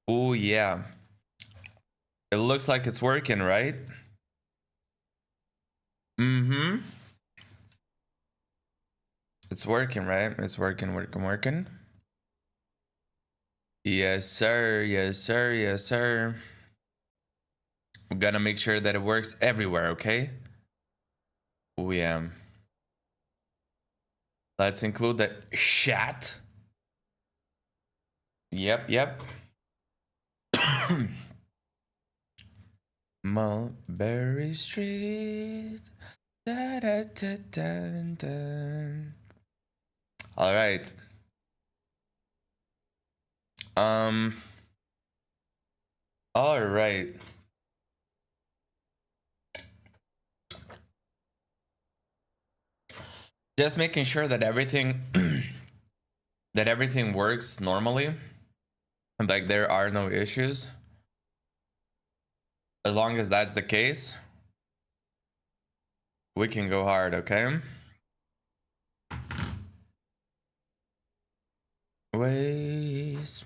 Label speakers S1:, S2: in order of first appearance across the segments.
S1: Oh yeah. It looks like it's working, right? Mm-hmm. It's working, right? It's working. Yes, sir. Yes, sir. Yes, sir. We're gonna make sure that it works everywhere, okay? Oh yeah. Let's include the chat. Yep. Mulberry Street. Da, da, da, dun, dun. All right. Um. All right. Just making sure that everything that everything works normally, and like there are no issues. As long as that's the case, we can go hard, okay? Ways,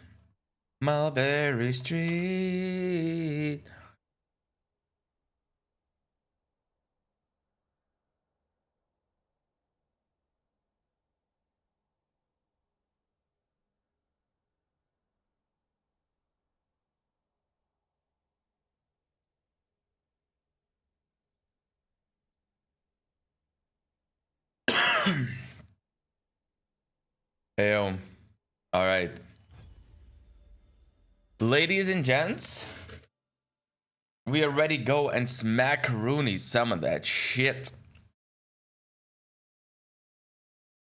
S1: Mulberry Street. Ew. All right. Ladies and gents, we already go and smack Rooney some of that shit.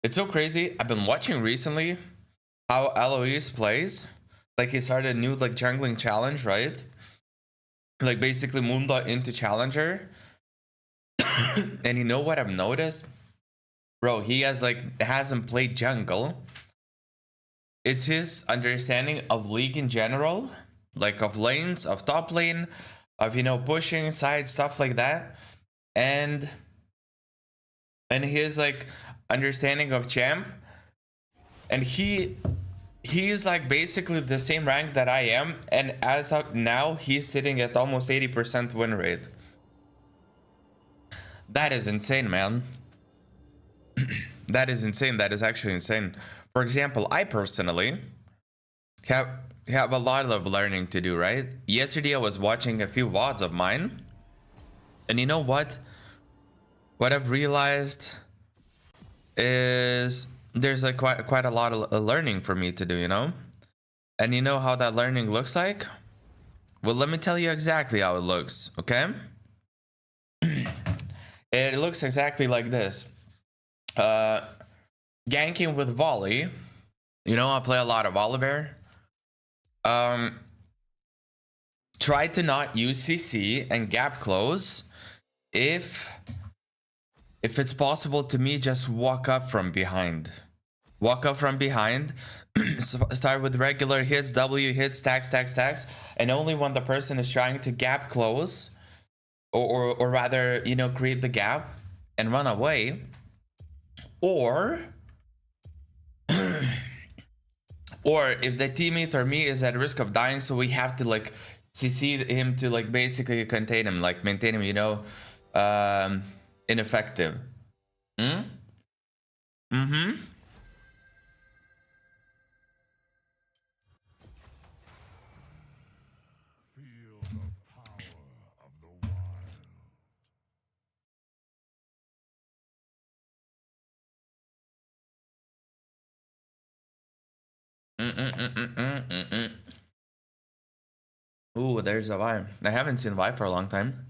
S1: It's so crazy. I've been watching recently how Alois plays. Like he started a new like jungling challenge, right? Like basically Moonlight into challenger. And you know what I've noticed? Bro, he hasn't played jungle. It's his understanding of league in general, like of lanes, of top lane, of pushing side stuff like that. And his like understanding of champ. And he's like basically the same rank that I am, and as of now he's sitting at almost 80% win rate. That is insane, man. That is insane. That is actually insane. For example, I personally have a lot of learning to do, right? Yesterday I was watching a few VODs of mine, and you know what I've realized is there's like quite a lot of learning for me to do, and you know how that learning looks like. Well, let me tell you exactly how it looks, okay? It looks exactly like this. uh Ganking with volley. I play a lot of Oliver. um Try to not use CC and gap close. If it's possible to me, just walk up from behind. Walk up from behind. Start with regular hits, W hits, stacks, and only when the person is trying to gap close, or rather, create the gap and run away, or if the teammate or me is at risk of dying, so we have to like CC him to like basically contain him, like maintain him, ineffective. Mm? Mm-hmm.
S2: Feel the power of the wild.
S1: Mm-mm-mm-mm-mm-mm. Ooh, there's a Vi. I haven't seen Vi for a long time.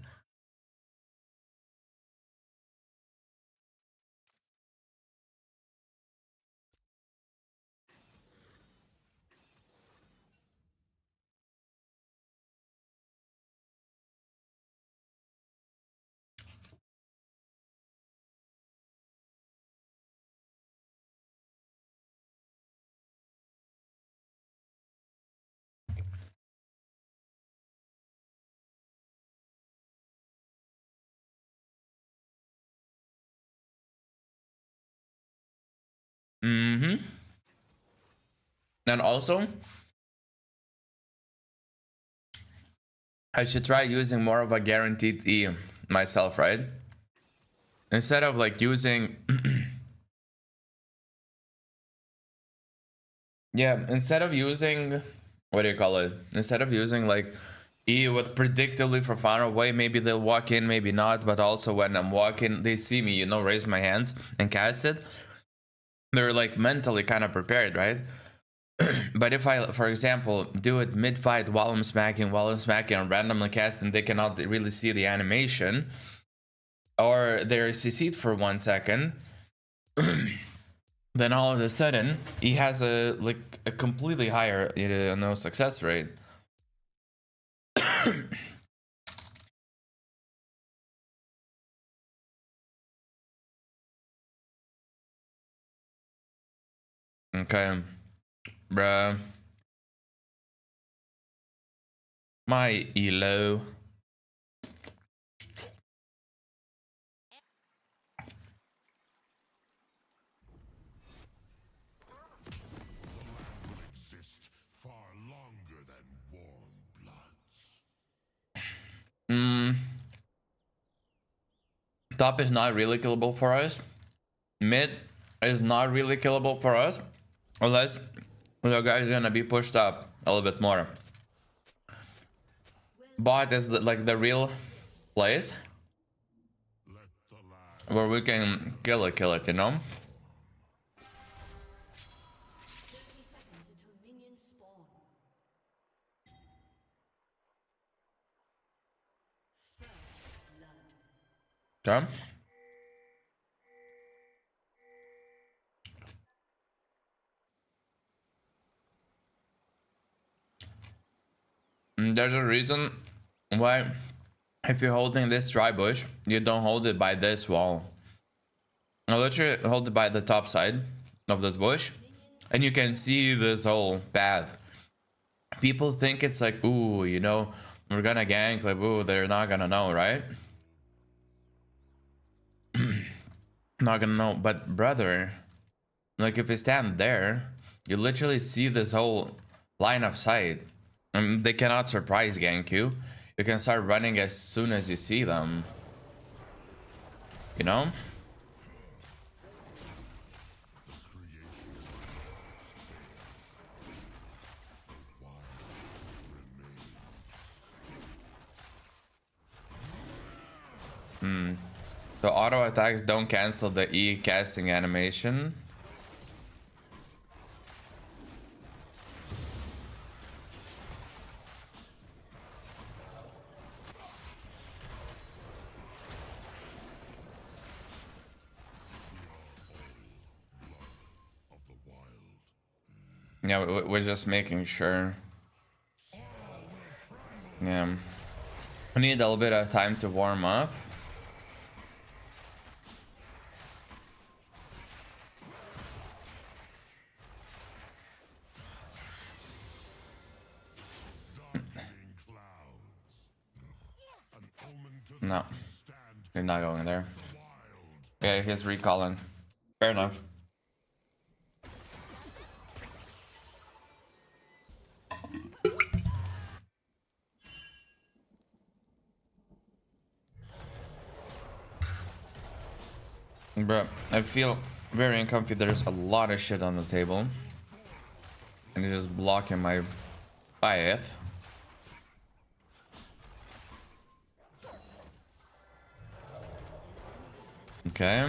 S1: Mm-hmm. And also, I should try using more of a guaranteed E myself, right? Instead of like using yeah, instead of using what do you call it? Instead of using like E with predictably for far away, maybe they'll walk in, maybe not, but also when I'm walking, they see me, you know, raise my hands and cast it. They're like mentally kind of prepared, right? But if I, for example, do it mid-fight while I'm smacking, and randomly cast, and they cannot really see the animation, or they're CC'd for 1 second, then all of a sudden he has a completely higher no success rate. Okay, bruh, my elo.
S2: Exist far longer than warm bloods.
S1: Top is not really killable for us. Mid is not really killable for us, unless the guy's gonna be pushed up a little bit more. Bot is like the real place
S2: Let the land
S1: where we can kill it, you know?
S3: 30 seconds until minions spawn. First blood.
S1: Okay. There's a reason why if you're holding this dry bush, you don't hold it by this wall. I literally hold it by the top side of this bush, and you can see this whole path. People think it's like, ooh, you know, we're gonna gank, like, ooh, they're not gonna know, right? Not gonna know, but brother, like if you stand there, you literally see this whole line of sight. They cannot surprise gank you. You can start running as soon as you see them. You know? The auto attacks don't cancel the E casting animation.
S2: of the wild.
S1: Yeah, we're just making sure. Yeah. We need a little bit of time to warm up.
S2: Darkening clouds. An omen to
S1: No,
S2: stand
S1: you're not going there.
S2: wild.
S1: Yeah, he's recalling. Fair enough. Bro, I feel very uncomfy. There's a lot of shit on the table. And it's just blocking my path. Okay.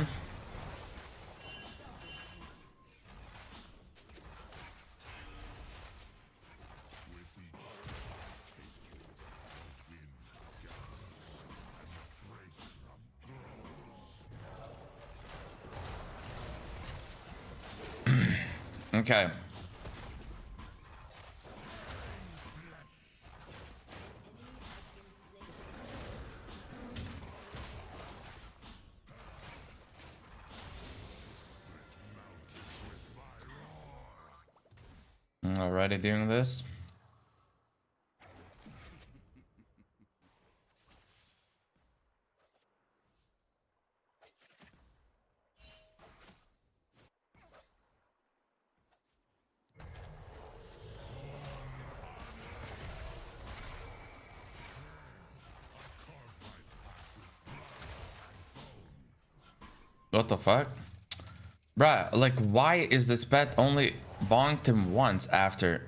S1: Okay. Already doing this. What the fuck? Bruh, like, why is this pet only bonked him once after?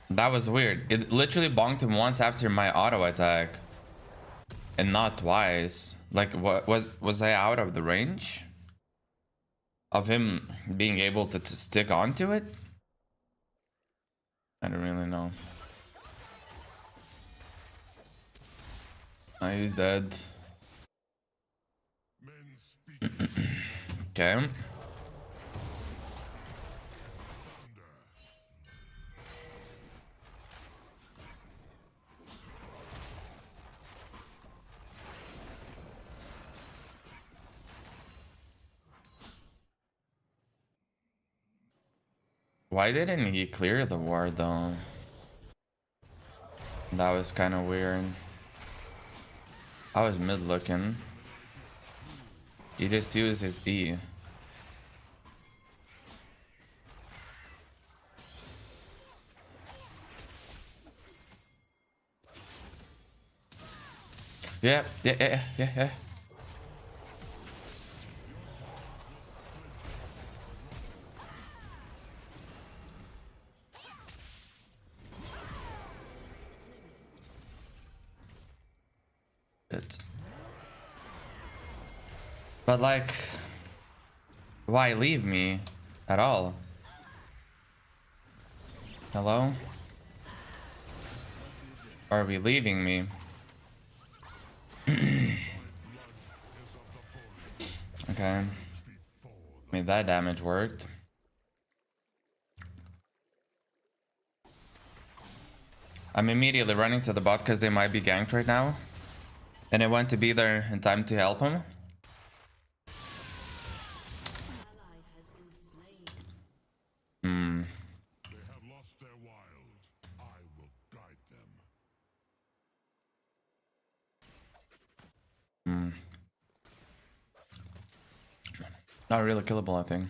S1: That was weird. It literally bonked him once after my auto attack. And not twice. Like, what was I out of the range of him being able to stick onto it? I don't really know. He's dead. Okay. Why didn't he clear the ward though? That was kind of weird. I was mid looking. He just used his E. Yeah. It. But like, why leave me at all? Hello? Are we leaving me? Okay. I mean, that damage worked. I'm immediately running to the bot because they might be ganked right now. And I want to be there in time to help him.
S3: Ally has been slain.
S2: They have lost their wild. I will guide them.
S1: Not really killable, I think.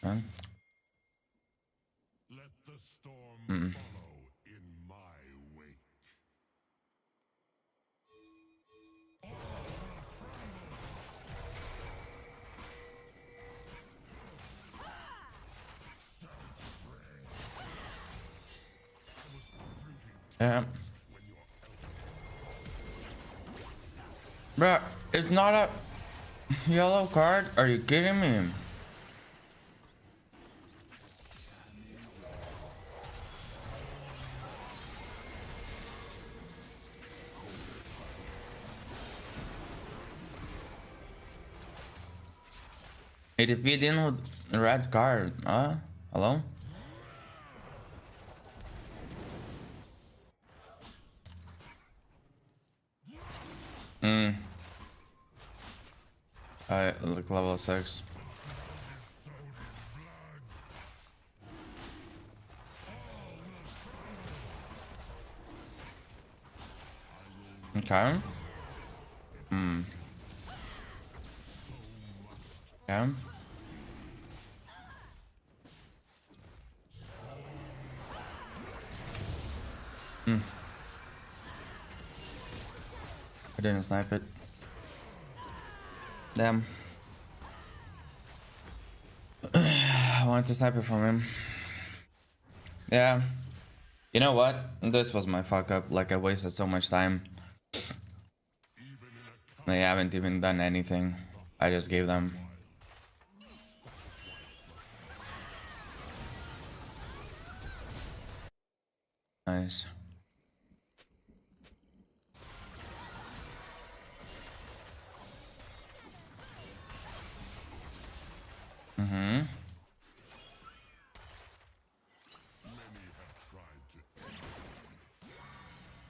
S1: Huh?
S2: Let the storm follow in my wake.
S1: Yeah. Bruh, it's not a yellow card? Are you kidding me? It defeated in with red card. Hello? I look level 6. Okay. Okay. I didn't snipe it. Damn. I wanted to snipe it from him. Yeah. You know what? This was my fuck up. Like, I wasted so much time. They haven't even done anything. I just gave them. Nice.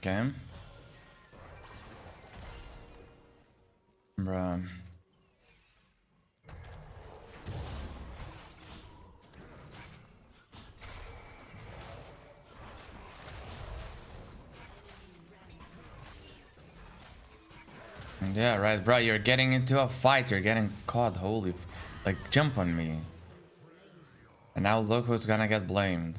S1: Okay. Bruh. Yeah, right, bro. You're getting into a fight. You're getting caught. Holy, like, jump on me. And now look who's gonna get blamed.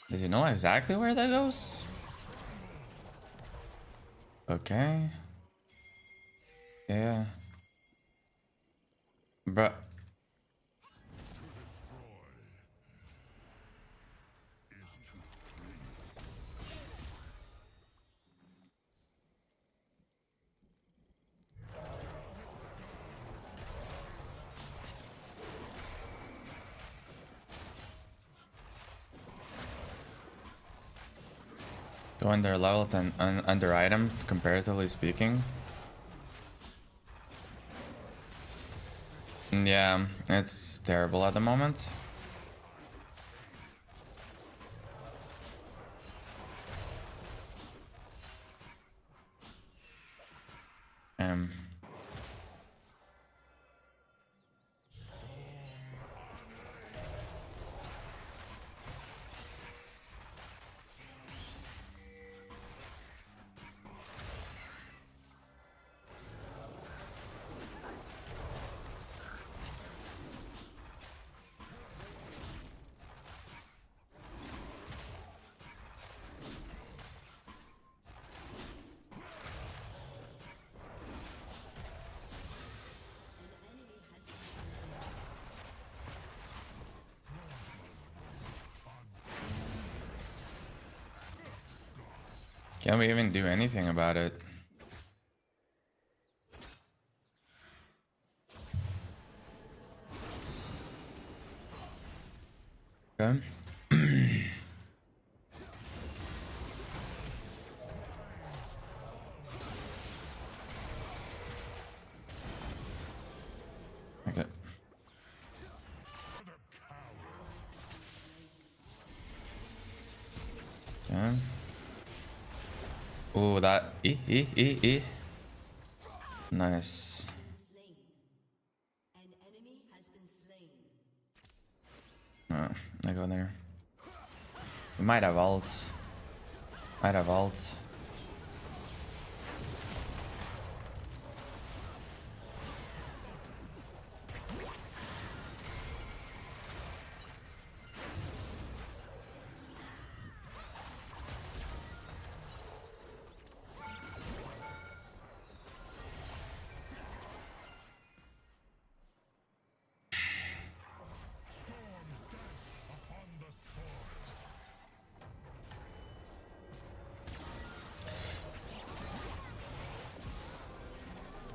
S1: Does he know exactly where that goes? Okay. Yeah. Bruh. So under leveled and under item, comparatively speaking. Yeah, it's terrible at the moment. Um. Can't we even do anything about it? Okay. Okay. Okay. Ooh, that Nice.
S3: Slain. An enemy has been slain.
S1: I go there. You might have ult. Might have ult.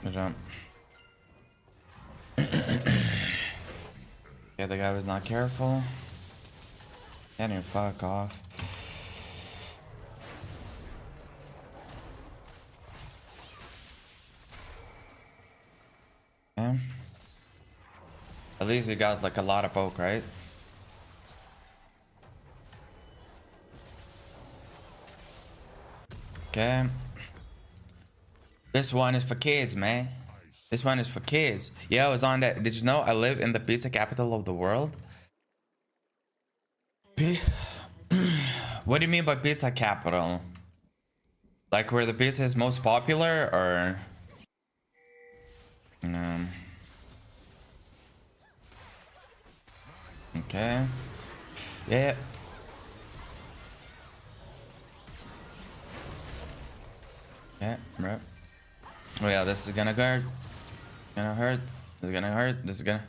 S1: Good job. Yeah, the guy was not careful. Can you fuck off? Yeah. At least he got like a lot of poke, right? Okay. This one is for kids, man. This one is for kids. Yeah, I was on that. Did you know I live in the pizza capital of the world? What do you mean by pizza capital? Like where the pizza is most popular, or? Okay. Yeah. Yeah, bro. Oh yeah, this is gonna hurt. Gonna hurt. This is gonna hurt. This is gonna.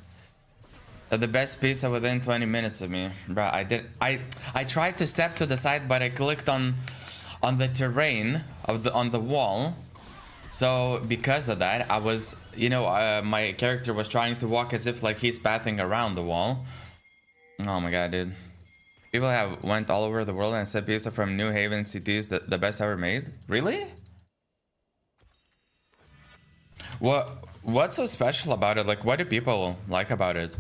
S1: The best pizza within 20 minutes of me, bro. I tried to step to the side, but I clicked on the terrain of on the wall. So because of that, I was, my character was trying to walk as if like he's pathing around the wall. Oh my god, dude. People have went all over the world and said pizza from New Haven CT is the best ever made. Really? What's so special about it? Like, what do people like about it?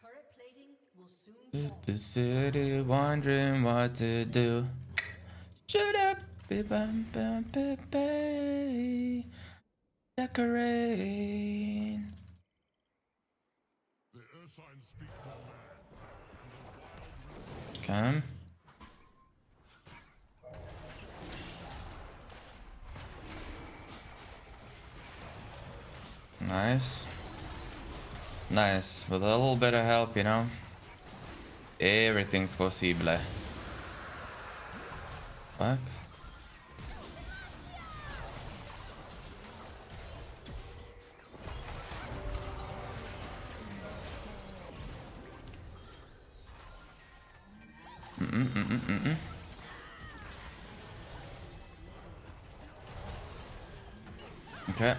S3: Turret plating will soon fall.
S1: The city wondering what to do. Shut up, decorate.
S2: The earth signs speak for man.
S1: Okay. Nice. Nice. With a little bit of help, you know. Everything's possible. Fuck. Okay.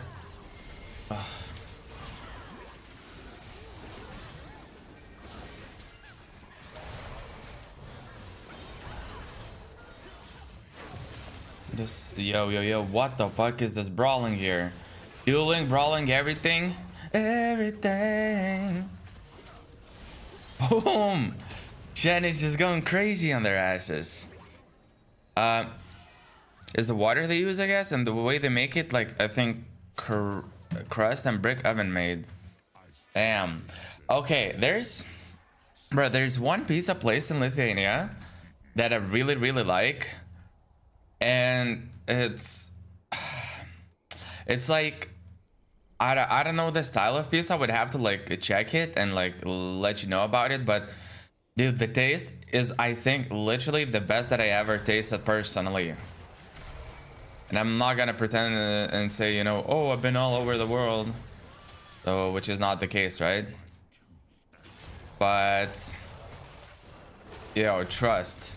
S1: This yo, what the fuck is this brawling here? Dueling, brawling, everything. Everything. Boom! Shen is just going crazy on their asses. Is the water they use, I guess, and the way they make it, like, I think crust and brick oven made. Damn. Okay, there's one pizza place in Lithuania that I really, really like. And it's like I don't know the style of pizza. I would have to like check it and like let you know about it, but dude, the taste is, I think, literally the best that I ever tasted personally. And I'm not gonna pretend and say, you know, oh, I've been all over the world, so, which is not the case, right? But yo, trust.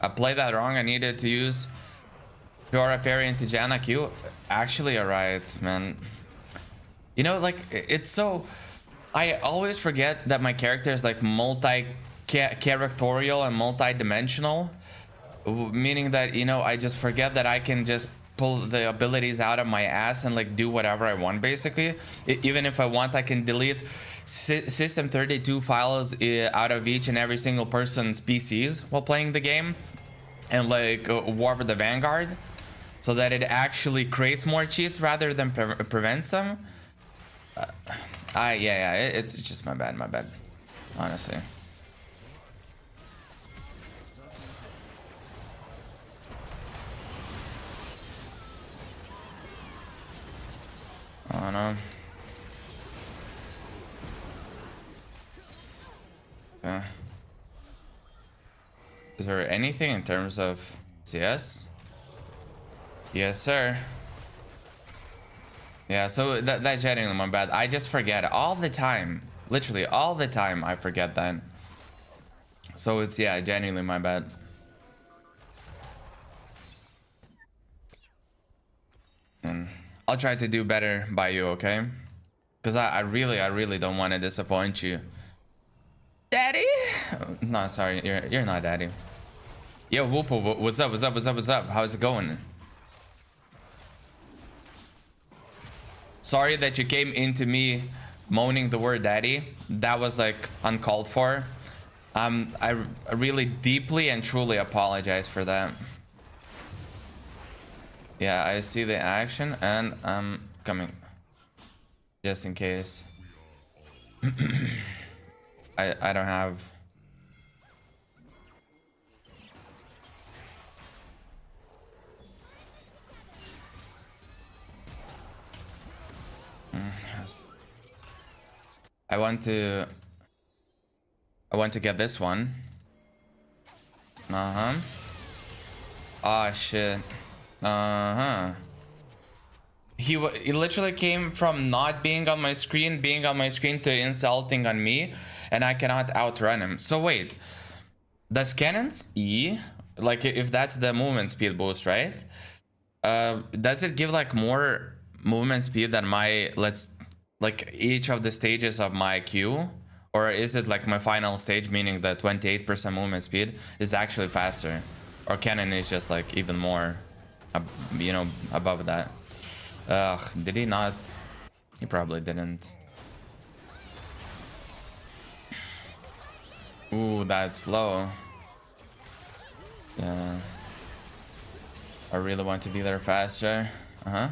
S1: I played that wrong. I needed to use Fiora Parry into Janna Q. Actually, alright, man. You know, like, it's so... I always forget that my character is like multi-characterial and multi-dimensional. Meaning that, you know, I just forget that I can just pull the abilities out of my ass and like do whatever I want, basically. Even if I want, I can delete system 32 files out of each and every single person's PCs while playing the game, and like warp the Vanguard so that it actually creates more cheats rather than prevents them. Yeah, it's just my bad, honestly. Oh no. Is there anything in terms of CS? Yes, sir. Yeah, so that's genuinely my bad. I just forget all the time. Literally all the time I forget that. So it's, yeah, genuinely my bad. And I'll try to do better by you, okay? Because I really don't want to disappoint you. Daddy? Oh, no, sorry, you're not daddy. Yo, Whoopo, what's up? How's it going? Sorry that you came into me moaning the word daddy. That was like uncalled for. I really deeply and truly apologize for that. Yeah, I see the action and I'm coming. Just in case. I don't have... I want to get this one. Oh shit. He literally came from not being on my screen, being on my screen, to insulting on me, and I cannot outrun him. So wait, does Cannon's E, like if that's the movement speed boost, right? Does it give like more movement speed than my, like each of the stages of my Q? Or is it like my final stage, meaning that 28% movement speed is actually faster? Or Cannon is just like even more, you know, above that? Ugh, did he not? He probably didn't. Ooh, that's low. Yeah. I really want to be there faster. Okay.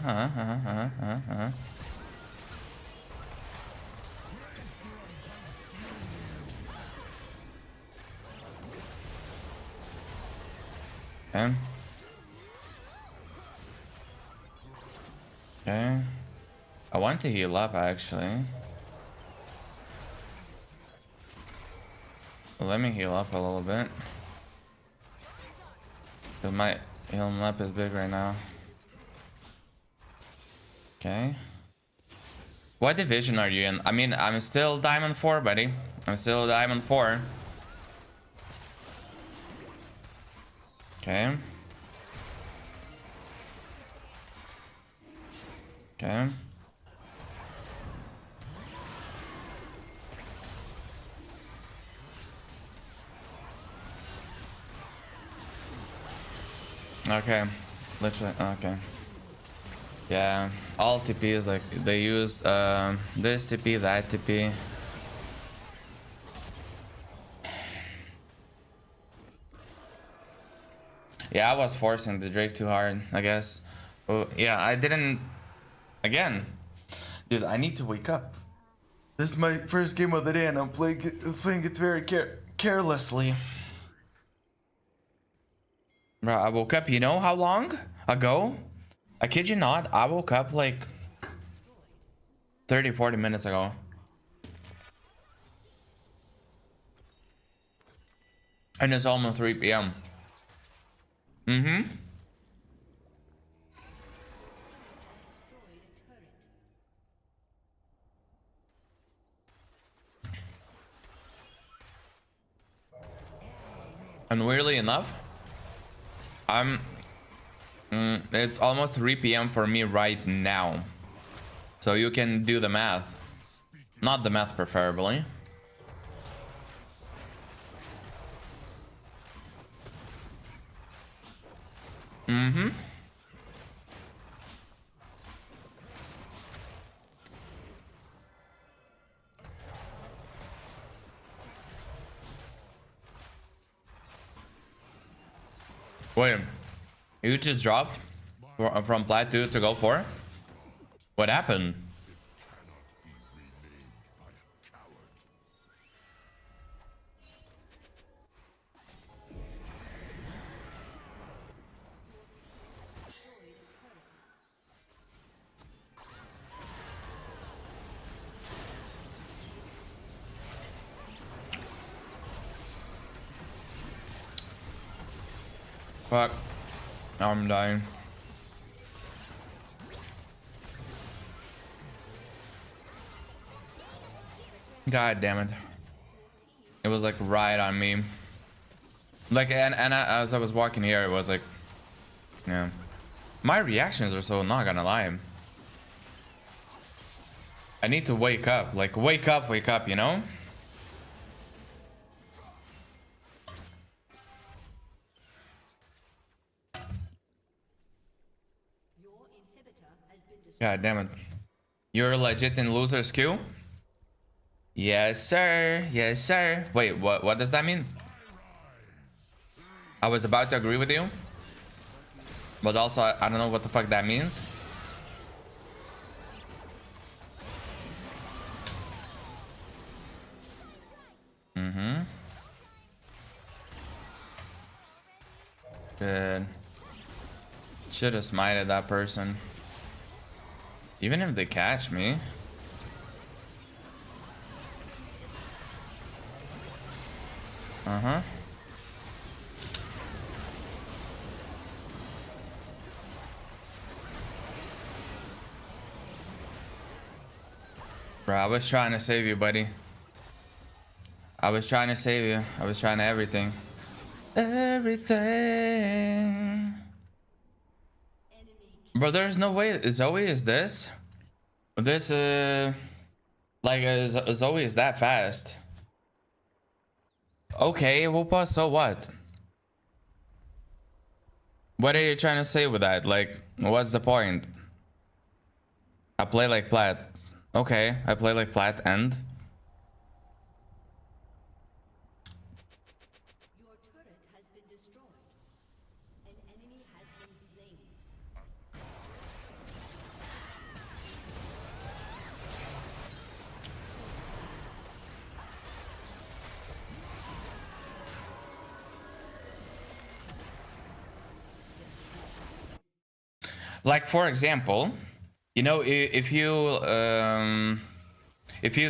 S1: Okay. I want to heal up actually. Let me heal up a little bit. Cause my healing up is big right now. Okay. What division are you in? I mean, I'm still Diamond 4, buddy. I'm still Diamond 4. Okay. Okay. Okay. Literally, okay. Yeah, all TP is like, they use this TP, that TP. Yeah, I was forcing the Drake too hard, I guess. Oh, yeah, I didn't... Again. Dude, I need to wake up. This is my first game of the day and I'm playing it very carelessly. Bro, I woke up, you know how long ago? I kid you not, I woke up like 30-40 minutes ago. And it's almost 3 p.m. Mm-hmm. And weirdly enough, it's almost 3 p.m. for me right now. So you can do the math. Not the math preferably. Mm-hmm. Wait, you just dropped from plat 2 to go 4? What happened? Fuck. Now I'm dying. God damn it. It was like right on me. Like, as I was walking here, it was like, yeah. My reactions are so not gonna lie. I need to wake up. Like, wake up, you know? God damn it. You're legit in loser's queue? Yes, sir. Yes, sir. Wait, what does that mean? I was about to agree with you. But also, I don't know what the fuck that means. Mm-hmm. Good. Should have smited that person. Even if they catch me. Uh-huh. Bro, I was trying to save you, buddy. I was trying to save you. I was trying to everything. Everything. Bro, there's no way Zoe is this. This, like, Zoe is that fast. Okay, we'll pause, so what? What are you trying to say with that? Like, what's the point? I play like plat. Okay, I play like plat and...
S3: Your turret has been destroyed. An enemy has been slain.
S1: Like, for example, You know, if you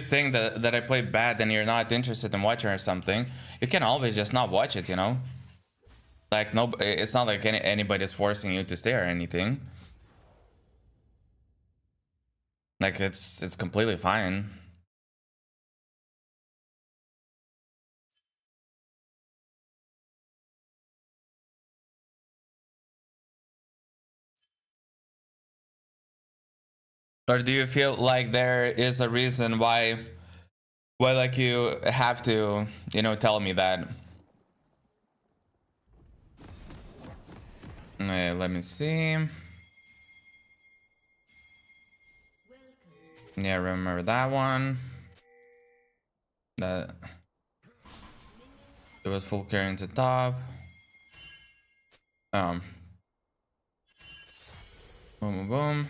S1: think that I play bad and you're not interested in watching or something, you can always just not watch it, you know? Like, no, it's not like anybody's forcing you to stay or anything. Like, it's completely fine. Or do you feel like there is a reason why like you have to, you know, tell me that? Let me see. Yeah, remember that one. That it was full carry into top. Boom, boom, boom.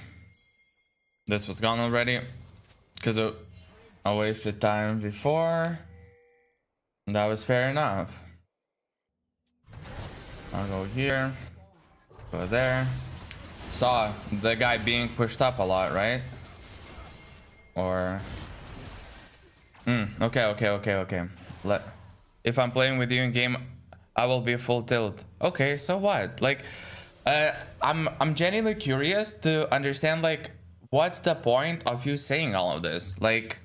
S1: This was gone already because I wasted time before. That was fair enough. I'll go here, go there. Saw the guy being pushed up a lot, right? Or okay. If I'm playing with you in game, I will be full tilt. Okay, so what? Like, I'm genuinely curious to understand, like, what's the point of you saying all of this? Like,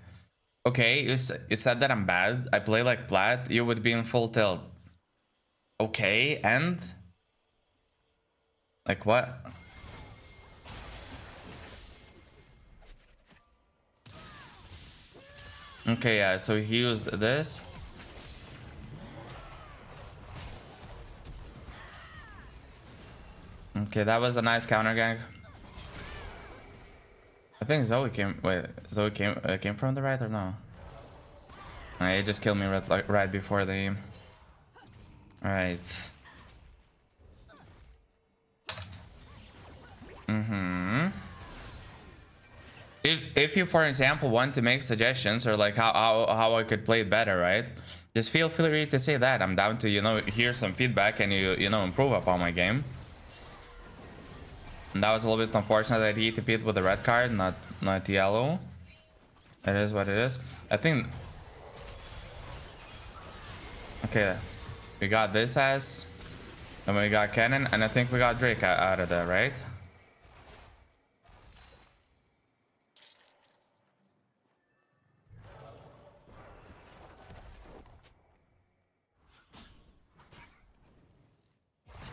S1: okay, you said that I'm bad. I play like plat. You would be in full tilt. Okay, and like what? Okay, yeah. So he used this. Okay, that was a nice counter gank. I think Zoe came. Wait, Zoe came from the right or no? He just killed me right before the. All right. If you, for example, want to make suggestions or like how I could play it better, right? Just feel free to say that. I'm down to, you know, hear some feedback and you know, improve upon my game. And that was a little bit unfortunate that he TP'd with the red card, not yellow. It is what it is. I think. Okay, we got this ass, and we got Cannon, and I think we got Drake out of there, right?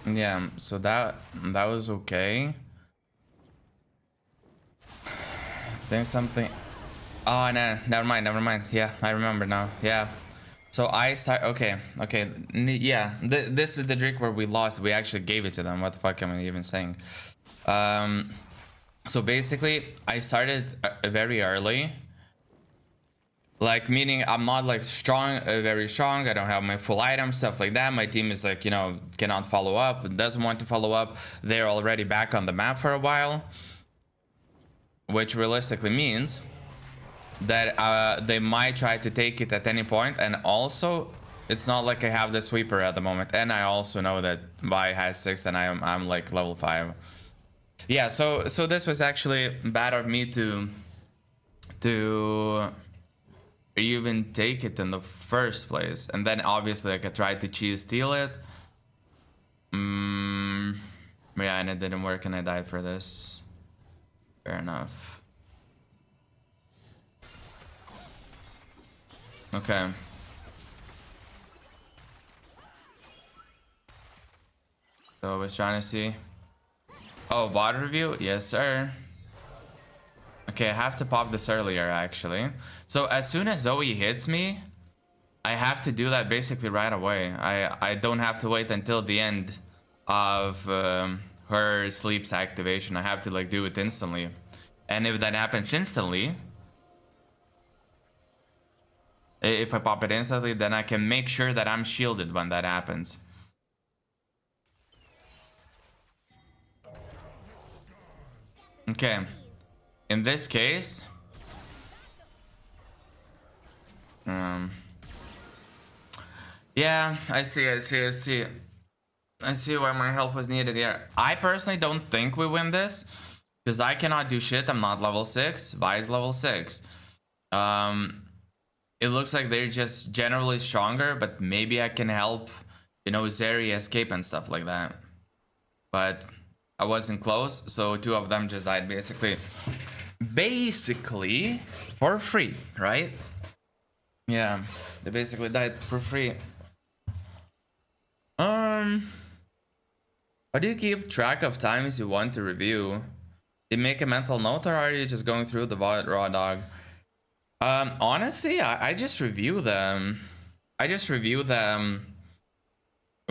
S1: Yeah, so that was okay. There's something. Oh no, never mind. Yeah, I remember now. Yeah. So I start. Okay. Yeah, this is the Drake where we lost. We actually gave it to them. What the fuck am I even saying? So basically, I started very early. Like, meaning I'm not like strong, very strong. I don't have my full item, stuff like that. My team is like, you know, cannot follow up, doesn't want to follow up. They're already back on the map for a while, which realistically means that they might try to take it at any point. And also, it's not like I have the sweeper at the moment. And I also know that Vi has 6 and I'm like level 5. Yeah, so this was actually bad of me to even take it in the first place. And then obviously like I tried to cheese steal it. Yeah, and it didn't work and I died for this. Fair enough. Okay. So I was trying to see. Oh, water review? Yes, sir. Okay, I have to pop this earlier, actually. So as soon as Zoe hits me, I have to do that basically right away. I don't have to wait until the end of her sleep's activation. I have to like do it instantly. And if that happens instantly, if I pop it instantly, then I can make sure that I'm shielded when that happens. Okay. In this case, yeah, I see why my help was needed here. I personally don't think we win this Because I cannot do shit. I'm not level 6. Vi is level 6. It looks like they're just generally stronger, but maybe I can help, you know, Zeri escape and stuff like that. But I wasn't close, so 2 of them just died basically for free, right? Yeah, they basically died for free. How do you keep track of times you want to review? Do you make a mental note, or are you just going through the raw dog? Honestly, I just review them. I just review them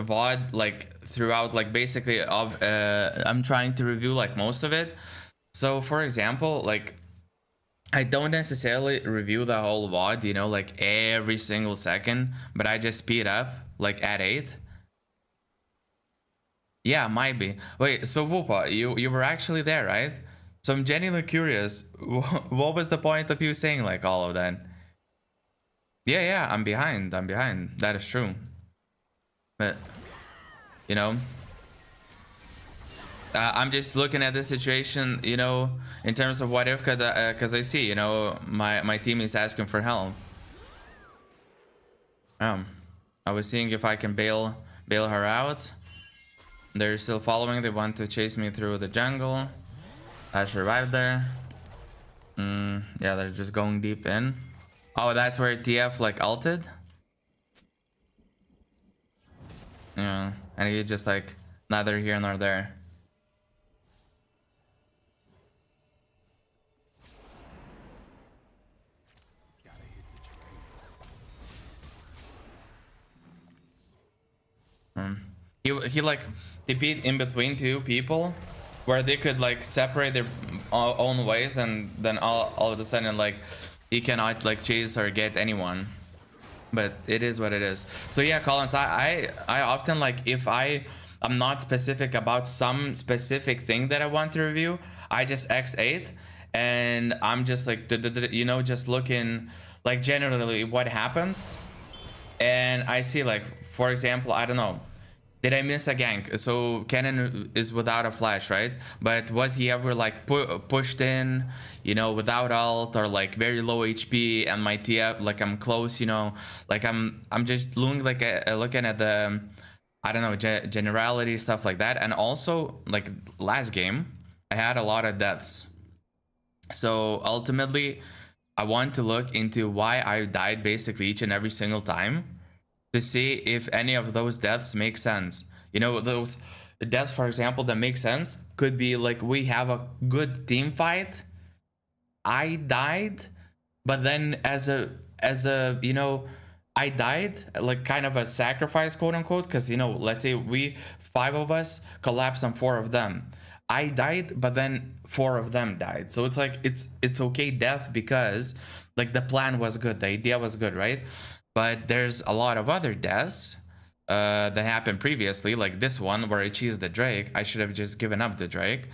S1: VOD like throughout, like basically of I'm trying to review like most of it. So for example, like I don't necessarily review the whole VOD, you know, like every single second, but I just speed up like at 8. Yeah, might be. Wait, so Whoopa, you were actually there, right? So I'm genuinely curious, what was the point of you saying like all of that? Yeah, I'm behind. That is true. But, you know, I'm just looking at the situation, you know, in terms of what if, because I see, you know, my team is asking for help. I was seeing if I can bail her out. They're still following. They want to chase me through the jungle. I survived there. Yeah, they're just going deep in. Oh, that's where TF like ulted. Yeah, and he just like neither here nor there. He like beat in between 2 people where they could like separate their own ways, and then all of a sudden like he cannot like chase or get anyone. But it is what it is. So yeah, Collins, I often like, if I'm not specific about some specific thing that I want to review, I just X8 and I'm just like, you know, just looking like generally what happens. And I see like, for example, I don't know, did I miss a gank? So Kennen is without a flash, right? But was he ever like pushed in, you know, without ult, or like very low HP and my TF, like I'm close, you know, like I'm just looking like looking at the, I don't know, generality stuff like that. And also like last game, I had a lot of deaths. So ultimately, I want to look into why I died basically each and every single time, to see if any of those deaths make sense. You know, those deaths, for example, that make sense could be like, we have a good team fight, I died, but then as a you know, I died like kind of a sacrifice, quote unquote, because, you know, let's say 5 of us collapsed on 4 of them. I died, but then 4 of them died. So it's like, it's okay death, because like the plan was good, the idea was good, right? But there's a lot of other deaths that happened previously, like this one where I cheesed the Drake. I should have just given up the Drake.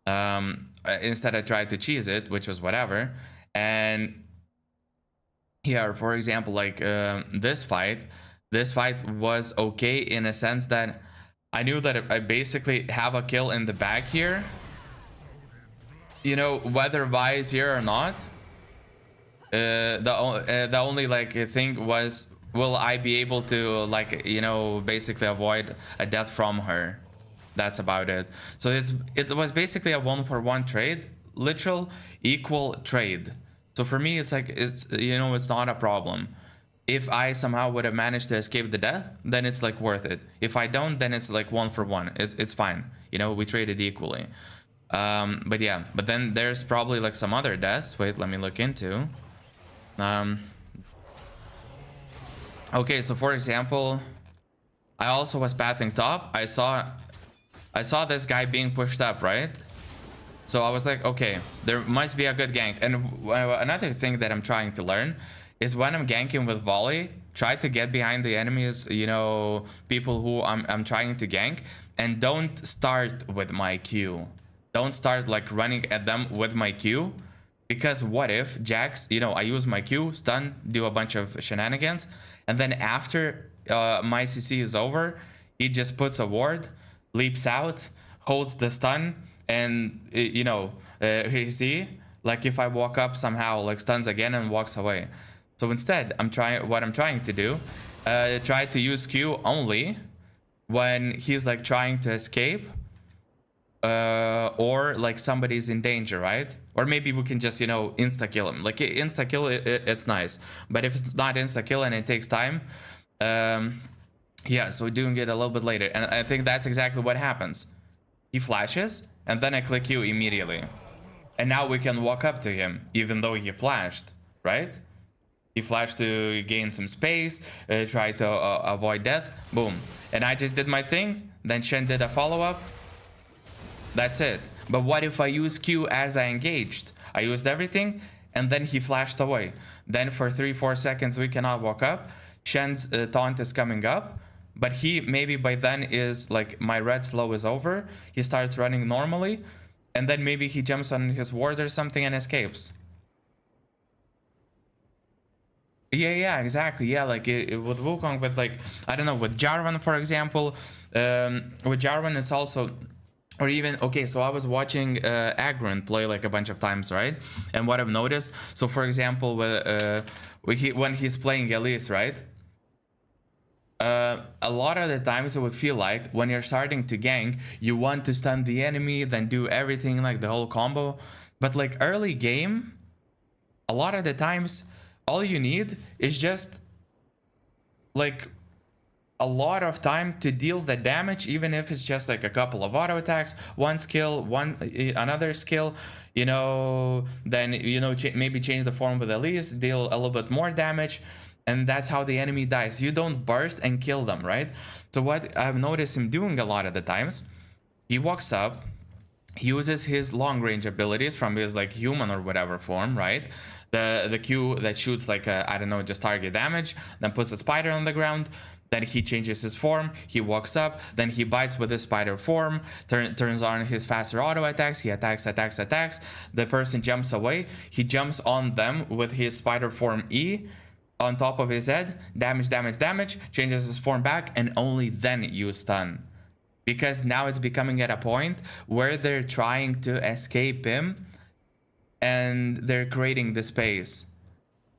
S1: Instead I tried to cheese it, which was whatever. And here, for example, like this fight was okay in a sense that I knew that I basically have a kill in the back here. You know, whether Vi is here or not. The only like thing was, will I be able to like, you know, basically avoid a death from her? That's about it. So it was basically a 1-for-1 trade, literal equal trade. So for me, it's like, it's, you know, it's not a problem. If I somehow would have managed to escape the death, then it's like worth it. If I don't, then it's like 1-for-1. It's fine. You know, we traded equally. But yeah, but then there's probably like some other deaths. Wait, let me look into. Okay, so for example, I also was pathing top. I saw this guy being pushed up, right? So I was like, okay, there must be a good gank. And another thing that I'm trying to learn is, when I'm ganking with volley, try to get behind the enemies, you know, people who I'm trying to gank, and don't start with my Q. Don't start like running at them with my Q. Because what if Jax, you know, I use my Q, stun, do a bunch of shenanigans, and then after my CC is over, he just puts a ward, leaps out, holds the stun, and you know, you see, like if I walk up somehow, like stuns again and walks away. So instead, I'm trying to do, try to use Q only when he's like trying to escape, or like somebody's in danger, right? Or maybe we can just, you know, insta kill him. Like insta kill, it's nice, but if it's not insta kill and it takes time, yeah, so we're doing it a little bit later, and I think that's exactly what happens. He flashes, and then I click Q immediately, and now we can walk up to him even though he flashed, right? He flashed to gain some space, try to avoid death, boom, and I just did my thing. Then Shen did a follow-up. That's it. But what if I use Q as I engaged? I used everything, and then he flashed away. Then for 3-4 seconds we cannot walk up. Shen's taunt is coming up, but he maybe by then is like, my red slow is over. He starts running normally, and then maybe he jumps on his ward or something and escapes. Yeah, exactly. Yeah, like with Wukong, with like, I don't know, with Jarvan, for example. With Jarvan, it's also, or even, okay, so I was watching Agron play like a bunch of times, right? And what I've noticed, so for example, when he's playing Elise, right? A lot of the times it would feel like when you're starting to gank, you want to stun the enemy, then do everything, like the whole combo. But like early game, a lot of the times, all you need is just like a lot of time to deal the damage, even if it's just like a couple of auto attacks, one skill, another skill, you know, then, you know, maybe change the form with Elise, deal a little bit more damage, and that's how the enemy dies. You don't burst and kill them, right? So what I've noticed him doing a lot of the times, he walks up, uses his long range abilities from his like human or whatever form, right? The Q that shoots like I don't know, just target damage, then puts a spider on the ground. Then he changes his form, he walks up, then he bites with his spider form, turns on his faster auto attacks, he attacks. The person jumps away, he jumps on them with his spider form E on top of his head, damage, changes his form back, and only then you stun. Because now it's becoming at a point where they're trying to escape him and they're creating the space.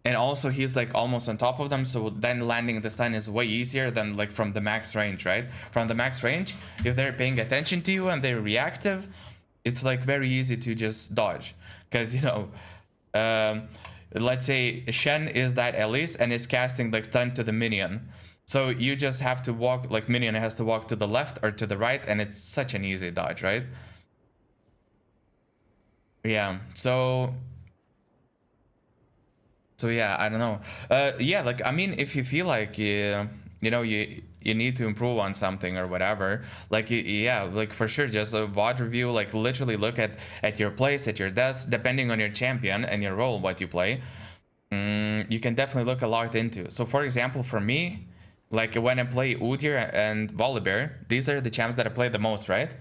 S1: And also he's like almost on top of them, so then landing the stun is way easier than like from the max range, right? From the max range, if they're paying attention to you and they're reactive, it's like very easy to just dodge. Because, you know, let's say Shen is that Elise and is casting like stun to the minion. So you just have to walk, like minion has to walk to the left or to the right, and it's such an easy dodge, right? Yeah, so yeah, I don't know. Yeah, like I mean, if you feel like you know you need to improve on something or whatever, like yeah, like for sure, just a VOD review, like literally look at your plays, at your deaths, depending on your champion and your role, what you play. You can definitely look a lot into. So for example, for me, like when I play Udyr and Volibear, these are the champs that I play the most, right?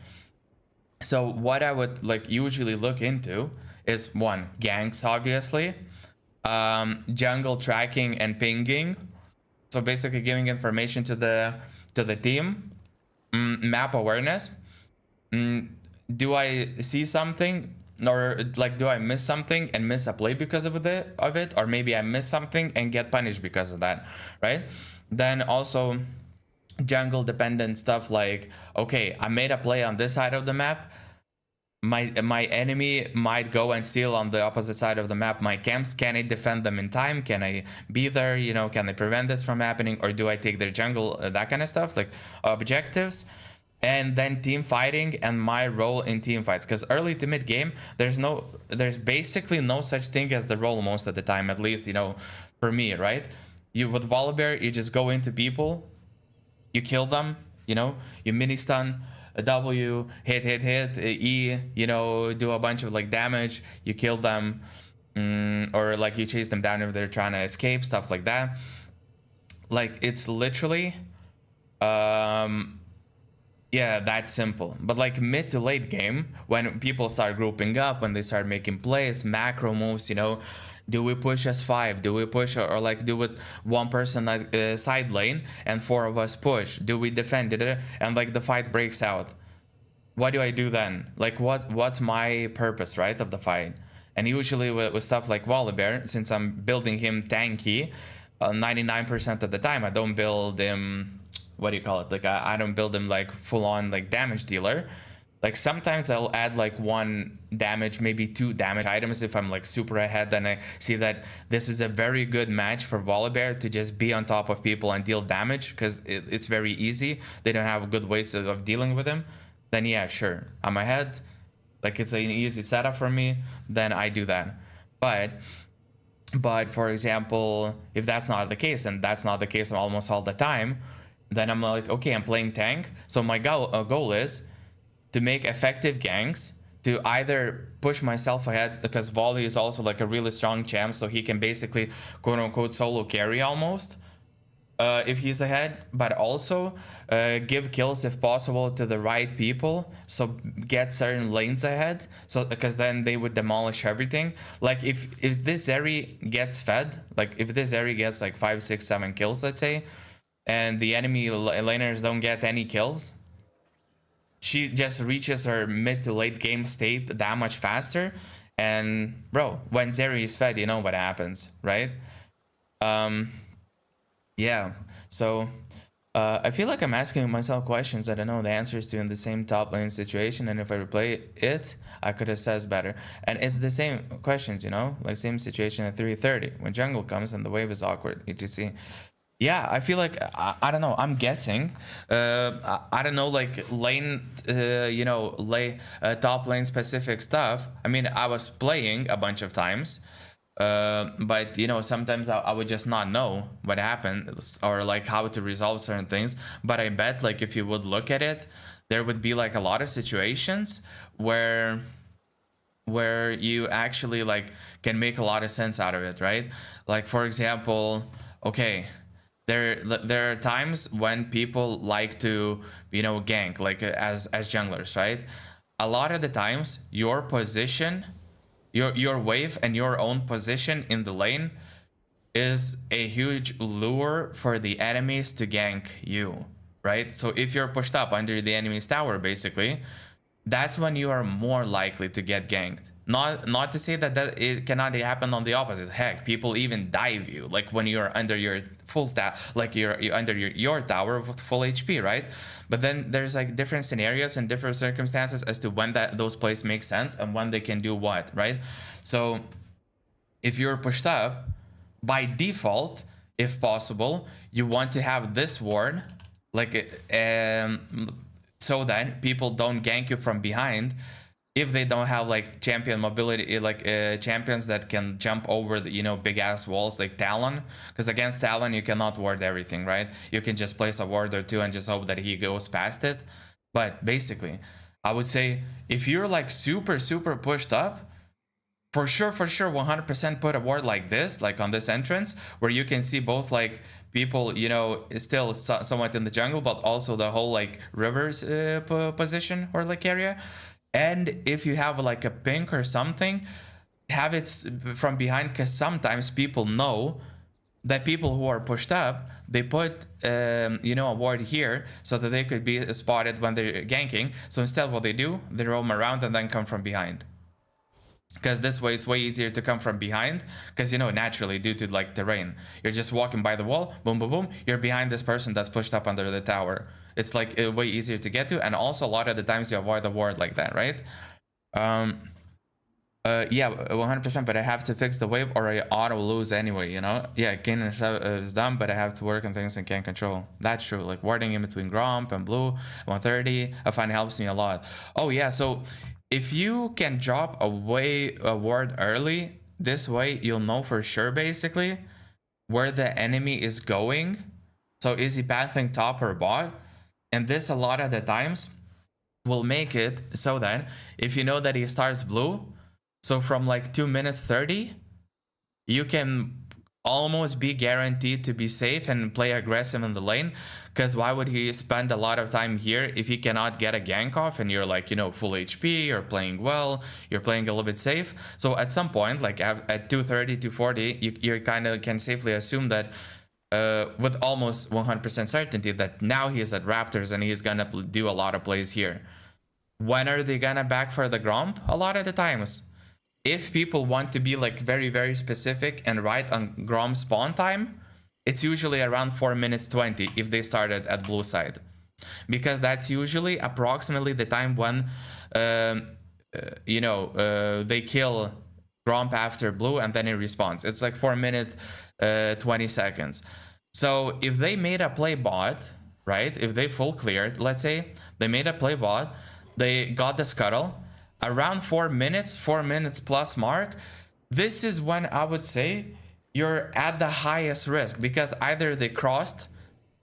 S1: So what I would like usually look into is one, ganks, obviously. Jungle tracking and pinging, so basically giving information to the team. Map awareness. Do I see something, or like do I miss something and miss a play because of it, or maybe I miss something and get punished because of that, right? Then also jungle dependent stuff, like okay, I made a play on this side of the map, my enemy might go and steal on the opposite side of the map my camps. Can I defend them in time? Can I be there? You know, can I prevent this from happening? Or do I take their jungle? That kind of stuff, like objectives. And then team fighting and my role in team fights, because early to mid game there's basically no such thing as the role most of the time, at least, you know, for me, right? You with Volibear, you just go into people, you kill them, you know, you mini stun, a W, hit, E, you know, do a bunch of like damage, you kill them, or like you chase them down if they're trying to escape, stuff like that. Like it's literally yeah, that's simple. But like mid to late game, when people start grouping up, when they start making plays, macro moves, you know, do we push S5? Do we push, or like do it one person like side lane and 4 of us push? Do we defend it? And like the fight breaks out. what do I do then? Like what's my purpose, right, of the fight? And usually with stuff like Volibear, since I'm building him tanky, 99% of the time I don't build him, what do you call it? Like I don't build him like full on like damage dealer. Like sometimes I'll add like 1 damage, maybe 2 damage items if I'm like super ahead and I see that this is a very good match for Volibear to just be on top of people and deal damage because it's very easy. They don't have good ways of dealing with him. Then yeah, sure, I'm ahead. Like it's an easy setup for me. Then I do that. But for example, if that's not the case, and that's not the case almost all the time, then I'm like, okay, I'm playing tank. So my goal is to make effective ganks, to either push myself ahead, because Volley is also like a really strong champ, so he can basically quote unquote solo carry almost if he's ahead, but also give kills if possible to the right people, so get certain lanes ahead, so because then they would demolish everything. Like if this Eri gets fed, like if this Eri gets like 5, 6, 7 kills, let's say, and the enemy laners don't get any kills, she just reaches her mid to late game state that much faster. And bro, when Zeri is fed, you know what happens, right? Yeah, so I feel like I'm asking myself questions that I know the answers to in the same top lane situation, and if I replay it, I could assess better. And it's the same questions, you know, like same situation at 3:30 when jungle comes and the wave is awkward, etc. Yeah, I feel like I don't know. I'm guessing. I don't know, like lane, you know, top lane specific stuff. I mean, I was playing a bunch of times, but you know, sometimes I would just not know what happened or like how to resolve certain things. But I bet, like, if you would look at it, there would be like a lot of situations where you actually like can make a lot of sense out of it, right? Like for example, okay. There are times when people like to, you know, gank, like as junglers, right? A lot of the times your position, your wave and your own position in the lane is a huge lure for the enemies to gank you, right? So if you're pushed up under the enemy's tower, basically, that's when you are more likely to get ganked. Not to say that it cannot happen on the opposite. Heck, people even dive you, like when you're under your full like you're under your tower with full HP, right? But then there's like different scenarios and different circumstances as to when those plays make sense and when they can do what, right? So if you're pushed up, by default, if possible, you want to have this ward, like so that people don't gank you from behind if they don't have like champion mobility, like champions that can jump over the, you know, big ass walls like Talon, because against Talon you cannot ward everything, right? You can just place a ward or two and just hope that he goes past it. But basically, I would say if you're like super pushed up, for sure 100% put a ward like this, like on this entrance, where you can see both like people, you know, still somewhat in the jungle, but also the whole like rivers position or like area. And if you have like a pink or something, have it from behind, because sometimes people know that people who are pushed up, they put you know, a ward here so that they could be spotted when they're ganking. So instead what they do, they roam around and then come from behind, because this way it's way easier to come from behind, because, you know, naturally due to like terrain, you're just walking by the wall, boom boom boom, you're behind this person that's pushed up under the tower. It's like way easier to get to, and also a lot of the times you avoid the ward like that, right? Yeah, 100%, but I have to fix the wave or I auto lose anyway, you know? Yeah, Kane is done, but I have to work on things I can't control. That's true, like warding in between Gromp and Blue, 130, I find it helps me a lot. Oh yeah, so if you can drop a ward early, this way you'll know for sure basically where the enemy is going. So is he pathing top or bot? And this a lot of the times will make it so that if you know that he starts blue, so from like 2 minutes 30, you can almost be guaranteed to be safe and play aggressive in the lane. Because why would he spend a lot of time here if he cannot get a gank off and you're like, you know, full HP, you're playing well, you're playing a little bit safe. So at some point, like at 230, 240, you kind of can safely assume that with almost 100% certainty that now he's at Raptors and he's gonna do a lot of plays here. when are they gonna back for the Gromp? A lot of the times. If people want to be like very, very specific and right on Gromp spawn time, it's usually around 4 minutes 20 if they started at blue side. Because that's usually approximately the time when, they kill Gromp after blue and then it respawns. It's like 4 minutes, 20 seconds. So if they made a play bot, right? If they full cleared, let's say, they made a play bot, they got the scuttle, around 4 minutes plus mark, this is when I would say you're at the highest risk, because either they crossed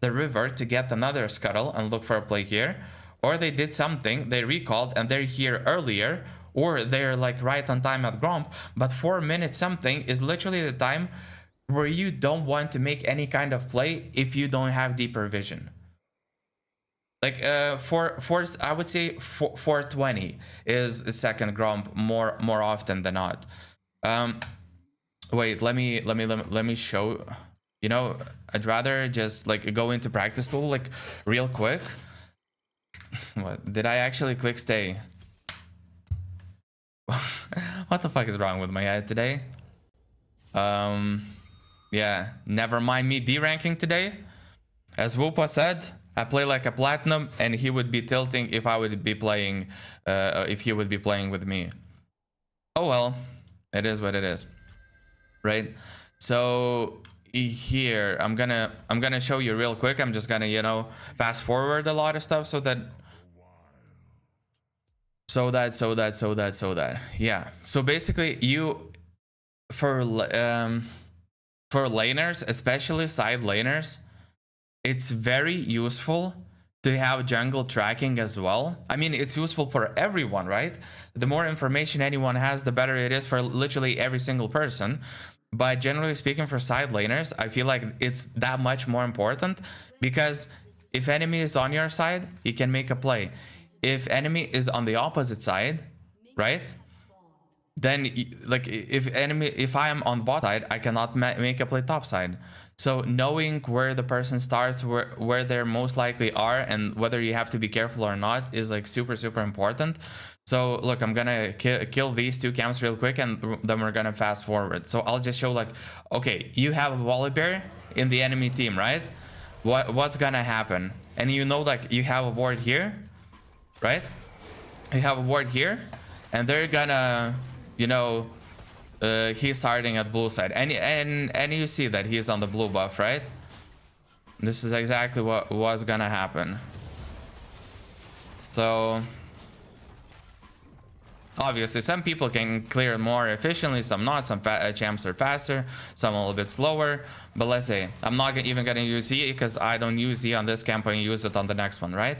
S1: the river to get another scuttle and look for a play here, or they did something, they recalled and they're here earlier, or they're like right on time at Gromp. But 4 minutes something is literally the time where you don't want to make any kind of play if you don't have deeper vision. Like I would say 420 is second Gromp more often than not. Wait, let me show. You know, I'd rather just like go into practice tool like real quick. What did I actually click stay? What the fuck is wrong with my head today? Yeah, never mind me D-ranking today. As Whoopa said, I play like a platinum, and he would be tilting if I would be playing, if he would be playing with me. Oh well, it is what it is, right? So here I'm gonna show you real quick. I'm just gonna fast forward a lot of stuff so that yeah. So basically, for laners, especially side laners, it's very useful to have jungle tracking as well. I mean, it's useful for everyone, right? The more information anyone has, the better it is for literally every single person. But generally speaking, for side laners, I feel like it's that much more important, because if enemy is on your side, you can make a play. If enemy is on the opposite side, right? Then like if I am on bot side, I cannot make a play top side. So knowing where the person starts, where they're most likely are, and whether you have to be careful or not is like super important. So look, I'm gonna kill these two camps real quick, and then we're gonna fast forward. So I'll just show like, okay, you have a Volibear in the enemy team, right? What's gonna happen? And like you have a ward here, right? You have a ward here, and they're gonna, he's starting at blue side, and you see that he's on the blue buff, right? This is exactly what's gonna happen. So obviously some people can clear more efficiently, some not. Some champs are faster, some a little bit slower. But let's say I'm not even gonna use E, because I don't use E on this camp and use it on the next one, right?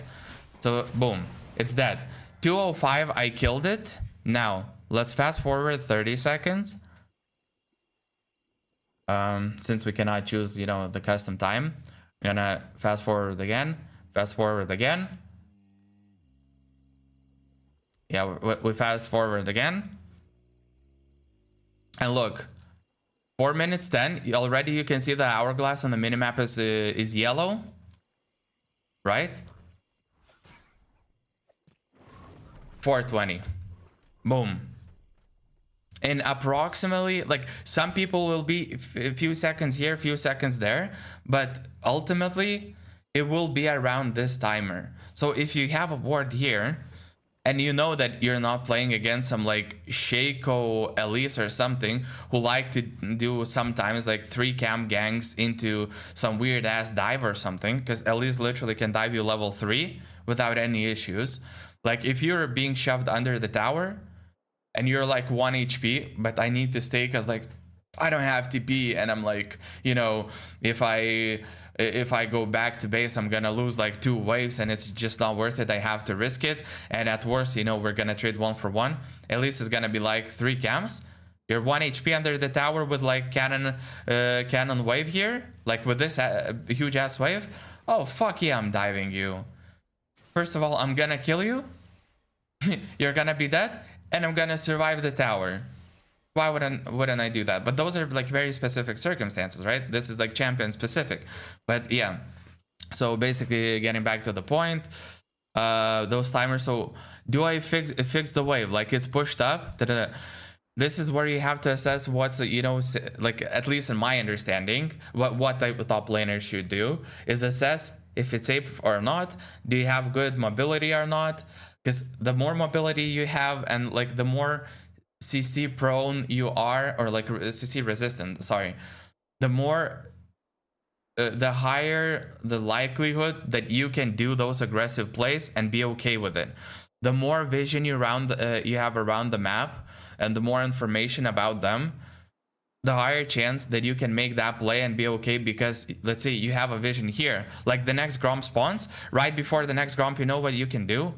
S1: So boom, it's dead. 205, I killed it. Now let's fast forward 30 seconds. Since we cannot choose, the custom time, I'm gonna fast forward again. Yeah, we fast forward again. And look, 4 minutes 10. Already you can see the hourglass on the minimap is yellow, right? 420. Boom. And approximately, like, some people will be a few seconds here, a few seconds there, but ultimately it will be around this timer. So if you have a ward here, and you know that you're not playing against some like Shaco Elise or something who like to do sometimes like 3 camp gangs into some weird ass dive or something, because Elise literally can dive you level 3 without any issues. Like if you're being shoved under the tower and you're like 1 HP, but I need to stay because like I don't have TP, and I'm like, if I go back to base, I'm gonna lose like 2 waves, and it's just not worth it. I have to risk it, and at worst, we're gonna trade 1 for 1. At least it's gonna be like 3 camps. You're 1 HP under the tower with like cannon wave here, like with this huge ass wave. Oh fuck yeah, I'm diving you. First of all, I'm gonna kill you. You're gonna be dead, and I'm gonna survive the tower. Why wouldn't I do that? But those are like very specific circumstances, right? This is like champion specific. But yeah, so basically getting back to the point, those timers. So do I fix the wave? Like it's pushed up. Da-da-da. This is where you have to assess what's, you know, like at least in my understanding, what the top laner should do is assess if it's safe or not. Do you have good mobility or not? Because the more mobility you have and like the more CC prone you are, or like CC resistant, sorry, the more the higher the likelihood that you can do those aggressive plays and be okay with it. The more vision you have around the map and the more information about them, the higher chance that you can make that play and be okay. Because let's say you have a vision here, like the next Gromp spawns, right before the next Gromp, you know what you can do?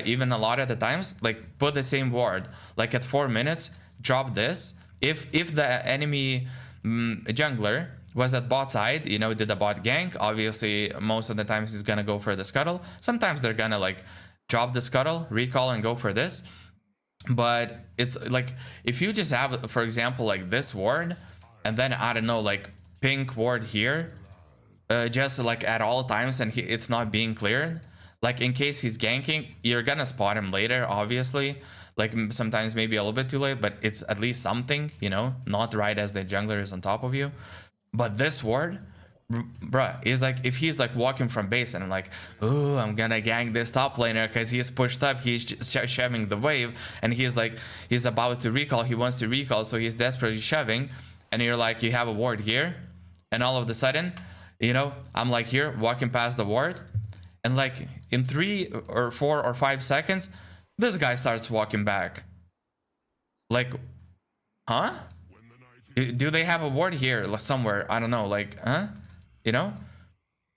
S1: Even a lot of the times, like put the same ward, like at 4 minutes, drop this. If the enemy jungler was at bot side, you know, did a bot gank, obviously most of the times he's gonna go for the scuttle. Sometimes they're gonna like drop the scuttle, recall, and go for this. But it's like if you just have, for example, like this ward, and then I don't know, like pink ward here, just like at all times, and it's not being cleared. Like in case he's ganking, you're gonna spot him later, obviously. Like sometimes maybe a little bit too late, but it's at least something, you know, not right as the jungler is on top of you. But this ward, bruh, is like if he's like walking from base and I'm like, oh, I'm gonna gank this top laner because he's pushed up, he's shoving the wave, and he's like, he's about to recall, he wants to recall, so he's desperately shoving, and you're like, you have a ward here, and all of a sudden, you know, I'm like here walking past the ward, and like in 3 or 4 or 5 seconds, this guy starts walking back. Like, huh? Do they have a ward here somewhere? I don't know, like, huh? You know?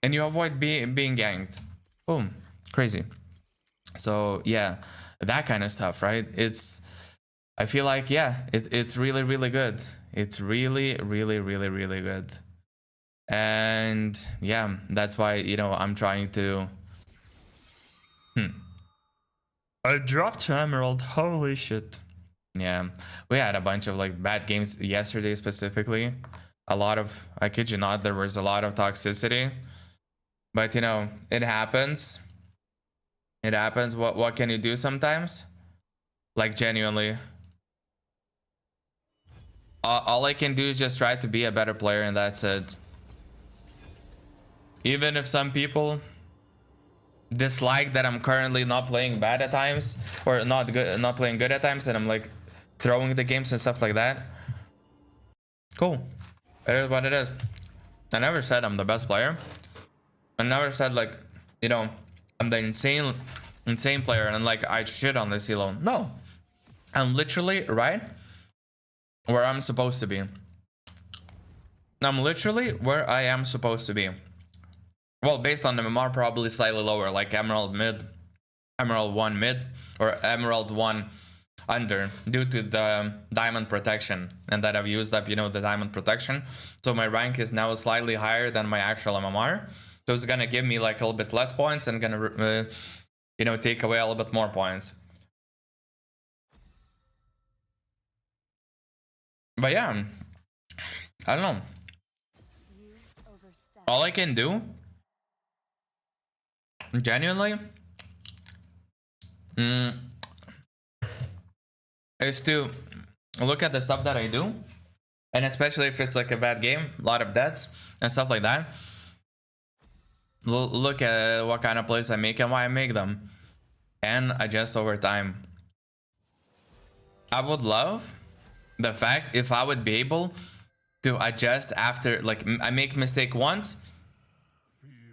S1: And you avoid being ganked. Boom. Crazy. So, yeah, that kind of stuff, right? I feel like, yeah, it's really, really good. It's really, really, really, really good. And, yeah, that's why, you know, I'm trying to... I dropped to Emerald. Holy shit. Yeah, we had a bunch of like bad games yesterday specifically. A lot of, I kid you not, there was a lot of toxicity. But you know, it happens. It happens. What can you do sometimes? Like genuinely. All I can do is just try to be a better player, and that's it. Even if some people dislike that I'm currently not playing bad at times, or not playing good at times, and I'm like throwing the games and stuff like that. Cool. It is what it is. I never said I'm the best player. I never said like, you know, I'm the insane player and like I shit on this elo. No. I'm literally right where I'm supposed to be. I'm literally where I am supposed to be. Well, based on the MMR, probably slightly lower, like Emerald mid, Emerald 1 mid, or Emerald 1 under, due to the diamond protection, and that I've used up, you know, the diamond protection. So my rank is now slightly higher than my actual MMR. So it's gonna give me like a little bit less points and gonna, you know, take away a little bit more points. But yeah, I don't know. All I can do, genuinely, is to look at the stuff that I do, and especially if it's like a bad game, a lot of deaths and stuff like that. Look at what kind of plays I make and why I make them, and adjust over time. I would love the fact if I would be able to adjust after, like, I make mistake once,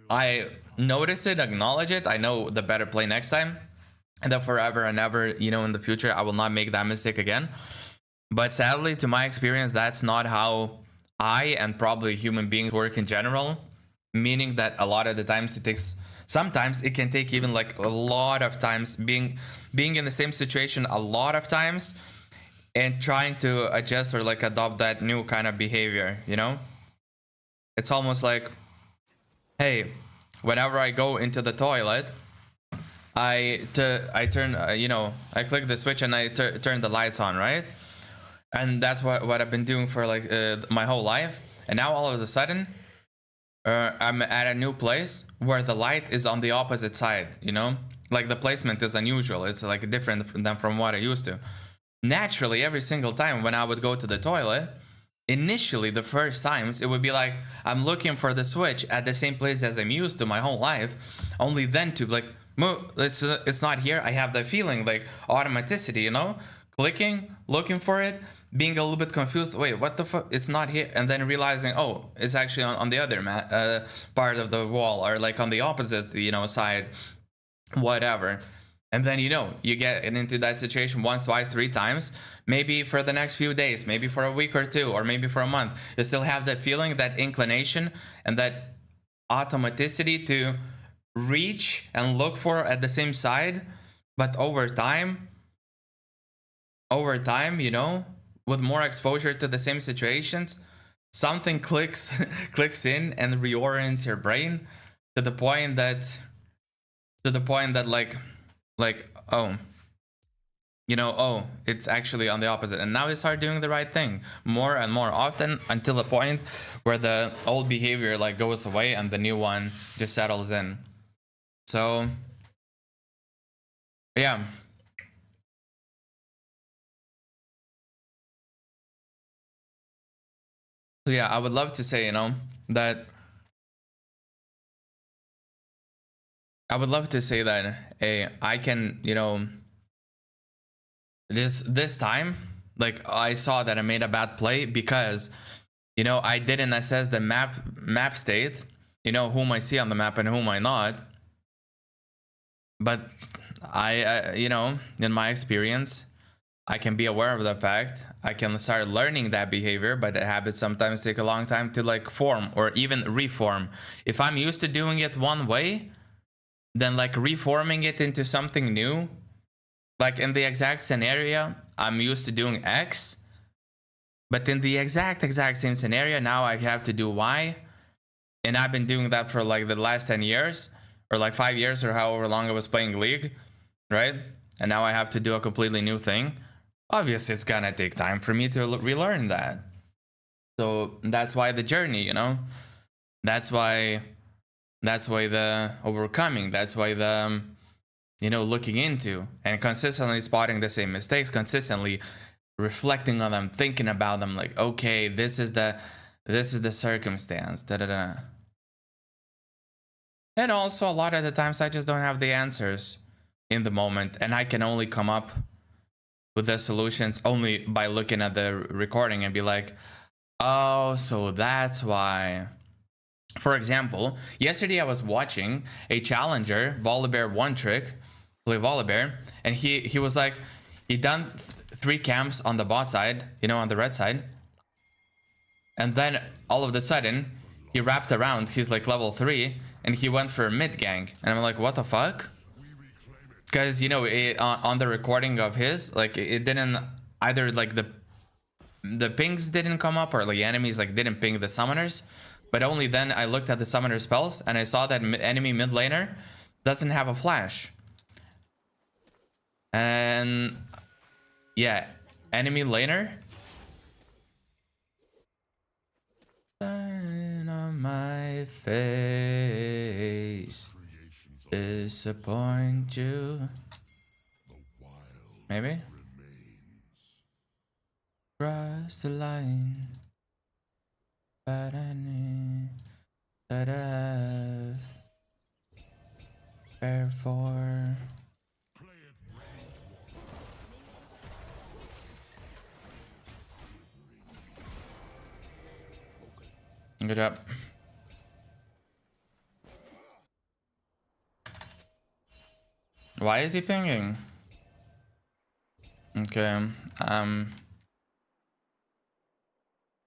S1: I notice it, acknowledge it, I know the better play next time, and then forever and ever, you know, in the future I will not make that mistake again. But sadly, to my experience, that's not how I and probably human beings work in general, meaning that a lot of the times it takes, sometimes it can take even like a lot of times, being in the same situation a lot of times and trying to adjust or like adopt that new kind of behavior, you know? It's almost like, hey, whenever I go into the toilet, I turn, you know, I click the switch and I turn the lights on, right? And that's what I've been doing for like my whole life. And now all of a sudden, I'm at a new place where the light is on the opposite side, you know? Like the placement is unusual. It's like different than from what I used to. Naturally, every single time when I would go to the toilet, initially the first times it would be like I'm looking for the switch at the same place as I'm used to my whole life, only then to like move, it's not here. I have that feeling like automaticity, you know, clicking, looking for it, being a little bit confused. Wait, what the fuck? It's not here, and then realizing, oh, it's actually on the other part of the wall, or like on the opposite, you know, side, whatever. And then, you know, you get into that situation once, twice, three times, maybe for the next few days, maybe for a week or two, or maybe for a month. You still have that feeling, that inclination, and that automaticity to reach and look for at the same side. But over time, you know, with more exposure to the same situations, something clicks clicks in and reorients your brain to the point that like, oh, you know, oh, it's actually on the opposite. And now you start doing the right thing more and more often, until a point where the old behavior like goes away and the new one just settles in. So yeah. So yeah, I would love to say, you know, that hey, I can, you know, this time, like I saw that I made a bad play because, you know, I didn't assess the map state, you know, whom I see on the map and whom I not. But I you know, in my experience, I can be aware of the fact. I can start learning that behavior, but the habits sometimes take a long time to like form or even reform. If I'm used to doing it one way, then like reforming it into something new, like in the exact scenario, I'm used to doing X, but in the exact same scenario, now I have to do Y. And I've been doing that for like the last 10 years or like 5 years or however long I was playing League, right? And now I have to do a completely new thing. Obviously, it's gonna take time for me to relearn that. So that's why the journey, you know, that's why the overcoming, that's why the, you know, looking into and consistently spotting the same mistakes, consistently reflecting on them, thinking about them, like, okay, this is the circumstance, da da da. And also a lot of the times I just don't have the answers in the moment, and I can only come up with the solutions only by looking at the recording and be like, oh, so that's why. For example, yesterday I was watching a challenger, Volibear one trick, play Volibear, and he was like, he done 3 camps on the bot side, you know, on the red side, and then all of a sudden he wrapped around, he's like level 3, and he went for a mid gank, and I'm like, what the fuck? Because, you know, on the recording of his, like, it didn't either, like, the pings didn't come up, or like enemies like didn't ping the summoners. But only then I looked at the summoner spells and I saw that enemy mid laner doesn't have a flash. And yeah, enemy laner, sign on my face, disappoint you. Maybe cross the line, but I need that I've prepared for. Good job. Why is he pinging? Okay,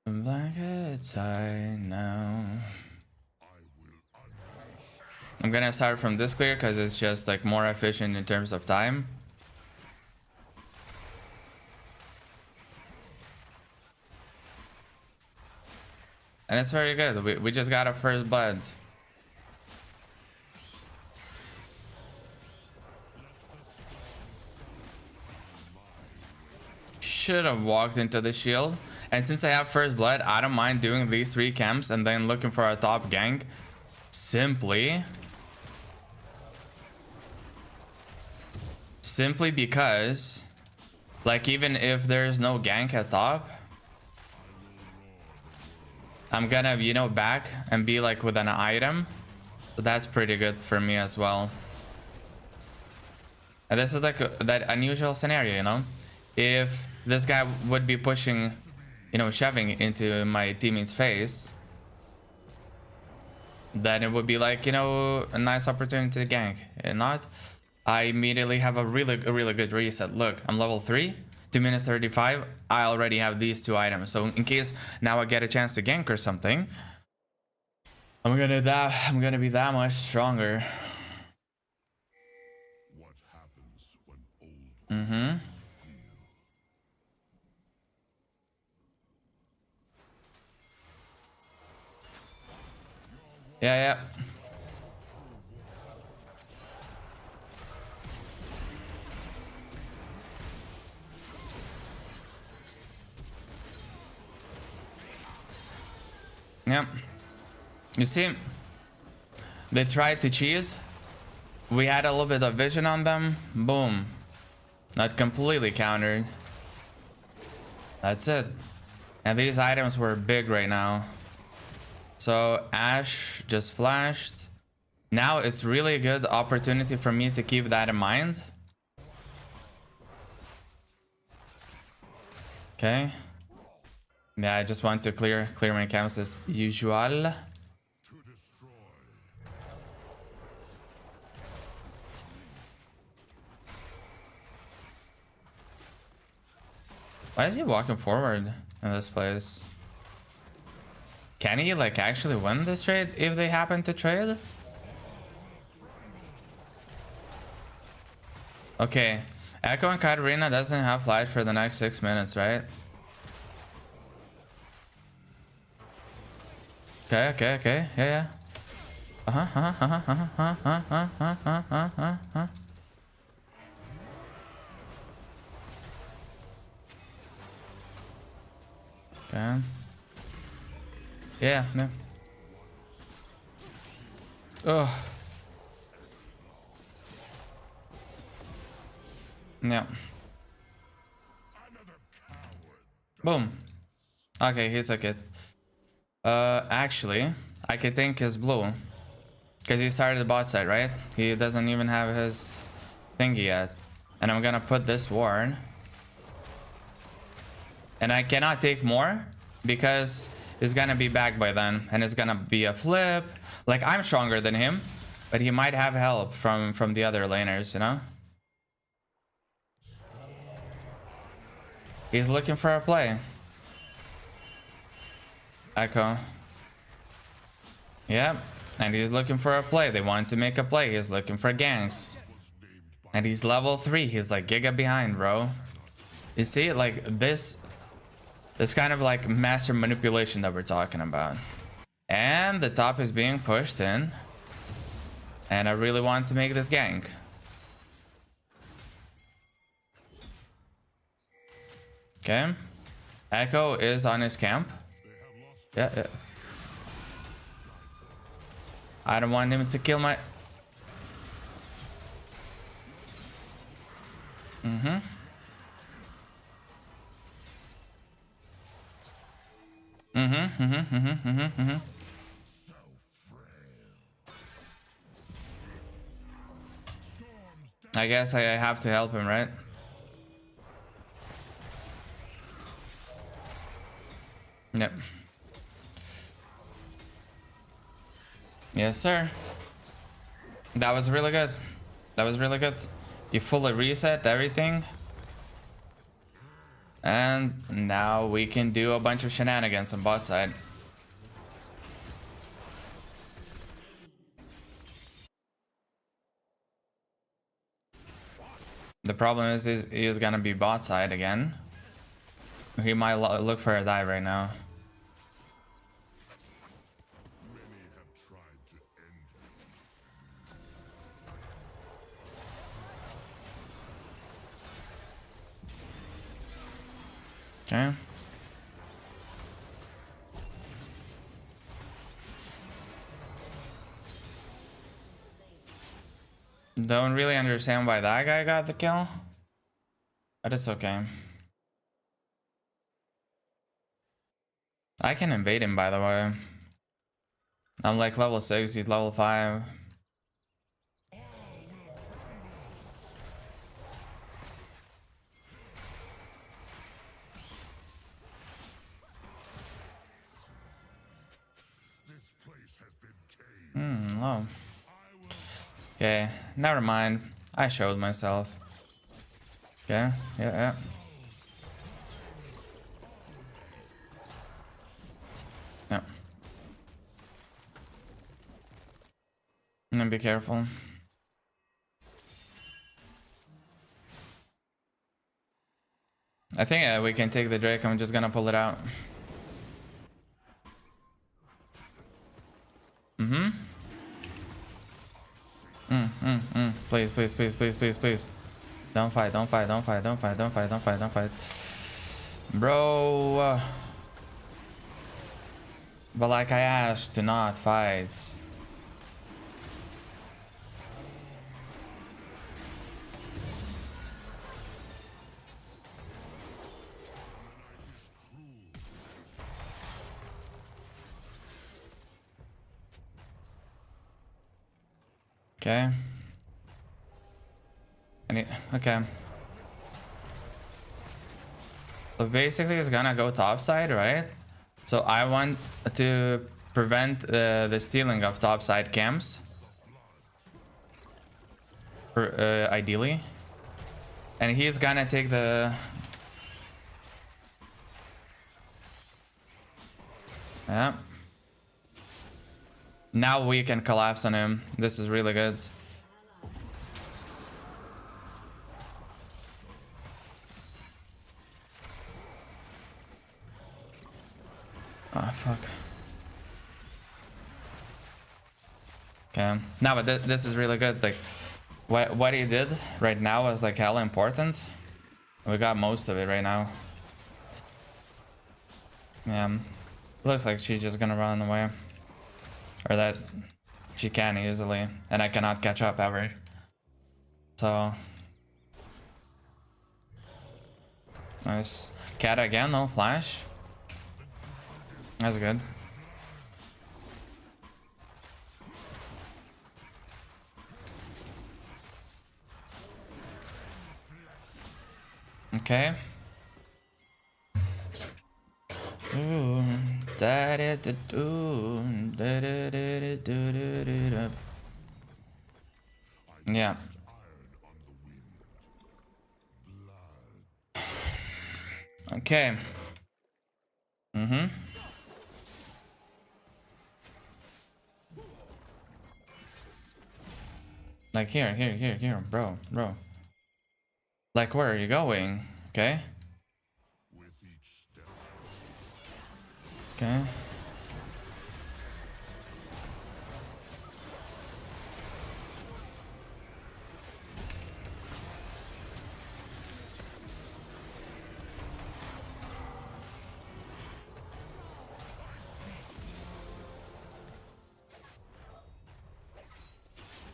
S1: blankets I know. I'm gonna start from this clear because it's just like more efficient in terms of time. And it's very good. We just got our first blood. Should have walked into the shield. And since I have first blood, I don't mind doing these 3 camps and then looking for a top gank. Simply Simply because, like, even if there's no gank at top, I'm gonna, you know, back and be like with an item. So that's pretty good for me as well. And this is like that unusual scenario, you know? If this guy would be pushing, you know, shoving into my teammate's face, then it would be like, you know, a nice opportunity to gank. And not, I immediately have a really good reset. Look, I'm level 3, 2 minutes 35. I already have these 2 items. So in case now I get a chance to gank or something, I'm gonna be that much stronger.
S2: What happens when old
S1: Mm-hmm. Yeah. Yep. You see, they tried to cheese. We had a little bit of vision on them. Boom. Not completely countered. That's it. And these items were big right now. So Ash just flashed. Now it's really a good opportunity for me to keep that in mind. Okay. Yeah, I just want to clear my camps as usual.
S2: to destroy.
S1: Why is he walking forward in this place? Can he like actually win this trade if they happen to trade? Okay, Echo and Katarina doesn't have flash for the next 6 minutes, right? Okay, yeah. Okay. Yeah. Oh. Yeah. Boom. Okay, he took it. Actually, I could think his blue. Because he started the bot side, right? He doesn't even have his thingy yet. And I'm gonna put this ward. And I cannot take more because he's gonna be back by then. And it's gonna be a flip. Like, I'm stronger than him, but he might have help from the other laners, you know? He's looking for a play. Echo. Yep. And he's looking for a play. They want to make a play. He's looking for ganks. And he's level 3. He's like giga behind, bro. You see, like this kind of like master manipulation that we're talking about. And the top is being pushed in. And I really want to make this gank. Okay. Echo is on his camp. Yeah. I don't want him to kill my... I guess I have to help him, right? Yep. Yes, sir. That was really good. That was really good. You fully reset everything. And now we can do a bunch of shenanigans on bot side. The problem is he is gonna be bot side again. He might look for a dive right now.
S2: Many have tried to end me.
S1: Okay. Don't really understand why that guy got the kill. But it's okay. I can invade him, by the way. I'm like level 6, he's level 5.
S2: This place has been tamed.
S1: Oh. Okay, never mind. I showed myself. Okay, yeah. Yeah. And be careful. I think we can take the Drake. I'm just gonna pull it out. Please, please, please, please, please, please. Don't fight, don't fight, don't fight, don't fight, don't fight, don't fight, don't fight. Bro. But like I asked, do not fight. Okay. Okay. So basically it's gonna go topside, right? So I want to prevent the stealing of topside camps. Ideally. And he's gonna take the... Yeah. Now we can collapse on him. This is really good. Oh, fuck. Okay. No, but this is really good. Like, what he did right now was like hella important. We got most of it right now. Yeah. Looks like she's just gonna run away. Or that she can easily. And I cannot catch up ever. So. Nice. Cat again, no flash. That's good. Okay. Ooh, da da da do, da da da da da da da. Yeah. Okay. Like here, bro. Like, where are you going? Okay.
S2: With each step,
S1: Okay.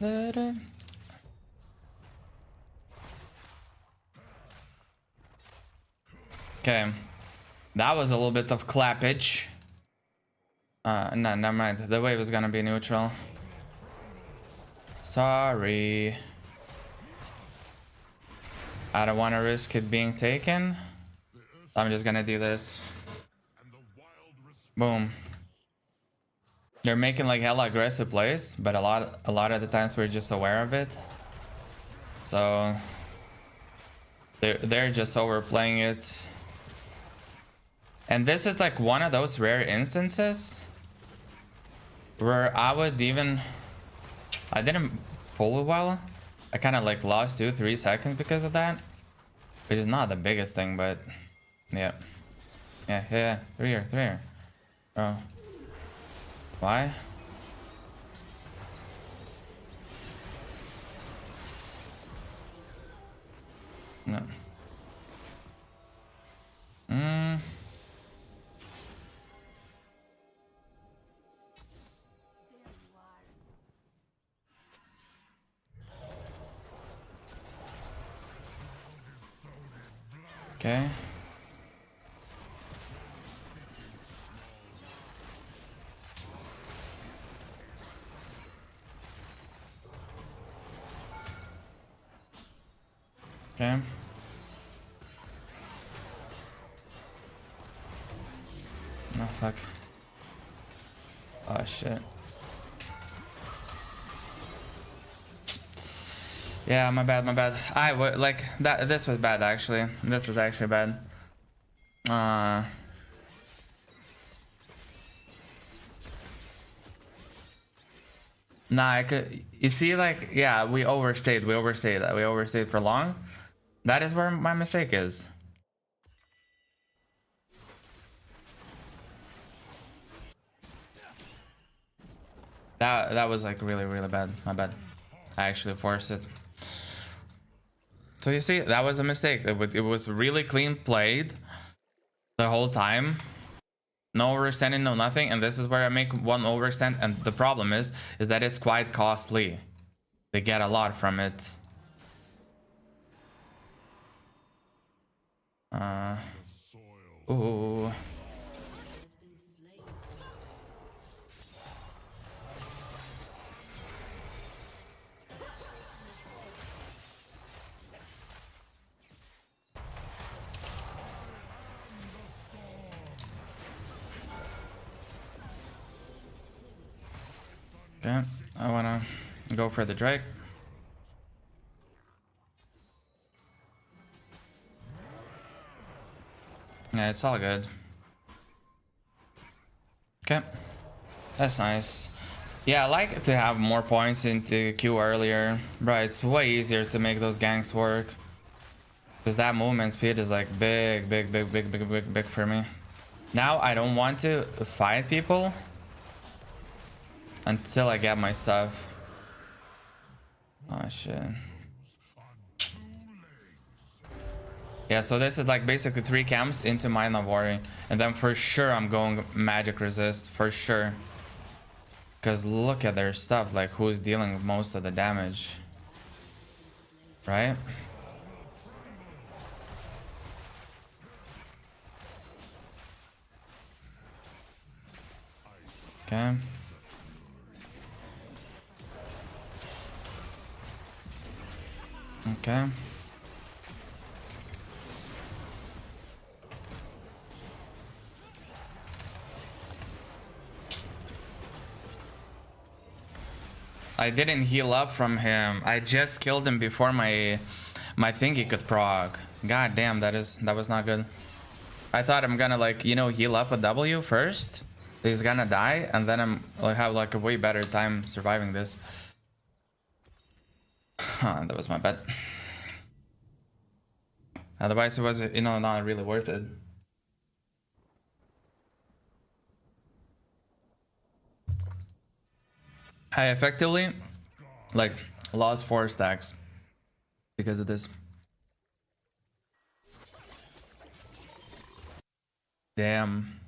S1: Da-da. Okay. That was a little bit of clappage. No, never mind. The wave is gonna be neutral. Sorry. I don't want to risk it being taken. I'm just gonna do this. Boom. They're making like hella aggressive plays, but a lot of the times we're just aware of it. So they're just overplaying it. And this is like one of those rare instances where I didn't pull it well. I kind of like lost 2-3 seconds because of that, which is not the biggest thing, but yeah. Three here. Oh. Why? No. Okay. Okay. Oh fuck. Oh shit. Yeah, my bad, my bad. I would like that. This was bad actually. This was actually bad. Nah, I could. You see, like, yeah, we overstayed. We overstayed. We overstayed for long. That is where my mistake is. That was like really really bad. My bad. I actually forced it. So you see, that was a mistake. It was really clean played the whole time. No overstanding, no nothing. And this is where I make one overstand. And the problem is that it's quite costly. They get a lot from it. Ooh. Okay, I wanna go for the Drake. Yeah, it's all good. Okay, that's nice. Yeah, I like to have more points into Q earlier. Bro, it's way easier to make those ganks work. Because that movement speed is like big for me. Now I don't want to fight people until I get my stuff. Oh shit. Yeah, so this is like basically 3 camps into Mind of Worry. And then for sure I'm going magic resist, for sure. Because look at their stuff, like who's dealing with most of the damage. Right? Okay. Okay. I didn't heal up from him. I just killed him before my thingy could proc. God damn, that was not good. I thought I'm gonna like, you know, heal up a W first. He's gonna die, and then I'm like have like a way better time surviving this. That was my bet. Otherwise, it was, you know, not really worth it. I effectively like lost 4 stacks because of this. Damn.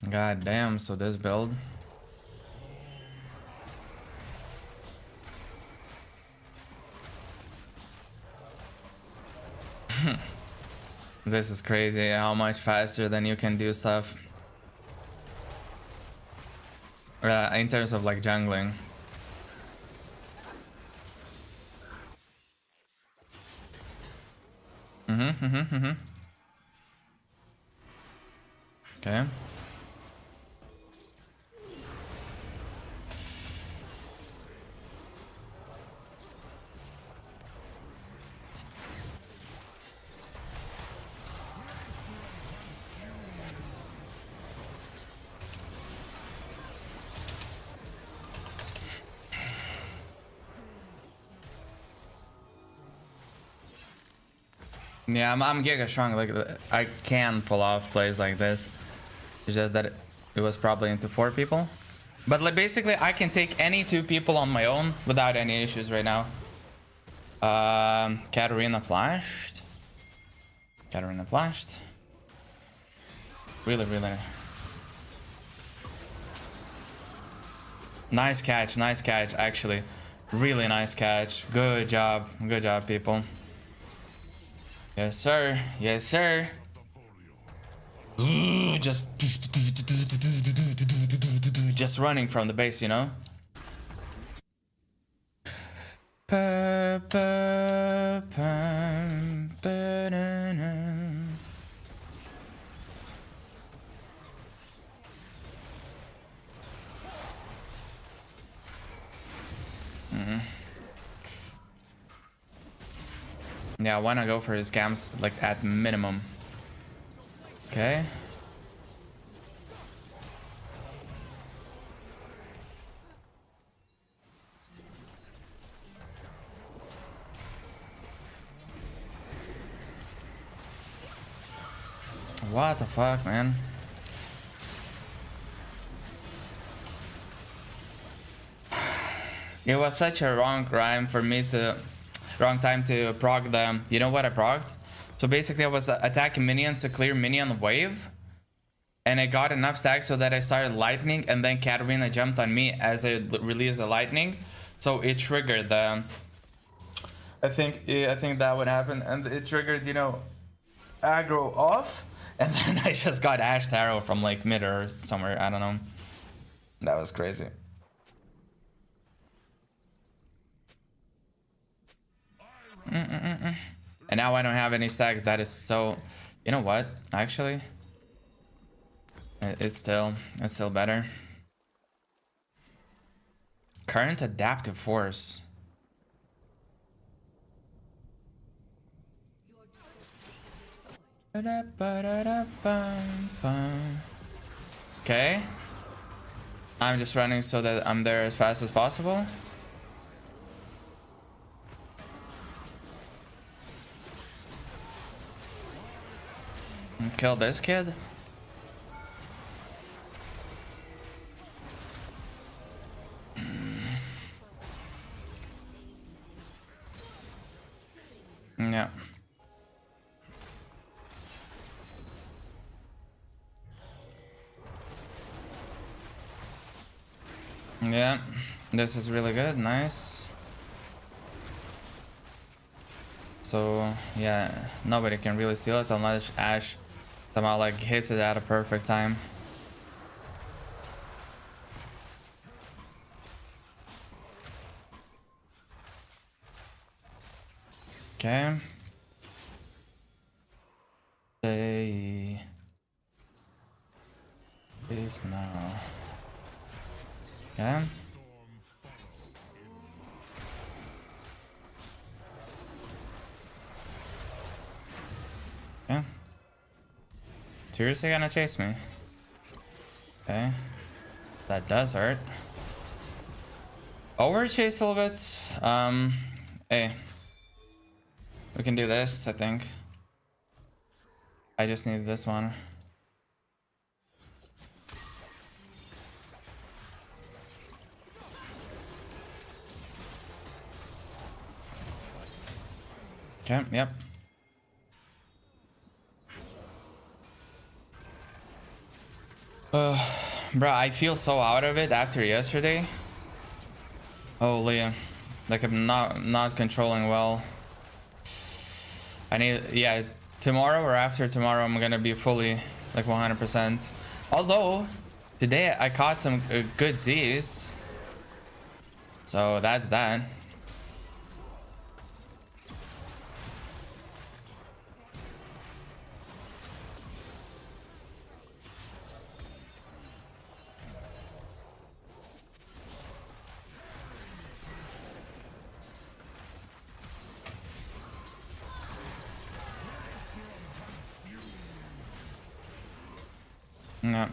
S1: God damn, so this build. This is crazy how much faster than you can do stuff. In terms of like jungling. Okay. Yeah, I'm giga strong. Like I can pull off plays like this. It's just that it was probably into 4 people. But like basically, I can take any 2 people on my own without any issues right now. Katarina flashed. Katarina flashed. Really, really nice catch. Nice catch. Actually, really nice catch. Good job, people. Yes, sir. Yes, sir. Ooh, just running from the base, you know. Pa, pa, pam, ba-da-na. Yeah, why not go for his scams like at minimum? Okay. What the fuck, man? It was such a wrong rhyme for me to, wrong time to proc the, you know what I procced? So basically I was attacking minions to clear minion wave, and I got enough stacks so that I started lightning, and then Katarina jumped on me as I released the lightning, so it triggered the, I think that would happen, and it triggered, you know, aggro off, and then I just got Ash Tarot from like mid or somewhere, I don't know. That was crazy. And now I don't have any stack. That is so, you know what, actually it's still better. Current adaptive force. Okay, I'm just running so that I'm there as fast as possible. And kill this kid. Yeah. Yeah, this is really good. Nice. So yeah, nobody can really steal it unless Ash somehow like hits it at a perfect time. Okay. They is now. Okay. Okay. Seriously gonna chase me? Okay. That does hurt. Over chase a little bit. Hey. We can do this, I think. I just need this one. Okay, yep. Bruh, I feel so out of it after yesterday. Holy, like I'm not controlling well. I need, yeah, tomorrow or after tomorrow I'm gonna be fully like 100%. Although today I caught some good Z's, so that's that. Yeah.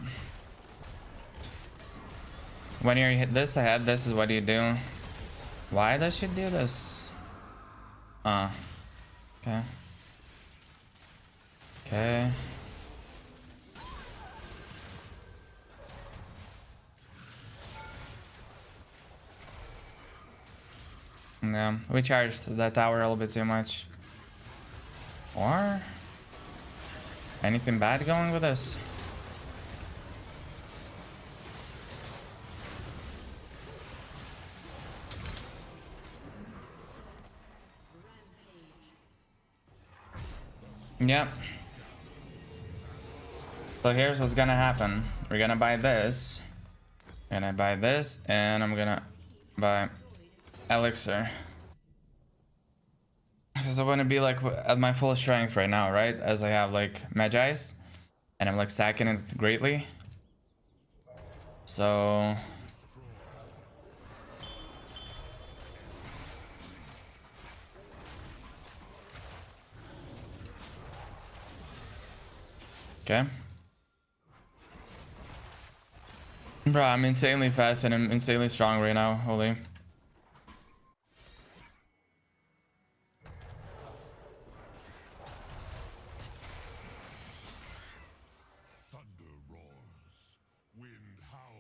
S1: When you hit this ahead, this is what you do. Why does she do this? Okay. Okay. Yeah, we charged that tower a little bit too much. Or anything bad going with this? Yep. So here's what's gonna happen. We're gonna buy this. And I buy this, and I'm gonna buy elixir. Because I want to be like at my full strength right now, right? As I have like Magi's, and I'm like stacking it greatly. So okay. Bro, I'm insanely fast and I'm insanely strong right now. Holy.
S2: Thunder roars, wind howls.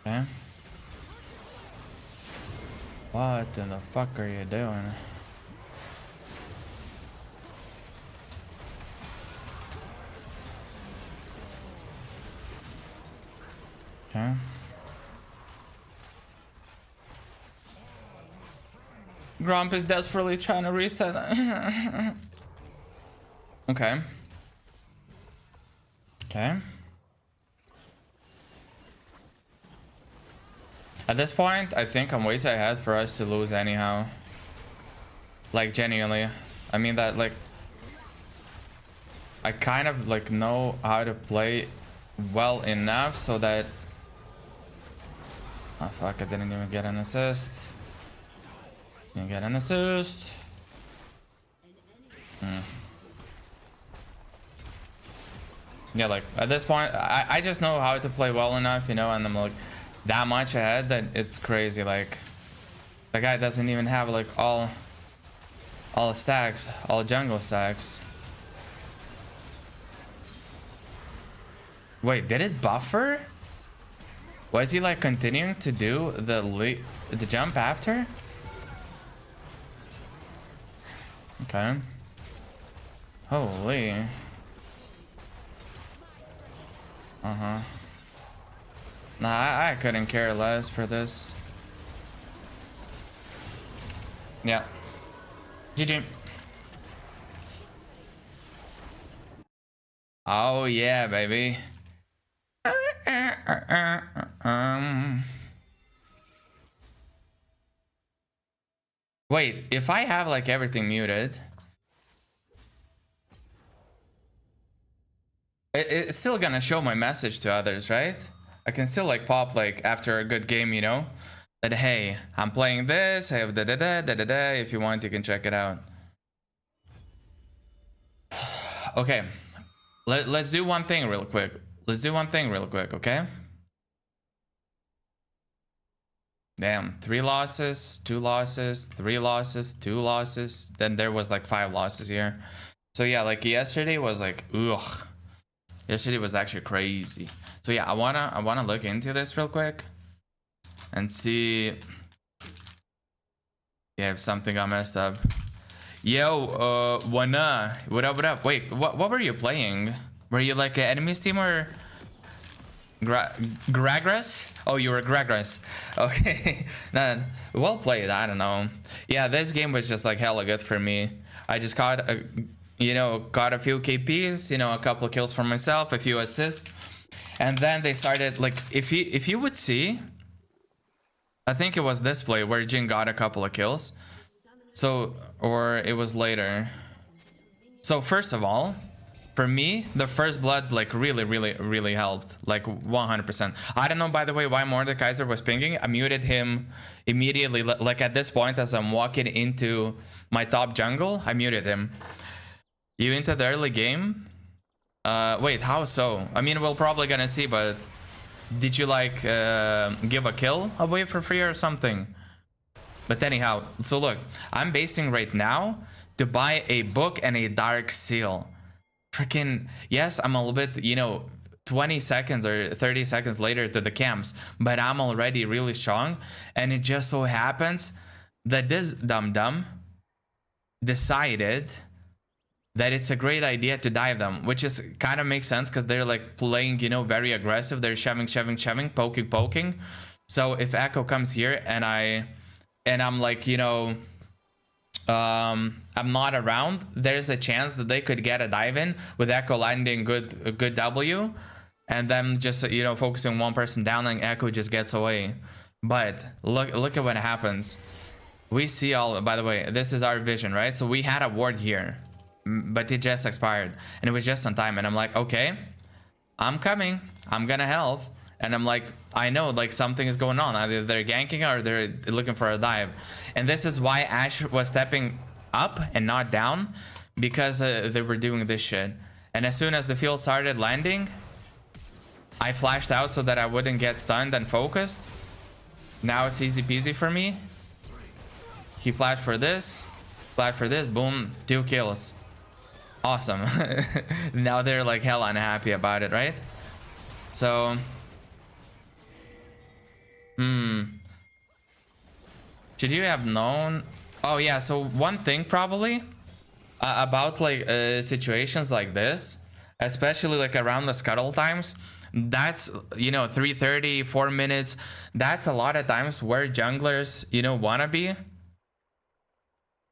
S1: Okay. What in the fuck are you doing? Okay. Grump is desperately trying to reset. Okay. Okay. At this point, I think I'm way too ahead for us to lose anyhow. Like, genuinely. I mean that, like, I kind of, like, know how to play well enough so that... Oh, fuck, I didn't even get an assist. Didn't get an assist. Yeah, like, at this point, I just know how to play well enough, you know, and I'm, like, that much ahead that it's crazy. Like, the guy doesn't even have, like, all stacks, all jungle stacks. Wait, did it buffer? Was he like continuing to do the jump after? Okay. Holy. Uh-huh. Nah, I couldn't care less for this. Yeah. GG. Oh yeah, baby. Wait, if I have like everything muted, it's still gonna show my message to others, right? I can still like pop like after a good game, you know, that hey, I'm playing this, I have da da da da da da. If you want, you can check it out. Okay, let's do one thing real quick. Let's do one thing real quick, okay? Damn, 3 losses, 2 losses, 3 losses, 2 losses. Then there was like 5 losses here. So yeah, like yesterday was like, ugh. Yesterday was actually crazy. So yeah, I wanna look into this real quick and see if something got messed up. Yo, Wana, what up, what up? Wait, what were you playing? Were you like an enemies team or Gragras? Oh, you were Gragras. Okay. Nah, well played. I don't know. Yeah, this game was just like hella good for me. I just caught a, you know, got a few KPs, you know, a couple of kills for myself, a few assists, and then they started like, if you would see, I think it was this play where Jin got a couple of kills. So, or it was later. So first of all, for me, the first blood like really helped, like 100%. I don't know, by the way, why Mordekaiser was pinging. I muted him immediately, like at this point as I'm walking into my top jungle, I muted him. You into the early game? Wait, how so? I mean, we're probably gonna see, but did you like give a kill away for free or something? But anyhow, so look, I'm basing right now to buy a book and a dark seal. Freaking yes, I'm a little bit, you know, 20 seconds or 30 seconds later to the camps, but I'm already really strong. And it just so happens that this dum-dum decided that it's a great idea to dive them, which is kind of makes sense because they're like playing, you know, very aggressive. They're shoving, poking. So if Echo comes here and I'm like, you know, I'm not around, there's a chance that they could get a dive in with Echo landing a good W, and then just, you know, focusing one person down and Echo just gets away. But look at what happens. We see all, by the way, this is our vision, right? So we had a ward here, but it just expired and it was just on time. And I'm like, okay, I'm coming, I'm gonna help. And I'm like, I know like something is going on. Either they're ganking or they're looking for a dive. And this is why Ashe was stepping up and not down, because they were doing this shit. And as soon as the field started landing, I flashed out so that I wouldn't get stunned and focused. Now it's easy peasy for me. He flashed for this, boom, 2 kills. Awesome. Now they're like hell unhappy about it, right? So should you have known? Oh yeah, so one thing probably about like situations like this, especially like around the scuttle times, that's, you know, 3:30, 4 minutes, that's a lot of times where junglers, you know, wanna be,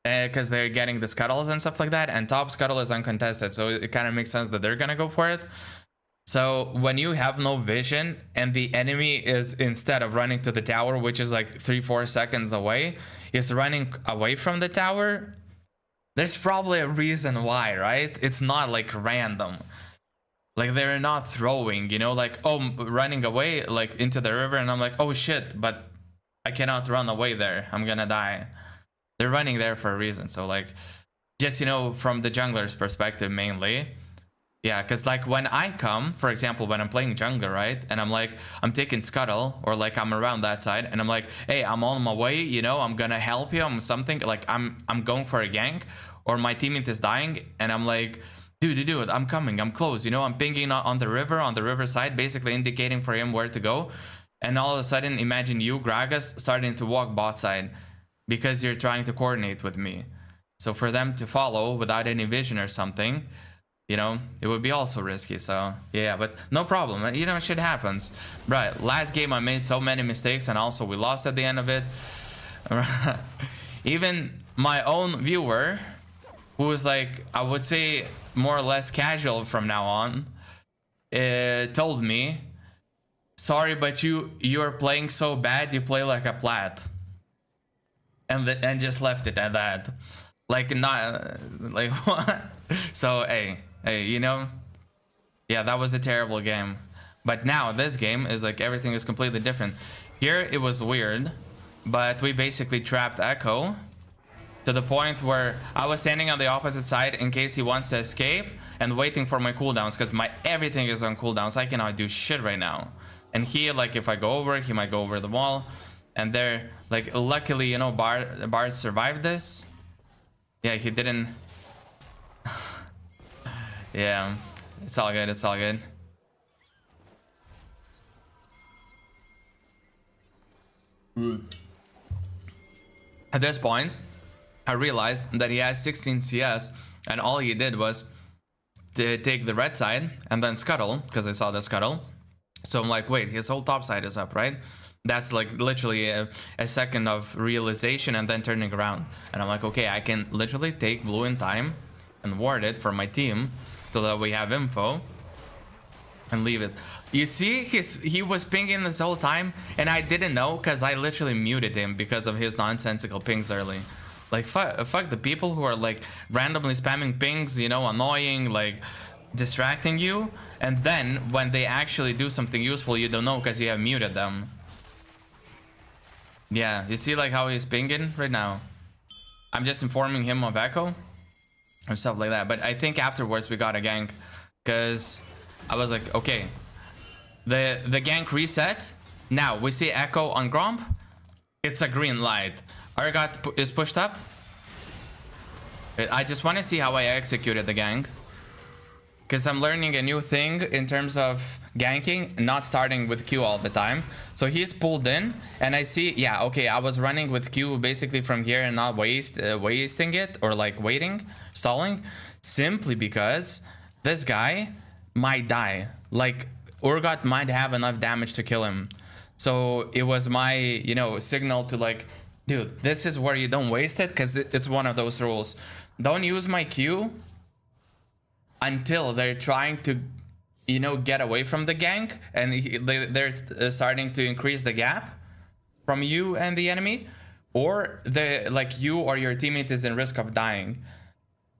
S1: because they're getting the scuttles and stuff like that, and top scuttle is uncontested, so it kind of makes sense that they're gonna go for it. So when you have no vision and the enemy is, instead of running to the tower, which is like 3-4 seconds away, is running away from the tower, there's probably a reason why, right? It's not like random. Like they're not throwing, you know, like, oh, running away like into the river, and I'm like, oh shit, but I cannot run away there, I'm gonna die. They're running there for a reason. So like, just, you know, from the jungler's perspective mainly. Yeah, because like when I come, for example, when I'm playing jungler, right, and I'm like, I'm taking scuttle, or like I'm around that side, and I'm like, hey, I'm on my way, you know, I'm gonna help you, I'm something, like I'm going for a gank, or my teammate is dying, and I'm like, dude, I'm coming, I'm close, you know, I'm pinging on the river side, basically indicating for him where to go, and all of a sudden, imagine you, Gragas, starting to walk bot side, because you're trying to coordinate with me. So for them to follow without any vision or something, you know, it would be also risky. So yeah, but no problem, you know, shit happens. Right, last game I made so many mistakes, and also we lost at the end of it. Even my own viewer, who was like, I would say more or less casual from now on, told me, sorry, but you're playing so bad, you play like a plat. And just left it at that. Like, not like what? So hey, you know, yeah, that was a terrible game. But now this game is like, everything is completely different. Here it was weird, but we basically trapped Echo to the point where I was standing on the opposite side in case he wants to escape, and waiting for my cooldowns, because my everything is on cooldowns. I cannot do shit right now. And he, like, if I go over, he might go over the wall. And they're like, luckily, you know, Bard survived this. Yeah, he didn't. Yeah, it's all good, it's all good. At this point, I realized that he has 16 CS, and all he did was to take the red side and then scuttle, because I saw the scuttle. So I'm like, wait, his whole top side is up, right? That's like literally a second of realization and then turning around. And I'm like, okay, I can literally take blue in time and ward it for my team so that we have info and leave it. You see, he was pinging this whole time, and I didn't know because I literally muted him because of his nonsensical pings early. Like, fuck the people who are like randomly spamming pings, you know, annoying, like distracting you. And then when they actually do something useful, you don't know because you have muted them. Yeah, you see like how he's pinging right now. I'm just informing him of Echo or stuff like that. But I think afterwards we got a gank, because I was like, okay, the gank reset. Now we see Echo on Gromp. It's a green light. Argot is pushed up. I just want to see how I executed the gank, because I'm learning a new thing in terms of ganking, not starting with Q all the time. So he's pulled in, and I see, yeah, okay, I was running with Q basically from here and not wasting it, or like waiting, stalling, simply because this guy might die. Like, Urgot might have enough damage to kill him. So it was my, you know, signal to like, dude, this is where you don't waste it, because it's one of those rules. Don't use my Q until they're trying to, you know, get away from the gank, and they're starting to increase the gap from you and the enemy, or the like you or your teammate is in risk of dying.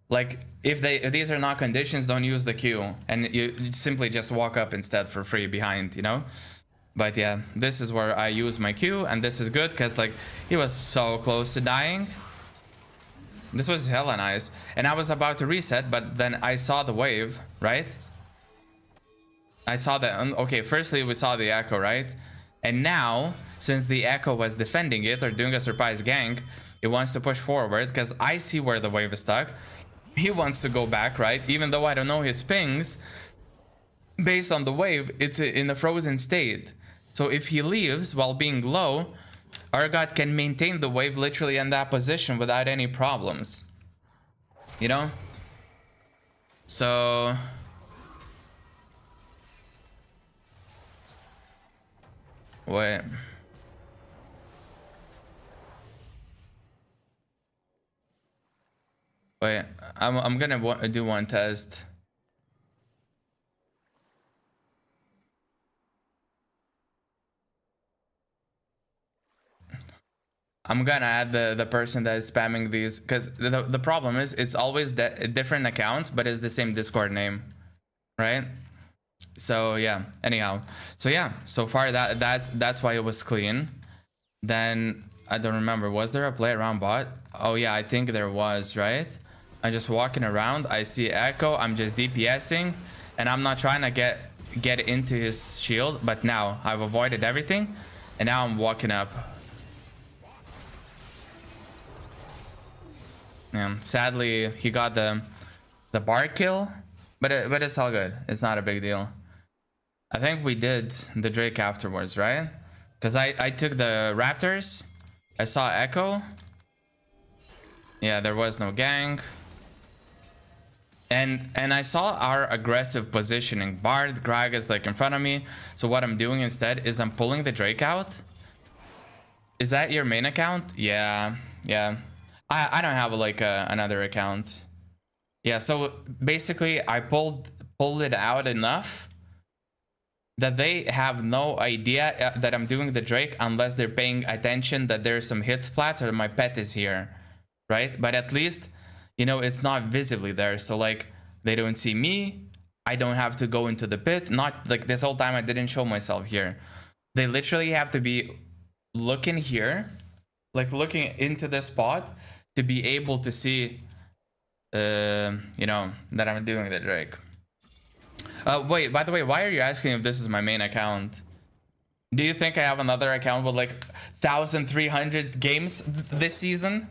S1: Like if these are not conditions, don't use the Q, and you simply just walk up instead for free behind, you know. But yeah, this is where I use my Q, and this is good because like he was so close to dying. This was hella nice, and I was about to reset, but then I saw the wave, right? I saw that. Okay, firstly we saw the echo, right? And now, since the echo was defending it or doing a surprise gank, it wants to push forward because I see where the wave is stuck. He wants to go back, right? Even though I don't know his pings, based on the wave, it's in a frozen state. So if he leaves while being low, our god can maintain the wave literally in that position without any problems. You know? So... Wait. Wait, I'm gonna do one test. I'm gonna add the person that is spamming these, because the problem is it's always different accounts, but it's the same Discord name, right? So yeah, anyhow, so yeah, so far that's why it was clean. Then I don't remember, was there a play around bot? Oh yeah, I think there was, right? I'm just walking around, I see echo, I'm just DPSing, and I'm not trying to get into his shield, but now I've avoided everything, and now I'm walking up. Yeah, sadly he got the bar kill, but it's all good, it's not a big deal. I think we did the Drake afterwards, right? Because I took the Raptors, I saw echo. Yeah, there was no gank. And I saw our aggressive positioning. Bard, Greg is like in front of me. So what I'm doing instead is I'm pulling the Drake out. Is that your main account? Yeah, yeah. I don't have like another account. Yeah, so basically I pulled it out enough that they have no idea that I'm doing the Drake unless they're paying attention that there's some hit splats or my pet is here, right? But at least, you know, it's not visibly there. So like they don't see me. I don't have to go into the pit. Not like this whole time I didn't show myself here. They literally have to be looking here, like looking into the spot to be able to see, you know, that I'm doing the Drake. Wait, by the way, why are you asking if this is my main account? Do you think I have another account with like 1,300 games this season?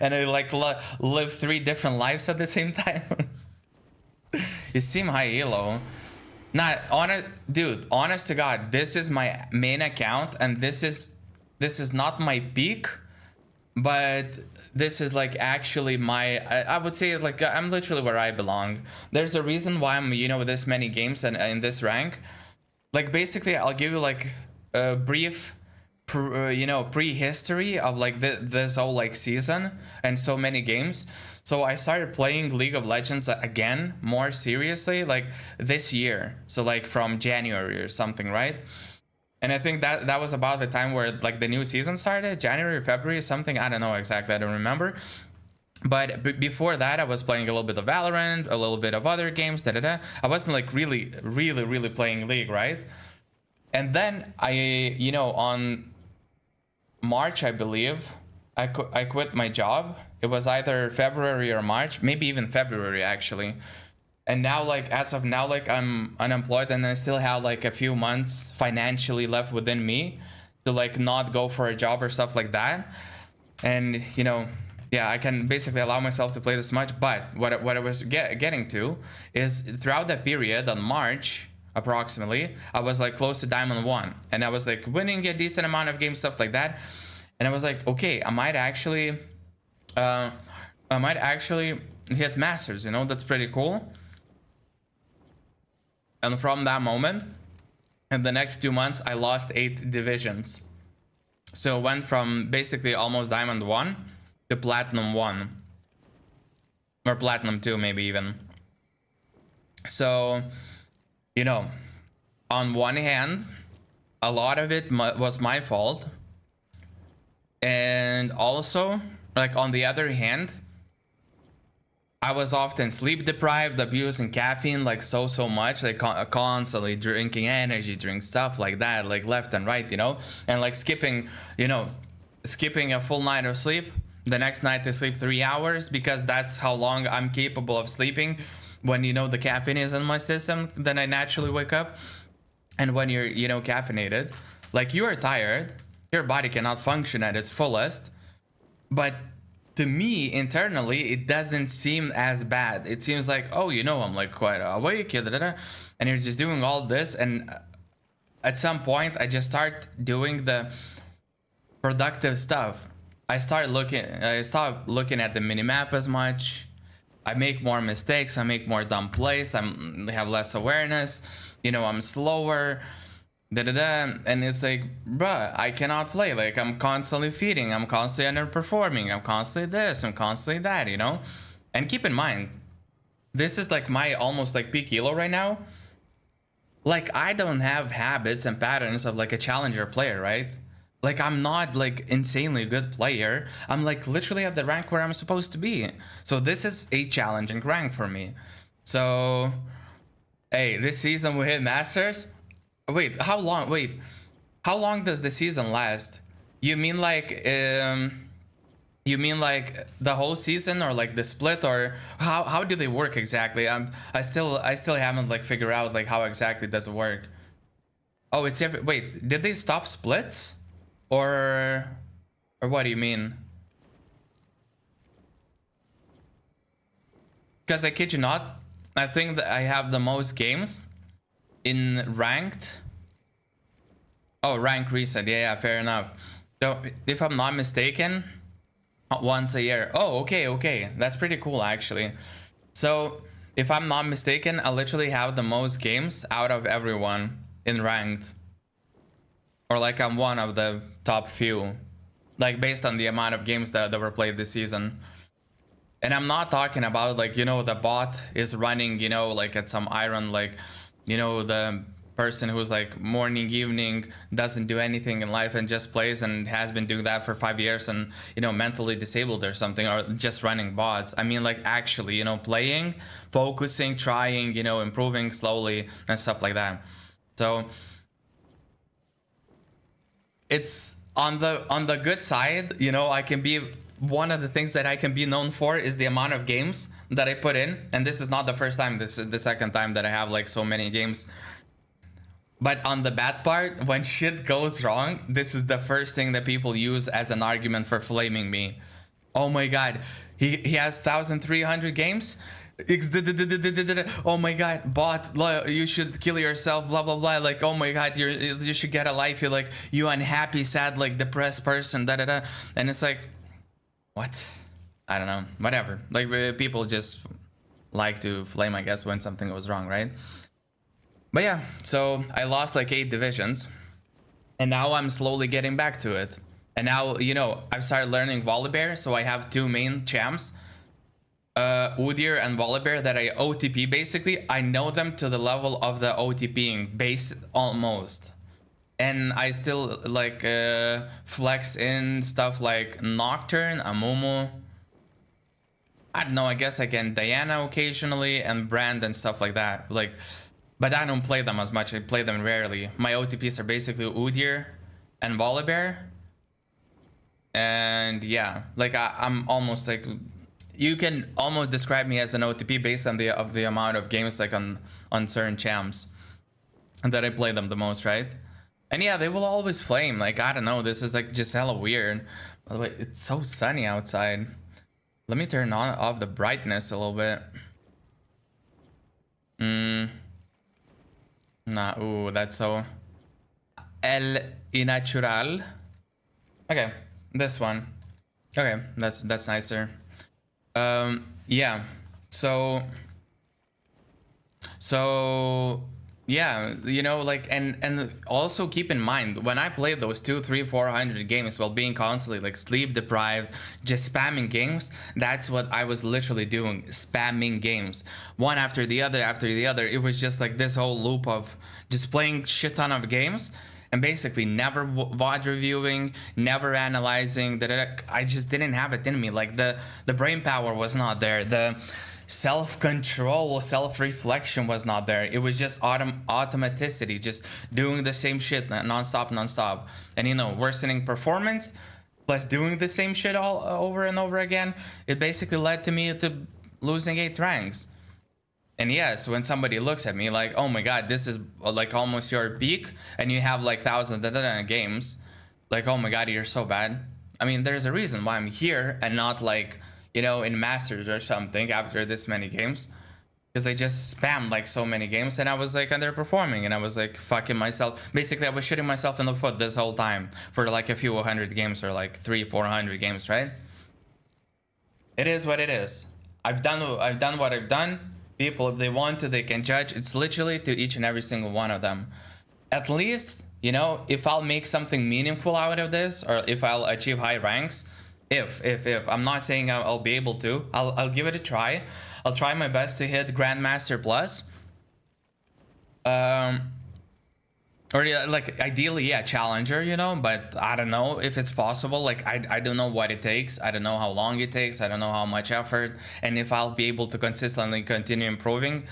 S1: And I like live 3 different lives at the same time? You seem high elo. Not honest, dude, honest to God, this is my main account and this is not my peak, but this is like actually my, I would say like I'm literally where I belong. There's a reason why I'm, you know, this many games and in this rank. Like basically I'll give you like a brief you know, prehistory of like this whole like season and so many games. So I started playing League of Legends again more seriously like this year, so like from January or something, right? And I think that was about the time where like the new season started, January, February, something. I don't know exactly, I don't remember. But before that, I was playing a little bit of Valorant, a little bit of other games, I wasn't like really playing League, right? And then I, you know, on March, I believe, I quit my job. It was either February or March, maybe even February actually. And now like as of now, like I'm unemployed and I still have like a few months financially left within me to like not go for a job or stuff like that. And you know, yeah, I can basically allow myself to play this much. But what I was getting to is throughout that period on March approximately, I was like close to Diamond 1 and I was like winning a decent amount of games, stuff like that. And I was like, okay, I might actually hit Masters, you know, that's pretty cool. And from that moment, in the next 2 months, I lost 8 divisions. So it went from basically almost Diamond 1 to Platinum 1. Or Platinum 2, maybe even. So, you know, on one hand, a lot of it was my fault. And also, like, on the other hand, I was often sleep deprived, abusing caffeine like so much, like constantly drinking energy drinks, stuff like that, like left and right, you know, and like skipping a full night of sleep. The next night I sleep 3 hours because that's how long I'm capable of sleeping when, you know, the caffeine is in my system. Then I naturally wake up. And when you're, you know, caffeinated, like, you are tired, your body cannot function at its fullest. But to me, internally, it doesn't seem as bad. It seems like, oh, you know, I'm like quite awake, and you're just doing all this. And at some point, I just start doing the productive stuff. I stopped looking at the minimap as much. I make more mistakes. I make more dumb plays. I have less awareness. You know, I'm slower. And it's like, bruh, I cannot play. Like, I'm constantly feeding. I'm constantly underperforming. I'm constantly this. I'm constantly that, you know? And keep in mind, this is like my almost like peak elo right now. Like, I don't have habits and patterns of like a challenger player, right? Like, I'm not like insanely good player. I'm like literally at the rank where I'm supposed to be. So this is a challenging rank for me. So, hey, this season we hit Masters. Wait, how long? Wait, how long does the season last? You mean like the whole season, or like the split, or how do they work exactly? I still haven't like figured out like how exactly does it work. Oh, it's every, wait, did they stop splits? Or what do you mean? Because I kid you not, I think that I have the most games in ranked. Oh, rank reset. Yeah, fair enough. So if I'm not mistaken, once a year. Oh, okay. That's pretty cool, actually. So if I'm not mistaken, I literally have the most games out of everyone in ranked. Or like I'm one of the top few, like based on the amount of games that were played this season. And I'm not talking about like, you know, the bot is running, you know, like at some iron, like, you know, the person who's like morning, evening, doesn't do anything in life and just plays and has been doing that for 5 years and, you know, mentally disabled or something, or just running bots. I mean, like, actually, you know, playing, focusing, trying, you know, improving slowly and stuff like that. So it's on the good side, you know. I can be, one of the things that I can be known for is the amount of games that I put in. And this is not the first time, this is the second time that I have like so many games. But on the bad part, when shit goes wrong, this is the first thing that people use as an argument for flaming me. Oh my god, he has 1,300 games. Oh my god, bot, you should kill yourself, blah blah blah. Like, oh my god, you should get a life. You're like, you unhappy, sad, like depressed person, and it's like, what? I don't know, whatever. Like, people just like to flame, I guess, when something goes wrong, right? But yeah, so I lost like 8 divisions, and now I'm slowly getting back to it. And now, you know, I've started learning Volibear, so I have 2 main champs, Udyr and Volibear, that I OTP basically. I know them to the level of the OTPing base almost. And I still like flex in stuff like Nocturne, Amumu. I don't know, I guess I can Diana occasionally and Brand and stuff like that. Like, but I don't play them as much. I play them rarely. My OTPs are basically Udyr and Volibear. And yeah, like I'm almost like, you can almost describe me as an OTP based on the amount of games like on certain champs and that I play them the most, right? And yeah, they will always flame. Like, I don't know, this is like just hella weird. By the way, it's so sunny outside. Let me turn off the brightness a little bit. Nah, ooh, that's so El Inatural. Okay, this one. Okay, that's nicer. Yeah. So Yeah, you know, like, and also keep in mind when I played those 200, 300, 400 games while being constantly like sleep deprived, just spamming games. That's what I was literally doing, spamming games, one after the other after the other. It was just like this whole loop of just playing shit ton of games and basically never VOD reviewing, never analyzing. I just didn't have it in me. Like the brain power was not there. The self-control, self-reflection was not there. It was just automaticity, just doing the same shit non-stop. And you know, worsening performance plus doing the same shit all over and over again, it basically led to me to losing 8 ranks. And yes, when somebody looks at me like, oh my god, this is like almost your peak and you have like thousands of games, like, oh my god, you're so bad. I mean, there's a reason why I'm here and not like, you know, in Masters or something after this many games, because I just spammed like so many games and I was like underperforming and I was like fucking myself. Basically, I was shooting myself in the foot this whole time for like a few 100 games or like 300-400 games, right? It is what it is. I've done what I've done. People, if they want to, they can judge. It's literally to each and every single one of them. At least, you know, if I'll make something meaningful out of this, or if I'll achieve high ranks, if I'm not saying I'll be able to, I'll give it a try. I'll try my best to hit Grandmaster Plus. Or yeah, like ideally, yeah, Challenger, you know, but I don't know if it's possible. Like I don't know what it takes. I don't know how long it takes. I don't know how much effort, and if I'll be able to consistently continue improving.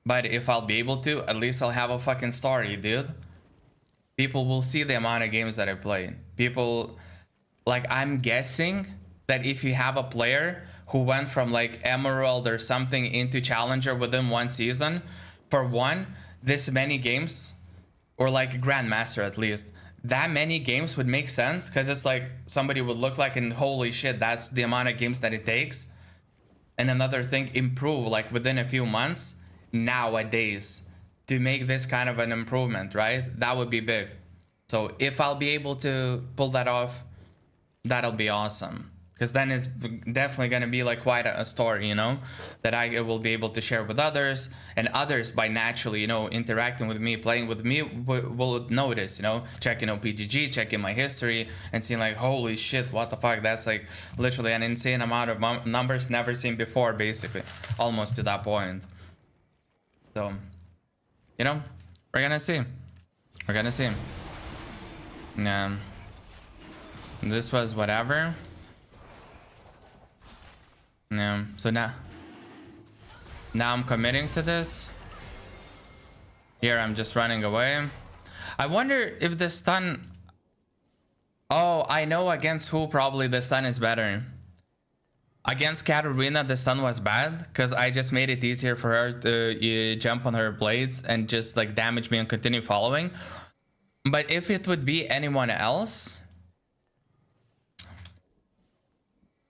S1: But if I'll be able to, at least I'll have a fucking story, dude. People will see the amount of games that I play. People, like, I'm guessing that if you have a player who went from like Emerald or something into Challenger within one season, for one, this many games, or like Grandmaster at least, that many games would make sense, because it's like somebody would look like, and holy shit, that's the amount of games that it takes. And another thing, improve like within a few months nowadays to make this kind of an improvement, right? That would be big. So if I'll be able to pull that off, that'll be awesome, because then it's definitely going to be like quite a story, you know, that I will be able to share with others, and others by naturally, you know, interacting with me, playing with me, will notice, you know, checking out PGG, checking my history and seeing like, holy shit, what the fuck, that's like literally an insane amount of numbers never seen before, basically, almost to that point. So, you know, we're gonna see. Yeah, this was whatever. Yeah, so now I'm committing to this. Here I'm just running away. I wonder if the stun... Oh, I know against who probably the stun is better. Against Katarina, the stun was bad because I just made it easier for her to jump on her blades and just like damage me and continue following. But if it would be anyone else...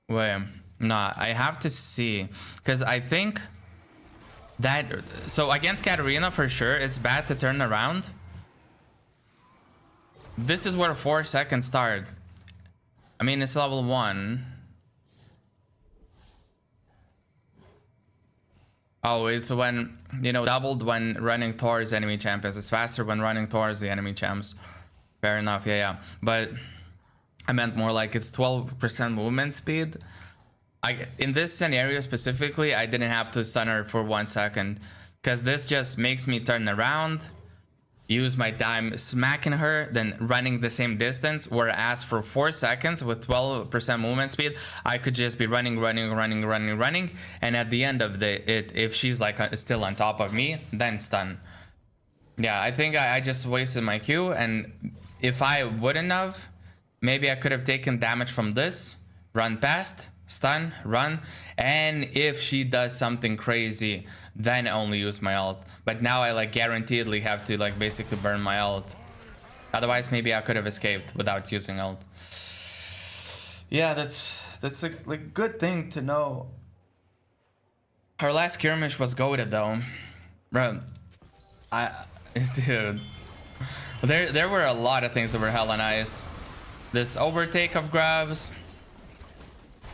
S1: Wait, nah, I have to see, because I think that... So against Katarina, for sure, it's bad to turn around. This is where 4 seconds start. I mean, it's level 1. Oh, it's when, you know, doubled when running towards enemy champions. It's faster when running towards the enemy champs. Fair enough, yeah. But I meant more like it's 12% movement speed. In this scenario specifically, I didn't have to stun her for 1 second, because this just makes me turn around, use my time smacking her, then running the same distance, whereas for 4 seconds with 12% movement speed, I could just be running, and at the end of it, if she's like still on top of me, then stun. Yeah, I think I just wasted my Q, and if I wouldn't have, maybe I could have taken damage from this, run past, stun, run, and if she does something crazy, then only use my ult. But now I like guaranteedly have to like basically burn my ult. Otherwise maybe I could have escaped without using ult. Yeah, that's a like good thing to know. Her last skirmish was goated though. Bro, dude, there were a lot of things that were hella nice. This overtake of grabs.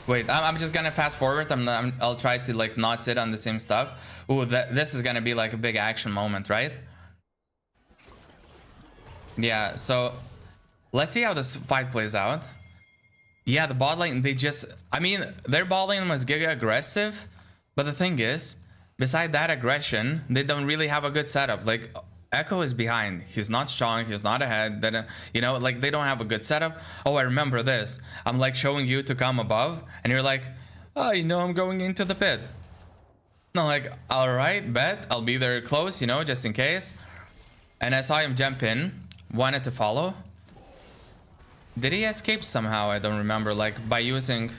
S1: Wait, I'm just gonna fast forward. I'll try to like not sit on the same stuff. Ooh, this is gonna be like a big action moment, right? Yeah, so let's see how this fight plays out. Yeah, the bot lane, they just, I mean, their bot lane was giga aggressive, but the thing is, beside that aggression, they don't really have a good setup. Like, Echo is behind. He's not strong. He's not ahead. They don't, you know, like, they don't have a good setup. Oh, I remember this. I'm like showing you to come above, and you're like, oh, you know, I'm going into the pit. No, like, all right, bet. I'll be there close, you know, just in case. And I saw him jump in, wanted to follow. Did he escape somehow? I don't remember. Like, by using...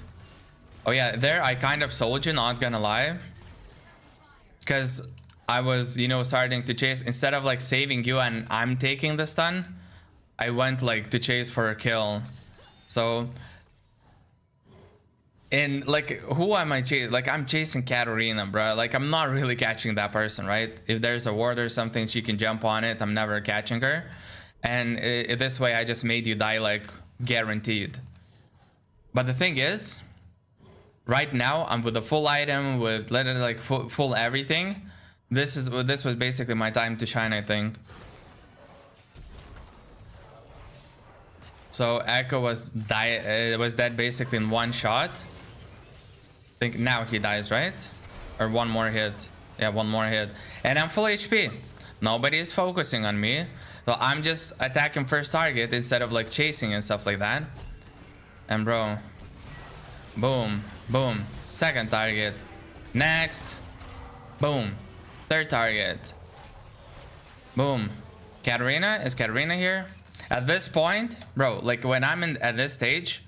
S1: Oh, yeah, there I kind of sold you, not gonna lie. Because I was, you know, starting to chase. Instead of, like, saving you and I'm taking the stun, I went, like, to chase for a kill. So... And, like, who am I chasing? Like, I'm chasing Katarina, bro. Like, I'm not really catching that person, right? If there's a ward or something, she can jump on it. I'm never catching her. And this way, I just made you die, like... guaranteed. But the thing is, right now I'm with a full item, with literally like full everything. This was basically my time to shine, I think. So Echo was dead basically in one shot. I think now he dies, right? Or one more hit. Yeah, one more hit. And I'm full HP. Nobody is focusing on me. So I'm just attacking first target instead of like chasing and stuff like that. And bro, boom, boom, second target, next, boom, third target, boom. Katarina, is Katarina here? At this point, bro, like when I'm at this stage,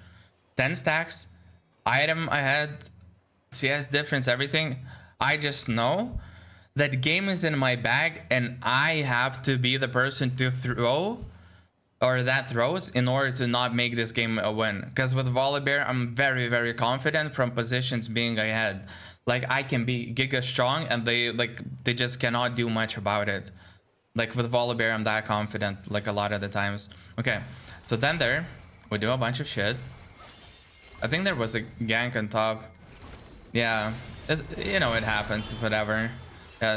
S1: 10 stacks, item ahead, CS difference, everything, I just know that game is in my bag and I have to be the person to throw or that throws in order to not make this game a win. Because with Volibear, I'm very, very confident from positions being ahead. Like I can be giga strong and they just cannot do much about it. Like with Volibear, I'm that confident like a lot of the times. Okay, so then there, we do a bunch of shit. I think there was a gank on top. Yeah, you know, it happens, whatever.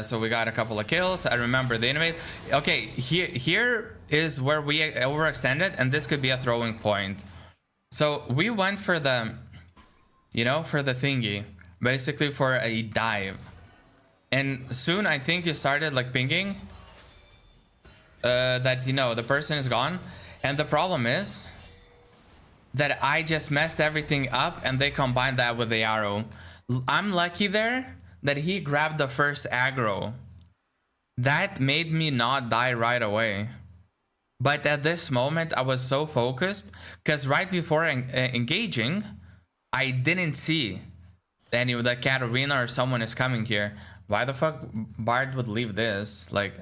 S1: So we got a couple of kills. I remember the innovate. Okay, here is where we overextended, and this could be a throwing point. So we went for the, you know, for the thingy, basically for a dive. And soon I think you started like pinging that, you know, the person is gone. And the problem is that I just messed everything up and they combined that with the arrow. I'm lucky there that he grabbed the first aggro. That made me not die right away. But at this moment, I was so focused because right before engaging, I didn't see any of the Katarina or someone is coming here. Why the fuck Bard would leave this? Like,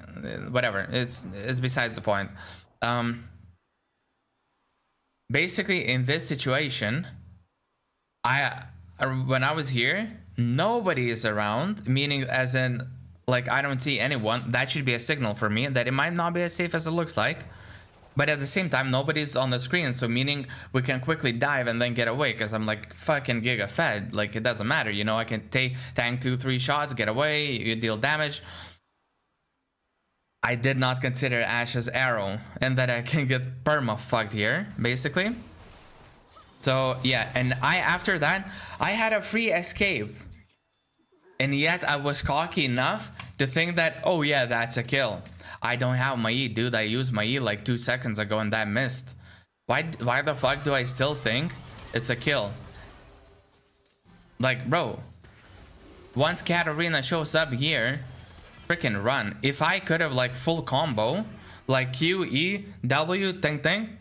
S1: whatever. It's besides the point. Basically, in this situation, when I was here, nobody is around, meaning as in, like, I don't see anyone. That should be a signal for me that it might not be as safe as it looks like. But at the same time, nobody's on the screen, so meaning we can quickly dive and then get away, because I'm like fucking giga fed. Like, it doesn't matter, you know, I can tank 2-3 shots, get away, you deal damage. I did not consider Ash's arrow, and that I can get perma fucked here, basically. So yeah, and after that, I had a free escape. And yet I was cocky enough to think that, oh yeah, that's a kill. I don't have my E, dude. I used my E like 2 seconds ago and that missed. Why the fuck do I still think it's a kill? Like, bro, once Katarina shows up here, freaking run. If I could have like full combo, like Q, E, W, ting.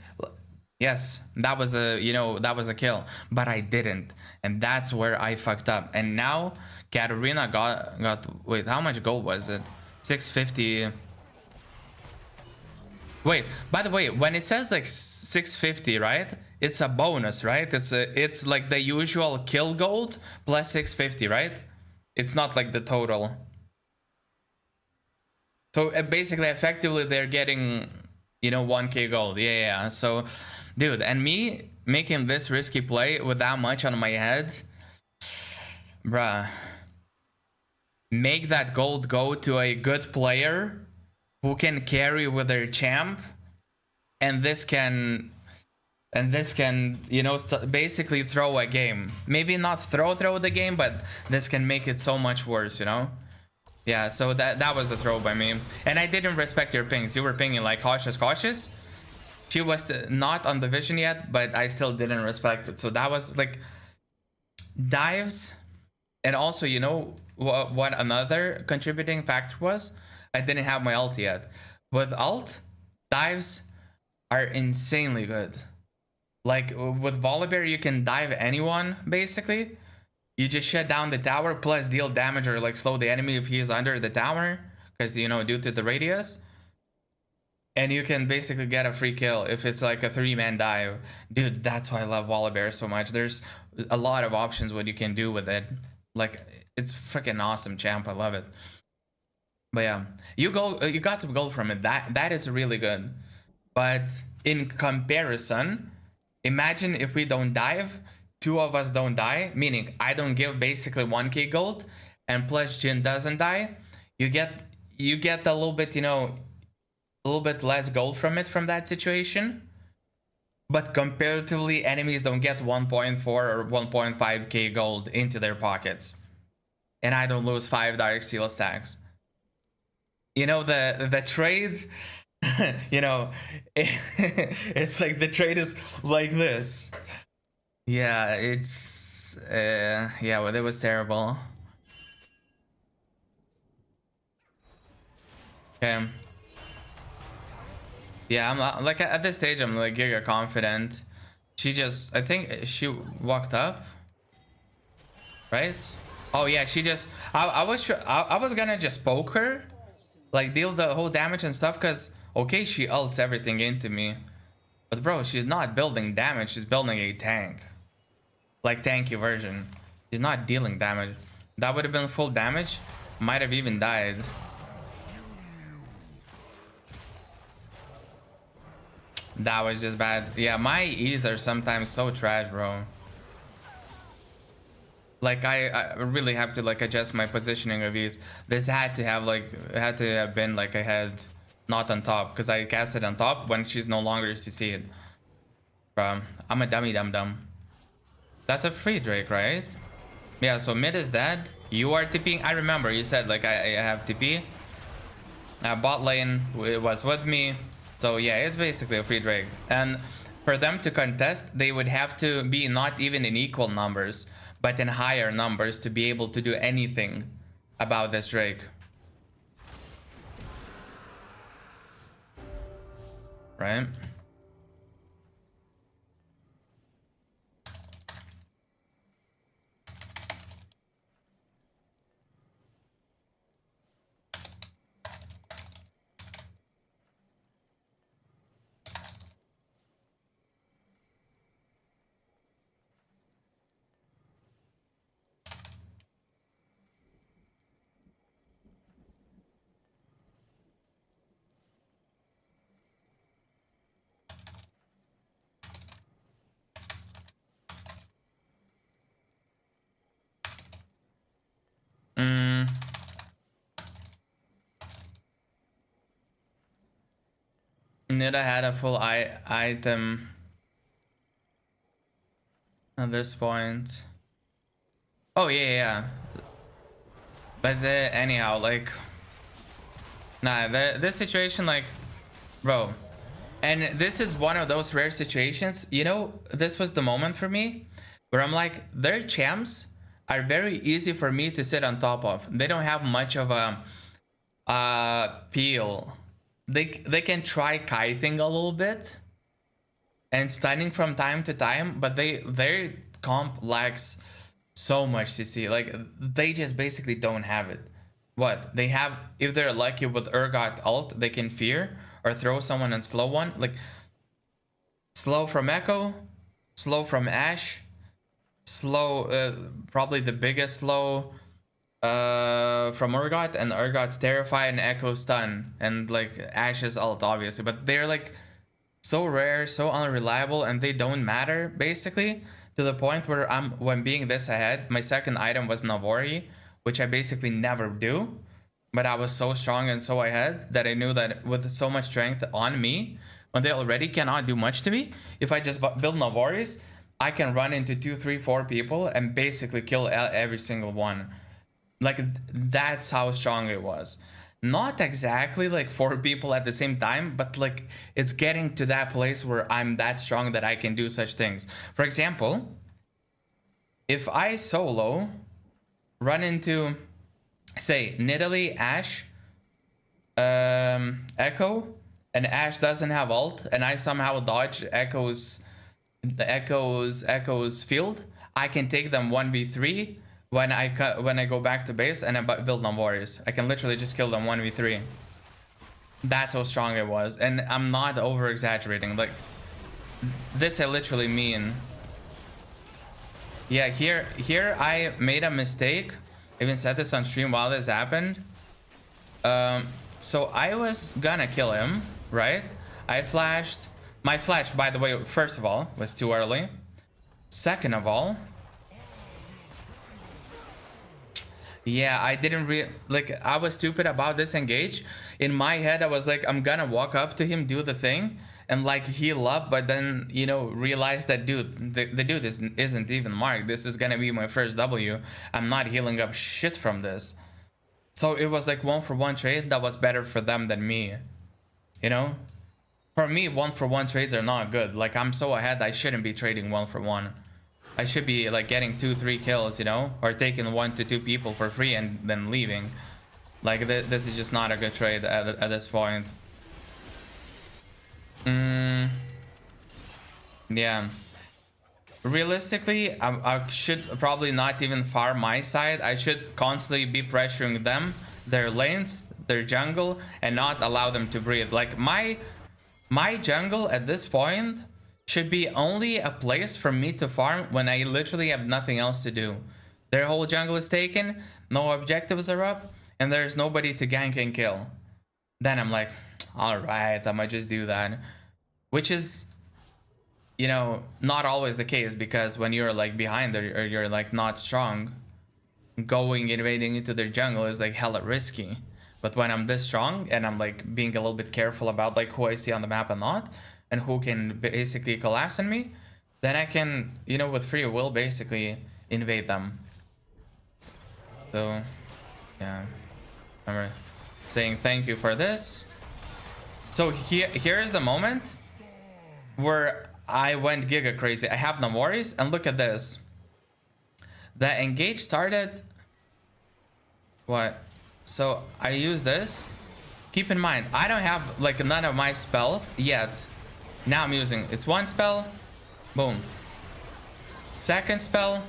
S1: Yes, that was a, you know, that was a kill, but I didn't, and that's where I fucked up. And now Katarina got wait, how much gold was it? 650. Wait, by the way, when it says like 650, right? It's a bonus, right? It's like the usual kill gold plus 650, right? It's not like the total. So basically, effectively, they're getting, you know, 1k gold. Yeah. So, dude, and me making this risky play with that much on my head, bruh. Make that gold go to a good player who can carry with their champ. and this can you know, basically throw a game. Maybe not throw the game, but this can make it so much worse, you know. Yeah, so that was a throw by me, and I didn't respect your pings. You were pinging like cautious. She was not on the vision yet, but I still didn't respect it. So that was like dives. And also, you know what another contributing factor was? I didn't have my ult yet. With ult, dives are insanely good. Like with Volibear, you can dive anyone basically. You just shut down the tower plus deal damage or like slow the enemy if he is under the tower, because you know, due to the radius. And you can basically get a free kill if it's like a 3-man dive. Dude, that's why I love Volibear so much. There's a lot of options what you can do with it. Like, it's freaking awesome, champ. I love it. But yeah, you got some gold from it. That is really good. But in comparison, imagine if we don't dive, 2 of us don't die, meaning I don't give basically 1k gold, and plus Jin doesn't die. You get a little bit, you know, a little bit less gold from it, from that situation. But comparatively, enemies don't get 1.4 or 1.5k gold into their pockets. And I don't lose 5 direct seal stacks. You know, the trade, you know, it's like the trade is like this. Yeah, it's, yeah, well, it was terrible. Okay. Yeah, I'm like at this stage, I'm like giga confident. She just, I think she walked up, right? Oh yeah, she just, I was gonna just poke her, like deal the whole damage and stuff, because okay, she ults everything into me, but bro, she's not building damage, she's building a tank, like tanky version. She's not dealing damage. That would have been full damage, might have even died. That was just bad. Yeah, my E's are sometimes so trash, bro. Like I really have to like adjust my positioning of E's. This had to have been like I had not on top, because I cast it on top when she's no longer CC'd. Bro, I'm a dummy dum. That's a free Drake, right? Yeah, so mid is dead. You are TPing. I remember you said like I have TP. Bot lane was with me. So yeah, it's basically a free Drake. And for them to contest, they would have to be not even in equal numbers, but in higher numbers to be able to do anything about this Drake. Right? Nida had a full item at this point. Oh yeah. But anyhow, like, nah, this situation, like, bro, and this is one of those rare situations. You know, this was the moment for me where I'm like, their champs are very easy for me to sit on top of. They don't have much of a peel. They can try kiting a little bit and stunning from time to time, but their comp lacks so much CC. Like, they just basically don't have it. What they have, if they're lucky with Urgot ult, they can fear or throw someone and slow one, like slow from Echo, slow from Ashe, slow, probably the biggest slow from Urgot, and Urgot's Terrify and Echo stun, and like Ashe's ult obviously, but they're like so rare, so unreliable, and they don't matter basically, to the point where when being this ahead, my second item was Navori, which I basically never do, but I was so strong and so ahead that I knew that with so much strength on me, when they already cannot do much to me, if I just build Navaris, I can run into 2, 3, 4 people and basically kill every single one. Like, that's how strong it was. Not exactly like 4 people at the same time, but like it's getting to that place where I'm that strong that I can do such things. For example, if I solo run into, say, Nidalee, Ashe, Echo, and Ashe doesn't have ult, and I somehow dodge Echo's field, I can take them 1v3 when I go back to base and I build on warriors. I can literally just kill them 1v3. That's how strong it was, and I'm not over exaggerating. Like, this I literally mean. Yeah, here I made a mistake. I even said this on stream while this happened. So I was gonna kill him, right? I flashed. My flash, by the way, first of all, was too early. Second of all, yeah, I didn't like, I was stupid about this engage. In my head, I was like, I'm gonna walk up to him, do the thing, and like heal up, but then, you know, realize that dude, the dude isn't even marked. This is gonna be my first W. I'm not healing up shit from this. So it was like 1-for-1 trade that was better for them than me. You know? For me, 1-for-1 trades are not good. Like, I'm so ahead, I shouldn't be trading 1-for-1. I should be like getting 2-3 kills, you know, or taking 1 to 2 people for free and then leaving. Like, this is just not a good trade at this point. Yeah. Realistically, I should probably not even farm my side. I should constantly be pressuring them, their lanes, their jungle, and not allow them to breathe. Like, my jungle at this point should be only a place for me to farm when I literally have nothing else to do. Their whole jungle is taken, no objectives are up, and there's nobody to gank and kill. Then I'm like, alright, I might just do that. Which is, you know, not always the case, because when you're like behind or you're like not strong, invading into their jungle is like hella risky. But when I'm this strong and I'm like being a little bit careful about like who I see on the map and not, and who can basically collapse on me, then I can, you know, with free will basically invade them. So yeah, remember saying thank you for this. So here's the moment where I went giga crazy. I have no worries, and look at this. The engage started. What? So I use this. Keep in mind, I don't have like none of my spells yet. Now I'm using, it's one spell, boom. Second spell,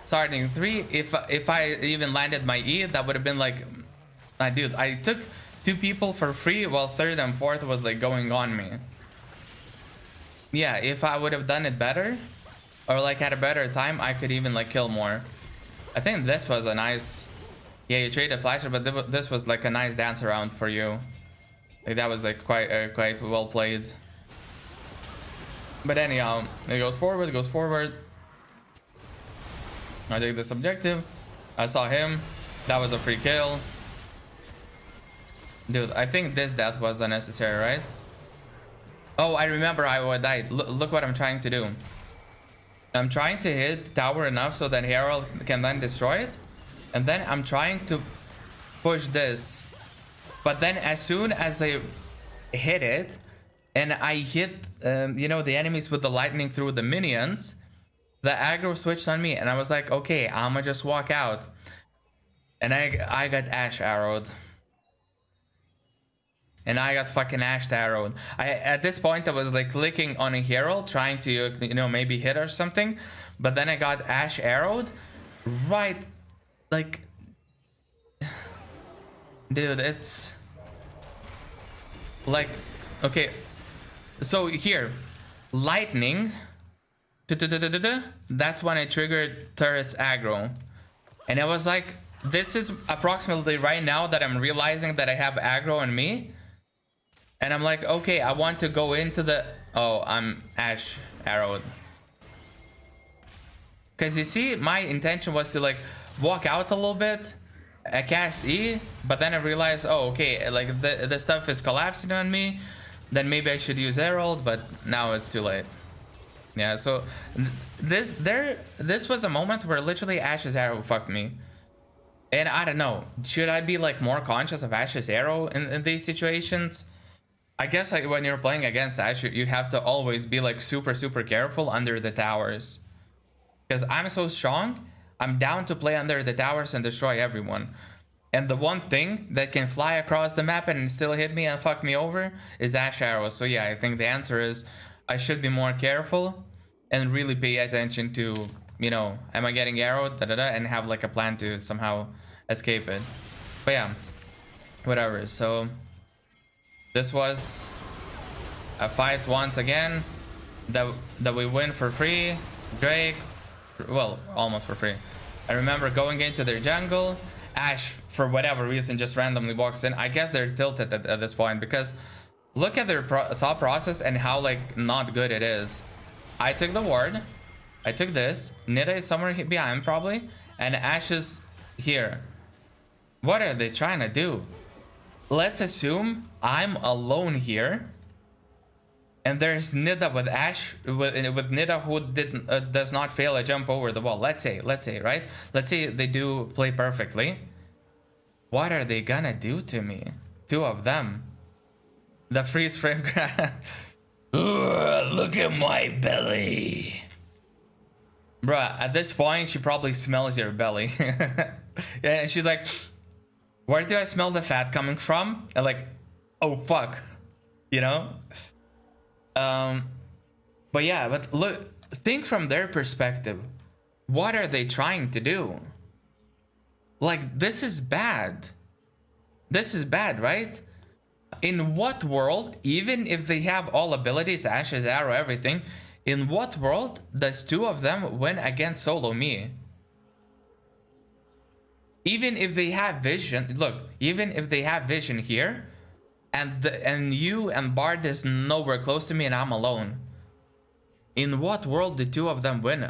S1: starting 3. If I even landed my E, that would have been like, dude, I took 2 people for free while 3rd and 4th was like going on me. Yeah, if I would have done it better, or like had a better time, I could even like kill more. I think this was a nice, yeah, you traded flasher, but this was like a nice dance around for you. Like, that was like quite well played. But anyhow, it goes forward, I take this objective. I saw him. That was a free kill. Dude, I think this death was unnecessary, right? Oh, I remember I died. Look what I'm trying to do. I'm trying to hit tower enough so that Herald can then destroy it. And then I'm trying to push this. But then as soon as I hit it, and I hit, you know, the enemies with the lightning through the minions, the aggro switched on me, and I was like, okay, I'ma just walk out. And I got Ashe arrowed. And I got fucking Ashe arrowed. At this point, I was like clicking on a Herald, trying to, you know, maybe hit or something. But then I got Ashe arrowed. Right, like, dude, it's like, okay. So here, lightning, that's when I triggered turret's aggro. And it was like, this is approximately right now that I'm realizing that I have aggro on me. And I'm like, okay, I want to go into the, oh, I'm Ashe arrowed. Because you see, my intention was to like walk out a little bit, I cast E, but then I realized, oh, okay, like the stuff is collapsing on me. then maybe I should use Herald, but now it's too late. Yeah, so this was a moment where literally Ash's arrow fucked me. And I don't know, should I be like more conscious of Ash's arrow in these situations? I guess like when you're playing against Ash, you have to always be like super careful under the towers. Because I'm so strong, I'm down to play under the towers and destroy everyone. And the one thing that can fly across the map and still hit me and fuck me over is Ash arrows. So yeah, I think the answer is I should be more careful and really pay attention to, you know, am I getting arrowed, and have like a plan to somehow escape it. But yeah, whatever. So this was a fight once again that we win for free. Drake, well, almost for free. I remember going into their jungle. Ash, for whatever reason, just randomly walks in. I guess they're tilted at this point because look at their thought process and how like not good it is. I took the ward. I took this. Nida is somewhere behind probably, and Ash is here. What are they trying to do? Let's assume I'm alone here, and there's Nida with Ash with Nida who does not fail a jump over the wall. Let's say, right? Let's say they do play perfectly. What are they gonna do to me? Two of them. The freeze frame grab. Look at my belly. Bruh, at this point, she probably smells your belly. And she's like, where do I smell the fat coming from? And like, oh fuck. You know? But yeah, but look, think from their perspective. What are they trying to do? Like, this is bad. This is bad, right? In what world, even if they have all abilities, Ash's arrow, everything, in what world does two of them win against solo me? Even if they have vision, look, even if they have vision here, and you and Bard is nowhere close to me and I'm alone. In what world did two of them win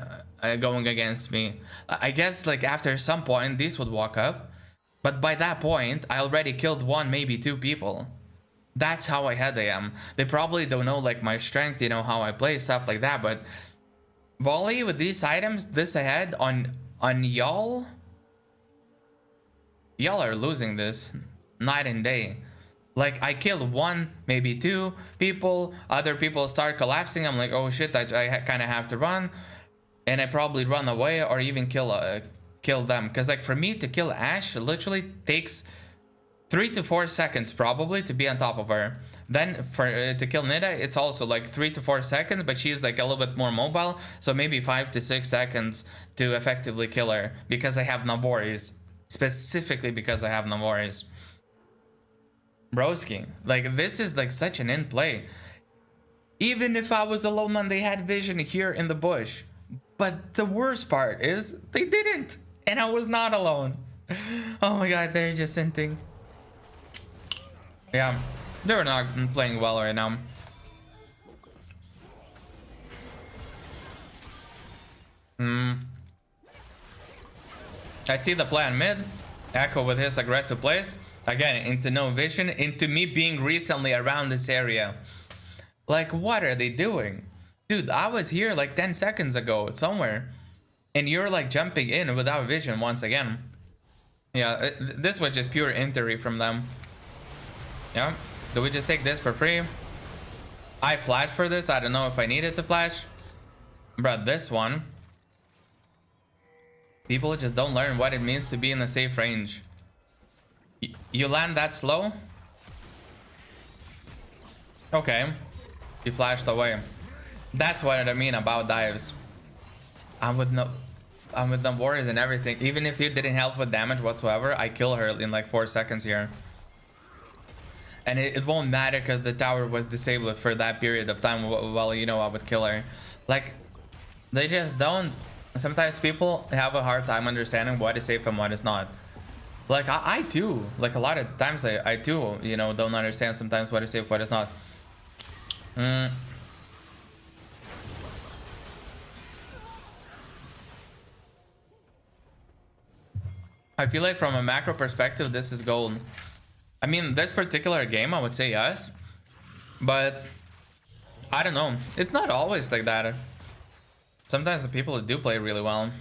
S1: going against me? I guess like after some point these would walk up, but by that point I already killed one, maybe two people. That's how ahead I am. They probably don't know like my strength, you know, how I play, stuff like that, but volley with these items this ahead on y'all are losing this night and day. Like, I killed one, maybe two people, other people start collapsing. I'm like, oh shit, I kind of have to run, and I probably run away or even kill them. Because like for me to kill Ash, it literally takes 3 to 4 seconds probably to be on top of her. Then for to kill Nida, it's also like 3 to 4 seconds, but she's like a little bit more mobile, so maybe 5 to 6 seconds to effectively kill her because I have Naboris. Specifically because I have Naboris. Broski, like this is like such an in play. Even if I was alone and they had vision here in the bush, but the worst part is they didn't, and I was not alone. Oh my god, they're just inting. Yeah, they're not playing well right now. I see the plan mid. Echo with his aggressive plays. Again, into no vision, into me being recently around this area. Like, what are they doing? Dude, I was here like 10 seconds ago, somewhere. And you're like jumping in without vision once again. Yeah, this was just pure injury from them. Yeah, do we just take this for free? I flashed for this, I don't know if I needed to flash. But this one. People just don't learn what it means to be in a safe range. You land that slow? Okay. You flashed away. That's what I mean about dives. I'm with the warriors and everything. Even if you didn't help with damage whatsoever, I kill her in like 4 seconds here. And it won't matter because the tower was disabled for that period of time while, you know, I would kill her. Like, they just don't. Sometimes people have a hard time understanding what is safe and what is not. Like, I do. Like, a lot of the times I do, you know, don't understand sometimes what is safe, what is not. I feel like from a macro perspective, this is gold. I mean, this particular game, I would say yes. But I don't know. It's not always like that. Sometimes the people that do play really well.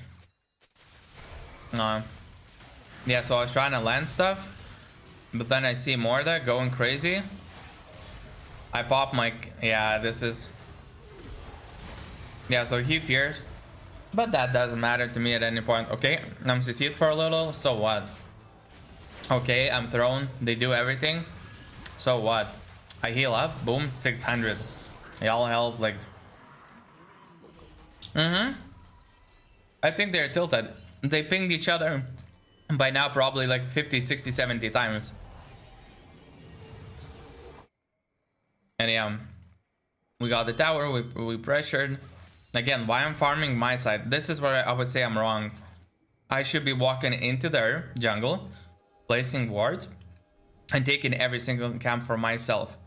S1: Yeah, so I was trying to land stuff, but then I see Morda going crazy. I pop my... Yeah, this is... Yeah, so he fears. But that doesn't matter to me at any point. Okay, I'm CC'd for a little, so what? Okay, I'm thrown. They do everything. So what? I heal up. Boom, 600. Y'all help, like... I think they're tilted. They pinged each other by now probably like 50, 60, 70 times. And yeah, we got the tower, we pressured. Again, why I'm farming my side? This is where I would say I'm wrong. I should be walking into their jungle, placing wards, and taking every single camp for myself.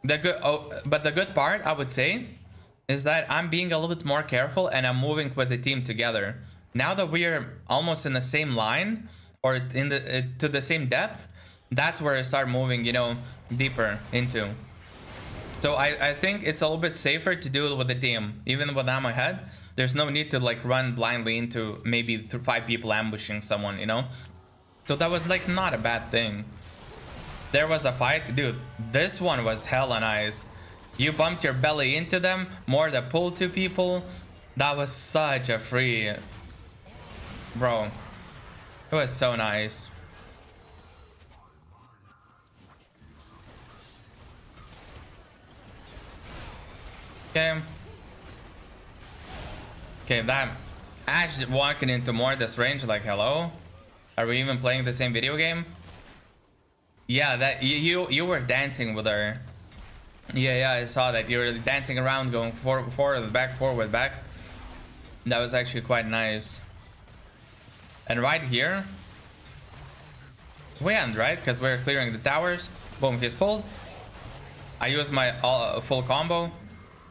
S1: But the good part, I would say, is that I'm being a little bit more careful and I'm moving with the team together. Now that we are almost in the same line or in the to the same depth, that's where I start moving, you know, deeper into. So I think it's a little bit safer to do it with the team. Even when I'm ahead, there's no need to like run blindly into maybe 5 people ambushing someone, you know? So that was like not a bad thing. There was a fight. Dude, this one was hella nice. You bumped your belly into them, more the pull to people. That was such a free... Bro, it was so nice. Okay. Okay, that Ash walking into more this range, like, hello? Are we even playing the same video game? Yeah, that you were dancing with her. Yeah, I saw that. You were dancing around, going forward, back. That was actually quite nice. And right here, we end, right? Because we're clearing the towers. Boom, he's pulled. I used my full combo,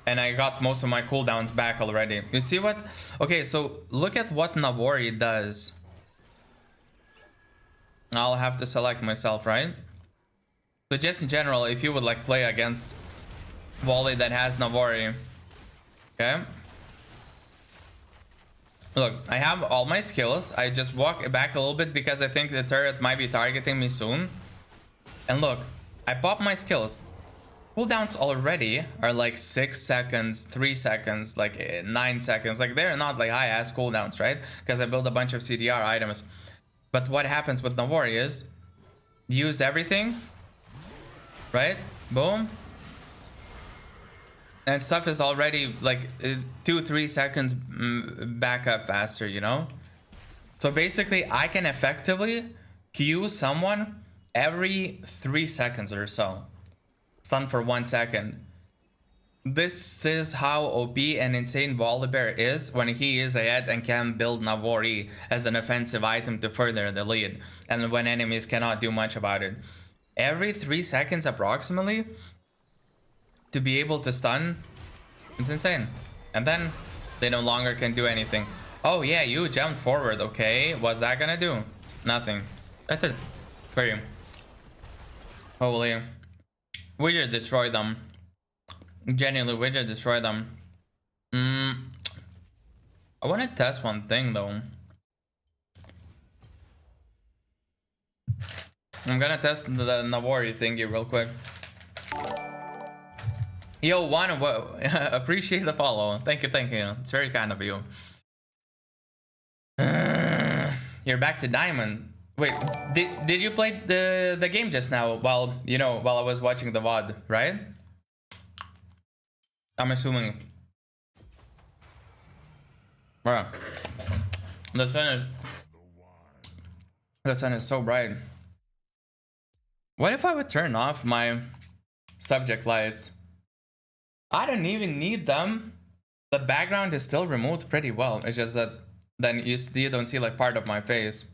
S1: and I got most of my cooldowns back already. You see what? Okay, so look at what Navori does. I'll have to select myself, right? So just in general, if you would like play against Volley that has Navori, okay? Look, I have all my skills. I just walk back a little bit because I think the turret might be targeting me soon. And look, I pop my skills. Cooldowns already are like 6 seconds, 3 seconds, like 9 seconds. Like they're not like high ass cooldowns, right? Because I build a bunch of CDR items. But what happens with Navori is use everything, right? Boom. And stuff is already like 2-3 seconds back up faster, you know? So basically I can effectively Q someone every 3 seconds or so. Stun for 1 second. This is how OP and insane Volibear is when he is ahead and can build Navori as an offensive item to further the lead. And when enemies cannot do much about it. Every 3 seconds approximately, to be able to stun, it's insane. And then they no longer can do anything. Oh yeah, you jumped forward. Okay, what's that gonna do? Nothing. That's it for you. Holy, we just destroyed them. Genuinely, we just destroyed them. I want to test one thing though. I'm gonna test the Navori thingy real quick. Yo, Juan, appreciate the follow. Thank you. It's very kind of you. You're back to Diamond. Wait, did you play the game just now while I was watching the VOD, right? I'm assuming. Bro, the sun is so bright. What if I would turn off my subject lights? I don't even need them. The background is still removed pretty well. It's just that then you don't see like part of my face.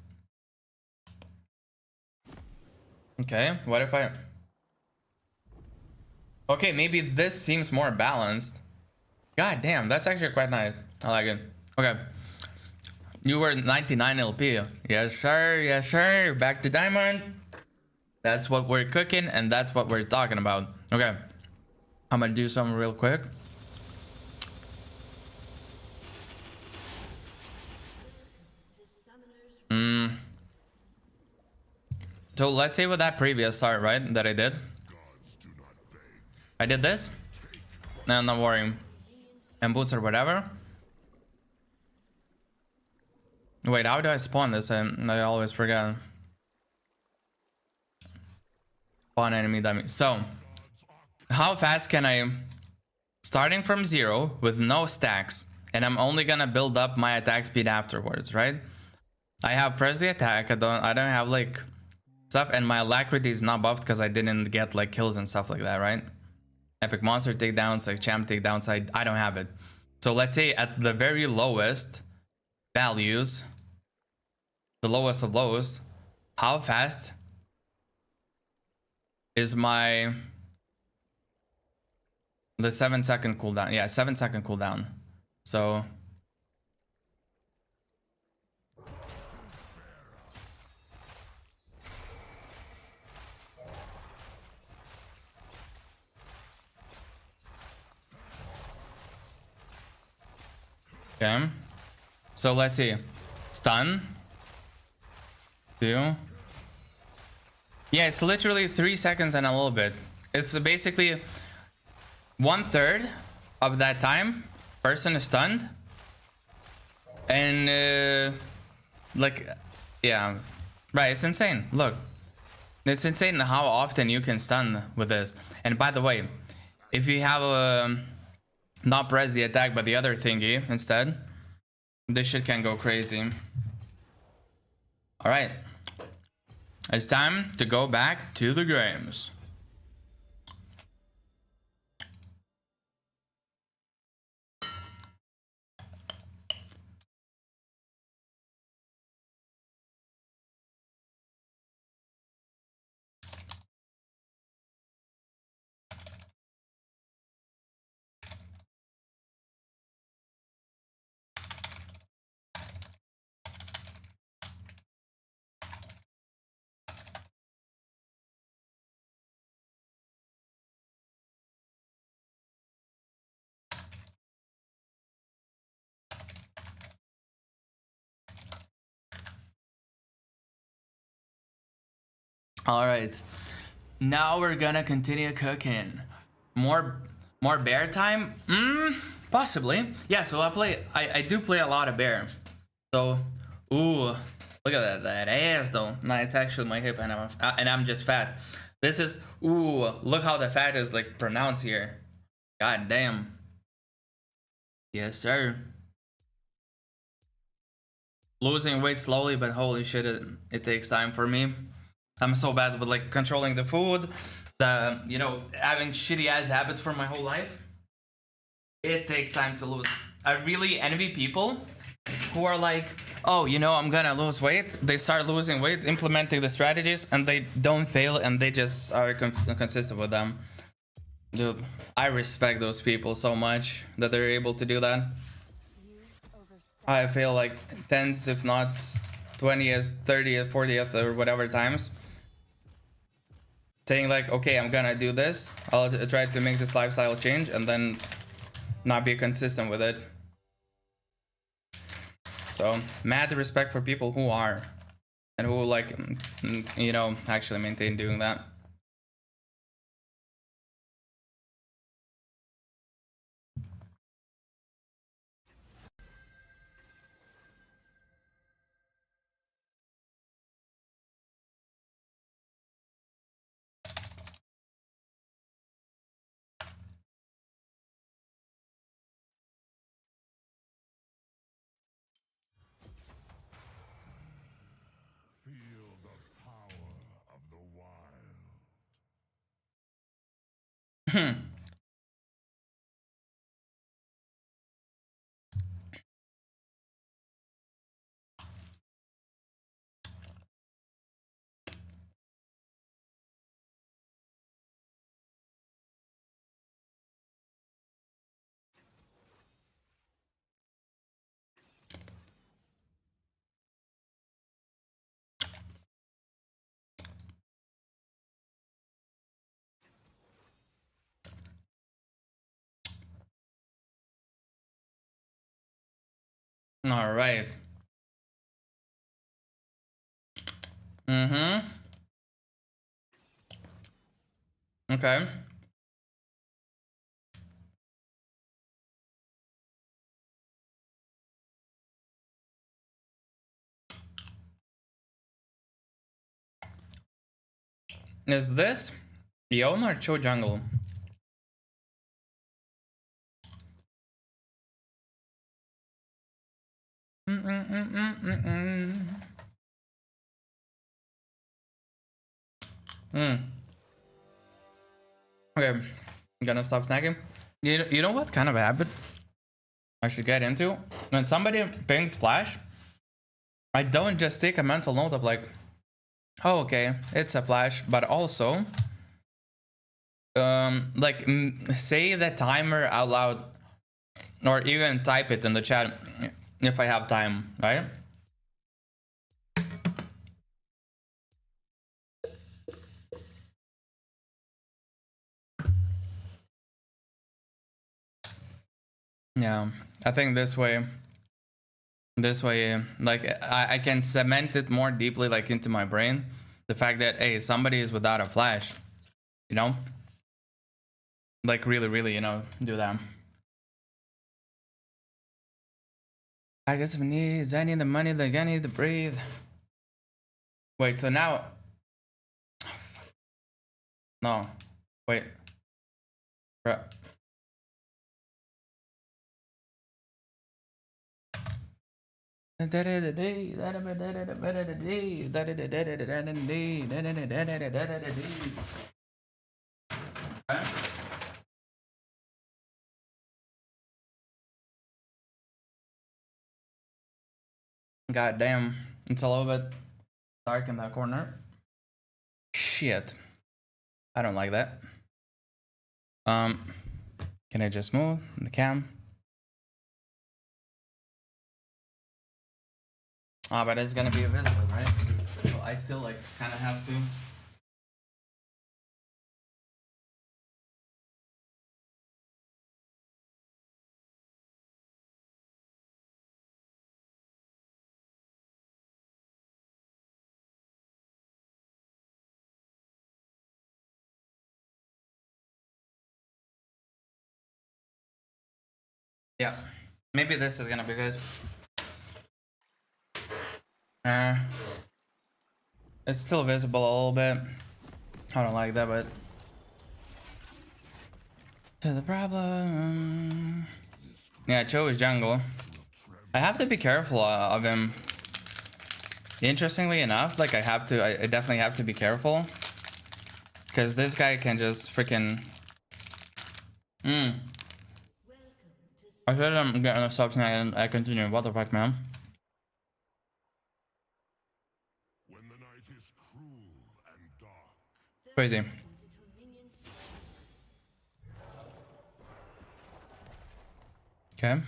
S1: Okay, what if I... Okay, maybe this seems more balanced. God damn, that's actually quite nice. I like it. Okay. You were 99 LP. Yes, sir. Yes, sir. Back to Diamond. That's what we're cooking, and that's what we're talking about. Okay. I'm gonna do something real quick. So let's say with that previous start, right, that I did. I did this. No, not worrying. And boots or whatever. Wait, how do I spawn this? I always forget. Spawn enemy dummy. So, how fast can I... Starting from 0 with no stacks. And I'm only gonna build up my attack speed afterwards, right? I have press the attack. I don't have like... stuff, and my alacrity is not buffed because I didn't get like kills and stuff like that, right? Epic monster takedowns, like champ takedowns, I don't have it. So let's say at the very lowest values, the lowest of lows, how fast is my the 7-second cooldown? Yeah, 7-second cooldown. So okay. So let's see. Stun. 2. Yeah, it's literally 3 seconds and a little bit. It's basically 1/3 of that time person is stunned. And like, yeah, right, it's insane. Look, it's insane how often you can stun with this. And by the way, if you have a not press the attack but the other thingy instead, this shit can go crazy. All right, it's time to go back to the games. All right, now we're gonna continue cooking. More bear time? Possibly. Yeah, so I do play a lot of bear. So, ooh, look at that ass though. Nah, it's actually my hip, and I'm just fat. This is, ooh, look how the fat is like pronounced here. God damn. Yes, sir. Losing weight slowly, but holy shit, it takes time for me. I'm so bad with like controlling the food, you know, having shitty ass habits for my whole life. It takes time to lose. I really envy people who are like, oh, you know, I'm gonna lose weight. They start losing weight, implementing the strategies, and they don't fail, and they just are consistent with them. Dude, I respect those people so much that they're able to do that. I feel like tens, if not 20th, 30th, 40th, or whatever times, saying like, okay, I'm gonna do this, I'll try to make this lifestyle change, and then not be consistent with it. So mad respect for people who are, and who like, you know, actually maintain doing that.
S2: Feel the power of the wild.
S1: All right. Mm-hmm. Okay. Is this Yon or Cho Jungle? Okay, I'm gonna stop snacking. You know what kind of habit I should get into? When somebody pings flash, I don't just take a mental note of like, oh, okay, it's a flash, but also, like, say the timer out loud, or even type it in the chat if I have time, right? Yeah, I think this way, like, I can cement it more deeply, like, into my brain. The fact that, hey, somebody is without a flash, you know? Like, really, do that. I guess if needs, I need the money, like, I need to breathe. Wait, so now... No. Wait. Bruh. God damn, it's a little bit dark in that corner. Shit. I don't like that. Can I just move the cam? Ah, but it's gonna be invisible, right? So I still like kind of have to. Yeah, maybe this is gonna be good. It's still visible a little bit. I don't like that, but to the problem. Yeah, Cho is jungle. I have to be careful of him. Interestingly enough, like I definitely have to be careful because this guy can just freaking. I said I'm getting a stop snack and I continue. What the fuck, man?
S2: When the night is cruel and dark.
S1: Crazy. Okay.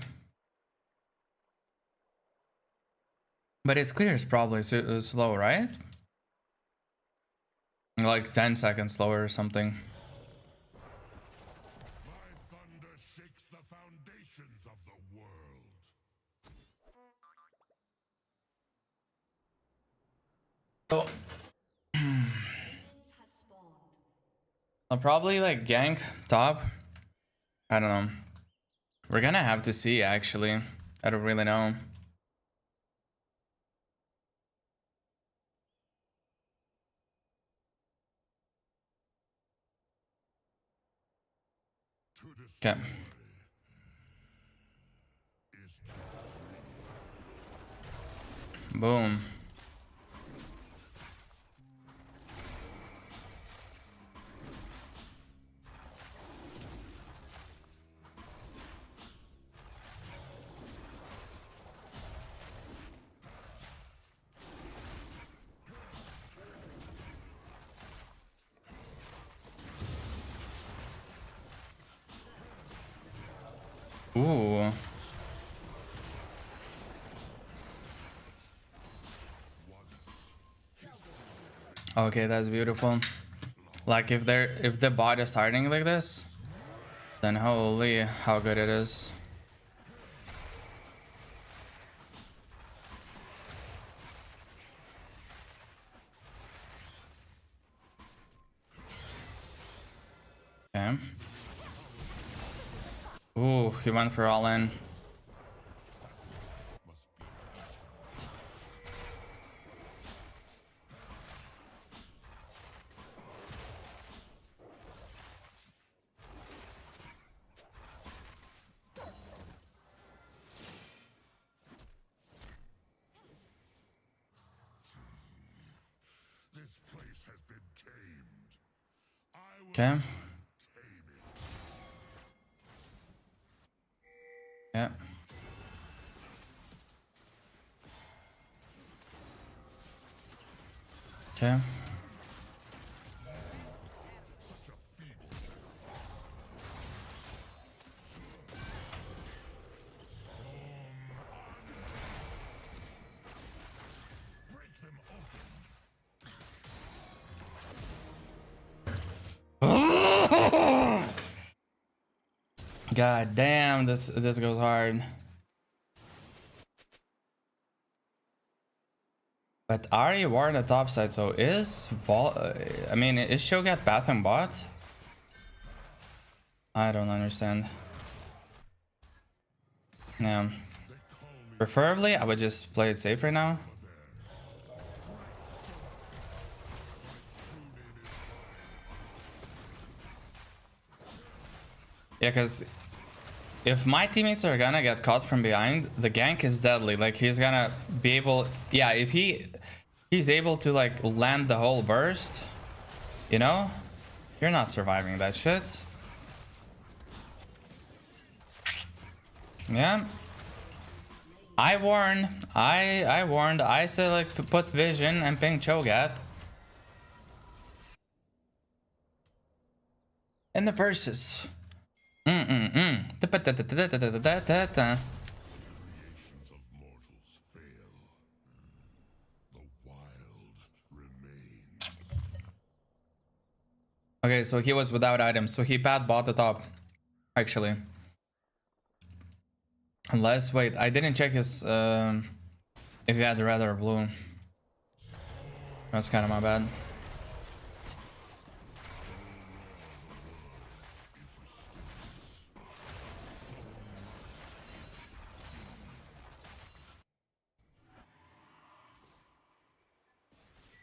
S1: But it's clear it's probably slow, right? Like 10 seconds slower or something.
S2: My thunder shakes the foundations of the world.
S1: So I'll probably like gank top. I don't know. We're gonna have to see actually. I don't really know. Okay. Boom. Ooh. Okay, that's beautiful. Like if the bot is starting like this, then holy how good it is.
S4: Okay. Ooh, he went for all in.
S2: This place has been tamed. I will
S4: Okay.
S2: tame it.
S4: Yeah. Okay.
S2: Break them open.
S4: God damn, this goes hard. But Ari were on the top side, so is I mean, is Shogat path and bot? I don't understand. Yeah. Preferably, I would just play it safe right now. Yeah, because if my teammates are gonna get caught from behind, the gank is deadly. Like, he's gonna be able... Yeah, if he's able to, like, land the whole burst, you know? You're not surviving that shit. Yeah. I warned. I warned. I said, like, put vision and ping Cho'Gath. In the verses.
S2: Creations of mortals fail. The wild remains.
S4: Okay, so he was without items, so he bad bought the top, actually. Unless, wait, I didn't check his if he had red or blue. That's kind of my bad.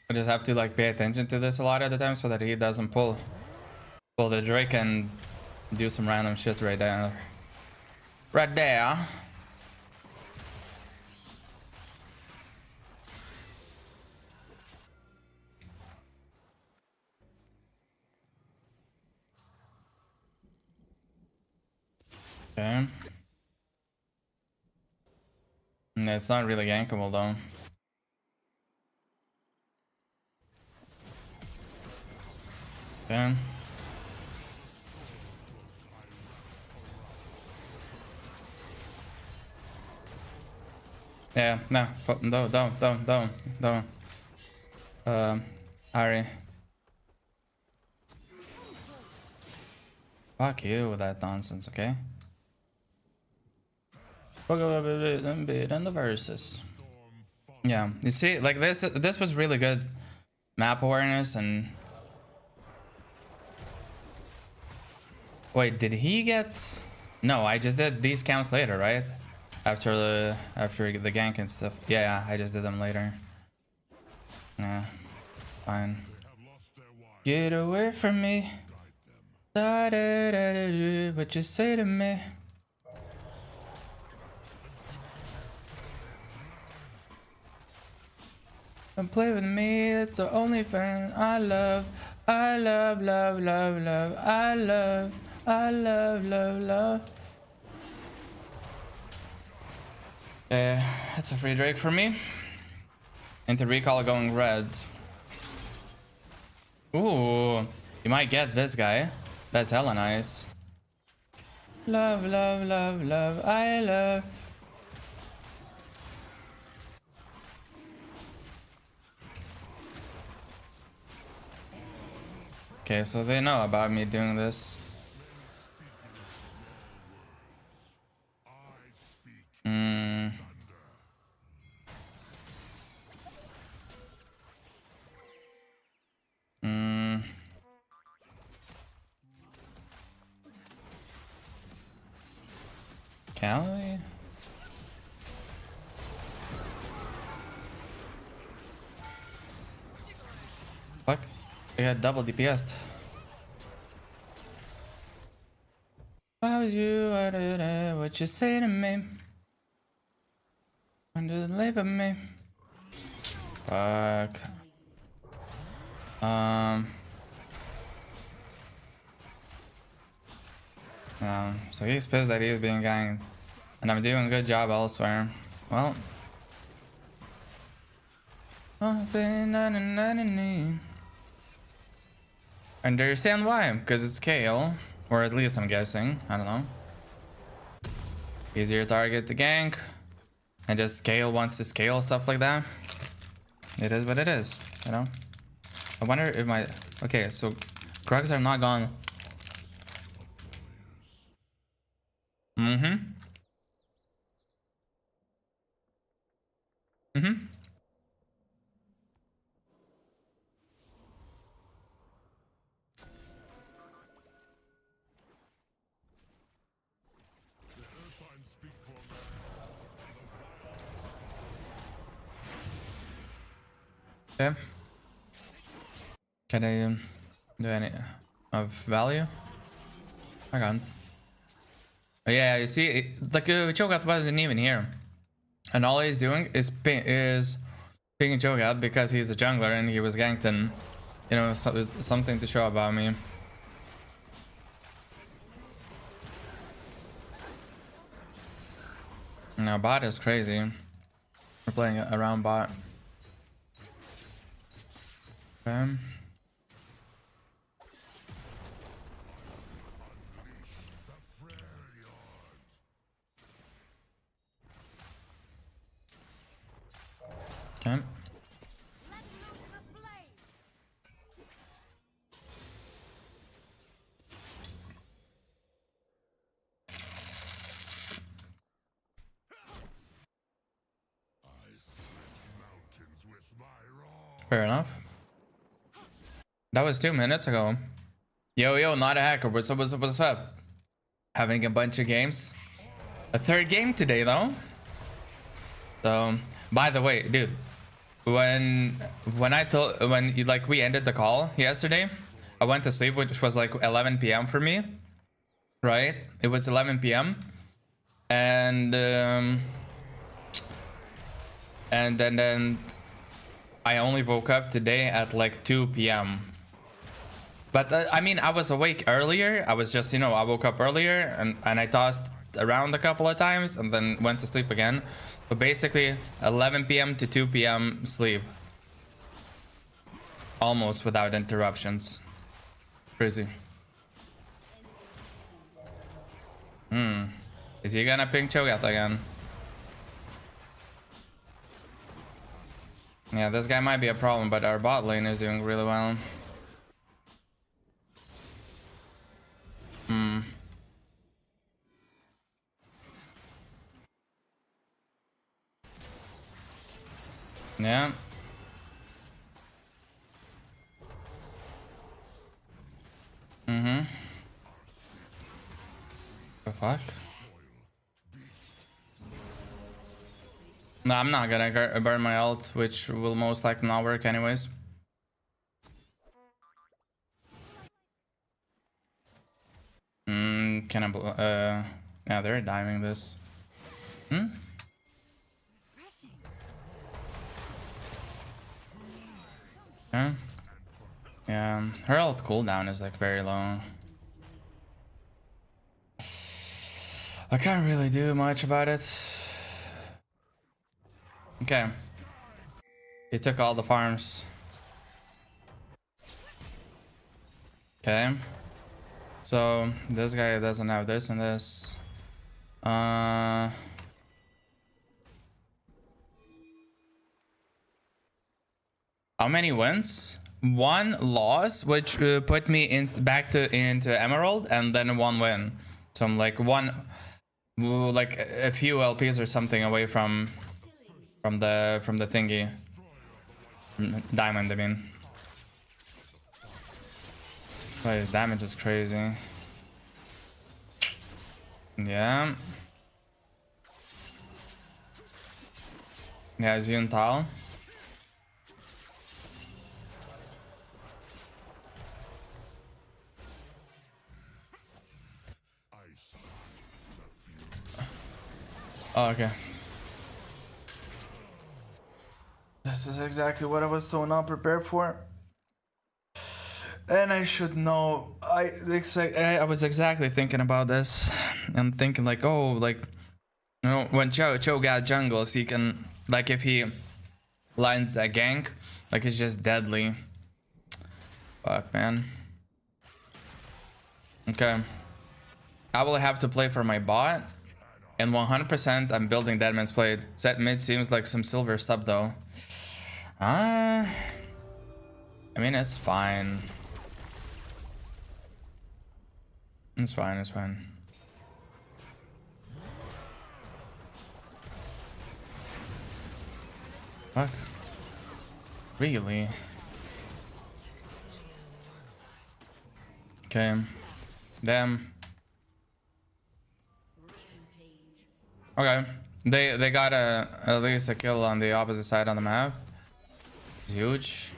S4: I just have to, like, pay attention to this a lot of the time so that he doesn't pull the Drake and do some random shit right there. Right there. Okay. Yeah, it's not really gankable though. Okay. Yeah, no, don't. Ari. Fuck you with that nonsense, okay? Fuck a bit in the verses. Yeah, you see, like this was really good map awareness and... Wait, did he get... No, I just did these counts later, right? After the gank and stuff. Yeah, I just did them later. Yeah, fine. Get away from me. What you say to me? Don't play with me, it's the only friend I love. I love, love, love, love. I love, love, love. That's a free Drake for me. Into recall going red. Ooh, you might get this guy. That's hella nice. Love, love, love, love. I love. Okay, so they know about me doing this. Can we? Fuck. We got double DPS. How you what you say to me? Under the leave of me. Fuck. So he's pissed that he's being ganked. And I'm doing a good job elsewhere. Well. And understand why? Because it's Kale. Or at least I'm guessing. I don't know. Easier target to gank. And just scale wants to scale, stuff like that. It is what it is, you know? I wonder if my... Okay, so Krugs are not gone. Mm-hmm. Mm-hmm. Okay. Can I do any of value? I can't. Oh, yeah, you see, like Cho'Gath wasn't even here, and all he's doing is pinging Cho'Gath because he's a jungler and he was ganked, and you know, something to show about me. Now bot is crazy. We're playing around bot. Okay. Okay. Fair enough. That was 2 minutes ago. Yo, not a hacker. What's up? Having a bunch of games. A third game today, though. So, by the way, dude, when we ended the call yesterday, I went to sleep, which was like 11 p.m. for me, right? It was 11 p.m. and then I only woke up today at like 2 p.m. But I mean, I was awake earlier. I was just, you know, I woke up earlier and I tossed around a couple of times and then went to sleep again. But basically 11 p.m. to 2 p.m. sleep. Almost without interruptions. Crazy. Is he gonna ping Cho'Gath again? Yeah, this guy might be a problem, but our bot lane is doing really well. Yeah. The fuck? No, I'm not gonna burn my ult, which will most likely not work anyways. Can I... yeah, they're diving this. Yeah. Yeah, her ult cooldown is like very low. I can't really do much about it. Okay. He took all the farms. Okay. So this guy doesn't have this and this. How many wins? 1 loss, which put me back into Emerald, and then 1 win. So I'm like like a few LPs or something away from the thingy. Diamond, I mean. But his damage is crazy. Yeah. Yeah, is Yun Tao? Oh, okay. This is exactly what I was so not prepared for. And I should know. I was exactly thinking about this. I'm thinking like, oh, like, you know, when Cho got jungles, he can, like, if he lines a gank, like, it's just deadly. Fuck, man. Okay. I will have to play for my bot. And 100% I'm building Deadman's Blade. Set mid seems like some silver stuff though. I mean, it's fine. It's fine, it's fine. Fuck. Really? Okay. Damn. Okay. They got at least a kill on the opposite side on the map. It's huge.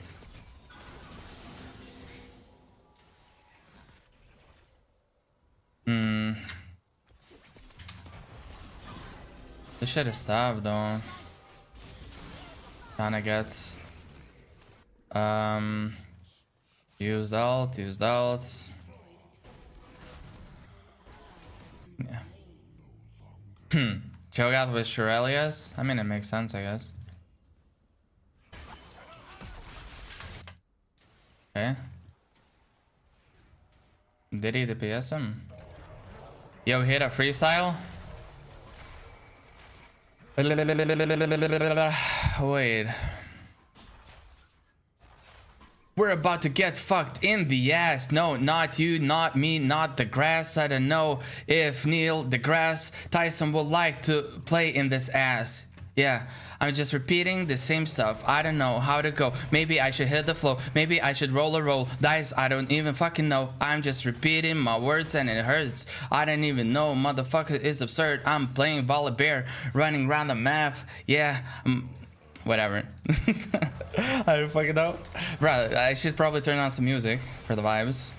S4: This shit is stopped though. Kinda gets used alt. Yeah. Cho'Gath with Shurelias? I mean, it makes sense, I guess. Okay. Did he DPS him? Yo, hit a freestyle? Wait. We're about to get fucked in the ass. No, not you, not me, not the grass. I don't know if Neil deGrasse Tyson would like to play in this ass. Yeah, I'm just repeating the same stuff. I don't know how to go. Maybe I should hit the flow. Maybe I should roll a roll dice. I don't even fucking know. I'm just repeating my words and it hurts. I don't even know. Motherfucker, it's absurd. I'm playing Volibear, running around the map. Yeah, whatever. I don't fucking know. Bro, I should probably turn on some music for the vibes.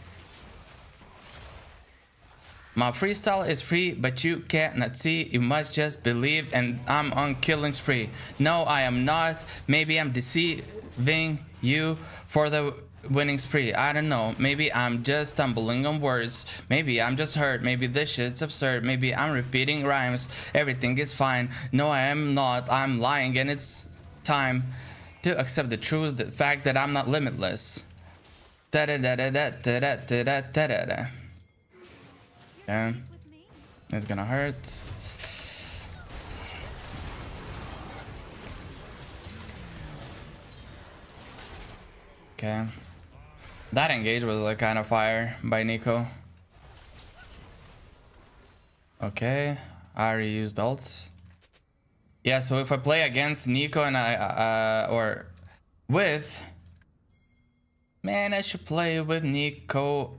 S4: My freestyle is free, but you cannot see. You must just believe, and I'm on killing spree. No, I am not. Maybe I'm deceiving you for the winning spree. I don't know. Maybe I'm just stumbling on words. Maybe I'm just hurt. Maybe this shit's absurd. Maybe I'm repeating rhymes. Everything is fine. No, I am not. I'm lying, and it's time to accept the truth, the fact that I'm not limitless. Da da da da da da da da da da da. Yeah, it's gonna hurt. Okay, that engage was like kind of fire by Nico. Okay, I already used ult. Yeah, so if I play against Nico and or with, man, I should play with Nico.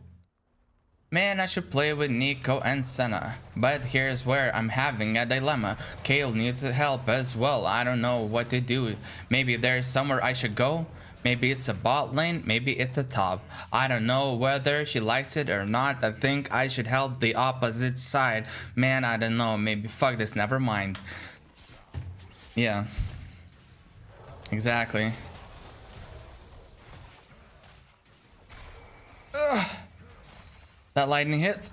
S4: Man, I should play with Nico and Senna. But here's where I'm having a dilemma. Kayle needs help as well. I don't know what to do. Maybe there's somewhere I should go. Maybe it's a bot lane. Maybe it's a top. I don't know whether she likes it or not. I think I should help the opposite side. Man, I don't know. Maybe fuck this. Never mind. Yeah. Exactly. Ugh. That lightning hit.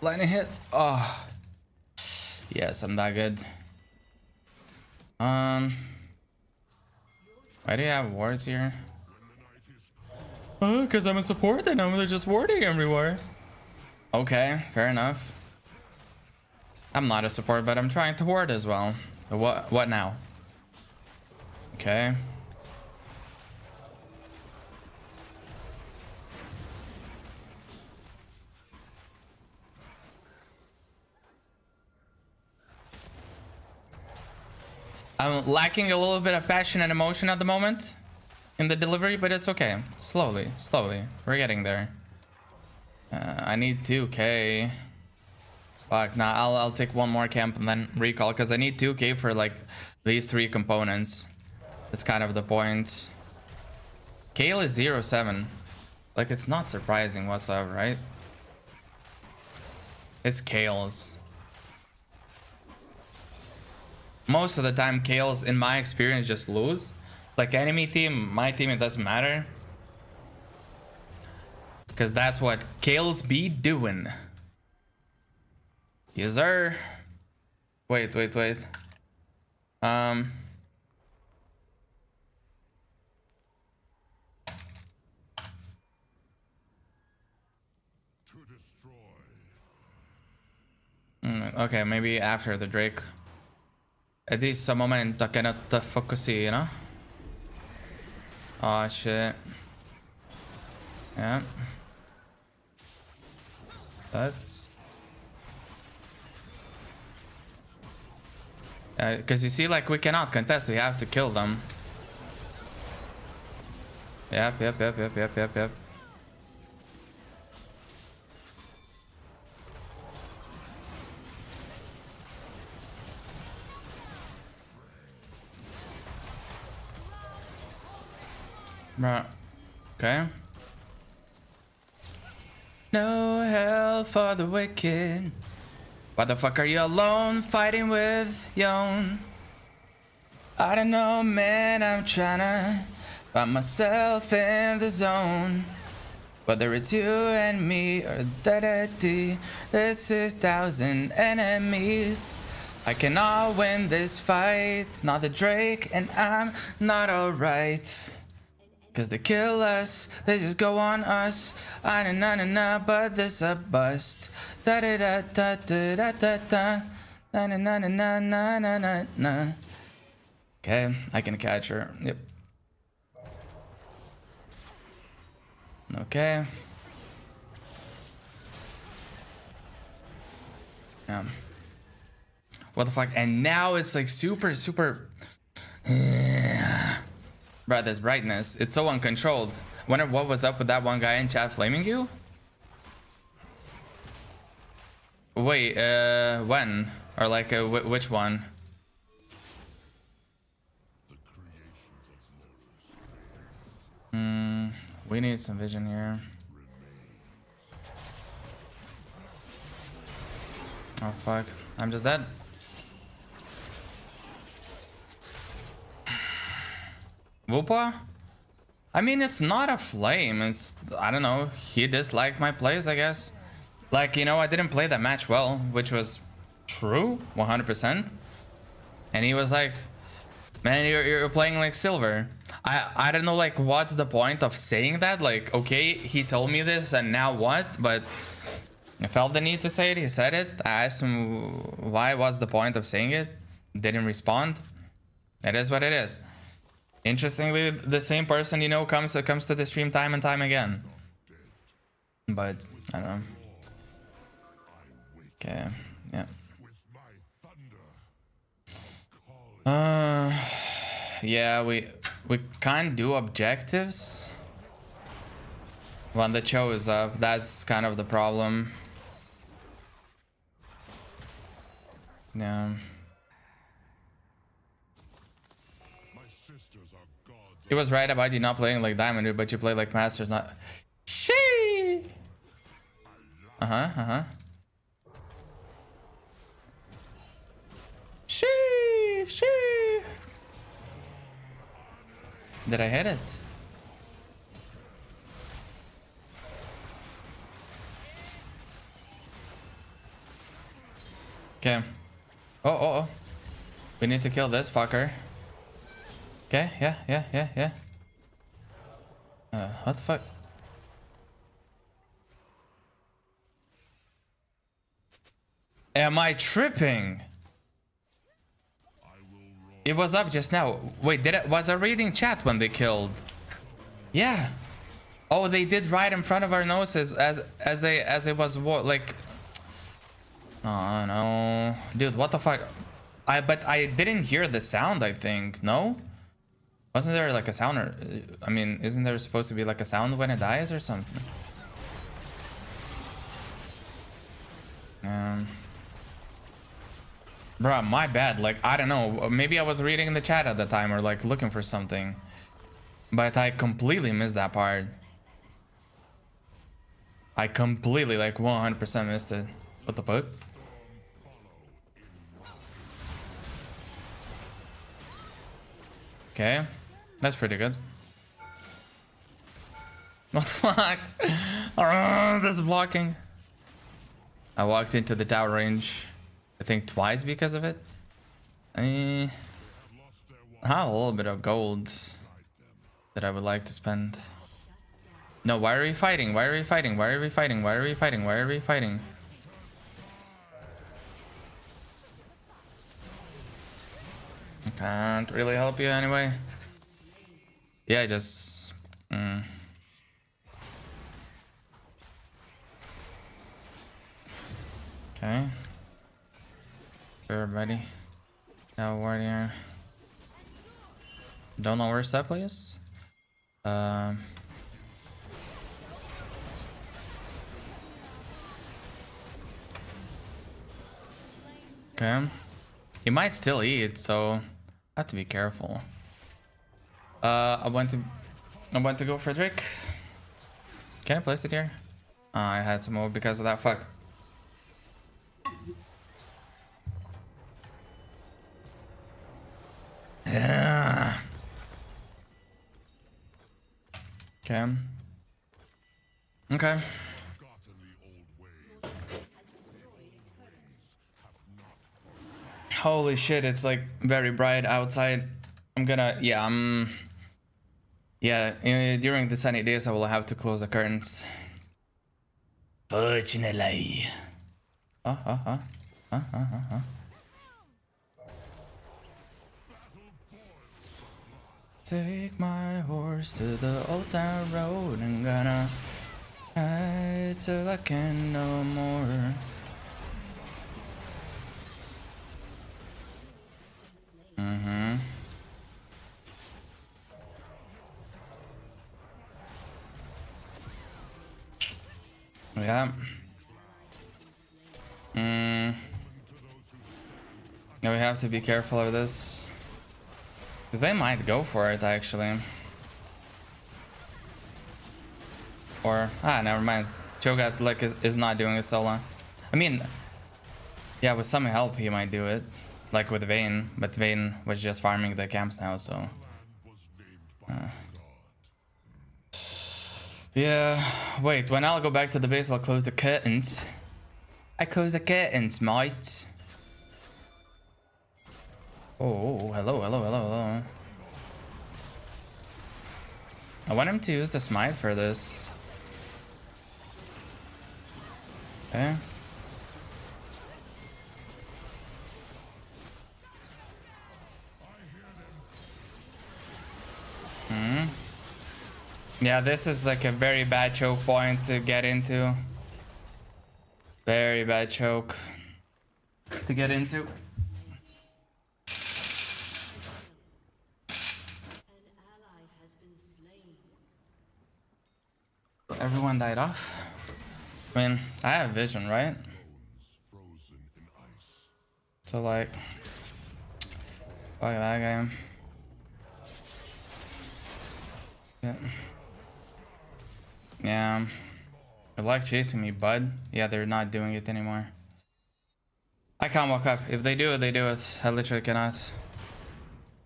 S4: Lightning hit. Oh. Yes, I'm that good. Why do you have wards here? Because I'm a support and I'm just warding everywhere. Okay, fair enough. I'm not a support, but I'm trying to ward as well. So what now? Okay. I'm lacking a little bit of passion and emotion at the moment in the delivery, but it's okay. Slowly, slowly. We're getting there. I need 2k. Fuck, nah, I'll take one more camp and then recall, because I need 2k for like these 3 components. That's kind of the point. Kale is 0-7. Like, it's not surprising whatsoever, right? It's Kales. Most of the time, Kales, in my experience, just lose. Like, enemy team, my team, it doesn't matter. Because that's what Kales be doing. Yes, sir. Wait. Okay, maybe after the Drake. At least a momento che non ti fa così, you know? Oh shit. Yeah. That's... because you see, like, we cannot contest, we have to kill them. Yep. Right. Okay. No hell for the wicked. Why the fuck are you alone fighting with Yon? I don't know, man, I'm tryna find myself in the zone. Whether it's you and me or that, this is 1,000 enemies. I cannot win this fight, not the Drake, and I'm not alright. Cause they kill us, they just go on us. Na but this a bust. Da da da da da da da. Na. Okay, I can catch her. Yep. Okay. Yeah. What the fuck? And now it's like super. Bro, this brightness, it's so uncontrolled. Wonder what was up with that one guy in chat flaming you? Wait, when? Or like, which one? We need some vision here. Oh fuck, I'm just dead. Whoopa? I mean, it's not a flame. It's, I don't know. He disliked my plays, I guess. Like, you know, I didn't play that match well, which was true, 100%. And he was like, man, you're playing like silver. I don't know, like, what's the point of saying that? Like, okay, he told me this, and now what? But I felt the need to say it. He said it. I asked him why, what's the point of saying it? Didn't respond. It is what it is. Interestingly, the same person, you know, comes to the stream time and time again. But I don't know. Okay, yeah. Yeah, we can't do objectives when the show is up. That's kind of the problem. Yeah. He was right about you not playing like Diamond, but you play like Masters, not... Shee! Shee! Did I hit it? Okay. Oh. We need to kill this fucker. Okay, yeah. What the fuck? Am I tripping? It was up just now. Wait, was I reading chat when they killed? Yeah. Oh, they did right in front of our noses as it was like... Oh no. Dude, what the fuck? But I didn't hear the sound, I think. No? Wasn't there like a sound, or I mean, isn't there supposed to be like a sound when it dies or something? Bruh, my bad. Like, I don't know. Maybe I was reading in the chat at the time or like looking for something. But I completely missed that part. I completely, like, 100% missed it. What the fuck? Okay. That's pretty good. What the fuck? This blocking. I walked into the tower range, I think twice because of it. I have a little bit of gold that I would like to spend. No, why are we fighting? Why are we fighting? Why are we fighting? Why are we fighting? Why are we fighting? I can't really help you anyway. Yeah, just... Okay. Everybody. Now warrior. Don't know where step is. Okay. He might still eat, so I have to be careful. I want to go for Drake. Can I place it here? I had to move because of that. Fuck. Yeah. Okay. Okay. Holy shit, it's like very bright outside. I'm gonna, yeah, during the sunny days I will have to close the curtains. Fortunately. Take my horse to the old town road and gonna ride till I can no more. Yeah. Now we have to be careful of this. Because they might go for it, actually. Or, never mind. Cho'Gath like is not doing it solo. I mean, yeah, with some help he might do it. Like with Vayne, but Vayne was just farming the camps now, so... Yeah, wait, when I'll go back to the base, I'll close the curtains. I close the curtains, mate. Oh, hello. I want him to use the smite for this. Okay. Yeah, this is like a very bad choke point to get into. Very bad choke to get into. Everyone died off. I mean, I have vision, right? So like, fuck that guy. Yeah. Yeah. They like chasing me, bud. Yeah, they're not doing it anymore. I can't walk up. If they do it, they do it. I literally cannot.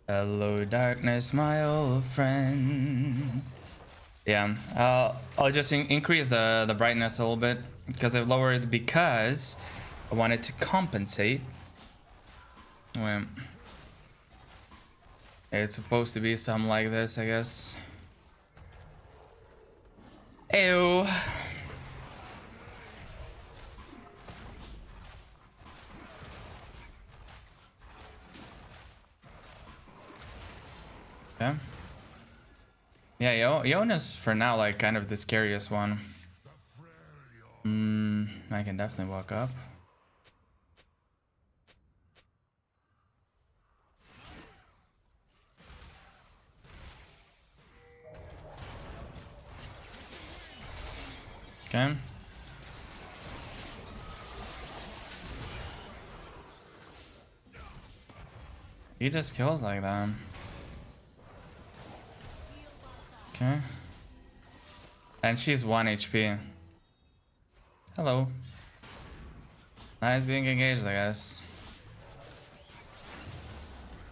S4: Hello, darkness, my old friend. Yeah, I'll just increase the brightness a little bit because I've lowered because I wanted to compensate. Wait. It's supposed to be something like this, I guess. Ew. Okay. Yeah, Yona's for now like kind of the scariest one. I can definitely walk up. Okay. He just kills like that. Okay. And she's 1 HP. Hello. Nice being engaged, I guess.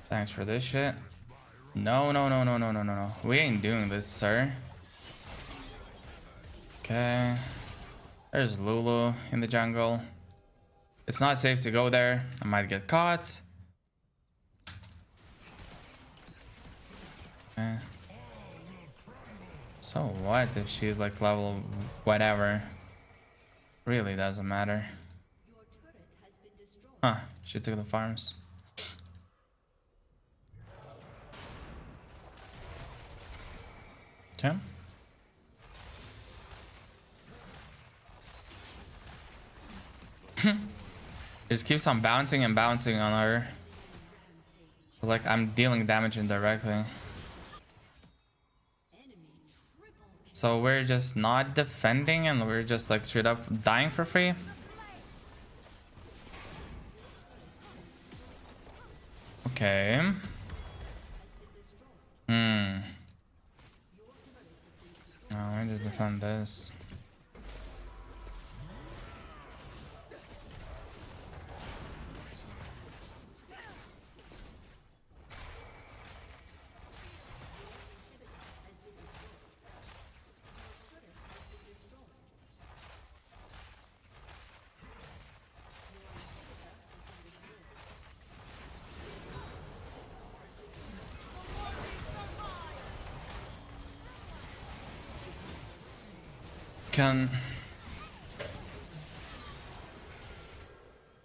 S4: Thanks for this shit. No, no, no, no, no, no, no, no. We ain't doing this, sir. Okay. There's Lulu in the jungle. It's not safe to go there. I might get caught. Okay. So what if she's like level whatever? Really doesn't matter. Huh, she took the farms. Okay. Just keeps on bouncing and bouncing on her. Like I'm dealing damage indirectly. So we're just not defending and we're just like straight up dying for free. Okay. Oh, I just defend this.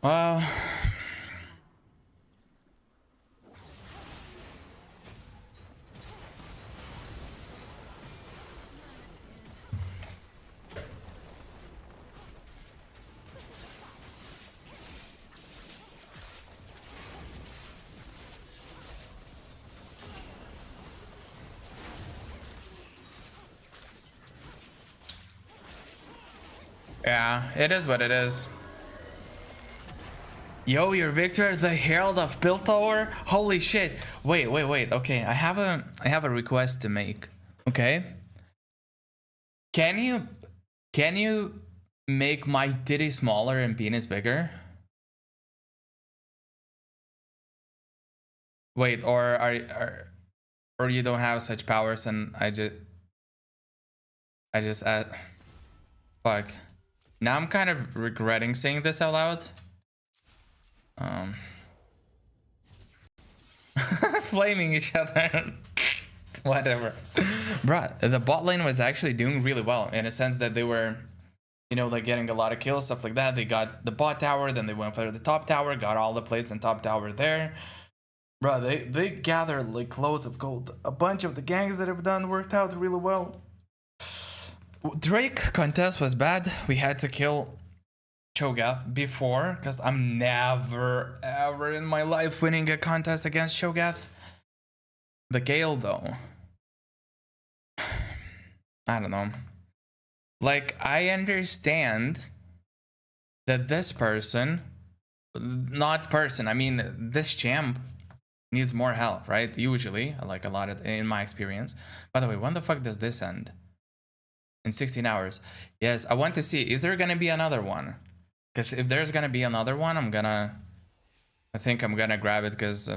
S4: Well, yeah, it is what it is. Yo, you're Victor, the Herald of Piltover? Holy shit. Wait. Okay, I have a request to make. Okay? Can you make my titty smaller and penis bigger? Wait, or you don't have such powers and I just fuck. Now I'm kind of regretting saying this out loud. Flaming each other. Whatever. Bruh, the bot lane was actually doing really well in a sense that they were, you know, like getting a lot of kills, stuff like that. They got the bot tower, then they went for the top tower, got all the plates and top tower there. Bruh, they gathered like loads of gold. A bunch of the gangs that have done worked out really well. Drake contest was bad. We had to kill Cho'Gath before, because I'm never ever in my life winning a contest against Cho'Gath. The Gale though, I don't know. Like I understand that this person, I mean this champ needs more help, right? Usually, like a lot of, in my experience. By the way, when the fuck does this end? In 16 hours. Yes, I want to see, is there gonna be another one? Because if there's gonna be another one, I think I'm gonna grab it, because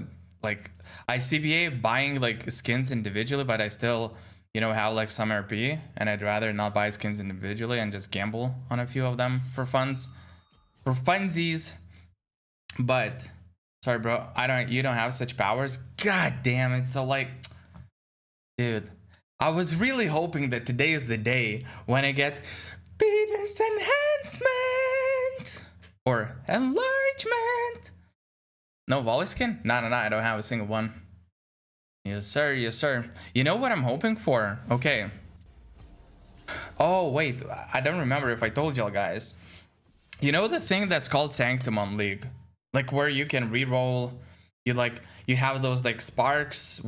S4: like I CBA buying like skins individually, but I still, you know, have like some RP, and I'd rather not buy skins individually and just gamble on a few of them for funsies. But sorry, bro, you don't have such powers. God damn it. So like, dude, I was really hoping that today is the day when I get penis enhancement or enlargement. No volley skin? No, I don't have a single one. Yes, sir. Yes, sir. You know what I'm hoping for? Okay. Oh, wait. I don't remember if I told y'all guys. You know the thing that's called Sanctum on League? Like where you can reroll, you have those like sparks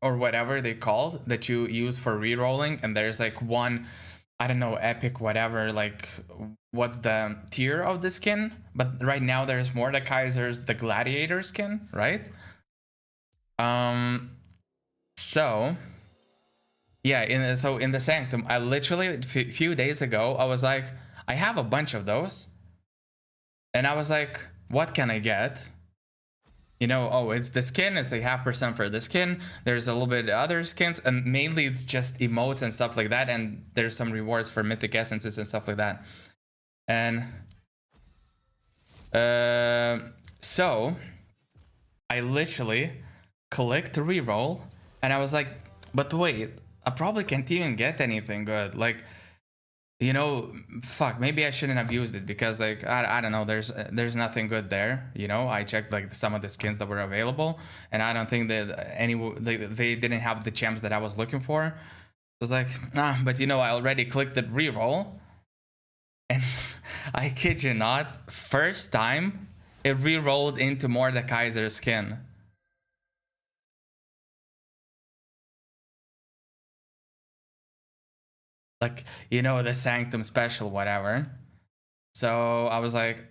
S4: or whatever they called that you use for rerolling, and there's like one, I don't know, epic whatever, like what's the tier of the skin, but right now there's Mordekaiser's the gladiator skin, right? So yeah, in the Sanctum, I literally a few days ago I was like, I have a bunch of those, and I was like, what can I get? You know, oh, it's the skin, it's like 0.5% for the skin. There's a little bit of other skins, and mainly it's just emotes and stuff like that. And there's some rewards for mythic essences and stuff like that. And so I literally clicked to reroll, and I was like, but wait, I probably can't even get anything good. Like, you know, fuck, maybe I shouldn't have used it, because like I don't know, there's nothing good there. You know, I checked like some of the skins that were available, and I don't think that they didn't have the champs that I was looking for. I was like, nah, but you know, I already clicked the reroll, and I kid you not, first time it rerolled into Mordekaiser's skin. Like, you know, the Sanctum special, whatever. So I was like,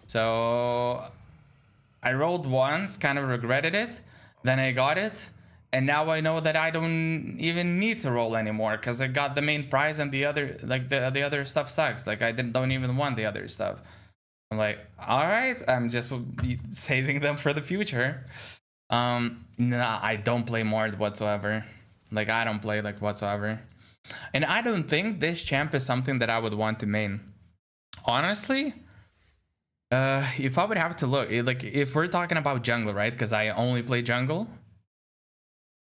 S4: So I rolled once, kind of regretted it. Then I got it. And now I know that I don't even need to roll anymore, because I got the main prize, and the other, like the other stuff sucks. Like I don't even want the other stuff. I'm like, all right, I'm just saving them for the future. Nah, I don't play Mord whatsoever. Like I don't play like whatsoever. And I don't think this champ is something that I would want to main. Honestly, if I would have to look, like if we're talking about jungle, right? Because I only play jungle.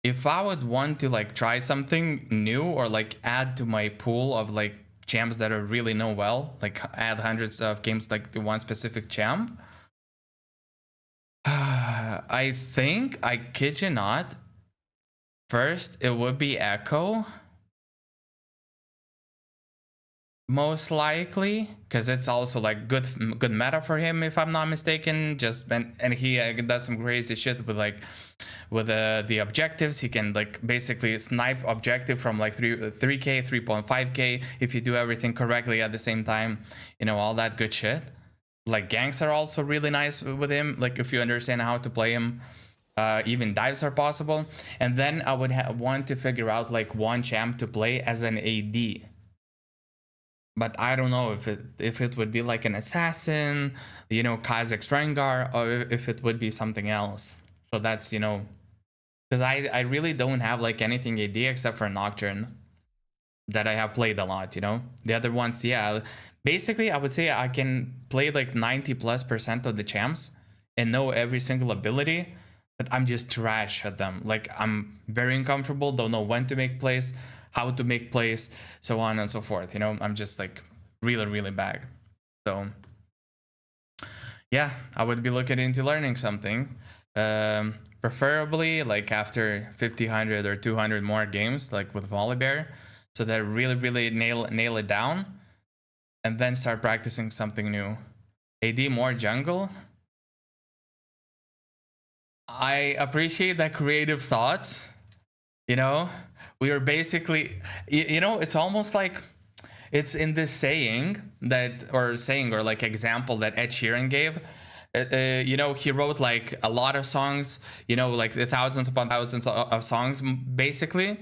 S4: If I would want to like try something new, or like add to my pool of like champs that I really know well, like add hundreds of games like to one specific champ, I think, I kid you not, first it would be Echo. Most likely, because it's also like good meta for him, if I'm not mistaken. Just and he does some crazy shit with like with the objectives. He can like basically snipe objective from like 3k 3.5k if you do everything correctly at the same time, you know, all that good shit. Like ganks are also really nice with him, like if you understand how to play him. Even dives are possible. And then I would want to figure out like one champ to play as an AD. But I don't know if it would be like an assassin, you know, Kazakh Rengar, or if it would be something else. So that's, you know, because I really don't have like anything AD except for Nocturne that I have played a lot, you know. The other ones, yeah, basically I would say I can play like 90+% of the champs and know every single ability, but I'm just trash at them. Like I'm very uncomfortable, don't know when to make plays, how to make plays, so on and so forth. You know, I'm just like really bad. So yeah, I would be looking into learning something, preferably like after 50, 100 or 200 more games, like with Volibear, so that I really nail it down, and then start practicing something new. AD more jungle. I appreciate that creative thoughts, you know. We are basically, you know, it's almost like it's in this saying or like example that Ed Sheeran gave. You know, he wrote like a lot of songs, you know, like the thousands upon thousands of songs basically,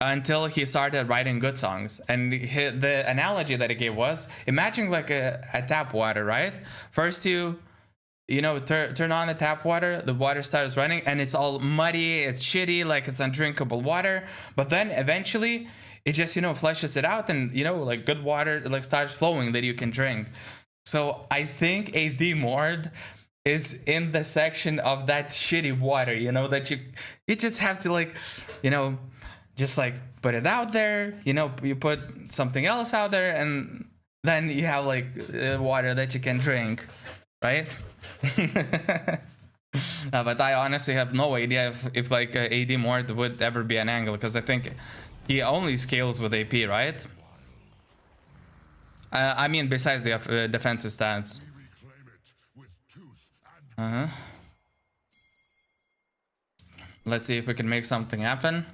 S4: until he started writing good songs. And the analogy that he gave was, imagine like a tap water, right? First you know, turn on the tap water, the water starts running and it's all muddy, it's shitty, like it's undrinkable water. But then eventually it just, you know, flushes it out, and, you know, like good water like starts flowing that you can drink. So I think AD Mord is in the section of that shitty water, you know, that you just have to like, you know, just like put it out there, you know, you put something else out there, and then you have like water that you can drink, right? But I honestly have no idea if like AD Mord would ever be an angle, because I think he only scales with AP, right? I mean, besides the defensive stats. Let's see if we can make something happen.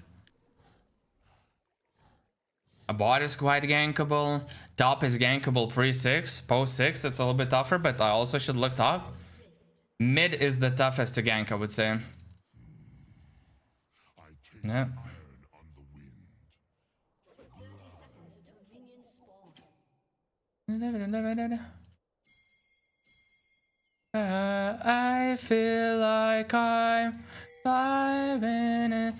S4: A bot is quite gankable. Top is gankable pre-6. Post-6, it's a little bit tougher, but I also should look top. Mid is the toughest to gank, I would say.
S2: I taste
S4: Yeah.
S2: iron on the wind.
S3: 30 seconds until minions spawn.
S4: I feel like I'm diving in.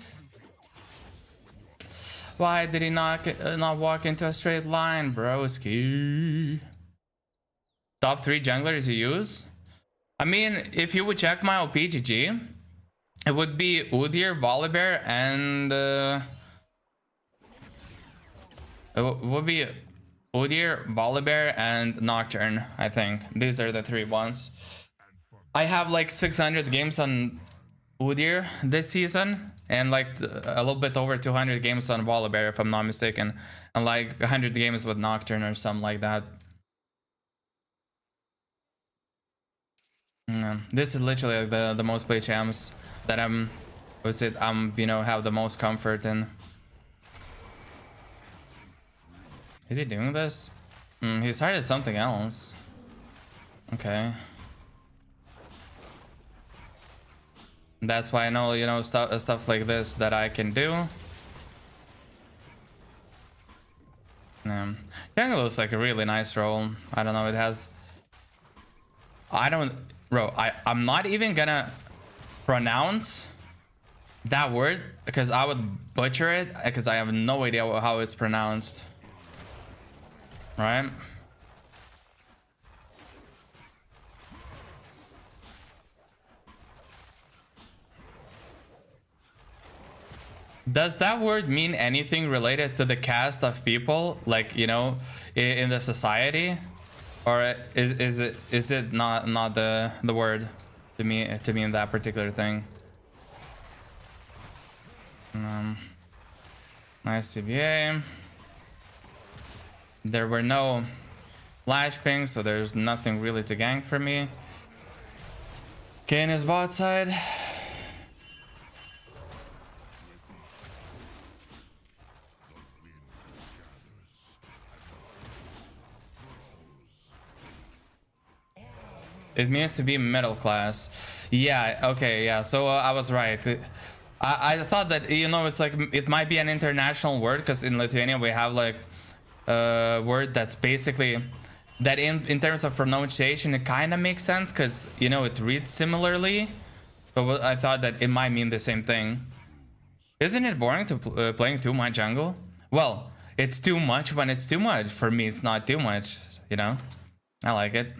S4: Why did he not walk into a straight line, broski? Top 3 junglers you use? I mean, if you would check my OPGG, it would be Udyr, Volibear, and it would be Udyr, Volibear, and Nocturne. I think these are the 3 ones. I have like 600 games on Udyr this season, and like a little bit over 200 games on Volibear, if I'm not mistaken, and like 100 games with Nocturne or something like that. Yeah, this is literally like the most played champs that I'm you know, have the most comfort in. Is he doing this? He started something else. Okay. That's why I know, you know, stuff like this that I can do. Yeah. Jungle looks like a really nice role. I don't know, it has... I'm not even gonna pronounce that word because I would butcher it because I have no idea how it's pronounced. Right? Does that word mean anything related to the caste of people, like, you know, in the society, or is it not the word to mean that particular thing? Nice CBA. There were no flash pings, so there's nothing really to gank for me. Kane is bot side. It means to be middle class. Yeah, okay, yeah. So I was right. I thought that, you know, it's like it might be an international word because in Lithuania we have like a word that's basically that in terms of pronunciation it kind of makes sense because, you know, it reads similarly. But I thought that it might mean the same thing. Isn't it boring to playing too much jungle? Well, it's too much when it's too much. For me, it's not too much, you know? I like it.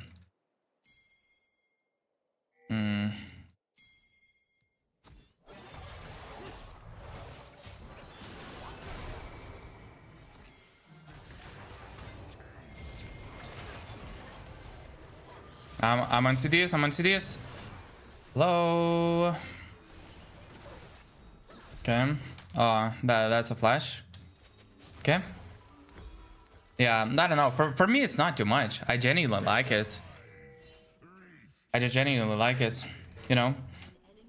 S4: I'm on CDs, I'm on CDs. Hello. Okay. Oh, that's a flash. Okay. Yeah, I don't know. For me, it's not too much. I genuinely like it. I just genuinely like it. You know,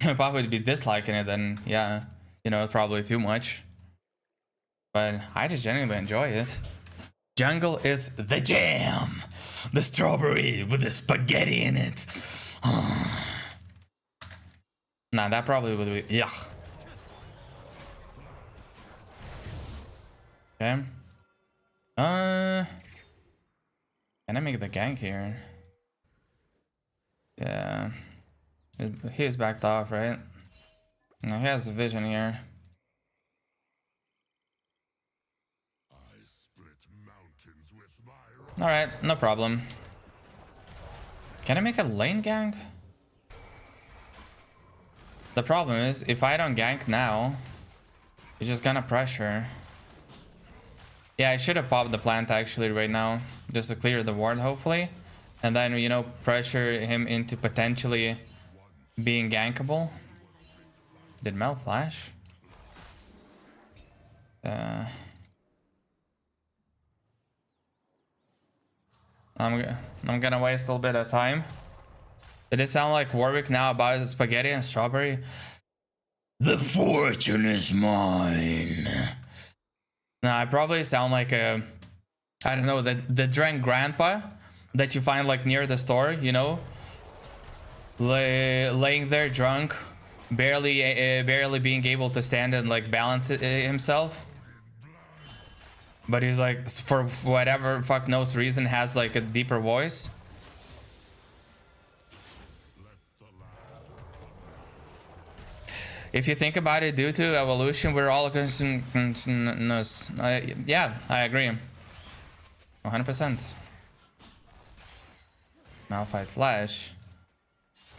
S4: if I would be disliking it, then yeah, you know, it's probably too much. But I just genuinely enjoy it. Jungle is the jam. The strawberry with the spaghetti in it. Nah, that probably would be... Yeah. Okay. Can I make the gank here? Yeah. He's backed off, right? No, he has a vision here. Alright, no problem. Can I make a lane gank? The problem is, if I don't gank now, you're just gonna pressure. Yeah, I should have popped the plant actually right now, just to clear the ward, hopefully. And then, you know, pressure him into potentially being gankable. Did Mel flash? I'm gonna waste a little bit of time. Did it sound like Warwick now about his spaghetti and strawberry? The fortune is mine. No, I probably sound like a, I don't know, the drunk grandpa that you find like near the store, you know? laying there drunk, barely being able to stand and like balance himself. But he's like, for whatever fuck knows reason, has like a deeper voice. If you think about it, due to evolution, we're all conscious. Yeah, I agree. 100%. Malphite Flash.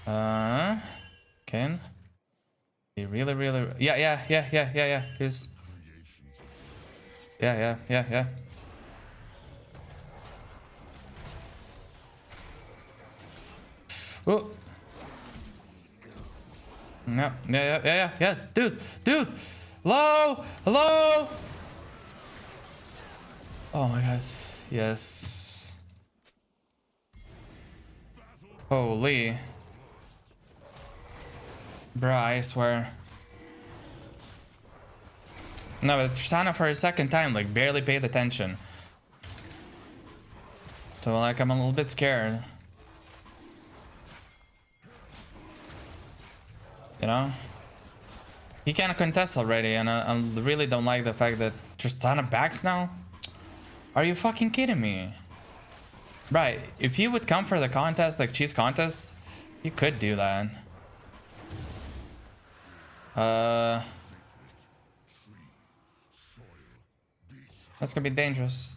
S4: Can he really? Yeah. He's. Yeah. Oh. No. Yeah. Dude. Hello. Oh my god. Yes. Holy. Bruh, I swear. No, but Tristana for a second time, like, barely paid attention. So, like, I'm a little bit scared. You know? He can't contest already, and I really don't like the fact that Tristana backs now. Are you fucking kidding me? Right, if he would come for the contest, like cheese contest, he could do that. That's gonna be dangerous.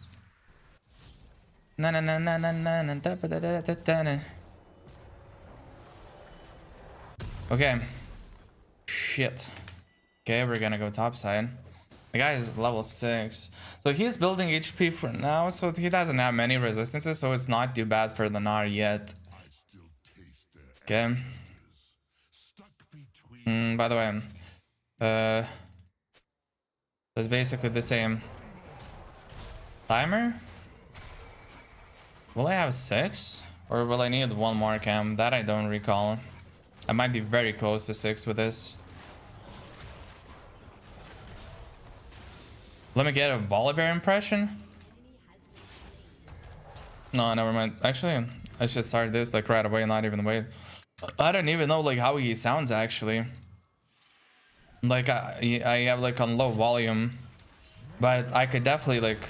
S4: Okay. Shit. Okay, we're gonna go top side. The guy is level 6. So he's building HP for now, so he doesn't have many resistances, so it's not too bad for the Gnar yet. Okay. By the way, it's basically the same. Timer? Will I have 6? Or will I need one more cam? That I don't recall. I might be very close to 6 with this. Let me get a Volibear impression. No, never mind. Actually, I should start this like right away, not even wait. I don't even know like how he sounds actually. Like I have like on low volume, but I could definitely like.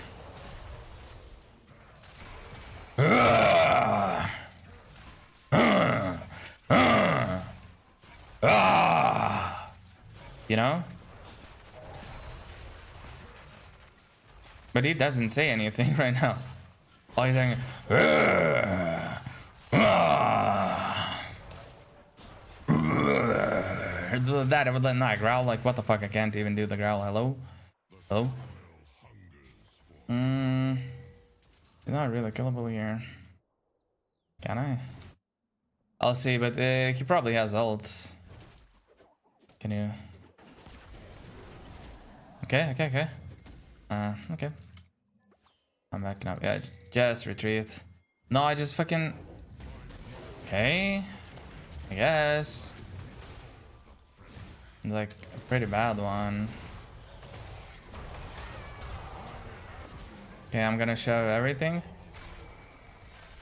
S4: You know? But he doesn't say anything right now. All he's saying, that it would let not growl. Like what the fuck? I can't even do the growl. Hello. He's not really killable here. Can I? I'll see, but he probably has ult. Can you? Okay. Okay. I'm backing up. Yeah, just retreat. No, I just fucking. Okay. I guess. Like a pretty bad one. Okay, I'm gonna shove everything.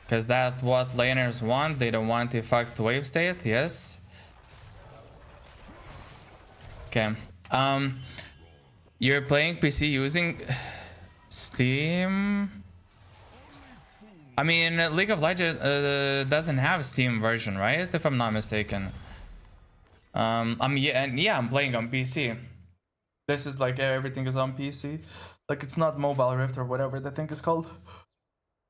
S4: Cause that's what laners want. They don't want the fucked wave state. Yes. Okay. You're playing PC using Steam? I mean, League of Legends doesn't have a Steam version, right? If I'm not mistaken. I'm playing on PC. This is like everything is on PC. Like it's not Mobile Rift or whatever the thing is called.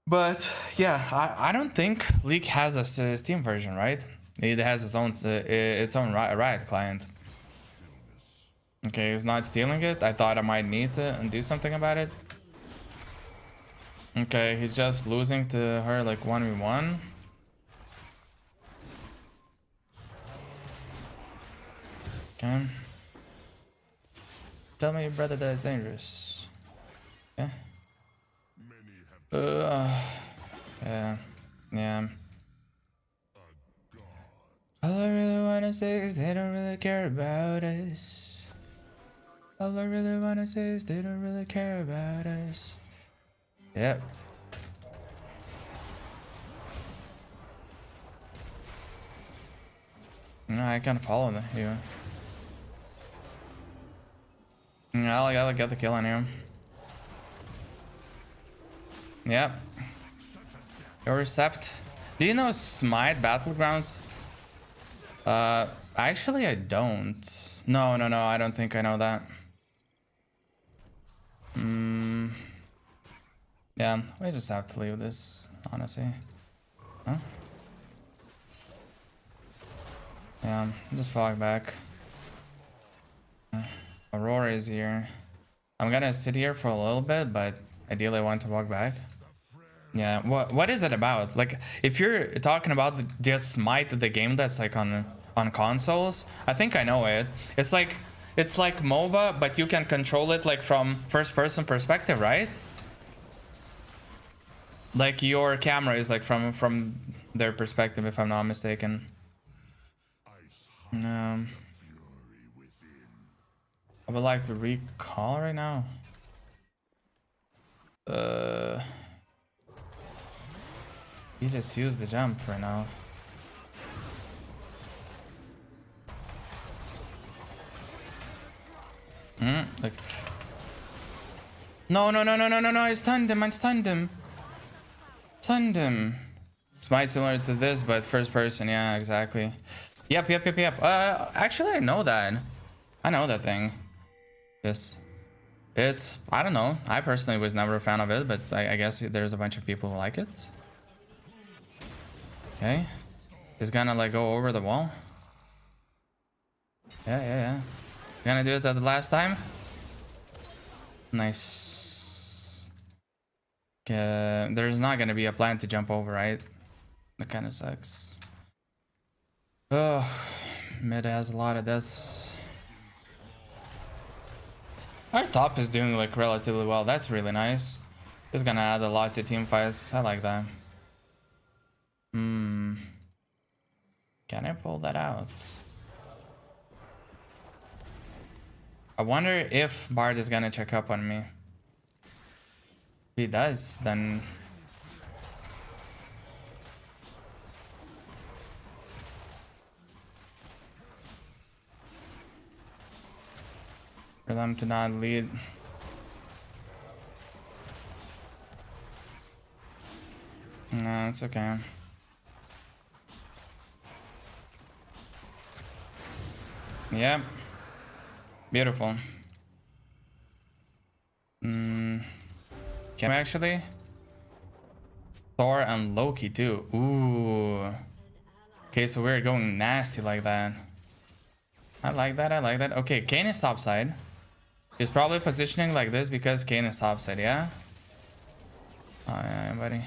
S4: But yeah, I don't think League has a Steam version, right? It has its own Riot client. Okay, he's not stealing it. I thought I might need to do something about it. Okay, he's just losing to her like 1v1. Okay. Tell me your brother that is dangerous. Okay. Yeah. All I really wanna say is they don't really care about us. All I really wanna say is they don't really care about us. Yep. No, I can follow you. I'll get the kill on you. Yep. Your recept. Do you know Smite Battlegrounds? Actually I don't. No, I don't think I know that. Yeah, we just have to leave this, honestly. Huh? Yeah, just falling back. Aurora is here. I'm gonna sit here for a little bit, but ideally I want to walk back. Yeah, what is it about? Like, if you're talking about just Smite, the game that's like on consoles, I think I know it. It's like MOBA, but you can control it like from first person perspective, right? Like your camera is like from their perspective, if I'm not mistaken. I would like to recall right now. He just used the jump right now. Like, no, I stunned him. Stunned him. Smite similar to this, but first person. Yeah, exactly. Yep. Actually, I know that. I know that thing. It's, I don't know. I personally was never a fan of it, but I guess there's a bunch of people who like it. Okay. He's gonna like go over the wall. Yeah. Gonna do it at the last time. Nice. There's not gonna be a plan to jump over, right? That kind of sucks. Oh, mid has a lot of this. Our top is doing like relatively well. That's really nice. It's gonna add a lot to team fights. I like that. Can I pull that out? I wonder if Bard is gonna check up on me. If he does, then for them to not lead. No, it's okay. Yep. Beautiful. Can we actually? Thor and Loki too. Ooh. Okay, so we're going nasty like that. I like that. Okay, Kayn is topside. He's probably positioning like this because Kayn is topside, yeah? Oh yeah, buddy.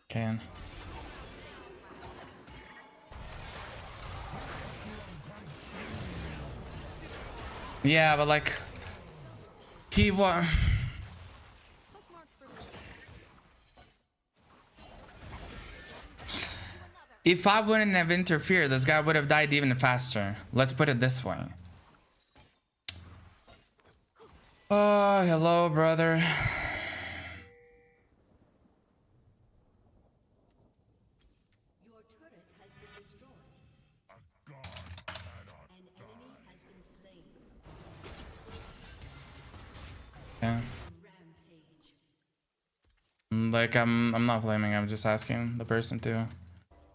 S4: Kayn. Yeah, but like he was. If I wouldn't have interfered, this guy would have died even faster. Let's put it this way. Oh, hello, brother.
S3: Your turret has been destroyed. An enemy has been slain.
S4: Yeah.
S3: Rampage.
S4: Like I'm not blaming. I'm just asking the person to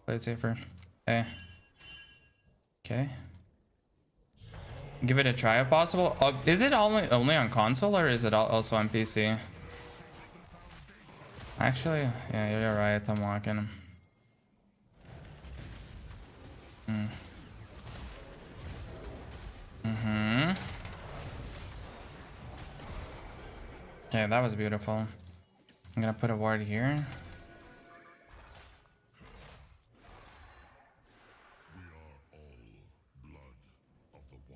S4: play it safer. Hey. Okay. Give it a try if possible. Is it only on console or is it also on PC? Actually, yeah, you're right. I'm walking. Okay, that was beautiful. I'm gonna put a ward here.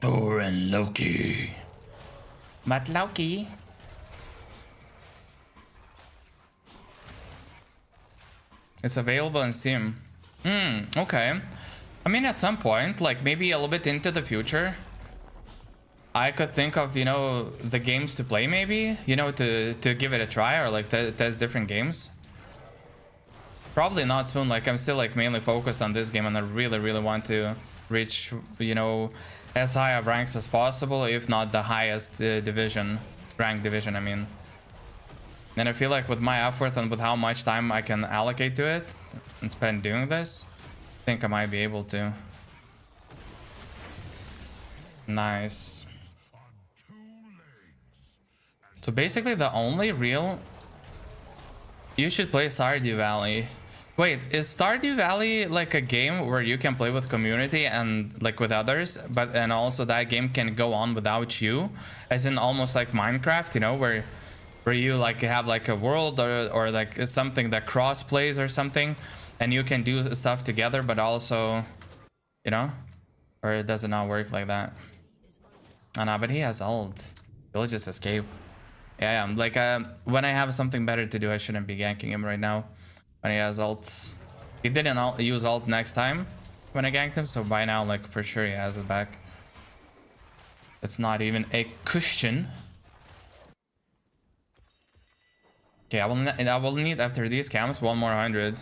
S4: Thor and Loki. But Loki. It's available in Steam. Okay. I mean, at some point, like maybe a little bit into the future, I could think of, you know, the games to play maybe, you know, to give it a try or like test different games. Probably not soon. Like I'm still like mainly focused on this game, and I really want to reach, you know, as high of ranks as possible, if not the highest division, rank division, I mean. And I feel like with my effort and with how much time I can allocate to it and spend doing this, I think I might be able to. Nice. So basically the only real... You should play Stardew Valley. Wait, is Stardew Valley like a game where you can play with community and like with others, but and also that game can go on without you, as in almost like Minecraft, you know, where you like have like a world or like something that cross plays or something, and you can do stuff together, but also, you know, or does it not work like that? Oh no, but he has ult. He'll just escape. Yeah, I'm like when I have something better to do, I shouldn't be ganking him right now. When he has ult, he didn't use ult next time when I ganked him, so by now, like for sure, he has it back. It's not even a question. Okay, I will need after these camps 1 more 100.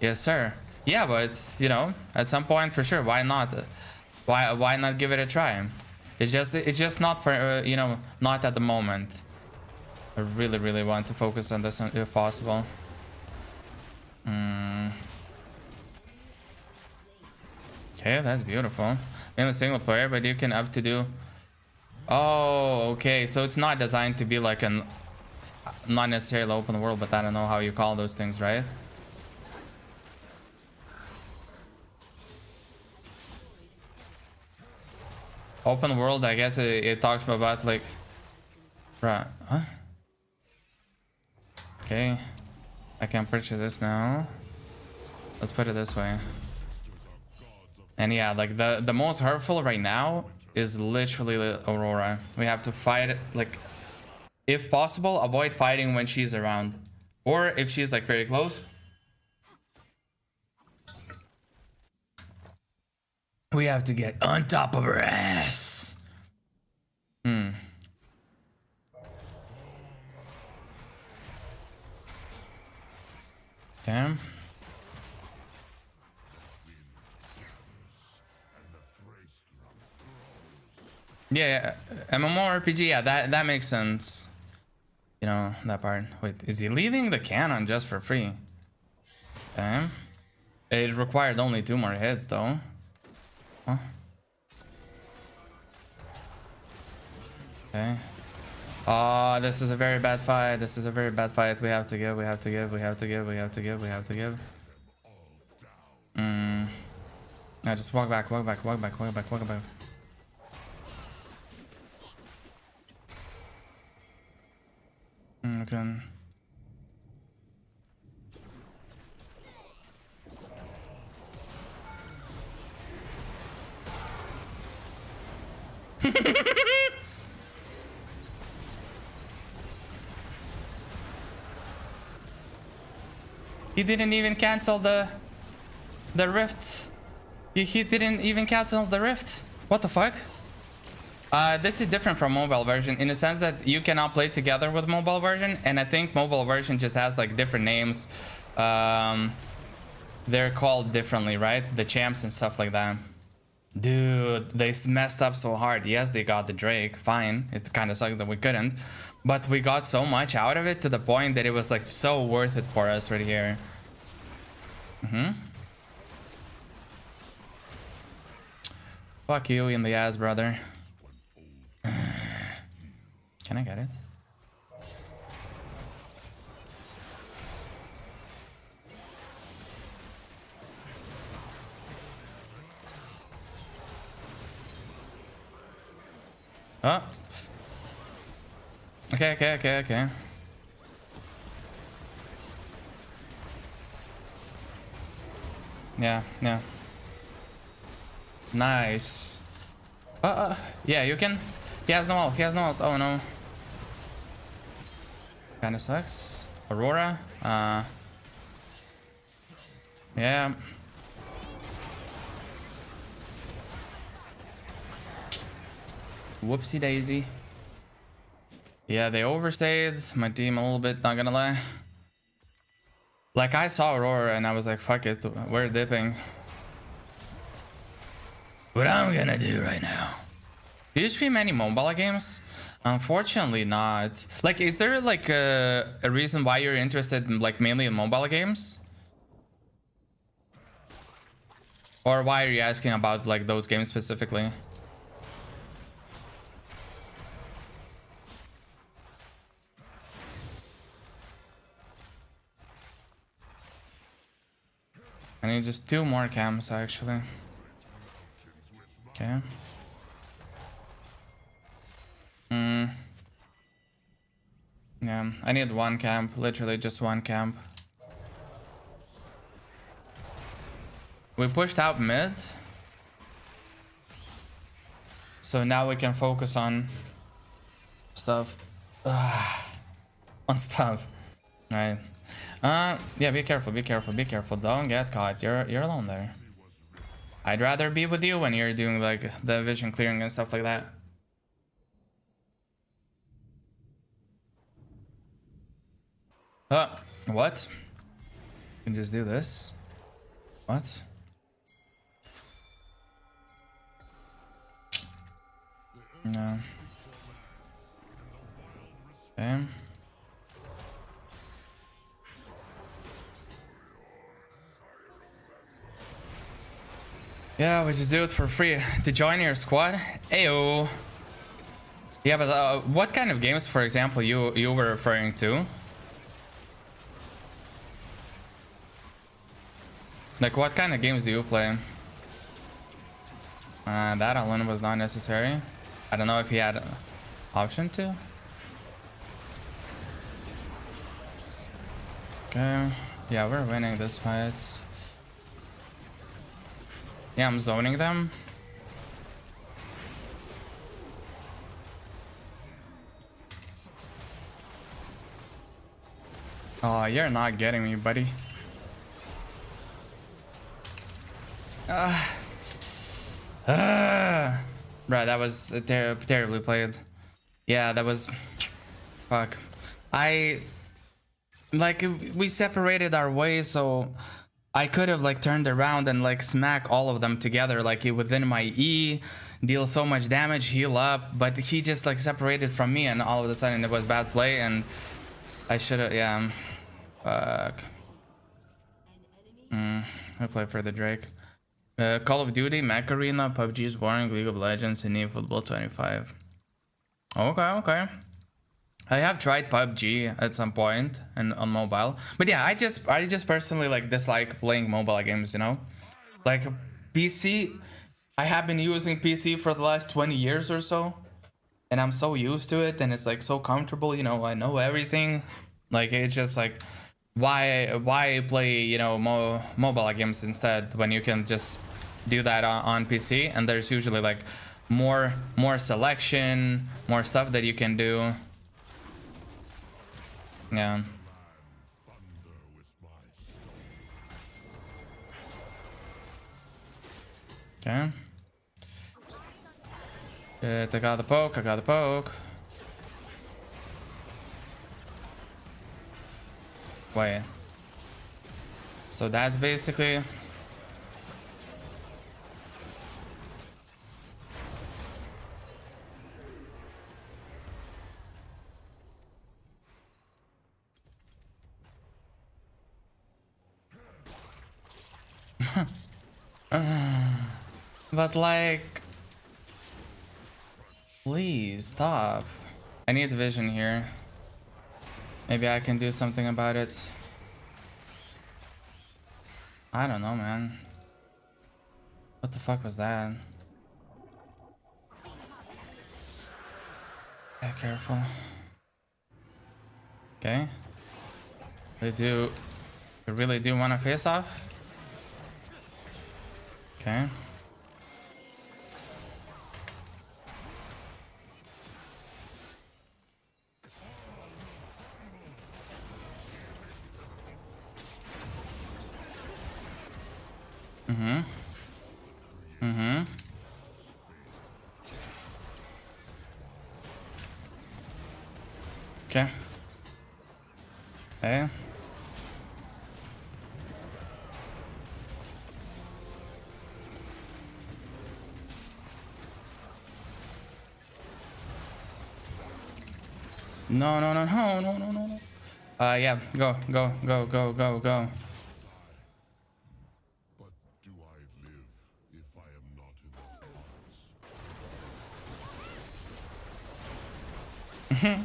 S4: Yes, sir. Yeah, but you know, at some point for sure, why not? Why not give it a try? It's just not for you know, not at the moment. I really want to focus on this if possible. Okay, that's beautiful. In a single player, but you can up to do... Oh, okay. So it's not designed to be like an... Not necessarily open world, but I don't know how you call those things, right? Open world, I guess it talks about like... Right. Huh? Okay. I can purchase this now. Let's put it this way. And yeah, like the most hurtful right now is literally Aurora. We have to fight it, like, if possible, avoid fighting when she's around, or if she's like very close. We have to get on top of her ass. Damn. Yeah, MMORPG, yeah, that makes sense. You know, that part. Wait, is he leaving the cannon just for free? Damn. It required only 2 more hits, though. Huh? Okay. Oh, this is a very bad fight. This is a very bad fight. We have to give, we have to give, we have to give, we have to give, we have to give. Now just walk back, walk back, walk back, walk back, walk back. Okay. He didn't even cancel the rifts. He didn't even cancel the rift. What the fuck? This is different from mobile version in the sense that you cannot play together with mobile version, and I think mobile version just has like different names. They're called differently, right? The champs and stuff like that. Dude, they messed up so hard. Yes, they got the Drake, fine. It kind of sucks that we couldn't, but we got so much out of it to the point that it was like so worth it for us right here. Fuck you in the ass, brother. Can I get it? Oh. Okay. Yeah. Nice. Yeah, you can. He has no ult. Oh no. Kinda sucks. Aurora. Yeah. Whoopsie daisy. Yeah, they overstayed my team a little bit, not gonna lie. Like, I saw Aurora and I was like, fuck it, we're dipping. What I'm gonna do right now. Do you stream any mobile games? Unfortunately not. Like, is there like a reason why you're interested in like mainly in mobile games? Or why are you asking about like those games specifically? I need just 2 more camps actually. Okay. Yeah, I need 1 camp, literally just 1 camp. We pushed out mid. So now we can focus on stuff. On stuff. Right. Yeah, be careful, be careful, be careful. Don't get caught. You're alone there. I'd rather be with you when you're doing like the vision clearing and stuff like that. What? You can just do this. What? No. Okay. Yeah, we just do it for free. To join your squad? Ayo. Yeah, but what kind of games, for example, you were referring to? Like, what kind of games do you play? That alone was not necessary. I don't know if he had an option to. Okay. Yeah, we're winning this fight. Yeah, I'm zoning them. Oh, you're not getting me, buddy. Right, that was terribly played. Yeah, that was... Fuck. Like, we separated our ways, so... I could have like turned around and like smack all of them together like within my E, deal so much damage, heal up, but he just like separated from me and all of a sudden it was bad play and I should have, yeah. Fuck. I play for the Drake. Call of Duty, Mac Arena, PUBG's boring, League of Legends, and eFootball 25. Okay. I have tried PUBG at some point and on mobile, but yeah, I just personally like dislike playing mobile games, you know, like PC. I have been using PC for the last 20 years or so, and I'm so used to it, and it's like so comfortable, you know. I know everything. Like it's just like why play, you know, mobile games instead when you can just do that on PC, and there's usually like more selection, more stuff that you can do. Yeah. Okay. I got the poke, I got the poke. Wait. So that's basically... But like, please stop. I need vision here. Maybe I can do something about it. I don't know, man. What the fuck was that? Yeah, careful. Okay. They really do want to face off? Okay. Okay. Hey. No, no, no, no, no, no, no. Yeah, go, go, go, go, go, go.
S2: But do I live if I am not in the hearts?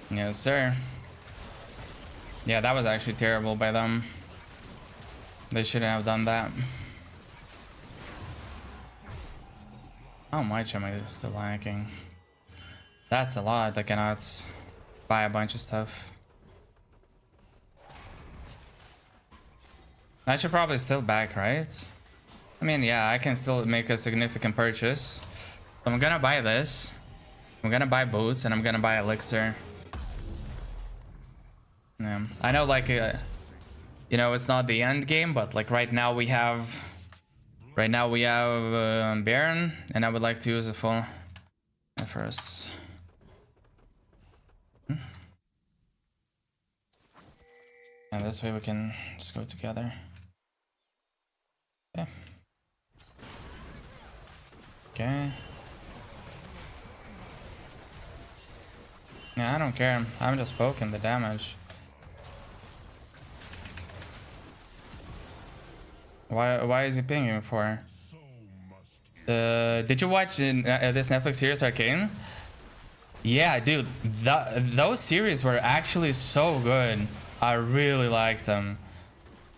S4: Yes, sir. Yeah, that was actually terrible by them. They shouldn't have done that. How much am I still lacking? That's a lot. I cannot buy a bunch of stuff. I should probably still back, right? I mean, yeah, I can still make a significant purchase. So I'm gonna buy this. I'm gonna buy boots and I'm gonna buy elixir. Yeah, I know, like, you know, it's not the end game, but like right now we have Baron, and I would like to use a full first. And this way we can just go together. Okay. Okay. Yeah, I don't care. I'm just poking the damage. Why is he pinging me for? Did you watch this Netflix series Arcane? Yeah, dude, those series were actually so good. I really liked them.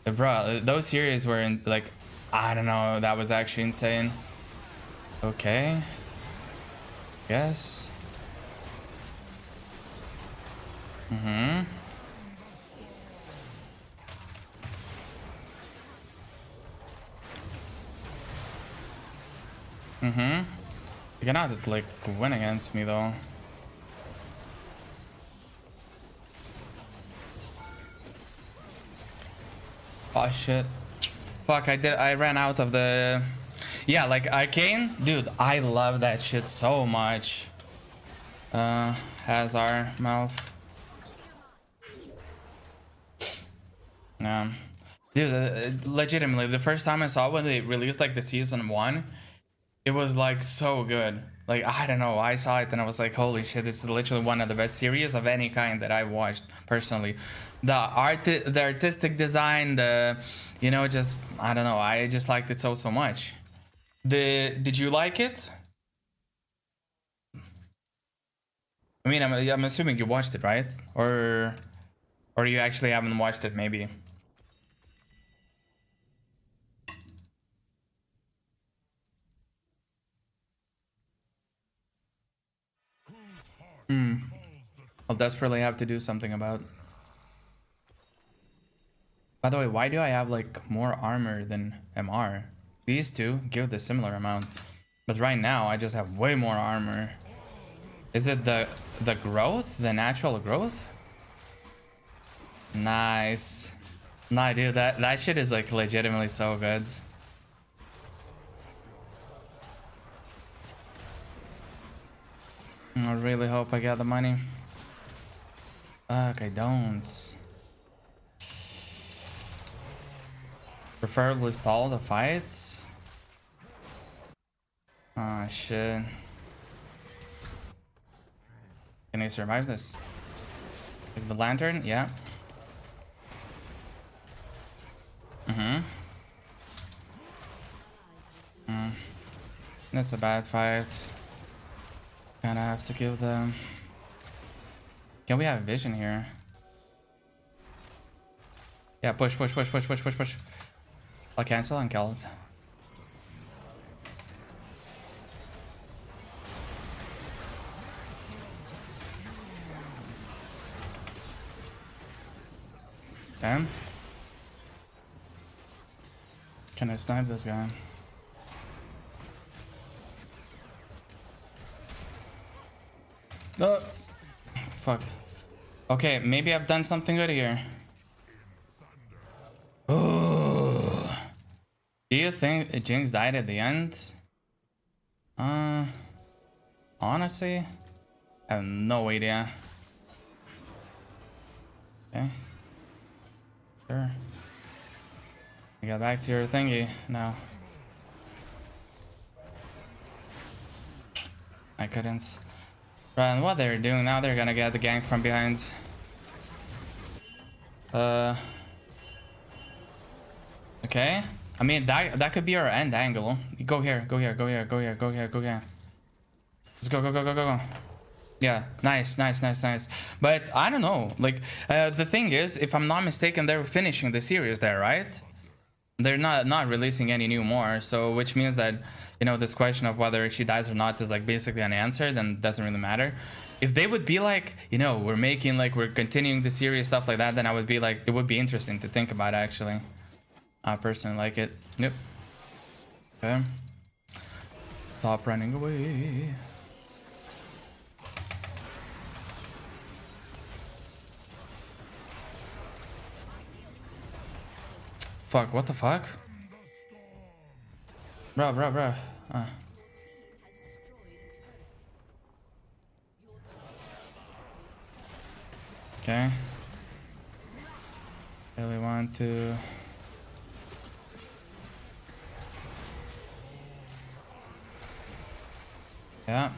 S4: Bro, those series were like, I don't know, that was actually insane. Okay. Yes. Mm-hmm. Mm-hmm. You cannot, like, win against me, though. Oh, shit. Fuck, I ran out of the... Yeah, like, Arcane? Dude, I love that shit so much. Has our mouth. Yeah. Dude, legitimately, the first time I saw when they released, like, the season 1, it was like so good. Like, I don't know, I saw it and I was like, holy shit, this is literally one of the best series of any kind that I've watched personally. The artistic design, the, you know, just, I don't know, I just liked it so much. Did you like it? I mean, I'm assuming you watched it, right? Or you actually haven't watched it, maybe. I'll desperately have to do something about. By the way, why do I have like more armor than MR? These two give the similar amount, but right now I just have way more armor. Is it the growth, the natural growth? Nice. Nah, dude, that shit is like legitimately so good. I really hope I get the money. Fuck, I don't. Preferably stall the fights. Ah, shit. Can I survive this? Like the lantern? Yeah. That's a bad fight. Kinda have to give them. Can we have vision here? Yeah, push. I'll cancel and kill it. Damn. Can I snipe this guy? Oh, fuck. Okay, maybe I've done something good here. Oh. Do you think Jinx died at the end? Honestly, I have no idea. Okay. Sure. You got back to your thingy now. I couldn't. Right, and what they're doing now, they're gonna get the gank from behind. Okay. I mean, that could be our end angle. Go here, go here, go here, go here, go here, go here. Let's go, go, go, go, go, go. Yeah, nice, nice, nice, nice. But I don't know. Like, the thing is, if I'm not mistaken, they're finishing the series there, right? They're not releasing any new more. So, which means that, you know, this question of whether she dies or not is like basically unanswered and doesn't really matter. If they would be like, you know, we're continuing the series, stuff like that, then I would be like, it would be interesting to think about actually. I personally like it. Yep. Okay. Stop running away. Fuck, what the fuck? Bro. Okay. Really want to... Yeah.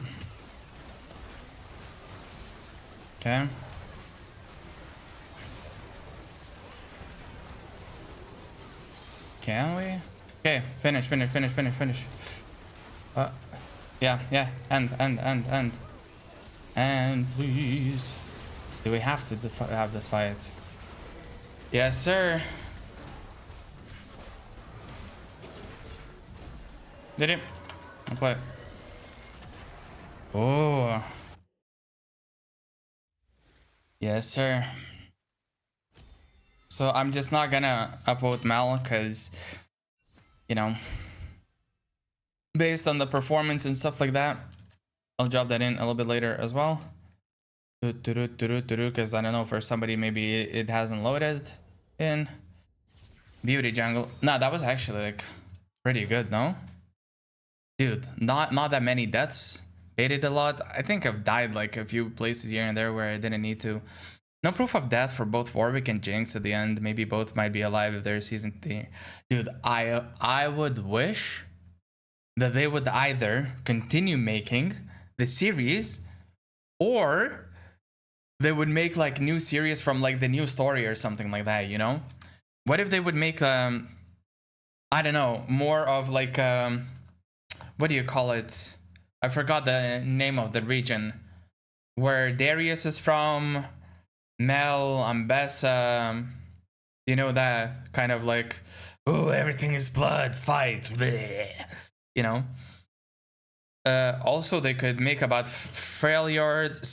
S4: Okay. Can we? Okay, finish. Yeah, end. And please. Do we have to have this fight? Yes, sir. Did it? I'll play it. Oh. Yes, sir. So I'm just not gonna upvote Mel because, you know, based on the performance and stuff like that, I'll drop that in a little bit later as well. Because I don't know, for somebody maybe it hasn't loaded in. Beauty jungle. Nah, that was actually like pretty good, no? Dude, not that many deaths. Baited a lot. I think I've died like a few places here and there where I didn't need to. No proof of death for both Warwick and Jinx at the end. Maybe both might be alive if they're season 3. Dude, I would wish that they would either continue making the series or they would make like new series from like the new story or something like that, you know? What if they would make I don't know, more of like what do you call it? I forgot the name of the region where Darius is from. Mel, Ambessa, you know, that kind of like, oh, everything is blood, fight, bleh. You know. Also, they could make about Freljord,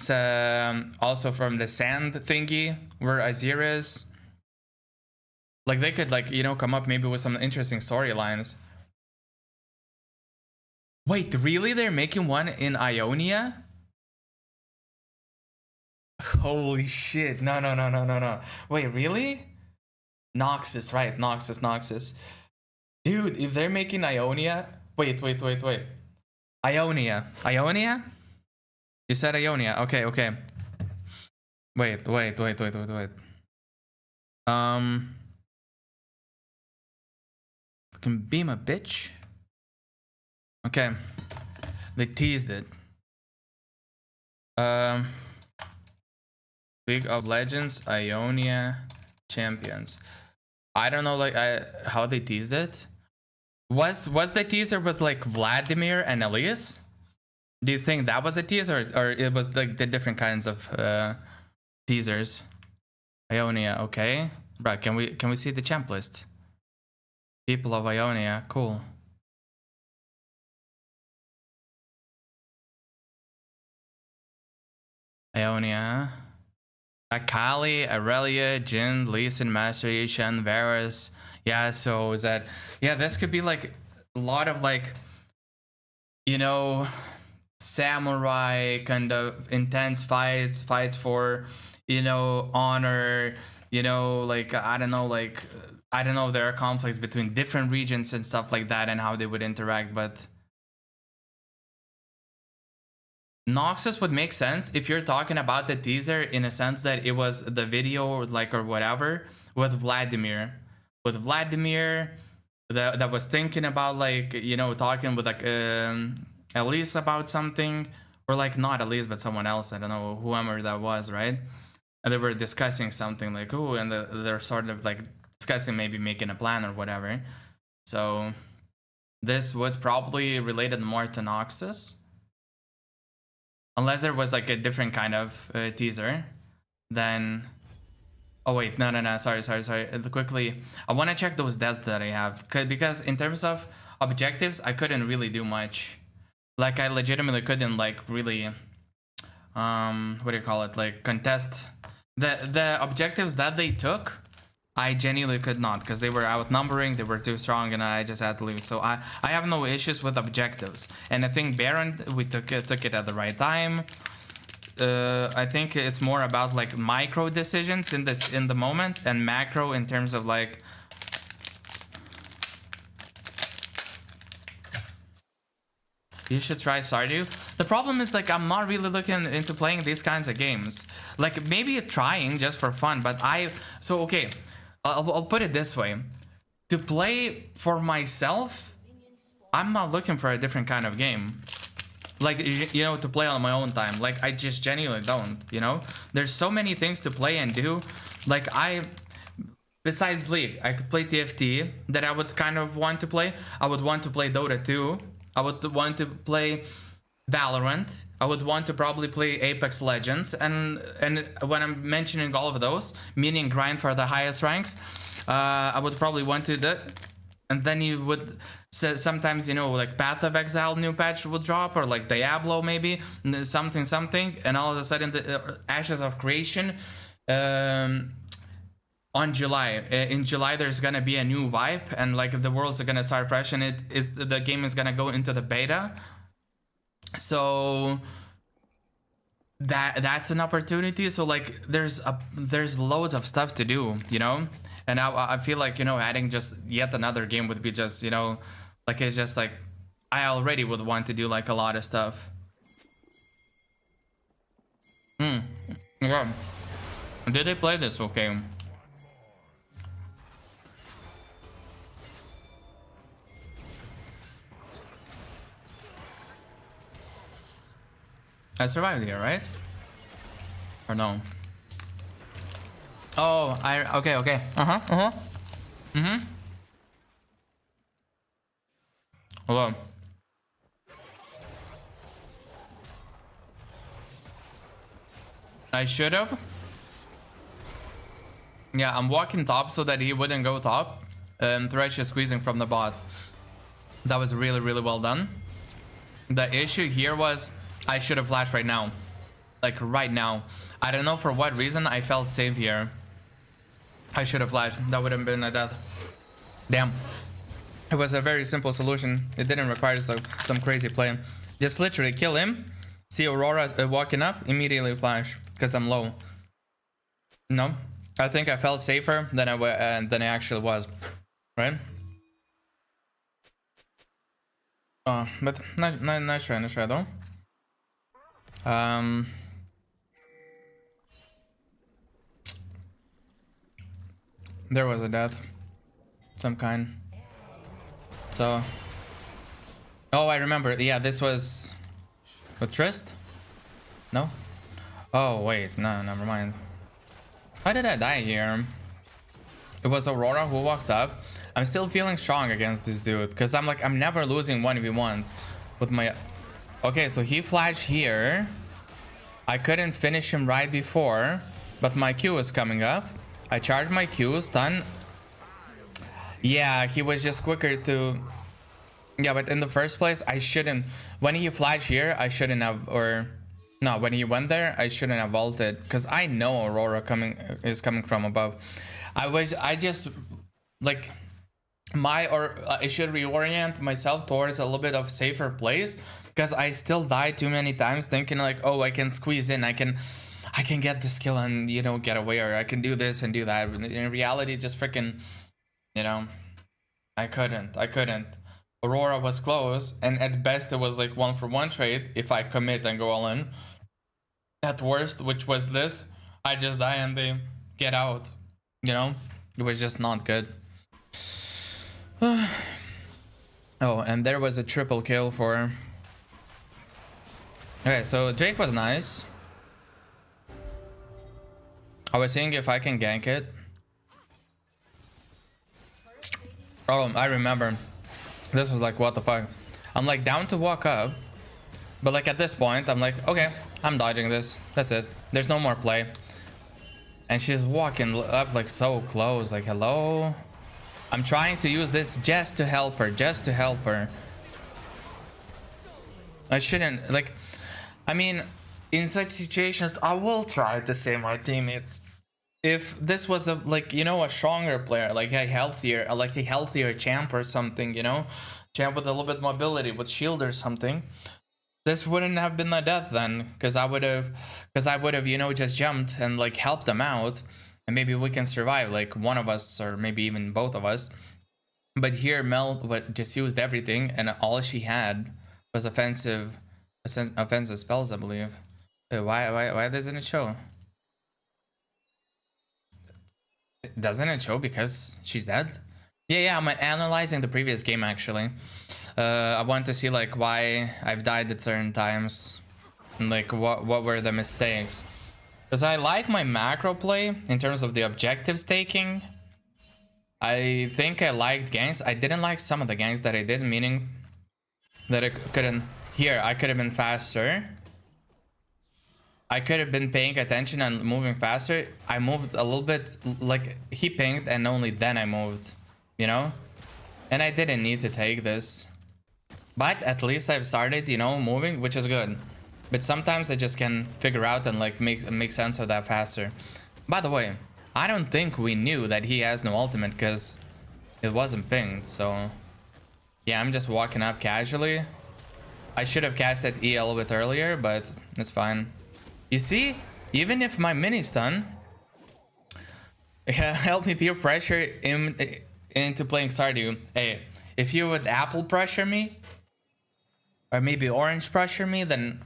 S4: also from the sand thingy where Azir is. Like they could like, you know, come up maybe with some interesting storylines. Wait, really? They're making one in Ionia? Holy shit. No. Wait, really? Noxus, right. Noxus. Dude, if they're making Ionia... Wait. Ionia? You said Ionia. Okay. Wait. Fucking beam a bitch. Okay. They teased it. League of Legends, Ionia champions. I don't know like how they teased it. Was the teaser with like Vladimir and Elias? Do you think that was a teaser or it was like the different kinds of teasers? Ionia, okay. Right, can we see the champ list? People of Ionia, cool. Ionia. Akali, Aurelia, Jhin, Lee Sin, Master Yi, Shen, Varus. Yeah, so is that... Yeah, this could be like a lot of like, you know, samurai kind of intense fights for, you know, honor, you know, like, I don't know if there are conflicts between different regions and stuff like that and how they would interact, but... Noxus would make sense if you're talking about the teaser in a sense that it was the video like or whatever with Vladimir that was thinking about like, you know, talking with like Elise about something, or like not at least, but someone else. I don't know, whoever that was, right? And they were discussing something like, oh, and they're sort of like discussing maybe making a plan or whatever. So this would probably related more to Noxus, unless there was like a different kind of teaser. Then, oh wait, no, sorry. Quickly, I want to check those deaths that I have, because in terms of objectives, I couldn't really do much. Like I legitimately couldn't like really, what do you call it? Like contest the objectives that they took. I genuinely could not, because they were outnumbering, they were too strong, and I just had to leave. So I have no issues with objectives, and I think Baron, we took it at the right time. I think it's more about like micro decisions in the moment, and macro in terms of like you should try Stardew. The problem is like I'm not really looking into playing these kinds of games. Like maybe trying just for fun, but okay, I'll put it this way. To play for myself, I'm not looking for a different kind of game. Like, you know, to play on my own time. Like, I just genuinely don't, you know? There's so many things to play and do. Like, besides League, I could play TFT that I would kind of want to play. I would want to play Dota 2. I would want to play Valorant. I would want to probably play Apex Legends. And when I'm mentioning all of those, meaning grind for the highest ranks, I would probably want to do. And then you would sometimes, you know, like Path of Exile new patch will drop, or like Diablo maybe, something, and all of a sudden the Ashes of Creation on July. In July there's gonna be a new vibe, and like the worlds are gonna start fresh, and the game is gonna go into the beta. So that's an opportunity. So like there's loads of stuff to do, you know. And I feel like, you know, adding just yet another game would be just, you know, like it's just like I already would want to do like a lot of stuff. Yeah. Did they play this? Okay. I survived here, right? Or no? Oh, okay. Hello. I should have. Yeah, I'm walking top so that he wouldn't go top. Thresh is squeezing from the bot. That was really, really well done. The issue here was I should have flashed right now. Like right now. I don't know for what reason I felt safe here. I should have flashed. That would have been a death. Damn. It was a very simple solution. It didn't require some crazy play. Just literally kill him. See Aurora walking up. Immediately flash. Because I'm low. No. I think I felt safer than I actually was. Right? But nice try though. There was a death. Some kind. So. Oh, I remember. Yeah, this was with Trist? No? Oh, wait. No, never mind. How did I die here? It was Aurora who walked up. I'm still feeling strong against this dude, because I'm like, I'm never losing 1v1s with my... Okay, so he flashed here. I couldn't finish him right before, but my Q was coming up. I charged my Q, stun. Yeah, he was just quicker to... Yeah, but in the first place, I shouldn't... When he flashed here, I shouldn't have... Or... No, when he went there, I shouldn't have ulted, because I know Aurora is coming from above. I just... Like... I should reorient myself towards a little bit of safer plays, because I still die too many times thinking like, oh, I can squeeze in, I can get the skill and, you know, get away, or I can do this and do that. In reality, just freaking, you know, I couldn't. Aurora was close, and at best it was like 1-for-1 trade if I commit and go all in. At worst, which was this, I just die and they get out, you know. It was just not good. Oh, and there was a triple kill for Okay, so Drake was nice. I was seeing if I can gank it. Oh, I remember. This was like, what the fuck? I'm like down to walk up. But like at this point, I'm like, okay, I'm dodging this. That's it. There's no more play. And she's walking up like so close. Like, hello? I'm trying to use this just to help her. Just to help her. I shouldn't, like, I mean, in such situations, I will try to save my teammates. If this was a, like, you know, a stronger player, like a healthier champ or something, you know, champ with a little bit mobility, with shield or something, this wouldn't have been a death then, because I would have, you know, just jumped and like helped them out, and maybe we can survive, like one of us or maybe even both of us. But here Mel just used everything, and all she had was offensive spells, I believe. Why doesn't it show? Doesn't it show because she's dead? Yeah, I'm analyzing the previous game actually. I want to see like why I've died at certain times, and like what were the mistakes. Because I like my macro play in terms of the objectives taking. I think I liked ganks. I didn't like some of the ganks that I did, meaning that I couldn't. Here, I could have been faster. I could have been paying attention and moving faster. I moved a little bit, like he pinged and only then I moved, you know? And I didn't need to take this. But at least I've started, you know, moving, which is good. But sometimes I just can figure out and like make sense of that faster. By the way, I don't think we knew that he has no ultimate because it wasn't pinged, so... Yeah, I'm just walking up casually. I should have cast that E a little bit earlier, but it's fine. You see, even if my mini stun help me peer pressure into playing Stardew. Hey, if you would apple pressure me, or maybe orange pressure me, then,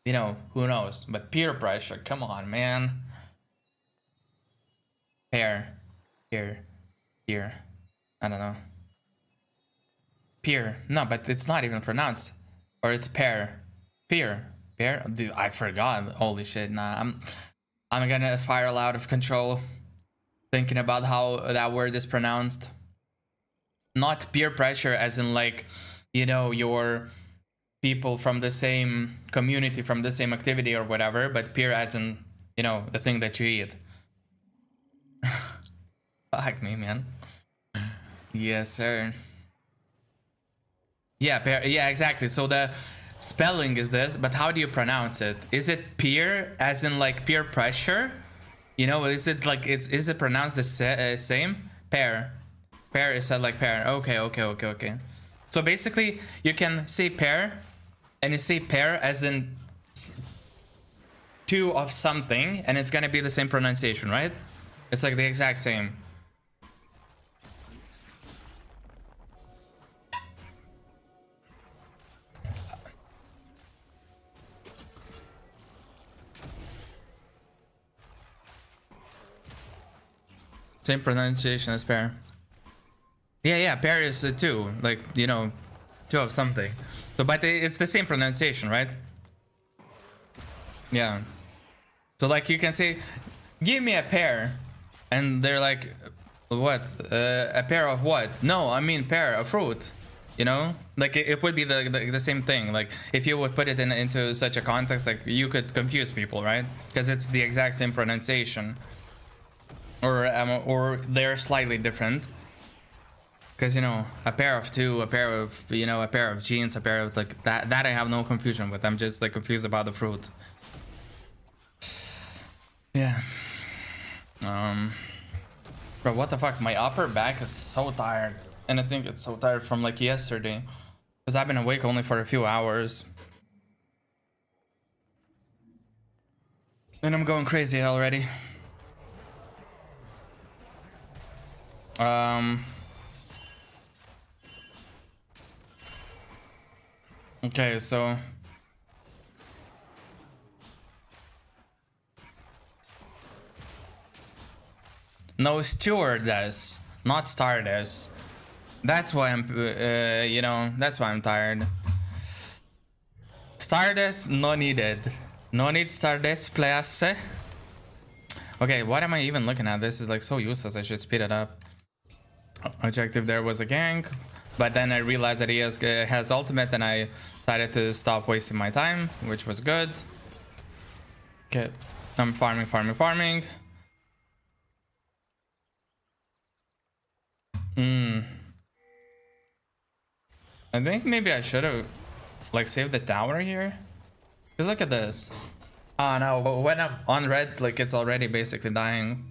S4: you know, who knows? But peer pressure, come on, man. Pear, here, I don't know. Peer, no, but it's not even pronounced, or it's pear, peer. Dude, I forgot. Holy shit! Nah, I'm gonna spiral out of control thinking about how that word is pronounced. Not peer pressure, as in like, you know, your people from the same community, from the same activity or whatever, but peer as in, you know, the thing that you eat. Fuck me, man. Yes, sir. Yeah, pear. Yeah, exactly. So the spelling is this, but how do you pronounce it? Is it peer as in like peer pressure? You know, is it like is it pronounced the same? Pear is said like pear. Okay. So basically you can say pear and you say pear as in two of something, and it's gonna be the same pronunciation, right? It's like the exact same. Same pronunciation as pear. Yeah, pear is two, like, you know, two of something. So, but it's the same pronunciation, right? Yeah. So, like, you can say, give me a pear. And they're like, what? A pear of what? No, I mean pear, a fruit. You know? Like, it would be the same thing. Like, if you would put it into such a context, like, you could confuse people, right? Because it's the exact same pronunciation. Or they're slightly different, because, you know, a pair of two, a pair of, you know, a pair of jeans, a pair of like that I have no confusion with. I'm just like confused about the fruit. Yeah. Bro, what the fuck? My upper back is so tired, and I think it's so tired from like yesterday, because I've been awake only for a few hours, and I'm going crazy already. Okay, so no, stewardess, not stardust. That's why I'm, you know, that's why I'm tired. Stardust, no needed. No need Stardust, please. Okay, what am I even looking at? This is like so useless. I should speed it up. Objective there was a gank, but then I realized that he has ultimate, and I decided to stop wasting my time, which was good. Okay, I'm farming. I think maybe I should have like saved the tower here. Cause look at this. Oh no, but when I'm on red, like it's already basically dying.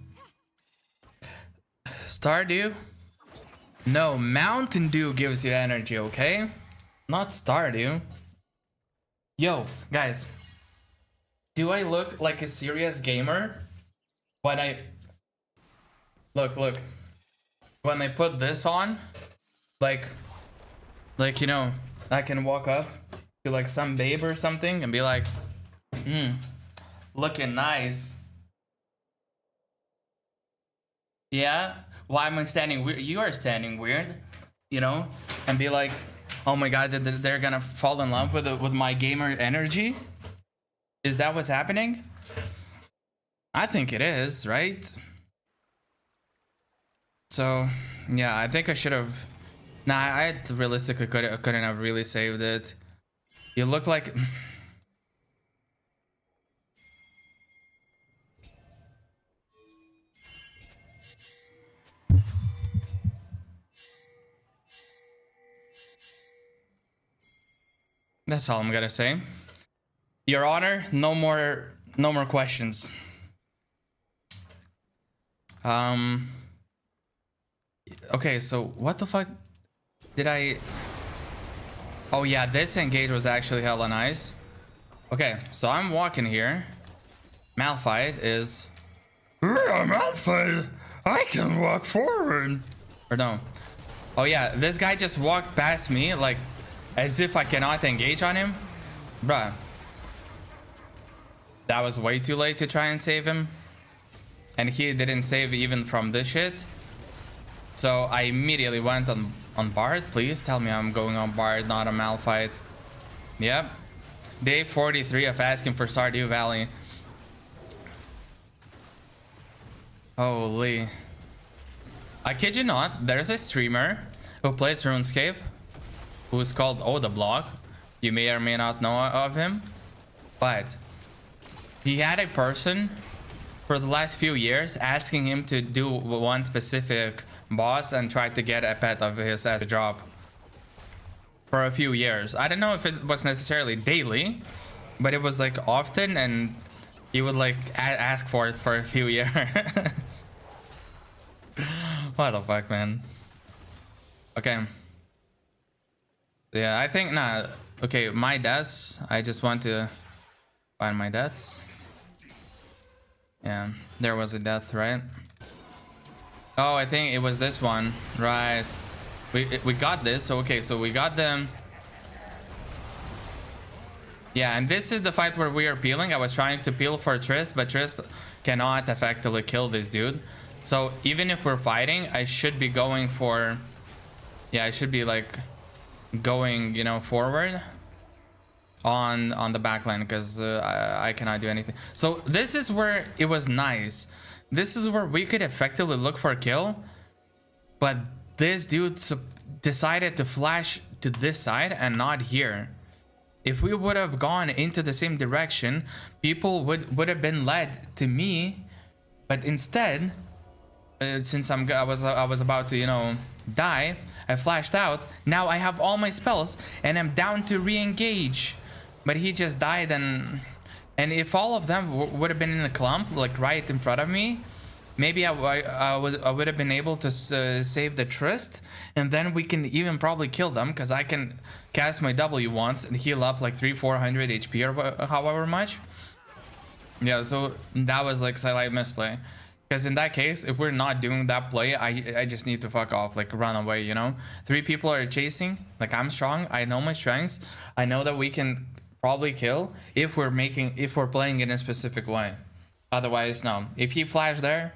S4: Stardew? No, Mountain Dew gives you energy, okay? Not Stardew. Yo, guys. Do I look like a serious gamer when I... Look. When I put this on, like, you know, I can walk up to like some babe or something and be like, looking nice. Yeah? Why am I standing weird? You are standing weird, you know? And be like, oh my god, they're gonna fall in love with my gamer energy? Is that what's happening? I think it is, right? So, yeah, I think I should have... Nah, I realistically couldn't have really saved it. You look like... That's all I'm gonna say. Your Honor, no more questions. Okay, so what the fuck did I... Oh yeah, this engage was actually hella nice. Okay, so I'm walking here. Malphite is... Yeah, Malphite, I can walk forward. Or no. Oh yeah, this guy just walked past me like as if I cannot engage on him. Bruh. That was way too late to try and save him. And he didn't save even from this shit. So I immediately went on Bard. Please tell me I'm going on Bard, not a Malphite. Yep. Day 43 of asking for Stardew Valley. Holy. I kid you not, there's a streamer who plays RuneScape who's called Odablock. You may or may not know of him. But he had a person for the last few years asking him to do one specific boss and try to get a pet of his as a job for a few years. I don't know if it was necessarily daily, but it was like often, and he would like ask for it for a few years. What the fuck, man? Okay. Yeah, I think nah. Okay, my deaths. I just want to find my deaths. Yeah, there was a death, right? Oh, I think it was this one, right? We got this. So okay, so we got them. Yeah, and this is the fight where we are peeling. I was trying to peel for Trist, but Trist cannot effectively kill this dude. So even if we're fighting, I should be going for... Yeah, I should be like going, you know, forward on the backline, because I cannot do anything. So this is where it was nice. This is where we could effectively look for a kill, but this dude decided to flash to this side and not here. If we would have gone into the same direction, people would have been led to me, but instead, since I was about to, you know, die, I flashed out. Now I have all my spells and I'm down to re-engage, but he just died. And if all of them would have been in a clump, like right in front of me, maybe I would have been able to save the Trist, and then we can even probably kill them, because I can cast my W once and heal up like 300-400 HP or however much. Yeah, so that was like slight misplay. Because in that case, if we're not doing that play, I just need to fuck off, like run away, you know? 3 people are chasing, like I'm strong, I know my strengths, I know that we can probably kill if we're playing in a specific way. Otherwise, no. If he flashed there,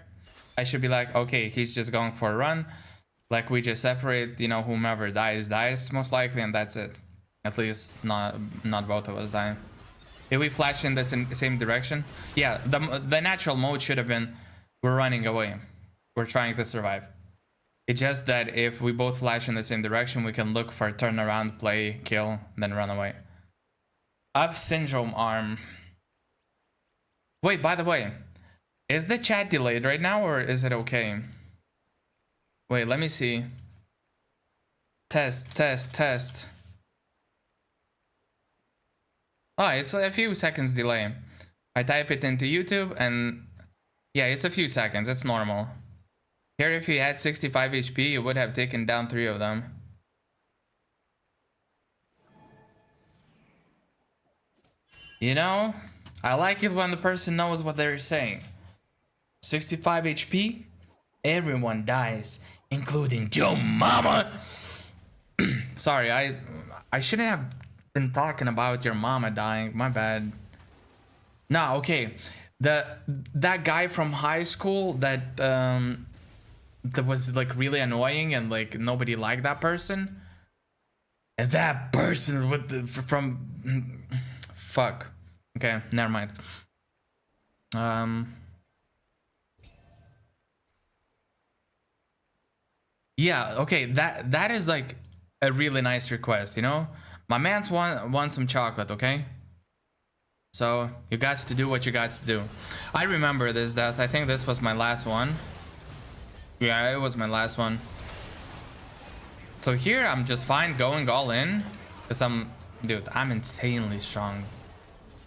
S4: I should be like, okay, he's just going for a run. Like we just separate, you know, whomever dies most likely, and that's it. At least not both of us dying. If we flash in the same direction, yeah, the natural mode should have been we're running away. We're trying to survive. It's just that if we both flash in the same direction, we can look for turn around, play, kill, then run away. Up syndrome arm. Wait, by the way, is the chat delayed right now or is it okay? Wait, let me see. Test. Oh, it's a few seconds delay. I type it into YouTube and yeah, it's a few seconds. It's normal. Here, if you had 65 HP, you would have taken down 3 of them. You know, I like it when the person knows what they're saying. 65 HP, everyone dies, including Joe Mama. Sorry, I shouldn't have been talking about your mama dying. My bad. No, okay. That guy from high school that was like really annoying and like nobody liked that person. And that person with the from fuck. Okay, never mind. Yeah, okay, that is like a really nice request, you know? My man's want some chocolate, okay? So you got to do what you got to do. I remember this death. I think this was my last one. Yeah, it was my last one. So here I'm just fine going all in. Because dude, I'm insanely strong.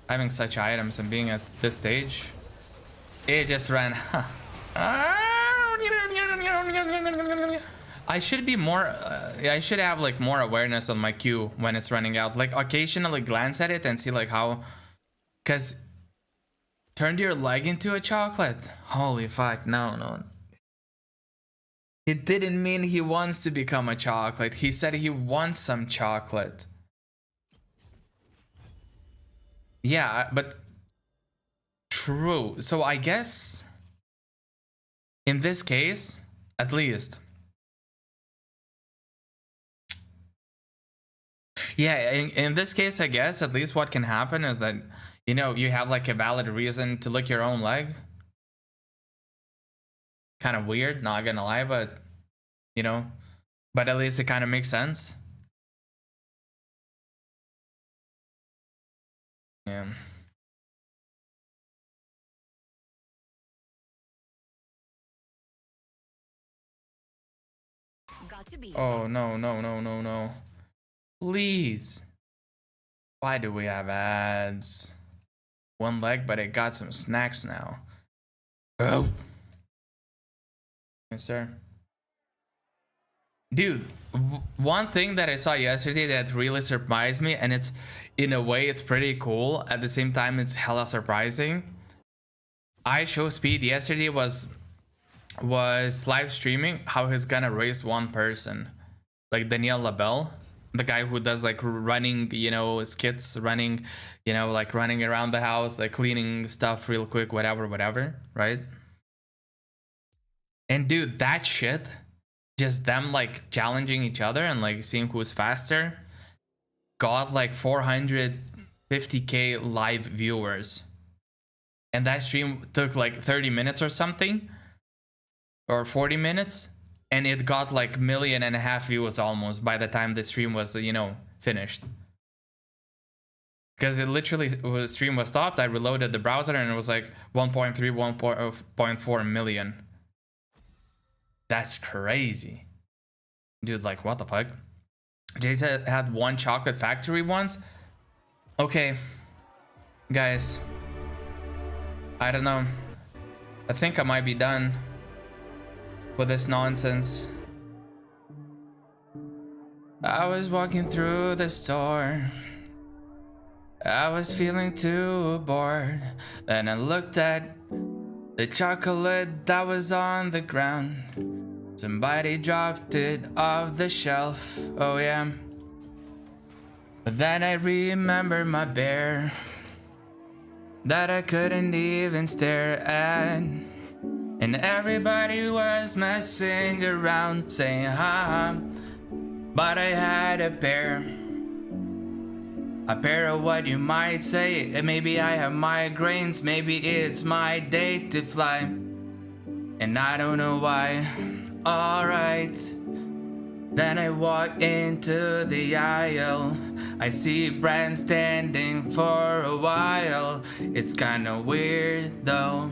S4: Having such items and being at this stage. It just ran. I should be more, I should have like more awareness on my Q when it's running out. Like occasionally glance at it and see like how, cause turned your leg into a chocolate. Holy fuck, no. It didn't mean he wants to become a chocolate. He said he wants some chocolate. Yeah, but true. So I guess in this case, at least. Yeah, in this case, I guess at least what can happen is that, you know, you have like a valid reason to lick your own leg. Kind of weird, not gonna lie, but you know, but at least it kind of makes sense. Yeah.
S3: Got to be.
S4: Oh, no. Please. Why do we have ads? One leg, but it got some snacks now. Oh. Yes, sir. Dude, one thing that I saw yesterday that really surprised me, and it's, in a way, it's pretty cool. At the same time, it's hella surprising. iShowSpeed yesterday was live streaming how he's gonna raise one person. Like Daniel Labelle, the guy who does like running, you know, skits, running, you know, like running around the house, like cleaning stuff real quick, whatever, right? And dude, that shit, just them like challenging each other and like seeing who's faster, got like 450k live viewers. And that stream took like 30 minutes or something, or 40 minutes, and it got like 1.5 million views almost by the time the stream was, you know, finished. Because it literally, the stream was stopped, I reloaded the browser and it was like 1.3, 1.4 million. That's crazy. Dude, like, what the fuck? Jason had one chocolate factory once. Okay, guys, I don't know. I think I might be done with this nonsense. I was walking through the store. I was feeling too bored. Then I looked at the chocolate that was on the ground. Somebody dropped it off the shelf. Oh yeah. But then I remembered my bear that I couldn't even stare at. And everybody was messing around saying ha, but I had a pair A pair of what you might say. Maybe I have migraines, maybe it's my day to fly. And I don't know why. Alright. Then I walk into the aisle. I see Brand standing for a while. It's kinda weird though,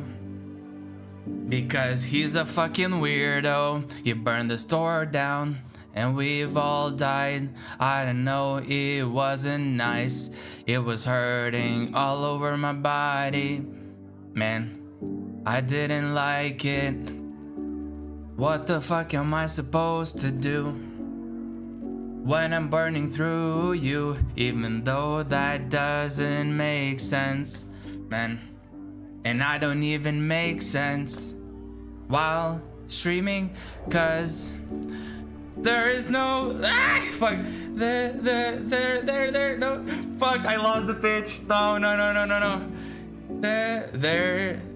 S4: because he's a fucking weirdo. He burned the store down and we've all died. I don't know, it wasn't nice. It was hurting all over my body. Man, I didn't like it. What the fuck am I supposed to do when I'm burning through you? Even though that doesn't make sense, man. And I don't even make sense while streaming, cause there is no fuck. There no fuck, I lost the pitch. No.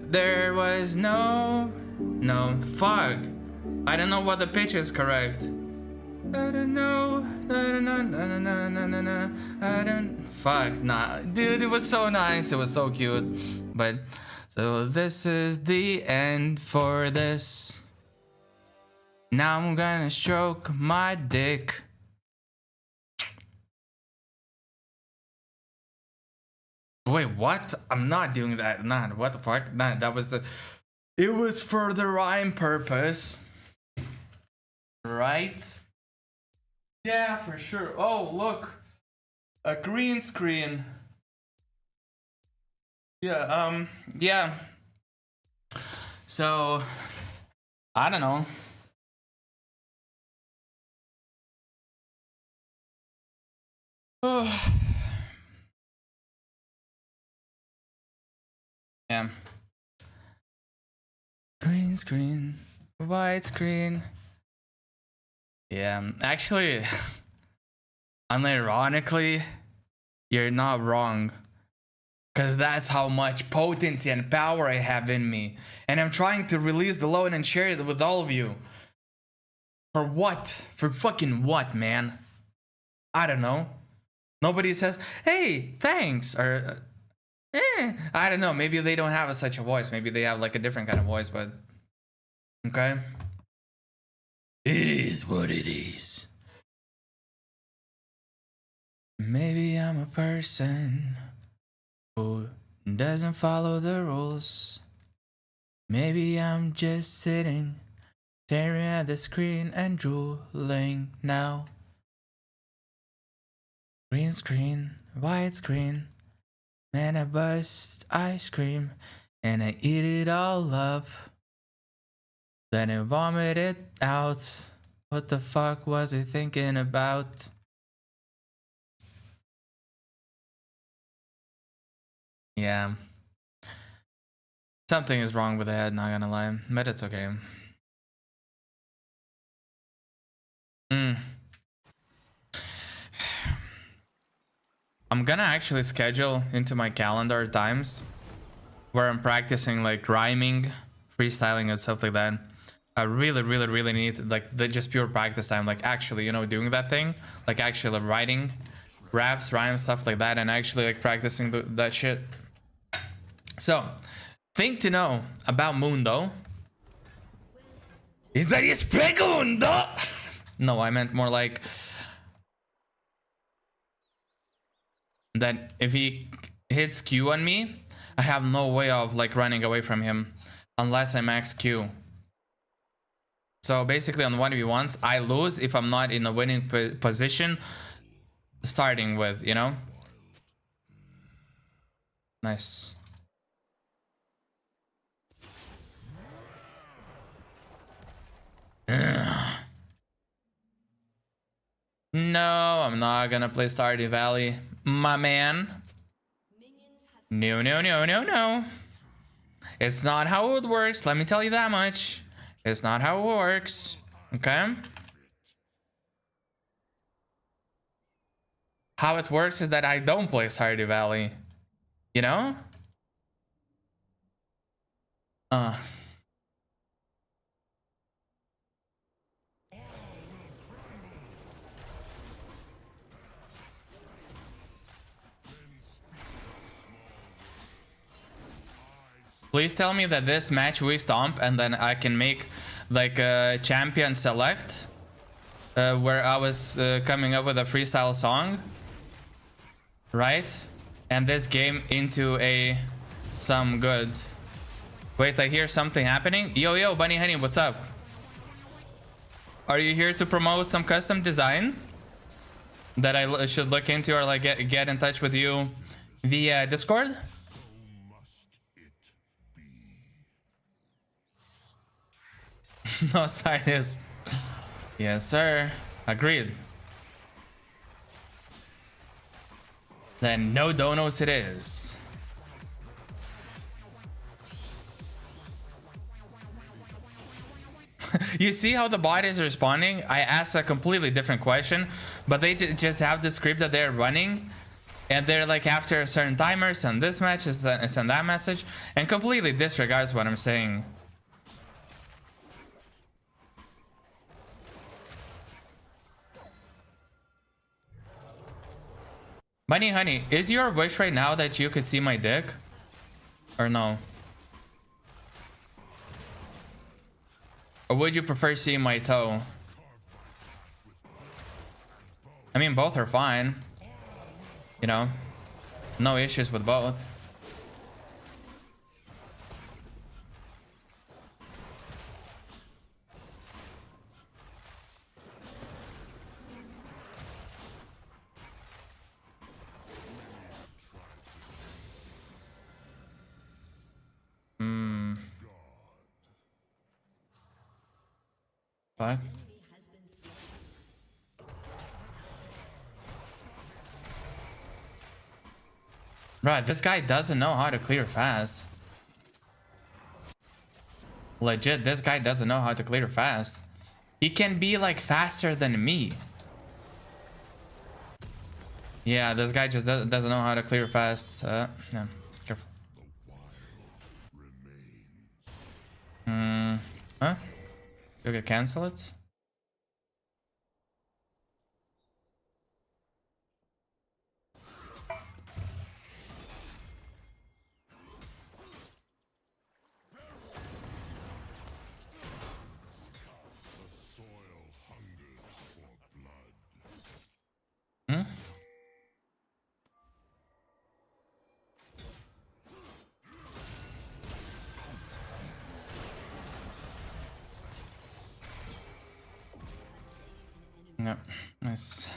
S4: There was no fuck. I don't know what the pitch is correct. I don't know. I don't fuck nah. Dude, it was so nice. It was so cute. But so this is the end for this. Now I'm gonna stroke my dick. Wait, what? I'm not doing that. Nah, what the fuck? Nah, that was the... It was for the rhyme purpose. Right? Yeah, for sure. Oh, look. A green screen. Yeah, yeah. So, I don't know. Yeah. Green screen, white screen. Yeah, actually, unironically, you're not wrong. Because that's how much potency and power I have in me. And I'm trying to release the load and share it with all of you. For what? For fucking what, man? I don't know. Nobody says, hey, thanks, or I don't know. Maybe they don't have such a voice. Maybe they have like a different kind of voice, but okay. It is what it is. Maybe I'm a person who doesn't follow the rules. Maybe I'm just sitting, staring at the screen and drooling now. Green screen, white screen. Man, I bust ice cream and I eat it all up. Then I vomit it out. What the fuck was I thinking about? Yeah. Something is wrong with the head, not gonna lie. But it's okay. I'm gonna actually schedule into my calendar times where I'm practicing like rhyming, freestyling and stuff like that. I really need like the just pure practice time, like actually, you know, doing that thing, like actually writing raps, rhymes, stuff like that, and actually like practicing that shit. So, thing to know about Mundo is that he's Pegundo. No, I meant more like that if he hits Q on me, I have no way of like running away from him unless I max Q. So basically on 1v1s, I lose if I'm not in a winning position starting with, you know? Nice. No, I'm not gonna play Stardew Valley, my man. No. It's not how it works, let me tell you that much. It's not how it works, okay? How it works is that I don't play Stardew Valley, you know? Please tell me that this match we stomp and then I can make like a champion select where I was coming up with a freestyle song, right? And this game into some good. Wait, I hear something happening. Yo, Bunny Honey, what's up? Are you here to promote some custom design that I should look into, or like get in touch with you via Discord? No science. Yes, sir. Agreed. Then no donos it is. You see how the bot is responding? I asked a completely different question, but they just have the script that they're running, and they're like, after a certain timer, send this message, send that message, and completely disregards what I'm saying. Bunny Honey, is your wish right now that you could see my dick? Or no? Or would you prefer seeing my toe? I mean, both are fine. You know, no issues with both. What? Right, this guy doesn't know how to clear fast. Legit, this guy doesn't know how to clear fast. He can be like faster than me. Yeah, this guy just doesn't know how to clear fast. Yeah, careful. Huh? You can cancel it? Hmm? Yep, nice.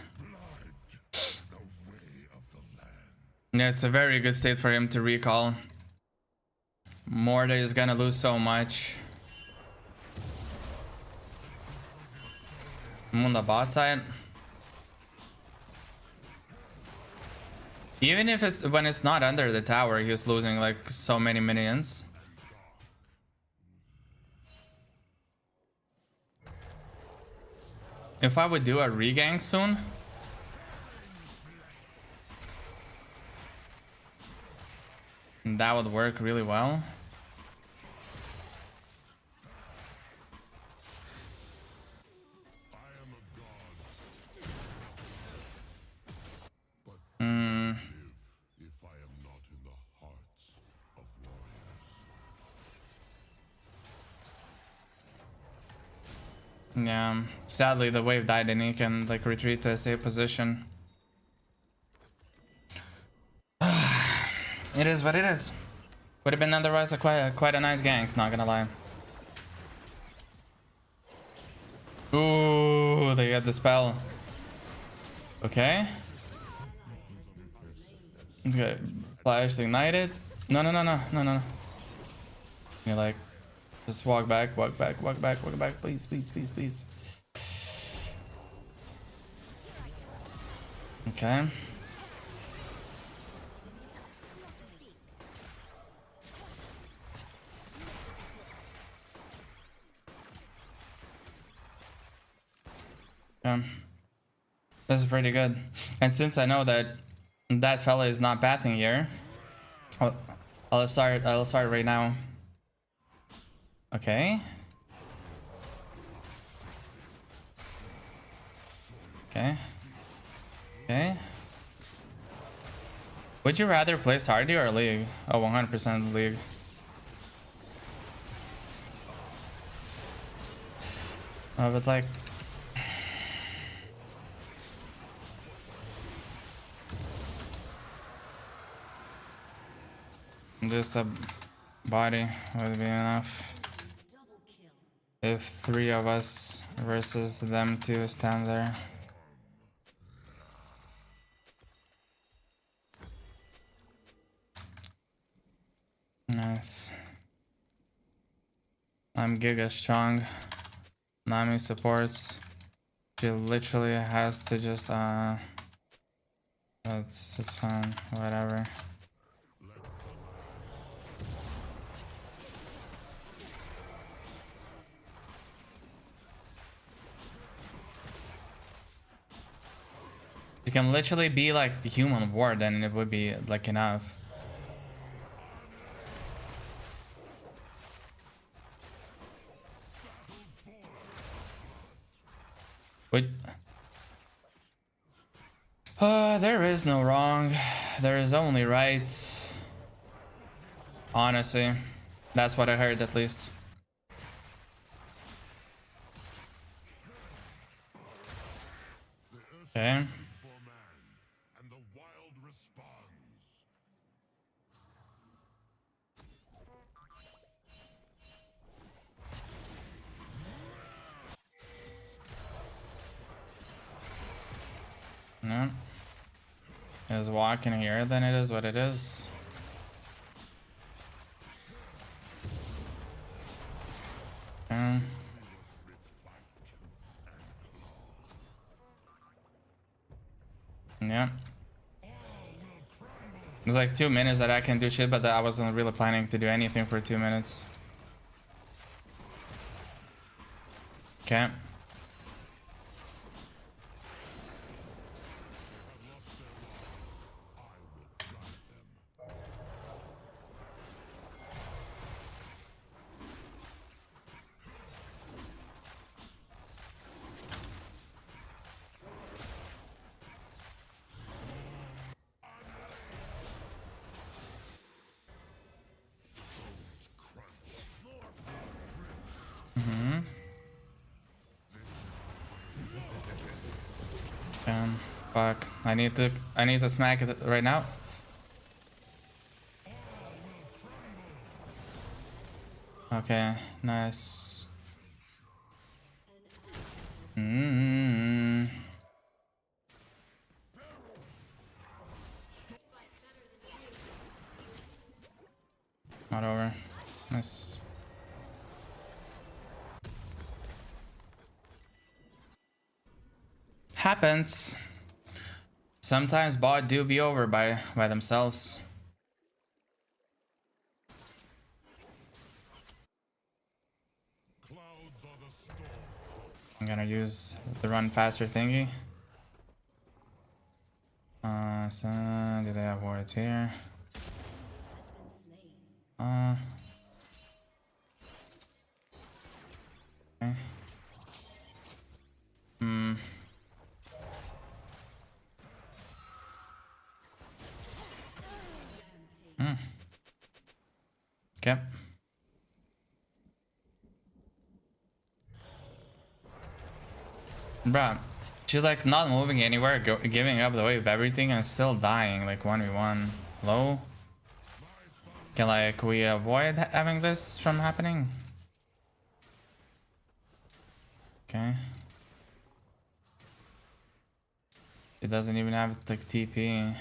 S4: Yeah, it's a very good state for him to recall. Morta is gonna lose so much. I'm on the bot side. Even if it's when it's not under the tower, he's losing like so many minions. If I would do a regank soon, that would work really well. Yeah, sadly the wave died and he can like retreat to a safe position. It is what it is. Would have been otherwise quite a nice gank, not gonna lie. Ooh, they got the spell. Okay. Let's go. Flash ignited. No. You're like, just walk back, please. Okay. Yeah. This is pretty good. And since I know that that fella is not pathing here, I'll start right now. Okay. Okay. Would you rather play Sardi or League? Oh, 100% League. But like, just a body would be enough.
S3: Double kill.
S4: If 3 of us versus them 2 stand there. Nice. I'm giga strong. Nami supports. She literally has to just it's fine, whatever. You can literally be like the human ward and it would be like enough. Wait. There is no wrong. There is only right. Honestly. That's what I heard at least. Okay.
S2: For man, and the wild responds.
S4: No. Is walking here, then it is what it is. Yeah. There's like 2 minutes that I can do shit, but I wasn't really planning to do anything for 2 minutes. Okay. Fuck. I need to smack it right now. Okay, nice. Not over. Nice. Happens. Sometimes bot do be over by themselves.
S2: Clouds are the storm.
S4: I'm gonna use the run faster thingy. So do they have wards here? Okay. Okay. Bruh, she's like not moving anywhere, giving up the wave everything and still dying like 1v1 low. Can like we avoid having this from happening? Okay. It doesn't even have like TP.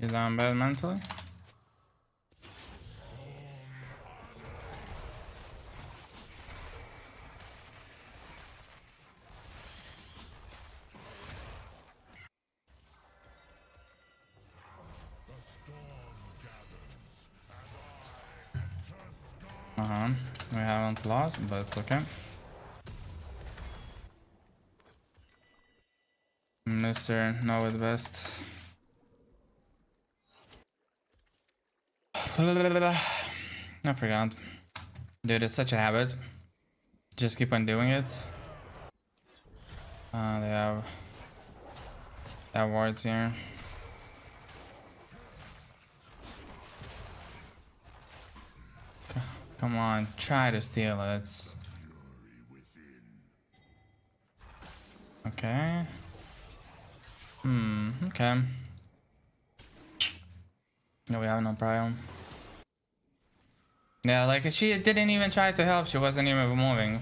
S4: He's down bad mentally. We haven't lost, but okay. Mr. Know it best. I forgot. Dude, it's such a habit. Just keep on doing it. They have wards here. Come on, try to steal it. Okay. Okay. No, we have no problem. Yeah, like she didn't even try to help. She wasn't even moving.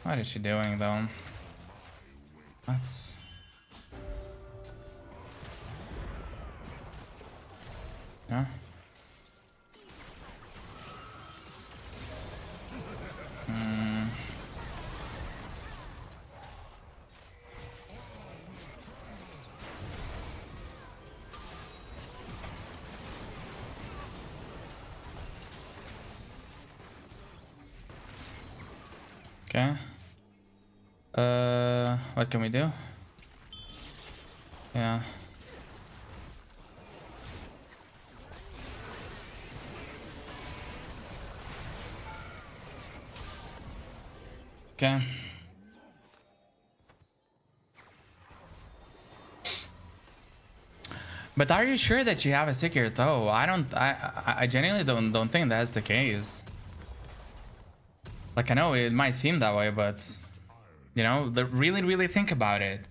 S4: What is she doing though? That's... Yeah. Okay. What can we do? Yeah. Okay. But are you sure that you have a secure toe? I genuinely don't think that's the case. Like, I know it might seem that way, but you know, really think about it.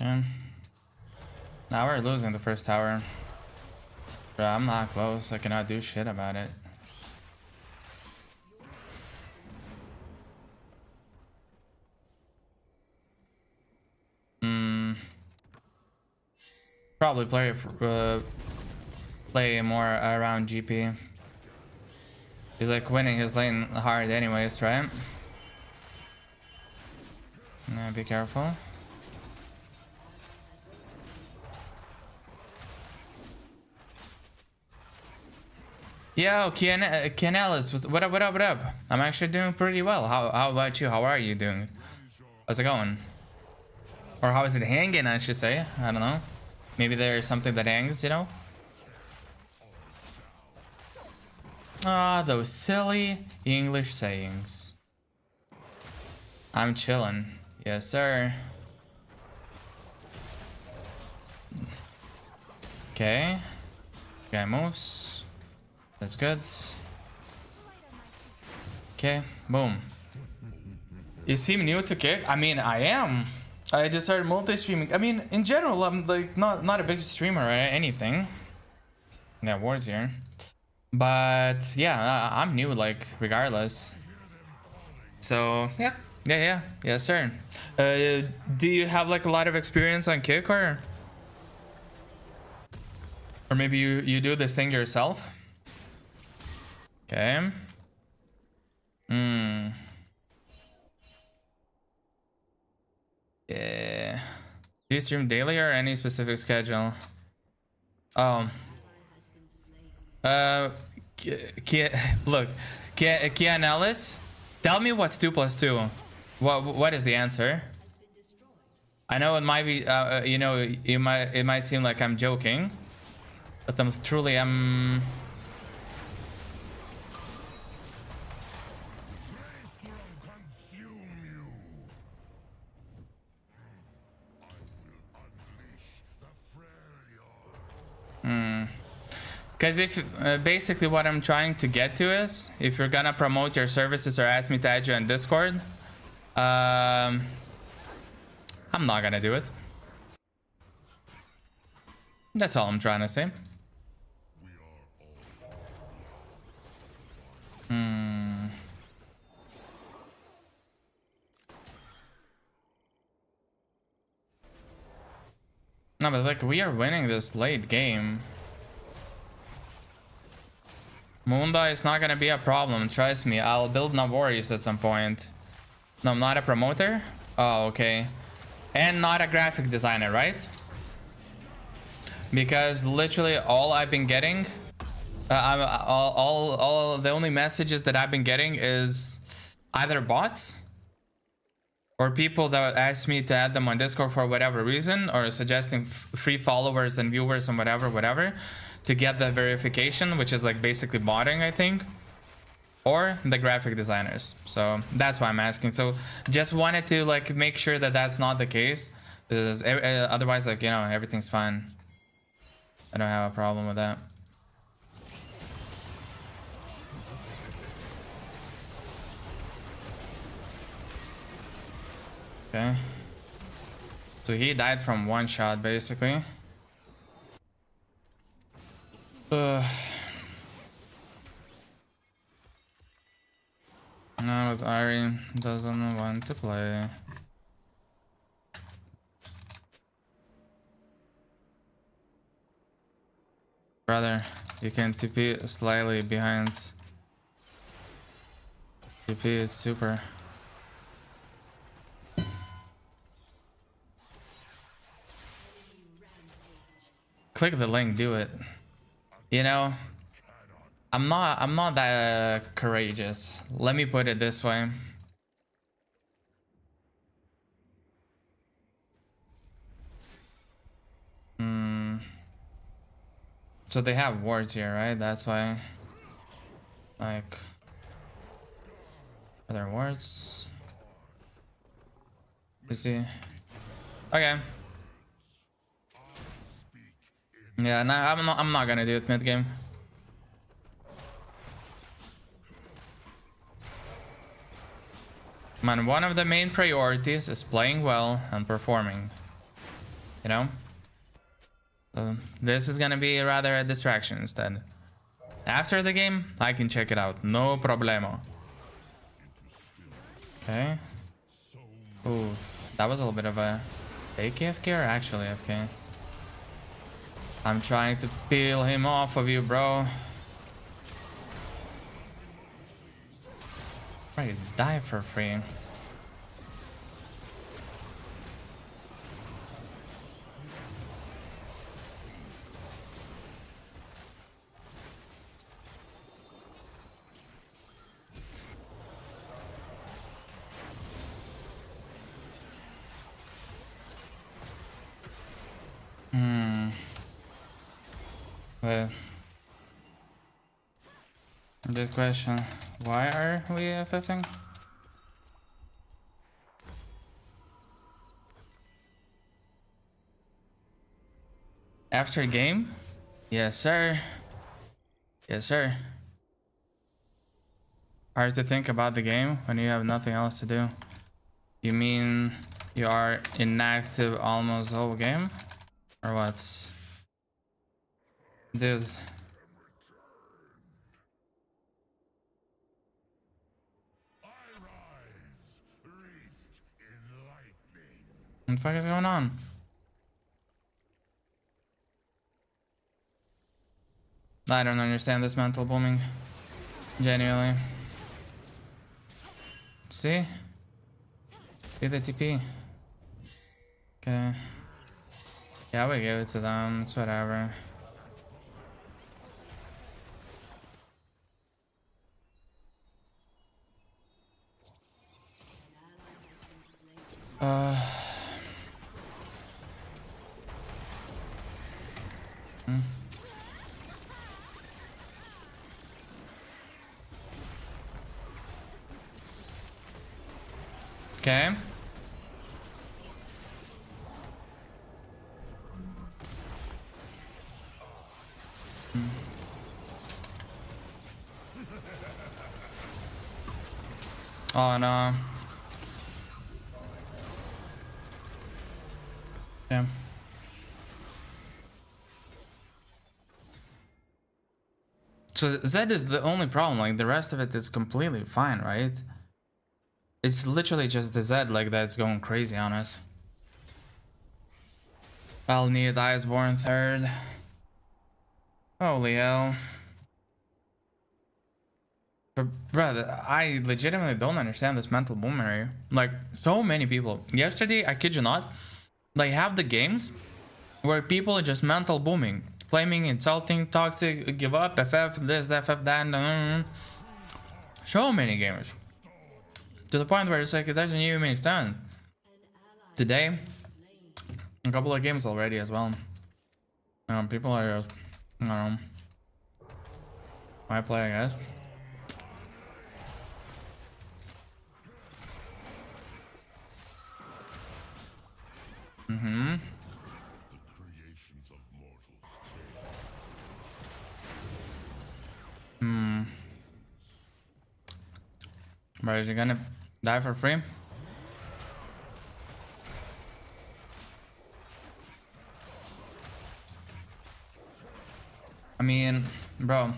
S4: Okay. Now we're losing the first tower. Bro, I'm not close. I cannot do shit about it. Probably play more around GP. He's like winning his lane hard anyways, right? Yeah, be careful. Yo, Ken Ellis, what up, what up, what up? I'm actually doing pretty well. How about you? How are you doing? How's it going? Or how is it hanging, I should say. I don't know. Maybe there's something that hangs, you know? Ah, those silly English sayings. I'm chilling. Yes, sir. Okay. Guy moves. That's good. Okay, boom. You seem new to Kick? I mean, I am. I just started multi-streaming. I mean, in general, I'm like not a big streamer or anything. Yeah, wars here. But yeah, I'm new, like, regardless. So yeah, yes, sir. Do you have like a lot of experience on Kick, or maybe you do this thing yourself? Okay. Yeah. Do you stream daily or any specific schedule? Oh. Look, Kian Ellis, tell me what's 2 + 2. What is the answer? I know it might be, you know, it might seem like I'm joking, but I'm Because if basically what I'm trying to get to is, if you're gonna promote your services or ask me to add you on Discord, I'm not gonna do it. That's all I'm trying to say. No, but like, we are winning this late game. Moonda is not gonna be a problem, trust me. I'll build Navorius at some point. No, I'm not a promoter? Oh, okay. and not a graphic designer, right? Because literally all I've been getting, all the only messages that I've been getting is either bots or people that ask me to add them on Discord for whatever reason, or suggesting free followers and viewers and whatever to get the verification, which is like basically botting, I think, or the graphic designers. So that's why I'm asking. So just wanted to like make sure that that's not the case, because otherwise, like, you know, everything's fine. I don't have a problem with that. Okay. So he died from one shot, basically. Now with Ari doesn't want to play. Brother, you can TP slightly behind. TP is super. Click the link, do it. You know, I'm not that courageous. Let me put it this way. So they have wards here, right? That's why. Like, are there wards? You see? Okay. Yeah, no, I'm not gonna do it mid game. Man, one of the main priorities is playing well and performing. You know? So this is gonna be rather a distraction instead. After the game, I can check it out. No problemo. Okay. Ooh, that was a little bit of a fake AFK or actually AFK? I'm trying to peel him off of you, bro. Right, die for free. Wait. Good question. Why are we FFing? After game? Yes, sir. Yes, sir. Hard to think about the game when you have nothing else to do. You mean you are inactive almost the whole game? Or what? Dude. What the fuck is going on? I don't understand this mental booming. Genuinely. See? See the TP. Okay. Yeah, we give it to them. It's whatever. Okay. Oh no. Yeah. So Zed is the only problem, like the rest of it is completely fine, right? It's literally just the Zed like that's going crazy on us. I'll need Iceborne third. Holy hell. But brother, I legitimately don't understand this mental boomerang. Like, so many people. Yesterday, I kid you not, they have the games where people are just mental booming, flaming, insulting, toxic, give up, FF, this, FF, that. So many gamers. To the point where it's like, it doesn't even make sense. Today, a couple of games already as well. People are just, I don't know. Why play, I guess. Mm-hmm. But is he gonna die for free? I mean, bro.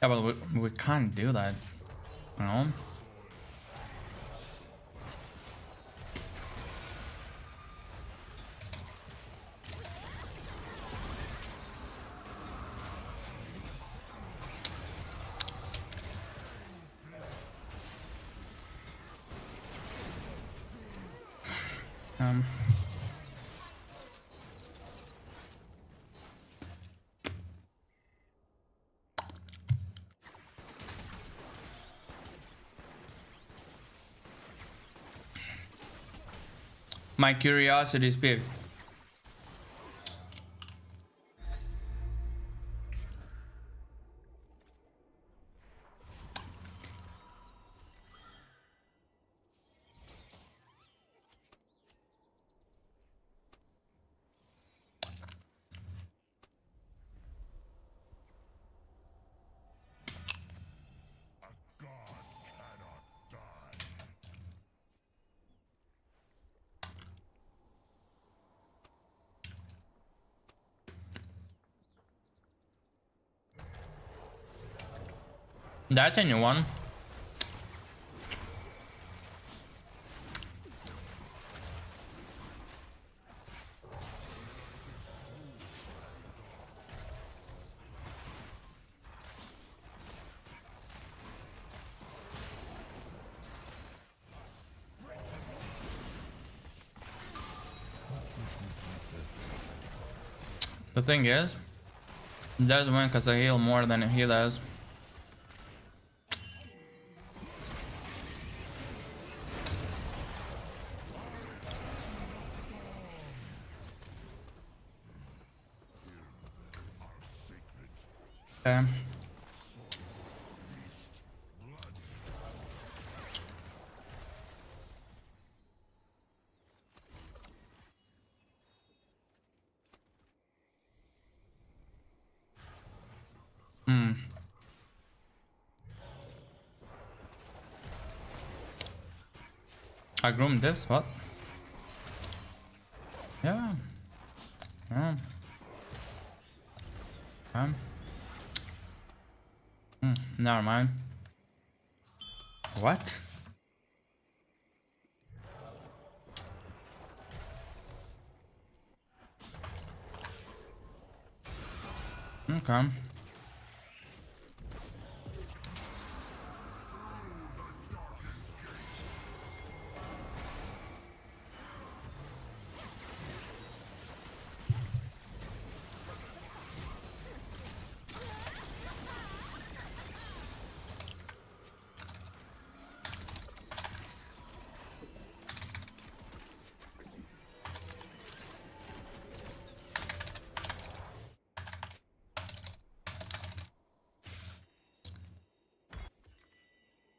S4: Yeah, but we can't do that. You know? My curiosity is big. That's a new one. The thing is, he does win because I heal more than he does. Okay. I groomed this, what? Yeah. Yeah. Never mind. What? Okay.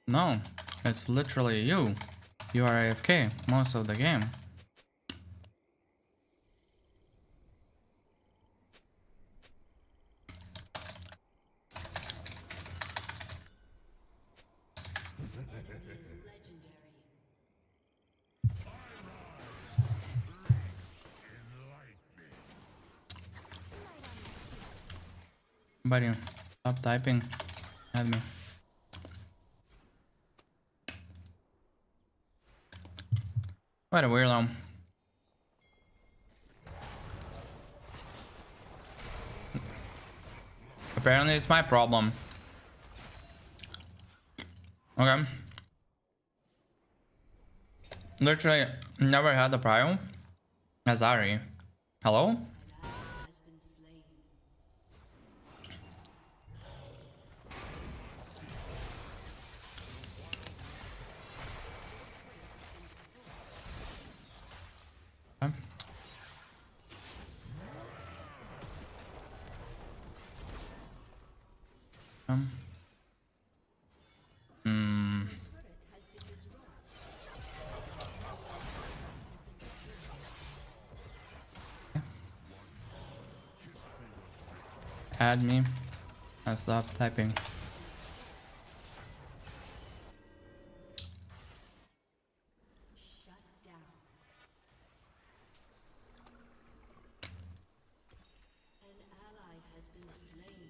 S4: No, it's literally you. You are AFK most of the game. Buddy, stop typing at me. What a weirdo. Apparently it's my problem. Okay. Literally never had the prio. Azari. Hello?
S3: Has been slain.
S4: Okay. Hmm. Add me. I stop typing.
S3: Shut down. An ally has been slain.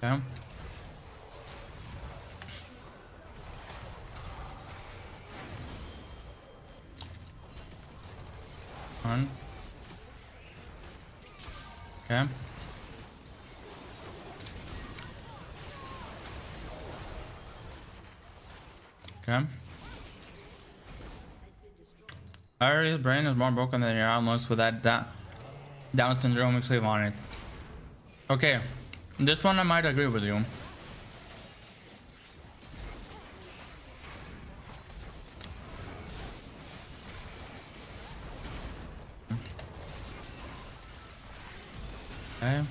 S4: Okay. One. Okay. Okay. Ari's brain is more broken than your almost with that Down syndrome sleeve on it. Okay. This one I might agree with you. Okay.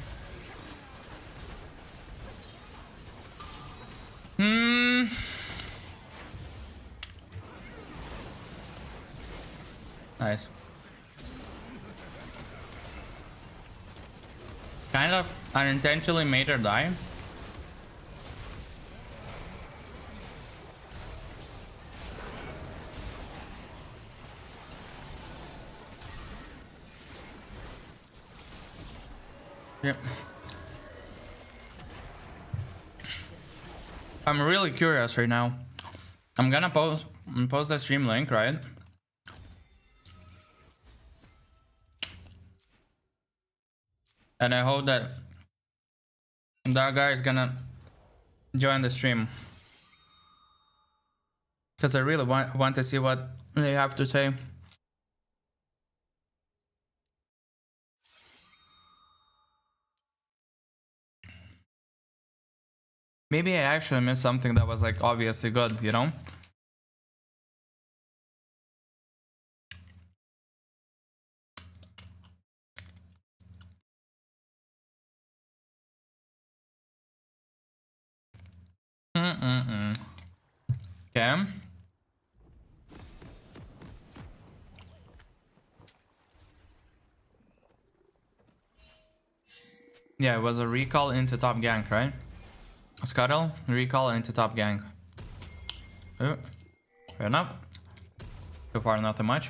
S4: Nice. Kind of unintentionally made her die. Yep. I'm really curious right now. I'm gonna post the stream link, right? And I hope that that guy is gonna join the stream. Because I really want to see what they have to say. Maybe I actually missed something that was like obviously good, you know? Okay. Yeah, it was a recall into top gank, right? Scuttle, recall into top gank. Oh, fair enough. So far, nothing much.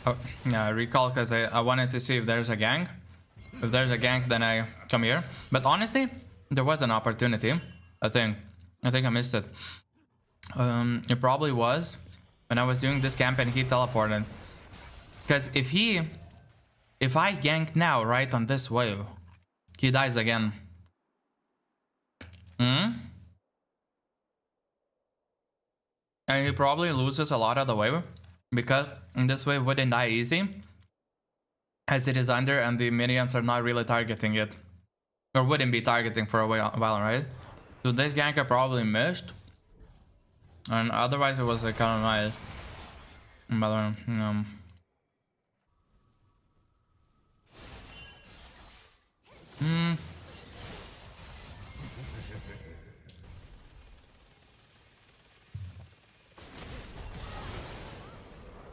S4: Oh, yeah, recall because I wanted to see if there's a gank. If there's a gank, then I come here. But honestly, there was an opportunity. I think I missed it. It probably was when I was doing this camp and he teleported. Because if I gank now, right on this wave, he dies again. And he probably loses a lot of the wave because this wave wouldn't die easy, as it is under and the minions are not really targeting it, or wouldn't be targeting for a while, right? So this gank I probably missed, and otherwise it was like kind of nice. But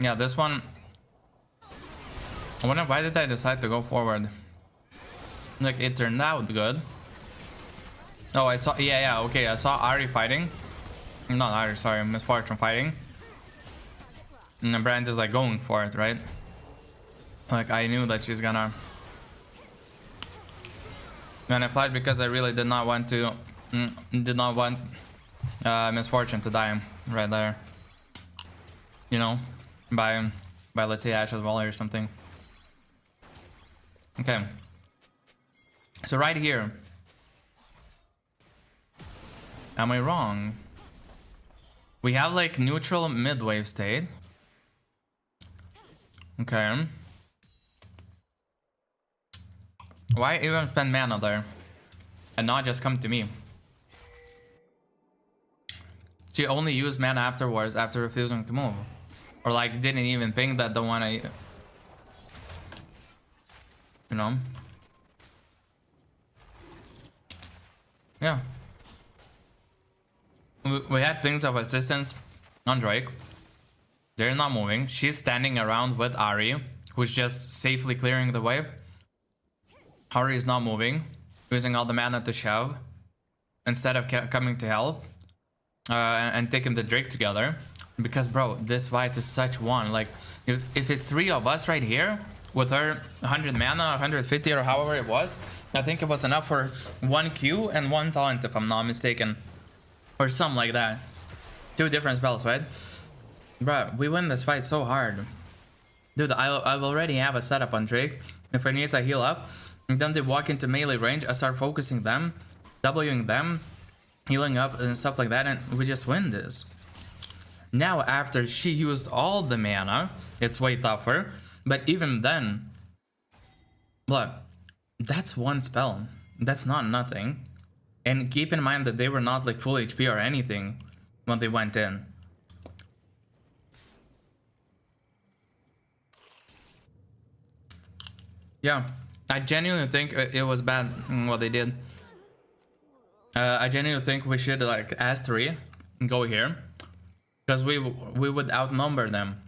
S4: yeah, this one. I wonder why did I decide to go forward? Like it turned out good. Oh, I saw. Yeah. Okay, I saw Ari fighting. Not Ari, sorry, Misfortune fighting. And the brand is like going for it, right? Like I knew that she's gonna. And I flight because I really did not want to. Misfortune to die right there. You know, by let's say Ashes Volley or something. Okay. So right here. Am I wrong? We have like neutral mid-wave state. Okay. Why even spend mana there? And not just come to me? She only used mana afterwards after refusing to move. Or like didn't even ping that the one I... You know? Yeah. We had pings of assistance on Drake. They're not moving. She's standing around with Ari, who's just safely clearing the wave. Ari is not moving, using all the mana to shove instead of coming to help and taking the Drake together. Because, bro, this fight is such one. Like, if it's 3 of us right here with her 100 mana, 150 or however it was, I think it was enough for 1 Q and 1 taunt, if I'm not mistaken, or something like that. 2 different spells, right? Bruh, we win this fight so hard. Dude, I already have a setup on Drake. If I need to heal up, and then they walk into melee range, I start focusing them, Wing them, healing up and stuff like that, and we just win this. Now, after she used all the mana, it's way tougher. But even then, look, that's 1 spell. That's not nothing. And keep in mind that they were not like full HP or anything when they went in. Yeah, I genuinely think it was bad what they did. I genuinely think we should like ask 3 and go here, because we would outnumber them.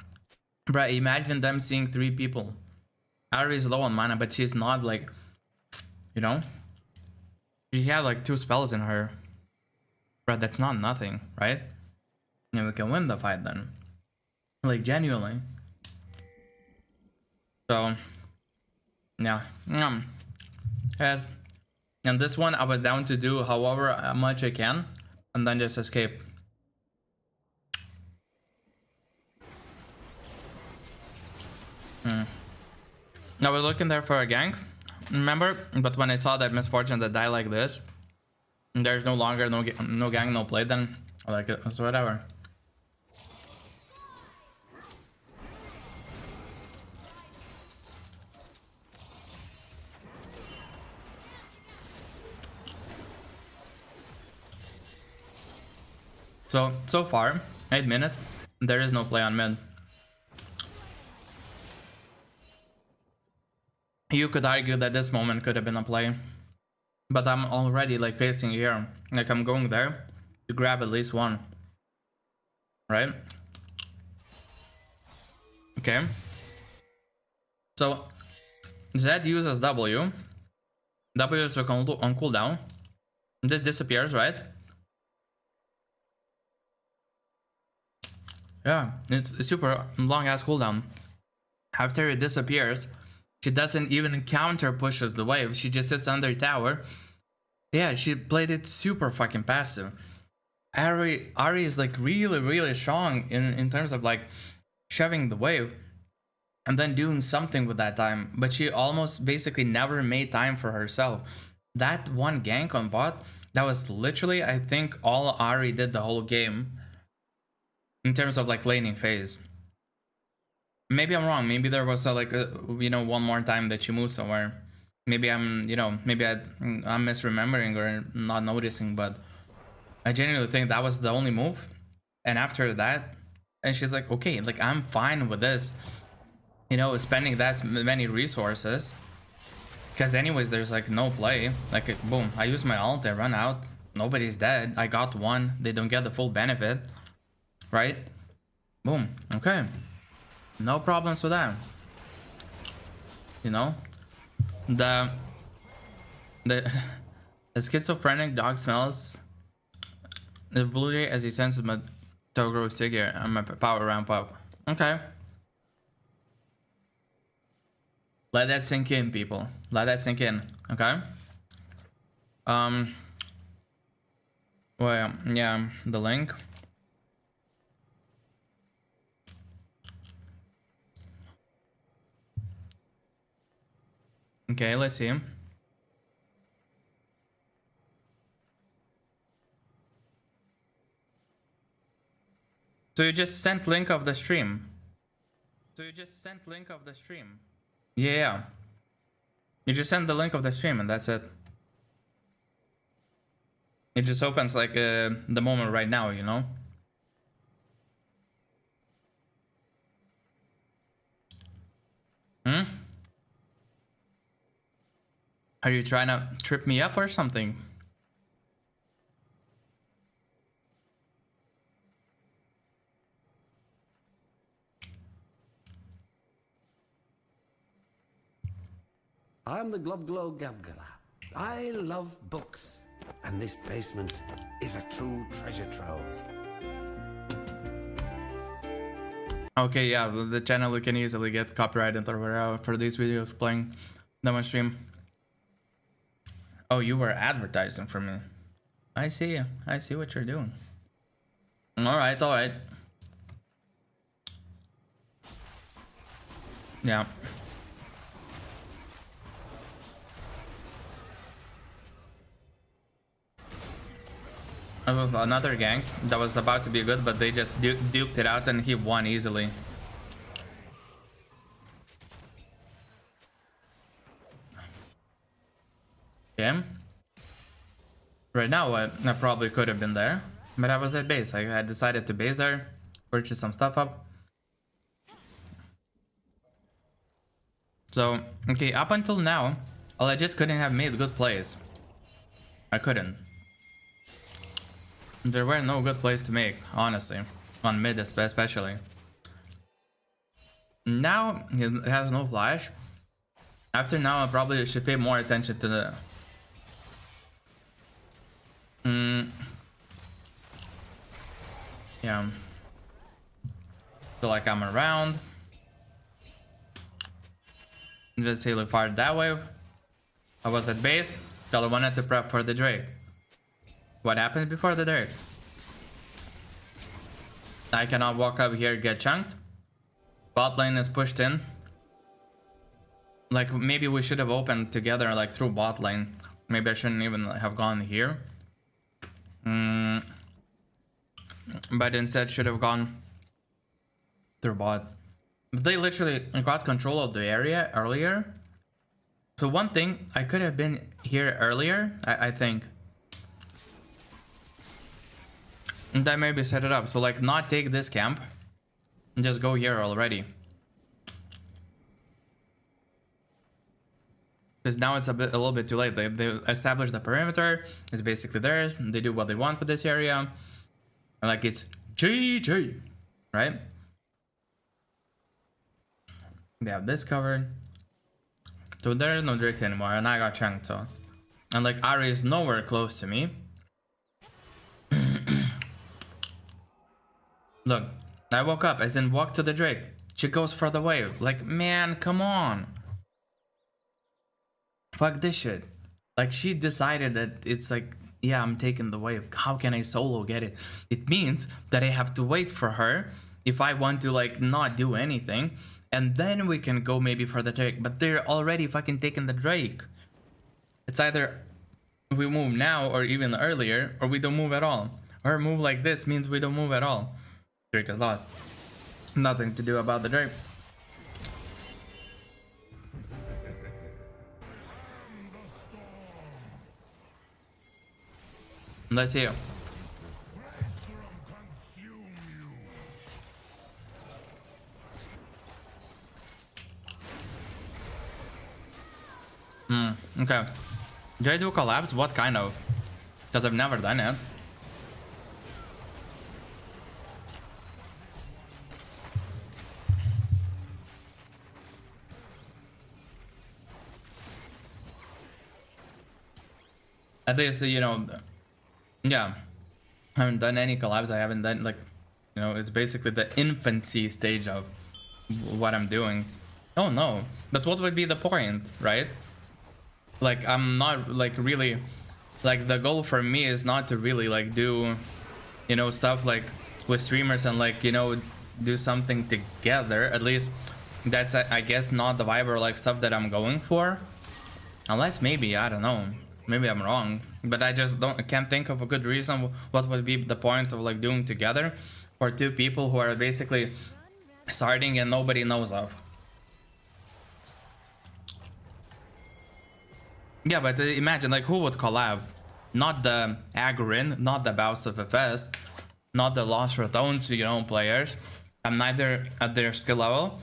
S4: Bruh, imagine them seeing 3 people. Ari is low on mana, but she's not like, you know, she had like 2 spells in her. Bruh, that's not nothing, right? And we can win the fight then, like genuinely. So yeah, yes. And this one I was down to do however much I can and then just escape. I was looking there for a gank, remember? But when I saw that misfortune that die like this, there's no longer no gang, no play, then like it's whatever. So far, 8 minutes, there is no play on mid. You could argue that this moment could have been a play, but I'm already like facing here. Like I'm going there to grab at least 1, right? Okay. So Zed uses W. W is on cooldown. This disappears, right? Yeah, it's a super long ass cooldown. After it disappears, she doesn't even counter pushes the wave. She just sits under tower. Yeah, she played it super fucking passive. Ari is like really strong in terms of like shoving the wave and then doing something with that time. But she almost basically never made time for herself. That 1 gank on bot, that was literally, I think, all Ari did the whole game. In terms of like laning phase. Maybe I'm wrong. Maybe there was you know, 1 more time that you moved somewhere. Maybe I'm, you know, maybe I'm misremembering or not noticing, but I genuinely think that was the only move. And after that, and she's like, okay, like I'm fine with this, you know, spending that many resources, because anyways there's like no play. Like boom, I use my ult, I run out, nobody's dead, I got 1, they don't get the full benefit. Right? Boom. Okay. No problems with that. You know? The schizophrenic dog smells the blue jay as he senses my toe grows bigger and my power ramp up. Okay. Let that sink in, people. Let that sink in. Okay? Well, yeah, the link. Okay, let's see. So you just sent link of the stream. Yeah. You just send the link of the stream and that's it. It just opens like the moment right now, you know? Hmm? Are you trying to trip me up or something?
S5: I'm the Globglow Gabgala. I love books, and this basement is a true treasure trove.
S4: Okay, yeah, the channel can easily get copyrighted or whatever for these videos playing them on stream. Oh, you were advertising for me. I see you. I see what you're doing. Alright, alright. Yeah. That was another gank that was about to be good, but they just duped it out and he won easily. Okay. Right now, I probably could have been there, but I was at base. I had decided to base there, purchase some stuff up. So, okay, up until now, I legit couldn't have made good plays. I couldn't. There were no good plays to make, honestly. On mid especially. Now, it has no flash. After now, I probably should pay more attention to the... Yeah. Feel like I'm around. Let's see, look far that way. I was at base, because I wanted to prep for the Drake. What happened before the Drake? I cannot walk up here, get chunked. Bot lane is pushed in. Like, maybe we should have opened together, like, through bot lane. Maybe I shouldn't even have gone here. But instead should have gone through bot. But they literally got control of the area earlier. So one thing, I could have been here earlier, I think. And that maybe set it up. So like not take this camp and just go here already. Because now it's a little bit too late. They established the perimeter. It's basically theirs. They do what they want with this area. And like it's GG, right? They have this covered. So there is no Drake anymore, and I got chunked, so. And like Ari is nowhere close to me. Look, I woke up, as in walk to the Drake. She goes for the wave. Like, man, come on. Fuck this shit. Like, she decided that it's like, yeah, I'm taking the wave. How can I solo get it? It means that I have to wait for her if I want to, like, not do anything. And then we can go maybe for the Drake. But they're already fucking taking the Drake. It's either we move now or even earlier, or we don't move at all. Or move like this means we don't move at all. Drake is lost. Nothing to do about the Drake. Let's see. Okay. Do I do collabs? What kind of? Because I've never done it. At least, you know, yeah. I haven't done any collabs. I haven't done, like, you know, it's basically the infancy stage of what I'm doing. Oh no. But what would be the point, right? Like, I'm not, like, really, like, the goal for me is not to really, like, do, you know, stuff, like, with streamers and, like, you know, do something together. At least, that's, I guess, not the vibe or, like, stuff that I'm going for. Unless maybe, I don't know. Maybe I'm wrong. But I just can't think of a good reason what would be the point of like doing together for two people who are basically starting and nobody knows of. Yeah, but imagine like who would collab? Not the Agrin, not the Bows of FS, not the Lost Ratones, you know, players. I'm neither at their skill level,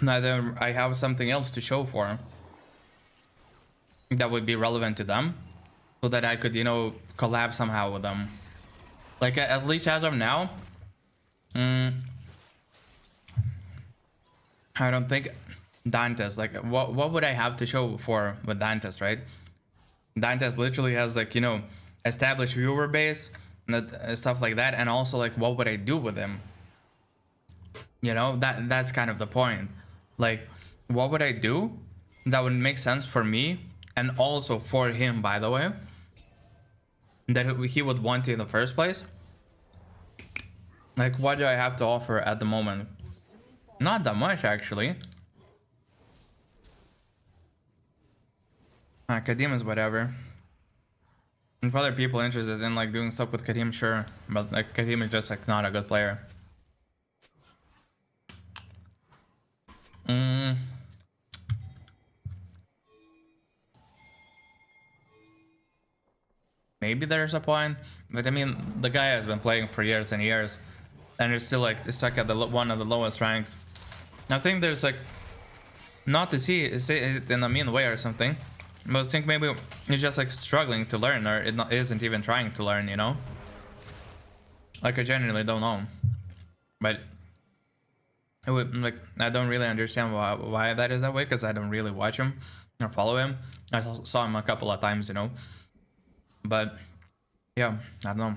S4: neither I have something else to show for that would be relevant to them, so that I could, you know, collab somehow with them. Like at least as of now, I don't think Dantes, like what would I have to show for with Dantes, right? Dantes literally has like, you know, established viewer base and stuff like that, and also like what would I do with him? You know, that's kind of the point. Like what would I do that would make sense for me and also for him, by the way, that he would want to in the first place? Like what do I have to offer at the moment? Not that much, actually. Kadim is whatever. And for other people interested in like doing stuff with Kadim, sure, but like Kadim is just like not a good player. Maybe there's a point, but I mean the guy has been playing for years and years, and it's still like stuck at the one of the lowest ranks. I think there's like, not to say it in a mean way or something, but I think maybe he's just like struggling to learn, or it isn't even trying to learn, you know? Like I genuinely don't know, but it would, like I don't really understand why that is that way, because I don't really watch him or follow him. I saw him a couple of times, you know, but yeah, I don't know.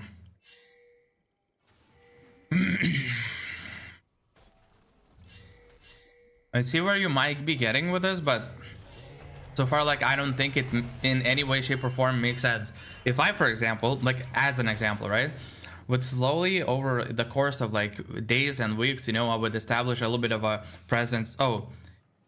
S4: I see where you might be getting with this, but so far, like, I don't think it in any way, shape, or form makes sense. If I, for example, like as an example, right, would slowly over the course of like days and weeks, you know, I would establish a little bit of a presence. Oh,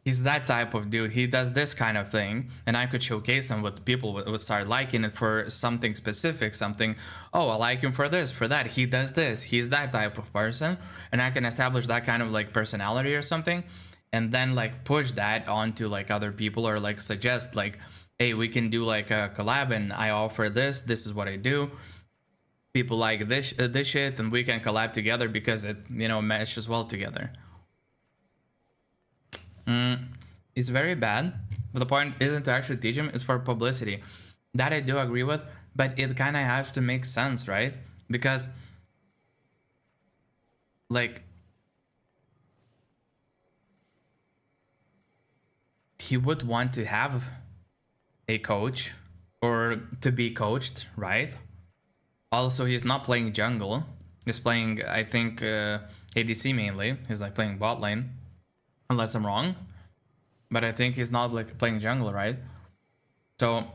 S4: he's that type of dude, he does this kind of thing, and I could showcase them with people would start liking it for something specific, something, oh, I like him for this, for that, he does this, he's that type of person, and I can establish that kind of like personality or something, and then like push that onto like other people, or like suggest like, hey, we can do like a collab and I offer this is what I do, people like this shit, and we can collab together because it, you know, meshes well together. It's very bad, but the point isn't to actually teach him, it's for publicity. That I do agree with, but it kind of has to make sense, right? Because like he would want to have a coach or to be coached, right? Also, he's not playing jungle, he's playing, I think, ADC mainly. He's like playing bot lane, unless I'm wrong, but I think he's not like playing jungle, right? So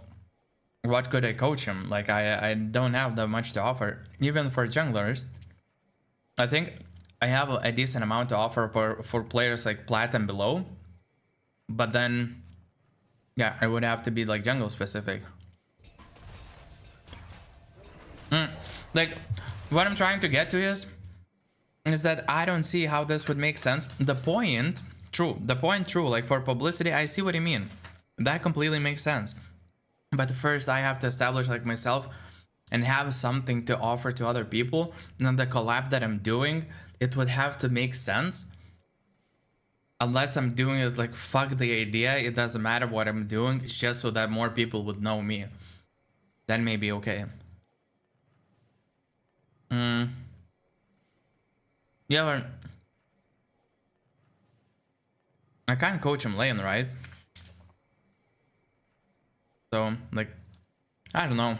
S4: what could I coach him? Like I don't have that much to offer, even for junglers. I think I have a decent amount to offer for players like plat and below, but then yeah, it would have to be like jungle specific. Like what I'm trying to get to is that I don't see how this would make sense. The point true, like for publicity, I see what you mean, that completely makes sense, but first I have to establish like myself and have something to offer to other people, and then the collab that I'm doing, it would have to make sense. Unless I'm doing it like fuck the idea, it doesn't matter what I'm doing, it's just so that more people would know me, then maybe okay. Yeah, but I can't coach him lane, right? So like, I don't know,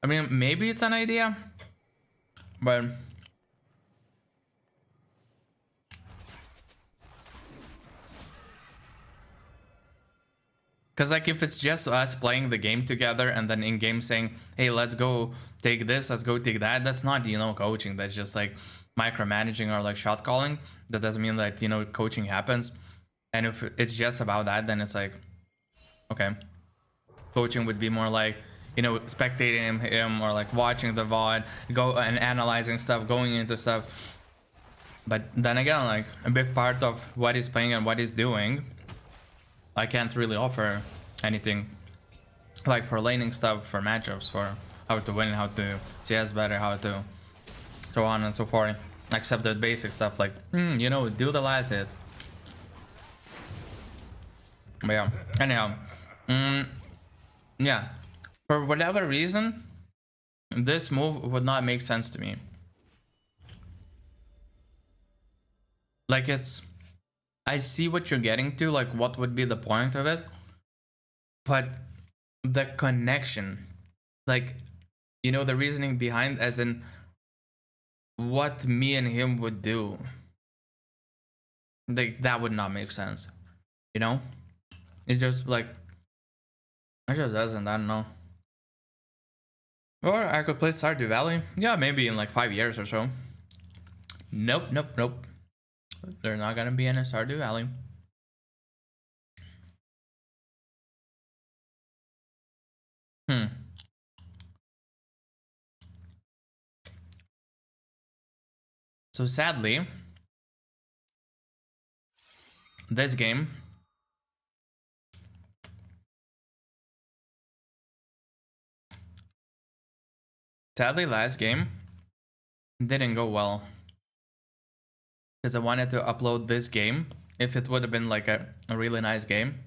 S4: I mean maybe it's an idea, but because like if it's just us playing the game together and then in game saying, hey, let's go take this, let's go take that, that's not, you know, coaching. That's just like micromanaging or like shot calling. That doesn't mean that, you know, coaching happens. And if it's just about that, then it's like, okay, Coaching would be more like, you know, spectating him or like watching the VOD, go and analyzing stuff, going into stuff. But then again, like a big part of what he's playing and what he's doing, I can't really offer anything like for laning stuff, for matchups, for how to win, how to CS better, how to so on and so forth. Except the basic stuff like, you know, do the last hit. But yeah, anyhow, yeah, for whatever reason, this move would not make sense to me. Like I see what you're getting to, like what would be the point of it, but the connection, like, you know, the reasoning behind, as in what me and him would do, like that would not make sense, you know? It just like, it just doesn't, I don't know. Or I could play Stardew Valley, yeah, maybe in like 5 years or so. Nope. There's not gonna be any Stardew Valley. So sadly, this game last game didn't go well. Because I wanted to upload this game if it would have been like a really nice game.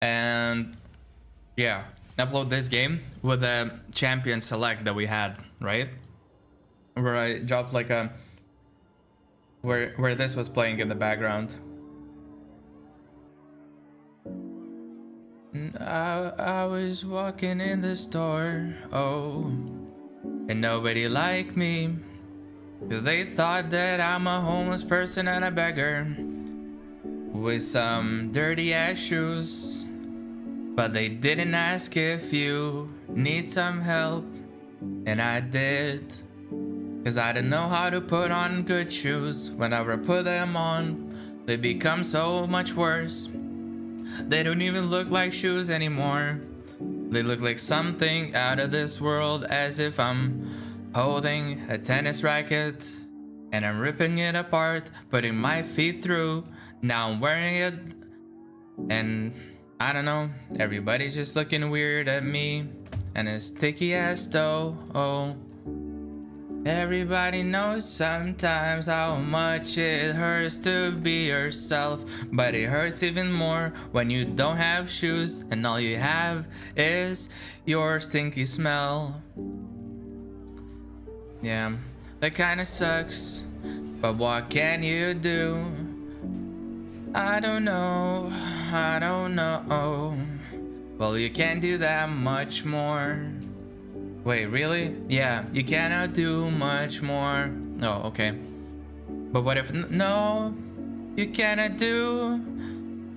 S4: And yeah, upload this game with a champion select that we had, right? Where I dropped like a where this was playing in the background. I was walking in the store, oh, and nobody liked me, 'cause they thought that I'm a homeless person and a beggar with some dirty ass shoes. But they didn't ask if you need some help, and I did. 'Cause I didn't know how to put on good shoes. Whenever I put them on, they become so much worse. They don't even look like shoes anymore. They look like something out of this world, as if I'm holding a tennis racket and I'm ripping it apart, putting my feet through. Now I'm wearing it, and I don't know, everybody's just looking weird at me and a sticky ass toe. Oh, everybody knows sometimes how much it hurts to be yourself, but it hurts even more when you don't have shoes and all you have is your stinky smell. Yeah, that kinda sucks, but what can you do? I don't know. Well, you can't do that much more. Wait, really? Yeah, you cannot do much more. Oh, okay. But what if no, you cannot do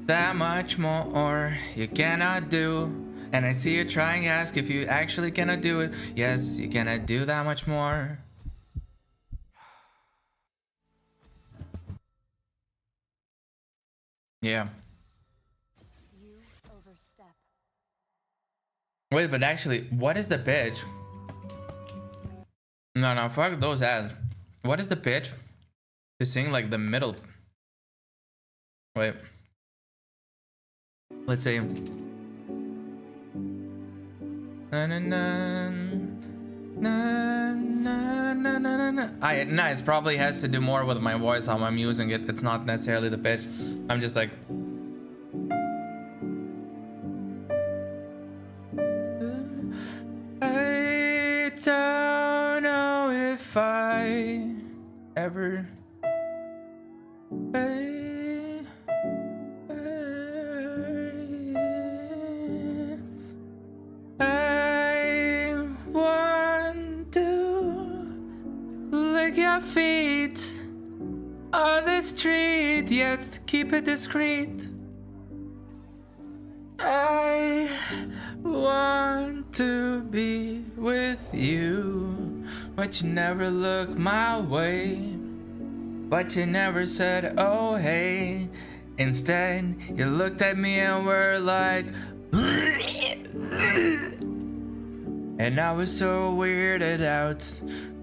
S4: that much more. You cannot do. And I see you trying to ask if you actually cannot do it. Yes, you cannot do that much more. Yeah.
S3: You overstep.
S4: Wait, but actually, what is the pitch? No, fuck those ads. What is the pitch to sing like the middle? Wait. Let's see. Na na na na na na na na. No, it probably has to do more with my voice, how I'm using it. It's not necessarily the pitch. I'm just like. I don't know if I ever. I want to lick your feet on the street, yet keep it discreet. I want to be with you, but you never look my way. But you never said, oh hey. Instead, you looked at me and were like,
S1: And I was so weirded out.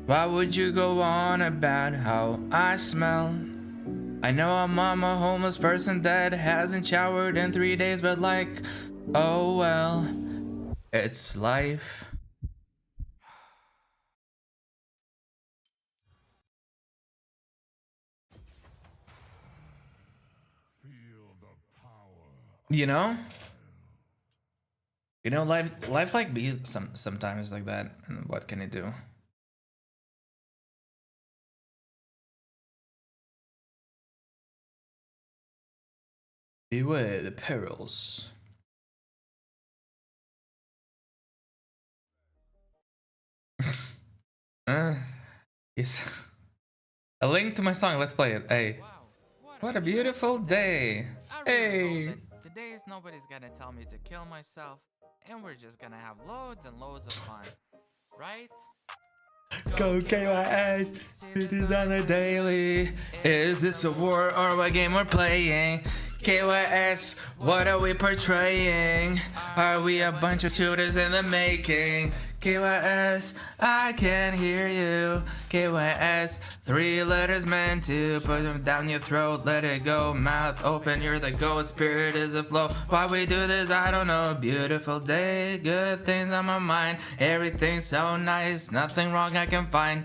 S1: Why would you go on about how I smell? I know I'm a homeless person that hasn't showered in 3 days, but like, oh well, it's life.
S2: Feel the power.
S1: You know, life like be sometimes like that, and what can it do? Beware the perils. Yes. A link to my song. Let's play it. Hey, what a beautiful day. Hey.
S4: Today's nobody's gonna tell me to kill myself, and we're just gonna have loads and loads of fun, right?
S1: Go KYS, it is on a daily. Is this a war or a game we're playing? KYS, what are we portraying? Are we a bunch of shooters in the making? KYS, I can hear you. KYS, 3 letters meant to put them down your throat. Let it go, mouth open, you're the ghost, spirit is a flow. Why we do this, I don't know. Beautiful day, good things on my mind. Everything's so nice, nothing wrong I can find.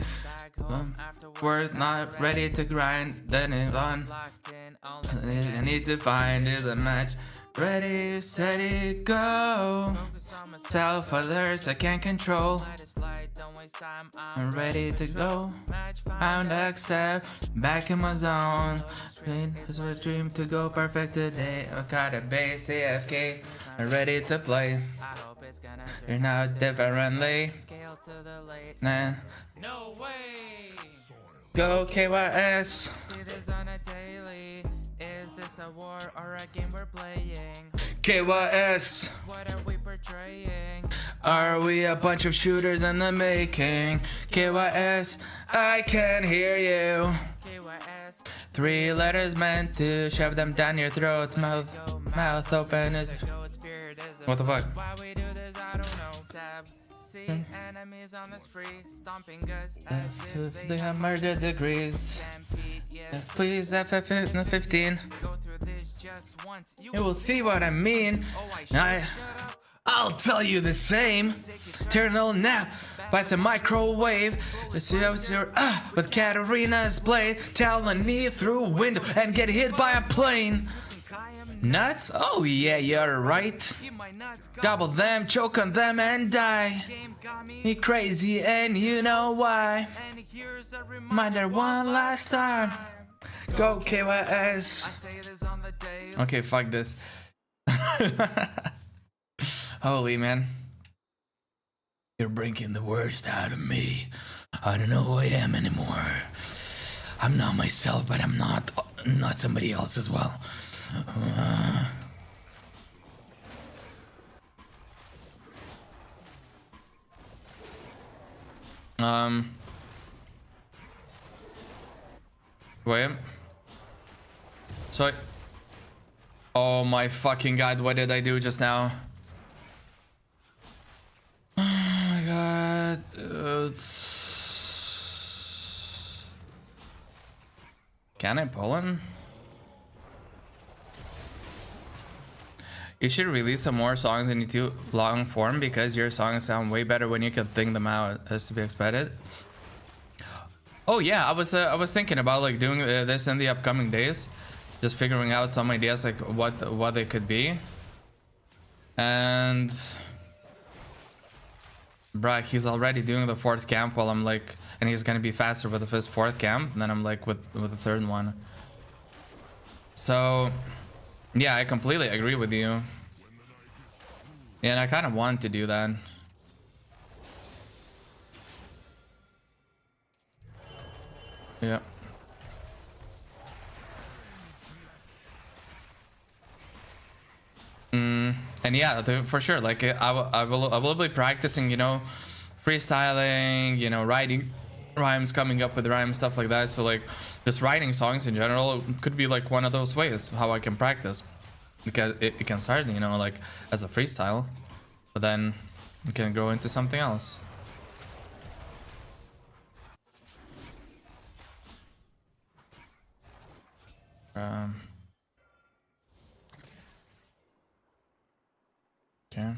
S1: We're not ready to grind, then it's on. I need to find is a match. Ready, steady, go. Self others I can't control. I'm ready to go. Found accept, back in my zone. It's my dream to go perfect today. I got a base AFK. I'm ready to play. You're now differently. Nah.
S4: No way!
S1: Go KYS.
S4: See this on a daily. Is this a war or a game we're playing?
S1: KYS.
S4: What are we portraying?
S1: Are we a bunch of shooters in the making? KYS, I can hear you.
S4: KYS.
S1: 3 letters meant to shove them down your throat. Mouth open is. What the fuck?
S4: Why we do this, I don't know. Tab. See enemies on the spree, stomping us as if
S1: They have murder degrees.
S4: stampede.
S1: Yes, please, FF15.
S4: Go through this just once.
S1: You will see what I mean. I'll tell you the same. Eternal nap by the microwave. With Katarina's blade. Telling through window and get hit by a plane. Nuts? Oh yeah, you're right. Gobble them, choke on them and die. Me crazy and you know why. Reminder one last time. Go KYS. Okay, fuck this. Holy man. You're breaking the worst out of me. I don't know who I am anymore. I'm not myself, but I'm not somebody else as well. Wait. So oh my fucking god, what did I do just now? Oh my god. Can I pull him? You should release some more songs in YouTube long form because your songs sound way better when you can think them out, as to be expected. Oh yeah, I was thinking about like doing this in the upcoming days, just figuring out some ideas like what they could be. And bruh, he's already doing the 4th camp while I'm like, and he's gonna be faster with his 4th camp than I'm like with the 3rd one. So yeah, I completely agree with you. Yeah, and I kind of want to do that. Yeah. And yeah, for sure, like I will be practicing, you know, freestyling, you know, writing rhymes, coming up with rhymes, stuff like that. So like just writing songs in general could be like one of those ways how I can practice.
S4: because it can start, you know, like as a freestyle, but then it can grow into something else. Okay.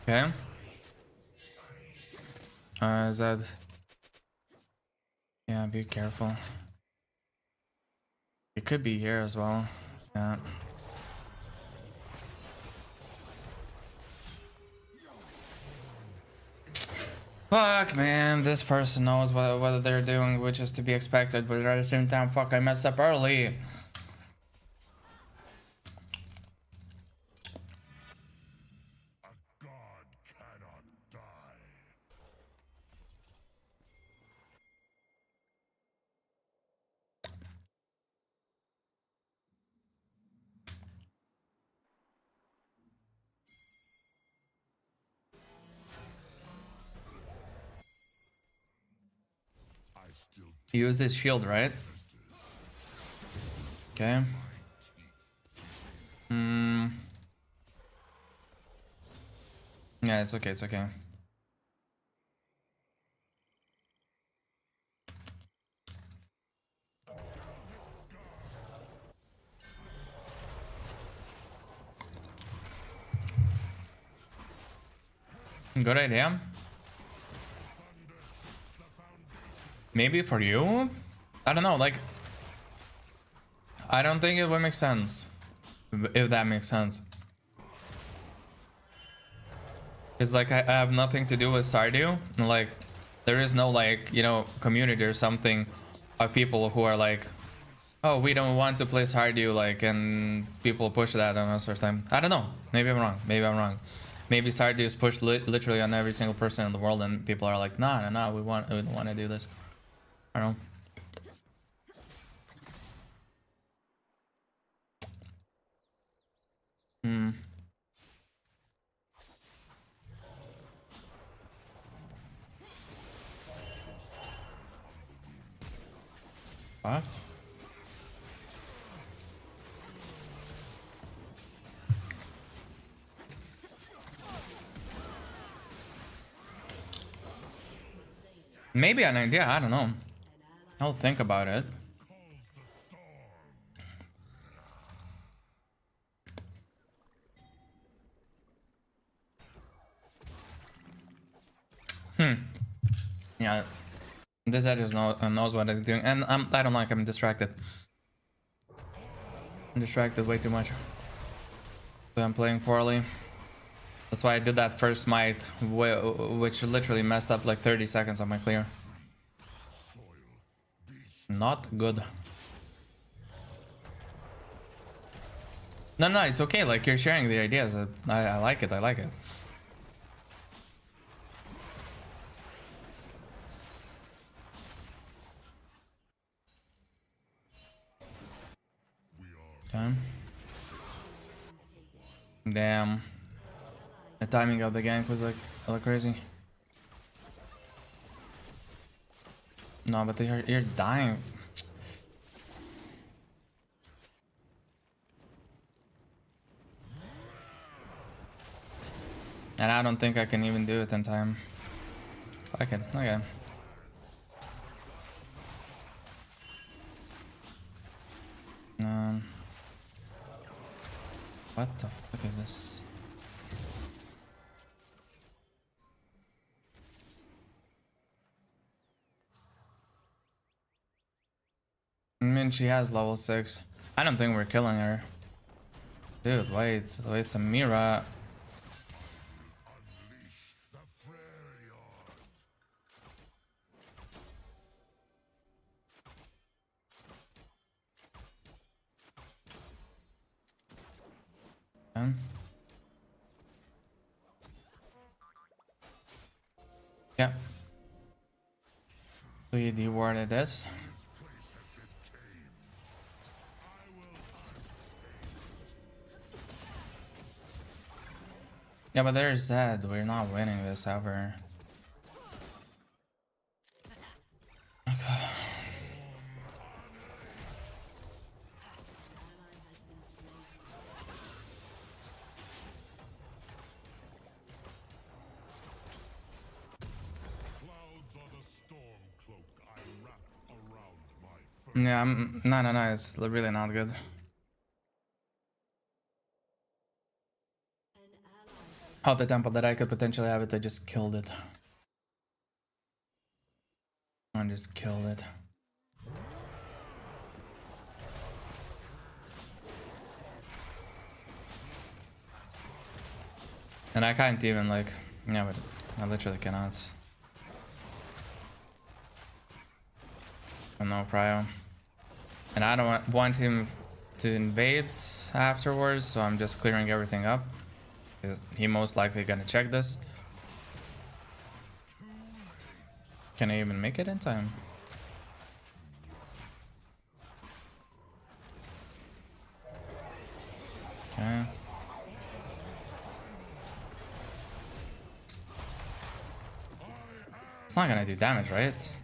S4: Okay. Is that? Yeah, be careful. It could be here as well. Yeah. Fuck, man, this person knows what they're doing, which is to be expected, but at the same time, fuck, I messed up early.
S2: God cannot die. I still
S4: Use his shield, right? Okay. Yeah, it's okay, it's okay. Good idea. Maybe for you? I don't know, like... I don't think it would make sense. If that makes sense. It's like I have nothing to do with Stardew. Like, there is no, like, you know, community or something of people who are like, oh, we don't want to play Stardew, like, and people push that on us or something. I don't know. Maybe I'm wrong. Maybe I'm wrong. Maybe Stardew is pushed literally on every single person in the world, and people are like, nah, nah, nah, we don't want to do this. I don't know. Fuck. Maybe an idea, I don't know. I'll think about it. Yeah. This guy just knows what I'm doing, and I don't like I'm distracted. I'm distracted way too much. So I'm playing poorly. That's why I did that first smite, which literally messed up like 30 seconds of my clear. Not good. No, no, it's okay. Like, you're sharing the ideas. I like it. I like it. Okay. Damn. The timing of the gank was like a little crazy. No, but you're dying. And I don't think I can even do it in time. Fuck it. Okay. What the fuck is this? I mean, she has level 6. I don't think we're killing her. Dude, wait, Samira. Yeah. We dewarded this. Yeah, but there's that. We're not winning this ever. Yeah, no, it's really not good.
S3: An ally
S4: Half the temple that I could potentially have it, I just killed it. I just killed it. And I can't even like, yeah, but I literally cannot. No prio. And I don't want him to invade afterwards, so I'm just clearing everything up. He most likely gonna check this. Can I even make it in time? Okay. It's not gonna do damage, right?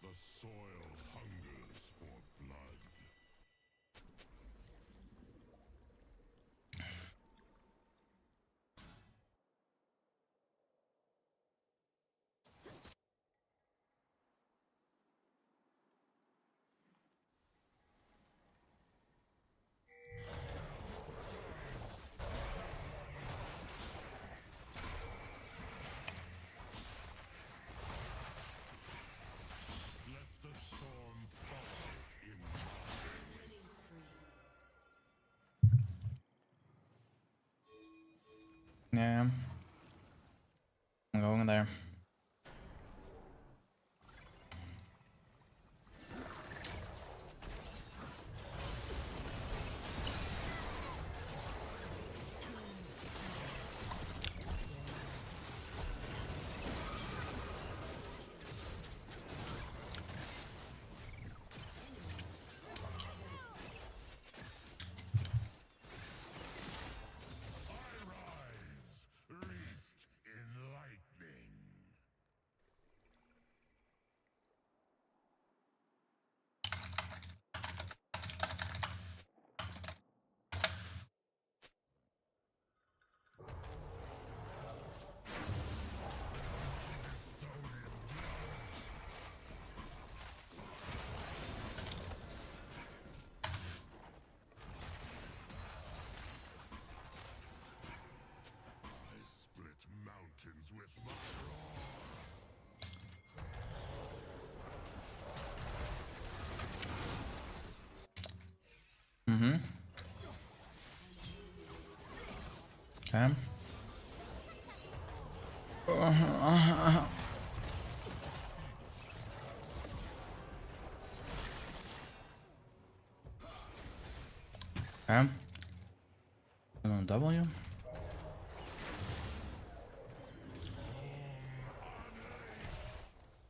S2: The soil hungers for blood. Let the storm fall in
S3: winning spree.
S4: Yeah. I'm going there.
S2: wreathed in lightning. I split mountains with my roar.
S4: Okay. Okay. W.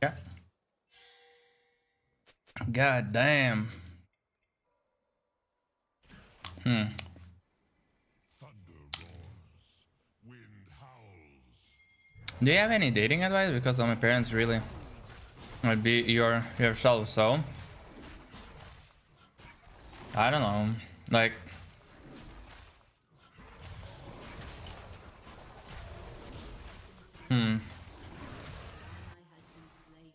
S4: Yeah. God damn.
S2: Thunder roars, wind howls.
S4: Do you have any dating advice? Because my parents really would be yourself, so I don't know. Like,
S3: Ally has been slain.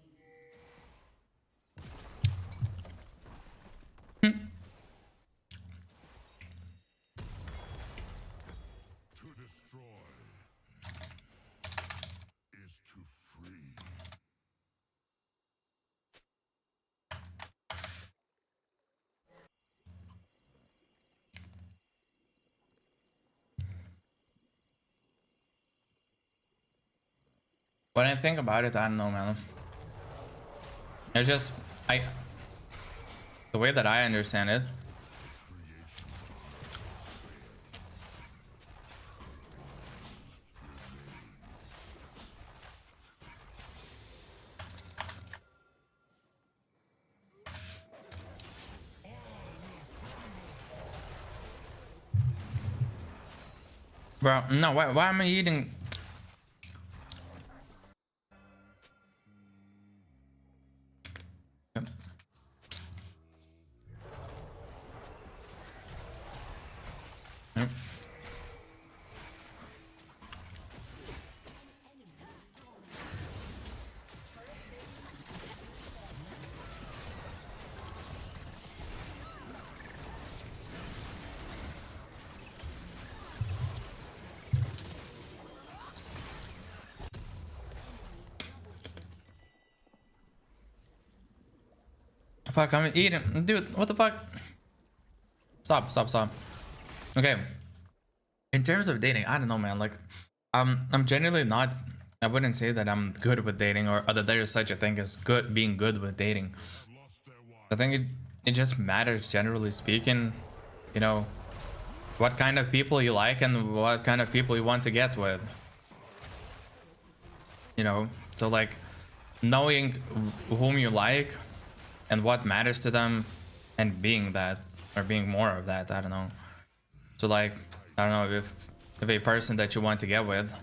S2: To destroy is to free.
S4: when I think about it, I don't know, man. It's just the way that I understand it. Bro, no, why am I eating? Yep. Fuck, I'm eating. Dude, what the fuck? Stop, stop, stop. Okay. In terms of dating, I don't know, man. Like, I'm generally not. I wouldn't say that I'm good with dating, or that there is such a thing as being good with dating. I think it just matters, generally speaking. You know, what kind of people you like and what kind of people you want to get with. You know, so like knowing whom you like and what matters to them, and being that, or being more of that. I don't know. So like, I don't know, if a person that you want to get with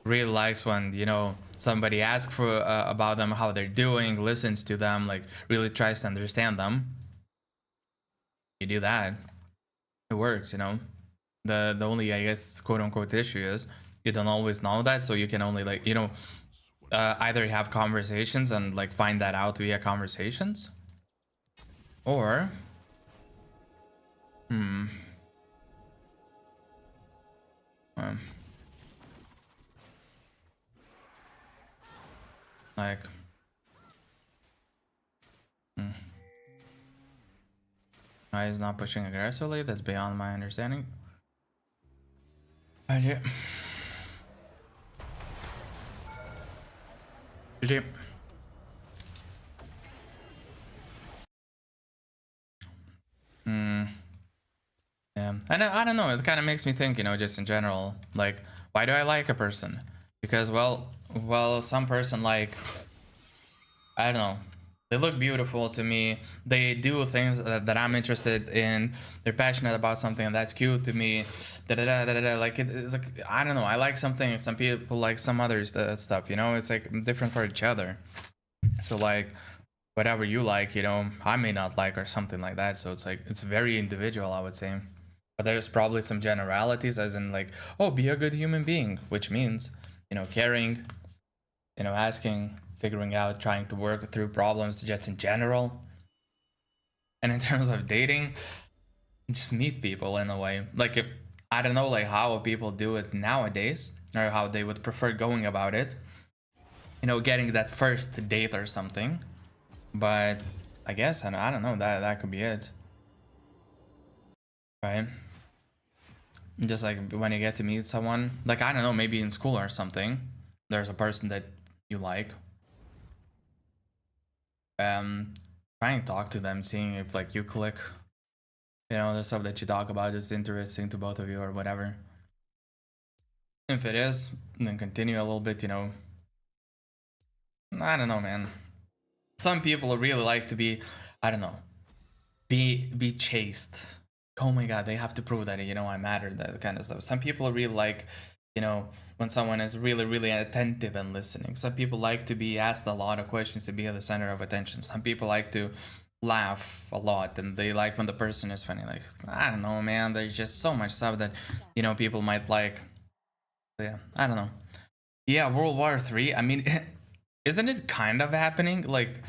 S4: really likes when, you know, somebody asks for about them, how they're doing, listens to them, like really tries to understand them, you do that, it works, you know. The only, I guess, quote unquote issue is you don't always know that, so you can only, like, you know, either have conversations and like find that out via conversations, or like why is not pushing aggressively? That's beyond my understanding. GG. GG. Yeah, and I don't know, it kind of makes me think, you know, just in general, like, why do I like a person? Because, well, some person, like, I don't know, they look beautiful to me, they do things that I'm interested in, they're passionate about something, and that's cute to me, like, it's like, I don't know, I like something, some people like some other stuff, you know, it's like different for each other. So like, whatever you like, you know, I may not like, or something like that. So it's like, it's very individual, I would say. But there's probably some generalities, as in like, oh, be a good human being, which means, you know, caring, you know, asking, figuring out, trying to work through problems just in general. And in terms of dating, just meet people in a way. Like, if, I don't know, like how people do it nowadays, or how they would prefer going about it. You know, getting that first date or something. But I guess, I don't know, that could be it, right? Just like when you get to meet someone, like, I don't know, maybe in school or something, there's a person that you like, trying to talk to them, seeing if like you click, you know, the stuff that you talk about is interesting to both of you or whatever. If it is, then continue a little bit, you know. I don't know, man. Some people really like to be, I don't know, be chased. Oh my god, they have to prove that, you know, I matter, that kind of stuff. Some people really like, you know, when someone is really attentive and listening. Some people like to be asked a lot of questions, to be at the center of attention. Some people like to laugh a lot, and they like when the person is funny. Like, I don't know, man, there's just so much stuff that, you know, people might like. Yeah, I don't know. Yeah, World War III, I mean, isn't it kind of happening? Like,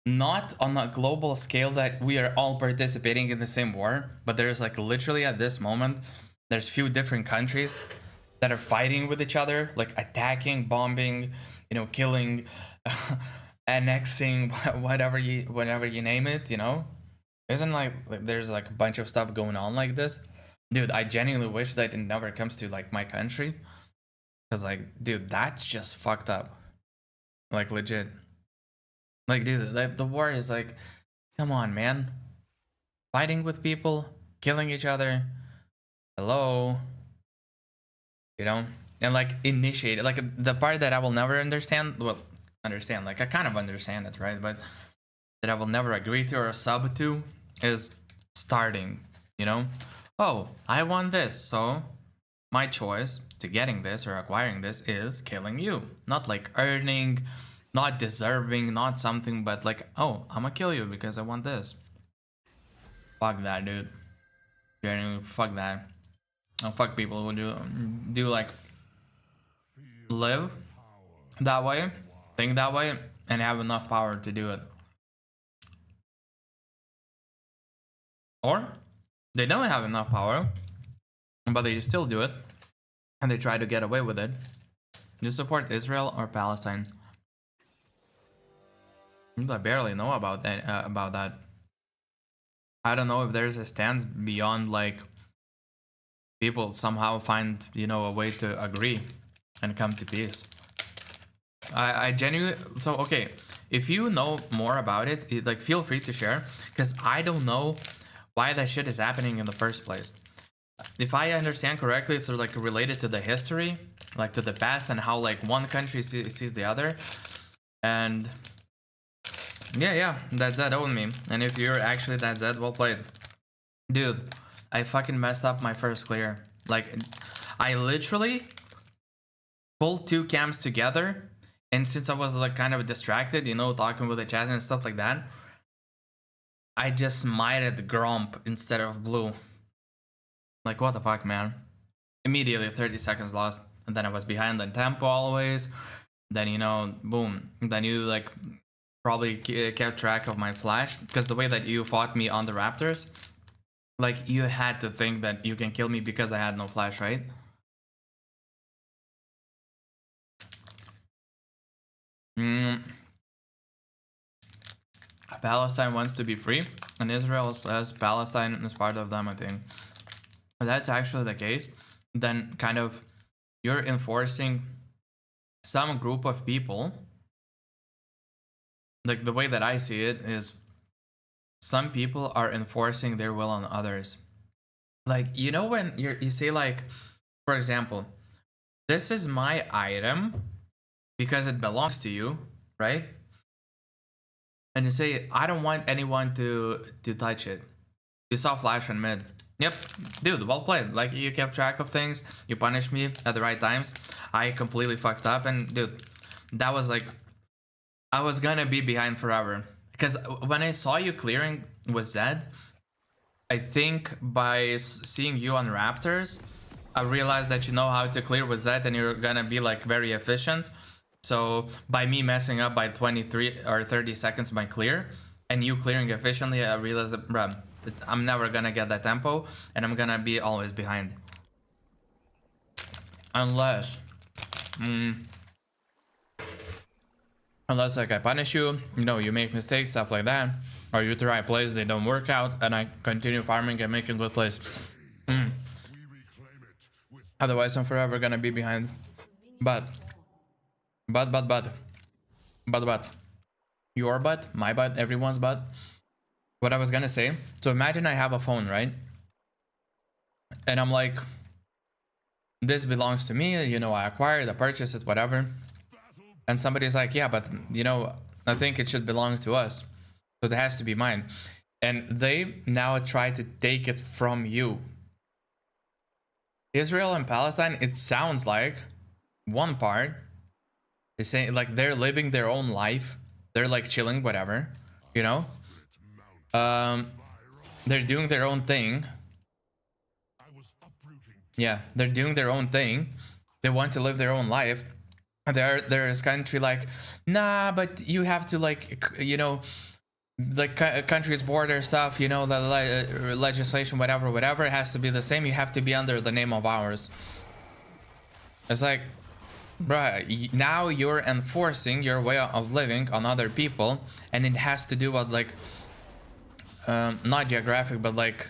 S4: not on a global scale that we are all participating in the same war, but there's like literally at this moment, there's few different countries that are fighting with each other, like attacking, bombing, you know, killing, annexing, whatever you name it, you know. Isn't like there's like a bunch of stuff going on like this? Dude, I genuinely wish that it never comes to like my country, because like, dude, that's just fucked up, like legit. Like, dude, like, the war is like, come on, man. Fighting with people, killing each other. Hello. You know? And like, initiate, like, the part that I will never understand, well, like, I kind of understand it, right? But that I will never agree to or sub to is starting, you know? Oh, I want this, so my choice to getting this or acquiring this is killing you. Not like earning, not deserving, not something, but like, oh, I'm gonna kill you because I want this. Fuck that, dude. Genuinely, fuck that. Oh, fuck people who do like live that way, think that way, and have enough power to do it. Or they don't have enough power, but they still do it, and they try to get away with it. Do you support Israel or Palestine? I barely know about that. I don't know if there's a stance beyond like people somehow find, you know, a way to agree and come to peace. I genuinely, so okay, if you know more about it, like feel free to share, because I don't know why that shit is happening in the first place. If I understand correctly, it's sort of like related to the history, like to the past, and how like one country sees the other. And yeah, that's that own me. And if you're actually that Zed, well played. Dude, I fucking messed up my first clear. Like, I literally pulled 2 camps together, and since I was like kind of distracted, you know, talking with the chat and stuff like that, I just smited Gromp instead of blue. Like, what the fuck, man? Immediately 30 seconds lost, and then I was behind on tempo always. Then, you know, boom. Then you like probably kept track of my flash, because the way that you fought me on the Raptors, like, you had to think that you can kill me because I had no flash, right? Palestine wants to be free, and Israel says Palestine is part of them, I think. If that's actually the case, then kind of you're enforcing some group of people. Like, the way that I see it is some people are enforcing their will on others. Like, you know, when you say, like, for example, this is my item because it belongs to you, right? And you say, I don't want anyone to touch it. You saw flash on mid. Yep, dude, well played. Like, you kept track of things, you punished me at the right times. I completely fucked up, and dude, that was like, I was gonna be behind forever. Because when I saw you clearing with Zed, I think by seeing you on Raptors, I realized that you know how to clear with Zed and you're gonna be like very efficient. So by me messing up by 23 or 30 seconds by clear, and you clearing efficiently, I realized that, bruh, I'm never gonna get that tempo, and I'm gonna be always behind. Unless like I punish you, you know, you make mistakes, stuff like that, or you try plays, they don't work out, and I continue farming and making good plays. Otherwise, I'm forever gonna be behind. But your butt, my butt, everyone's butt. What I was gonna say, so imagine I have a phone, right? And I'm like, this belongs to me, you know, I acquired, I purchased it, whatever. And somebody's like, yeah, but, you know, I think it should belong to us, so it has to be mine. And they now try to take it from you. Israel and Palestine, it sounds like one part is saying, like, they're living their own life, they're like chilling, whatever, you know, they're doing their own thing. Yeah, they're doing their own thing, they want to live their own life. There's country like, nah, but you have to, like, you know, like country's border stuff, you know, the legislation, whatever, it has to be the same, you have to be under the name of ours. It's like, bruh, now you're enforcing your way of living on other people, and it has to do with, like, not geographic, but like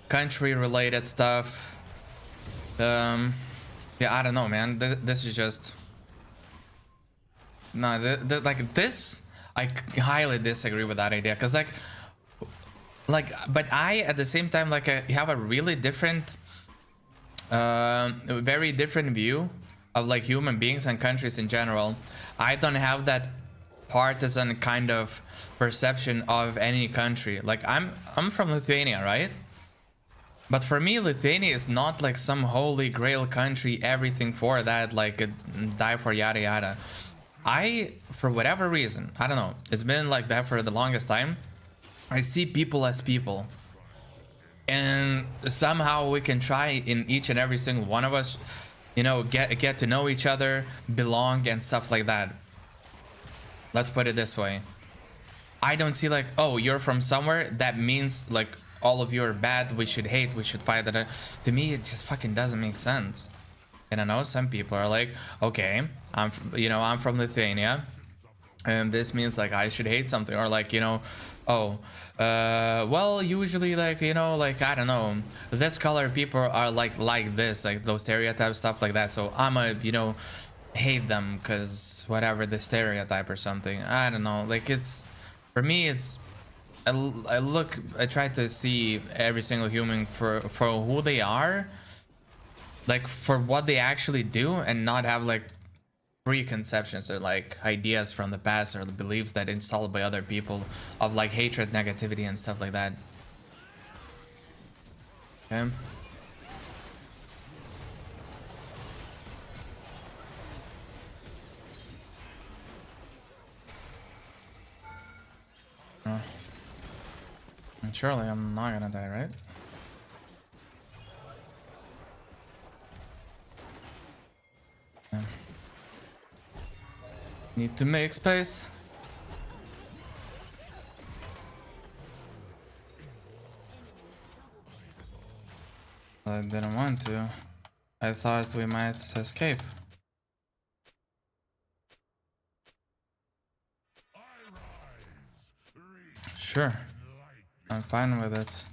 S4: country related stuff. Yeah, I don't know, man. This is just, no, like this, I highly disagree with that idea, because like, but I at the same time, like, I have a really different, very different view of like human beings and countries in general. I don't have that partisan kind of perception of any country. Like, I'm from Lithuania, right? But for me, Lithuania is not like some holy grail country, everything for that, like, die for yada yada. I, for whatever reason, I don't know, it's been like that for the longest time, I see people as people. And somehow we can try in each and every single one of us, you know, get to know each other, belong, and stuff like that. Let's put it this way. I don't see like, oh, you're from somewhere, that means like all of you are bad, we should hate, we should fight. To me, it just fucking doesn't make sense. And I know some people are like, okay, I'm from Lithuania, and this means like I should hate something, or like, you know, oh, well, usually like, you know, like I don't know, this color people are like this, like those stereotype stuff like that, so I'm a, you know, hate them because whatever the stereotype or something. I don't know, like it's, for me it's, I try to see every single human for who they are, like for what they actually do, and not have like preconceptions or like ideas from the past or the beliefs that installed by other people of like hatred, negativity and stuff like that. Okay. And surely I'm not gonna die, right? Yeah. Need to make space. I didn't want to. I thought we might escape. Sure. I'm fine with it.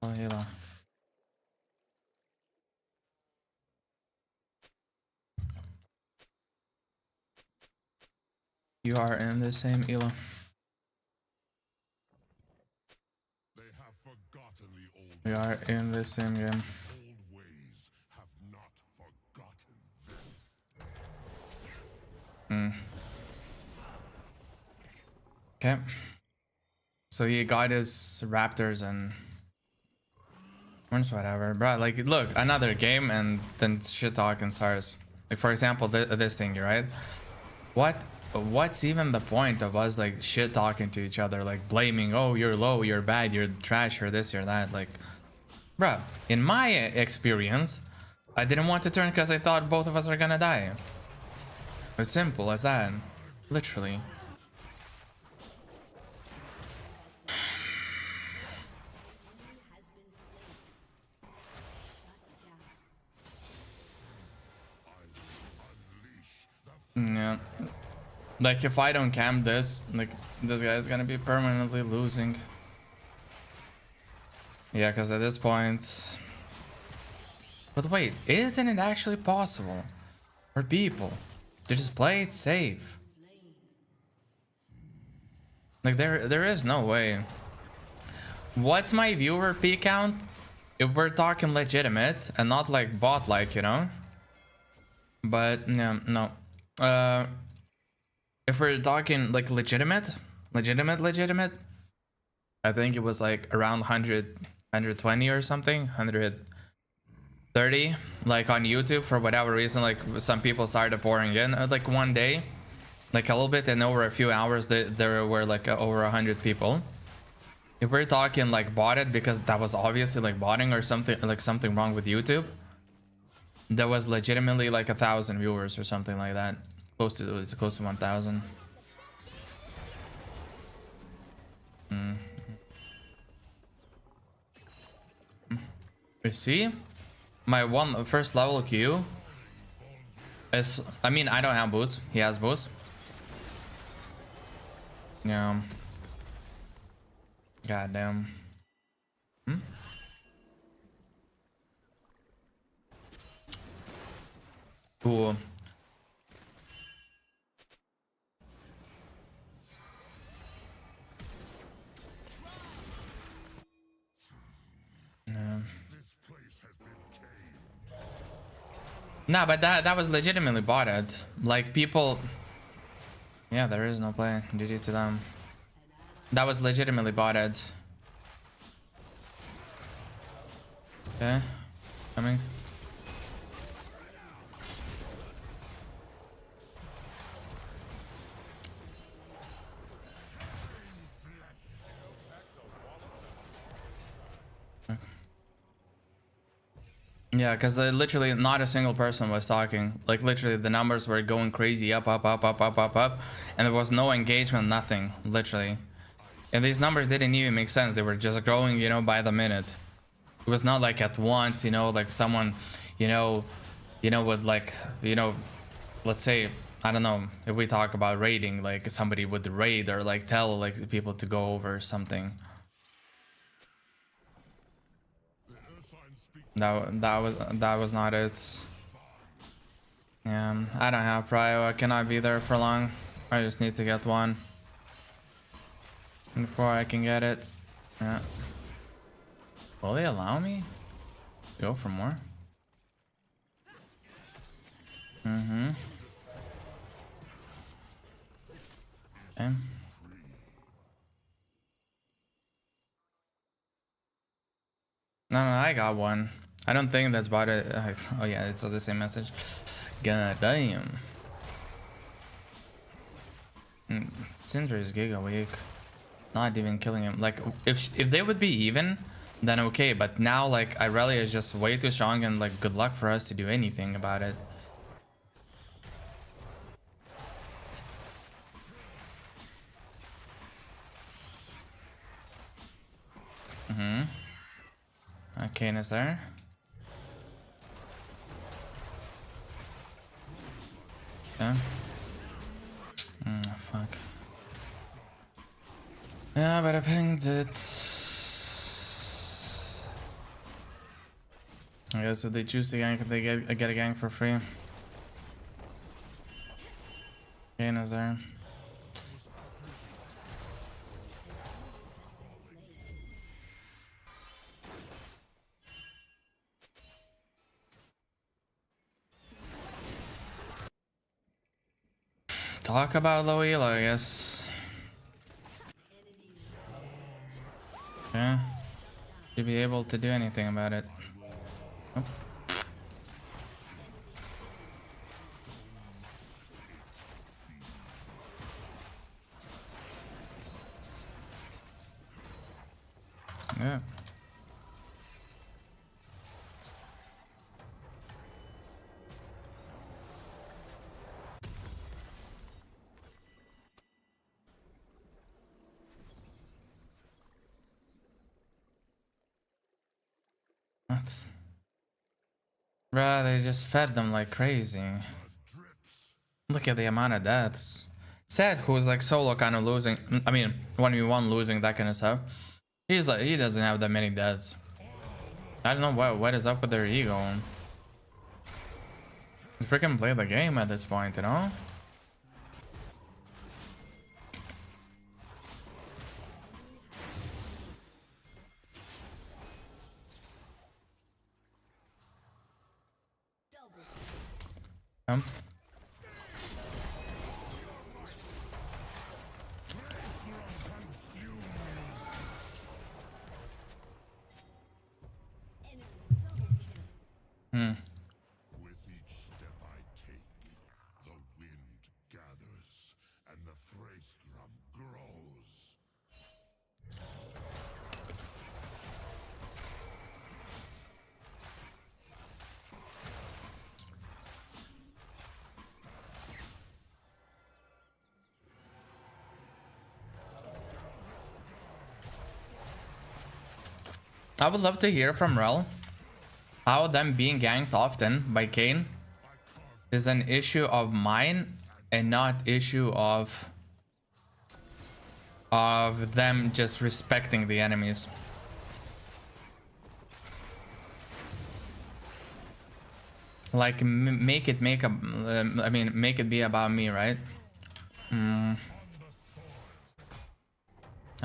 S4: Oh, Hilo. You are in the same Elo.
S2: They have forgotten the old
S4: We are in the same game.
S2: old ways have not forgotten them.
S4: Okay. So he got his Raptors and whatever, bro. Like, look, another game and then shit talking starts. Like, for example, this thing, right? What's even the point of us like shit talking to each other, like blaming, oh, you're low, you're bad, you're trash, you're this, you're that? Like, bruh, in my experience, I didn't want to turn because I thought both of us are gonna die. As simple as that, literally. Yeah. Like, if I don't camp this, like, this guy is gonna be permanently losing. Yeah, because at this point... But wait, isn't it actually possible for people to just play it safe? Like, there is no way. What's my viewer peak count? If we're talking legitimate and not like bot-like, you know? But, yeah, no. If we're talking like legitimate, I think it was like around 100, 120 or something, 130, like on YouTube for whatever reason. Like some people started pouring in like one day, like a little bit, and over a few hours there were like over 100 people. If we're talking like botted, because that was obviously like botting or something, like something wrong with YouTube, there was legitimately like 1,000 viewers or something like that. It's close to 1,000. You see, my first level Q is, I mean, I don't have boost. He has boost. Yeah. Goddamn. Cool. Nah, but that was legitimately botted. Like people, yeah, there is no play. GG to them. That was legitimately botted. Okay, coming. Yeah, because literally not a single person was talking. Like literally the numbers were going crazy up, and there was no engagement, nothing, literally. And these numbers didn't even make sense. They were just growing, you know, by the minute. It was not like at once, you know, like someone, you know, would like, you know, let's say I don't know, if we talk about raiding, like somebody would raid or like tell like people to go over something. That was not it. Yeah, I don't have prio. I cannot be there for long. I just need to get one before I can get it. Yeah. Will they allow me to go for more? Mm-hmm. Okay. No, I got one. I don't think that's about it. Oh yeah, it's the same message. God damn. Cinder is giga weak. Not even killing him. Like if they would be even, then okay. But now like Irelia is just way too strong, and like good luck for us to do anything about it. Kane is there. Yeah. Fuck. Yeah, but I pinged it. I guess if they choose the gank, they get a gank for free. Kane is there. Talk about low elo, I guess. Yeah. To be able to do anything about it. Oh. Yeah. What? Bruh, they just fed them like crazy. Look at the amount of deaths. Sad who's like solo kind of losing. I mean, 1v1 losing, that kind of stuff. He's like, he doesn't have that many deaths. I don't know what is up with their ego. Freaking play the game at this point, you know? Um.
S2: With each step I take, the wind gathers and the Thrace grows.
S4: I would love to hear from Rel how them being ganked often by Kayn is an issue of mine and not issue of them just respecting the enemies. Like make it be about me, right? I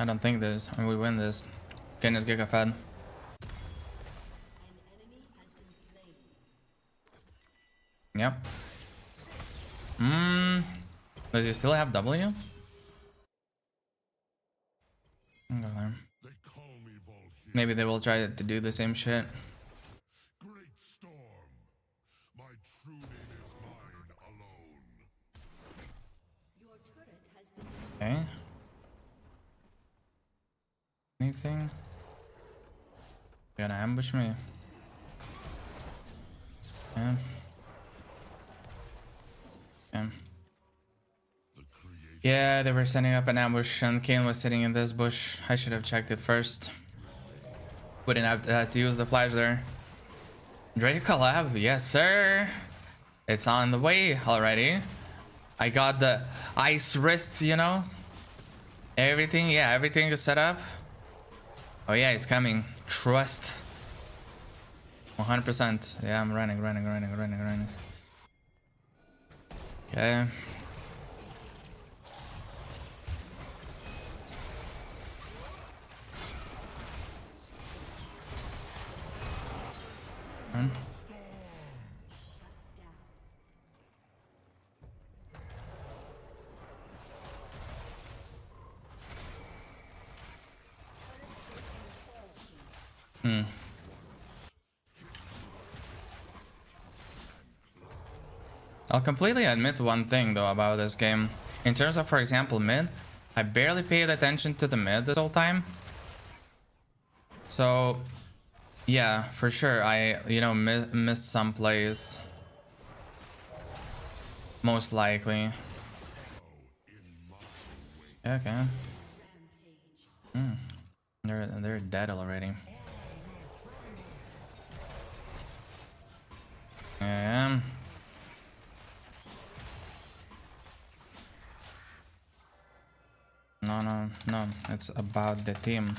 S4: don't think this. I mean, we win this. Kayn is giga fed. Yep. Does he still have W? I'll go there. Maybe they will try to do the same shit.
S2: Great storm. My true name is mine alone.
S3: Your turret has been
S4: Okay. Anything? You gonna ambush me? Yeah. Yeah. Yeah, they were setting up an ambush and Kayn was sitting in this bush. I should have checked it first. Wouldn't have to use the flash there. Drake collab, yes sir. It's on the way already. I got the ice wrists, you know? Everything, yeah, everything is set up. Oh yeah, he's coming. Trust. 100%. Yeah, I'm running. Okay. I'll completely admit one thing though about this game. In terms of, for example, mid, I barely paid attention to the mid this whole time. So, yeah, for sure, I, you know, missed some plays. Most likely. Okay. They're dead already. Yeah. No. It's about the team.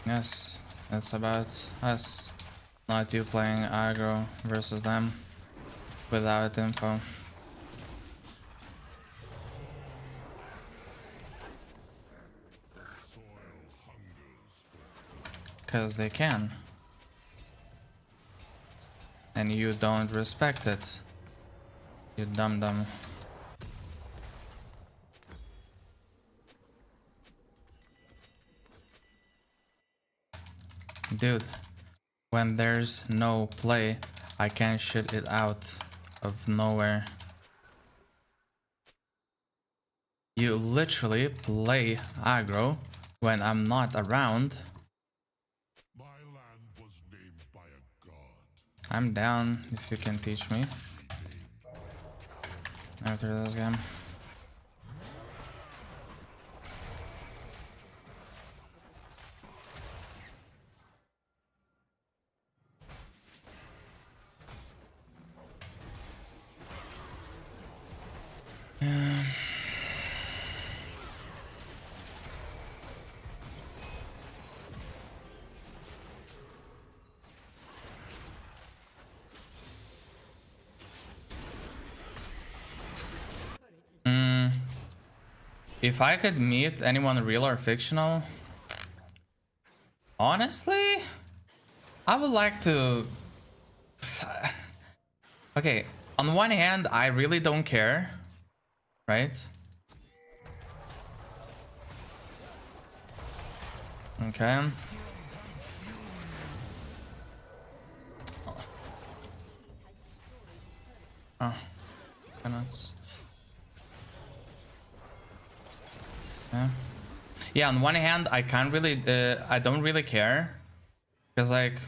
S4: Yes, it's about us. Not you playing aggro versus them without info. Because they can. And you don't respect it. You dum-dum. Dude, when there's no play, I can't shit it out of nowhere. You literally play aggro when I'm not around.
S2: My land was named by a god.
S4: I'm down if you can teach me. After this game. If I could meet anyone real or fictional, honestly, I would like to. Okay, on one hand, I really don't care, right? Okay. Oh, goodness. Yeah, on one hand, I can't really, I don't really care, because like,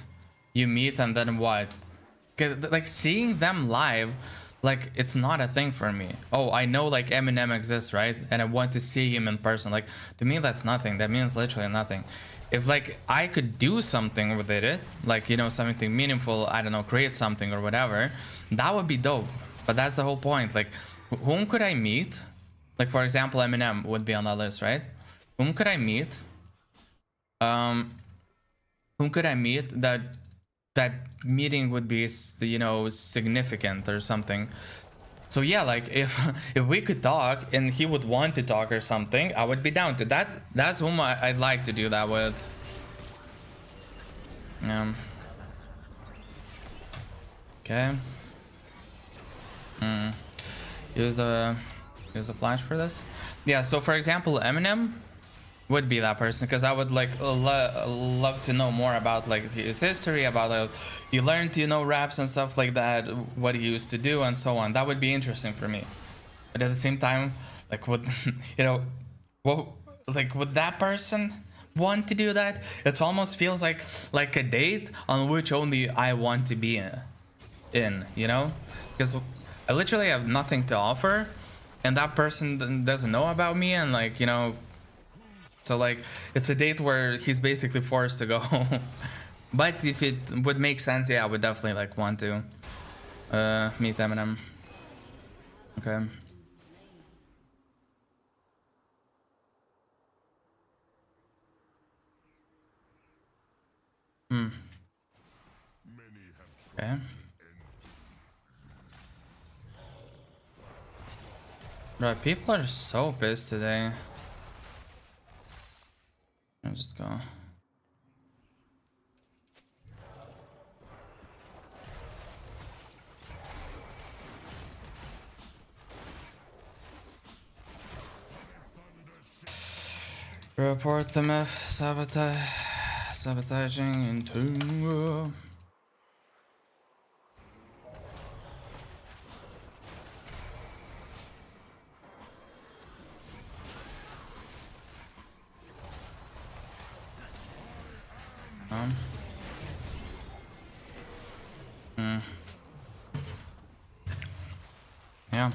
S4: you meet and then what? 'Cause, like, seeing them live, like, it's not a thing for me. Oh, I know like Eminem exists, right? And I want to see him in person. Like, to me, that's nothing. That means literally nothing. If like I could do something with it, like, you know, something meaningful, I don't know, create something or whatever, that would be dope. But that's the whole point. Like, whom could I meet? Like, for example, Eminem would be on that list, right? Whom could I meet? Whom could I meet that meeting would be, you know, significant or something? So yeah, like if we could talk and he would want to talk or something, I would be down to that. That's whom I'd like to do that with. Okay. Use the flash for this. Yeah, so for example, Eminem would be that person, because I would like love to know more about like his history, about he learned, you know, raps and stuff like that, what he used to do and so on. That would be interesting for me. But at the same time, like, would you know, what, like, would that person want to do that? It almost feels like a date on which only I want to be in, you know, because I literally have nothing to offer, and that person doesn't know about me, and like, you know, So like it's a date where he's basically forced to go. But if it would make sense, yeah, I would definitely like want to meet Eminem. Okay. Okay. Bro, people are so pissed today. I'll just go. Report them if sabotaging into. Yeah.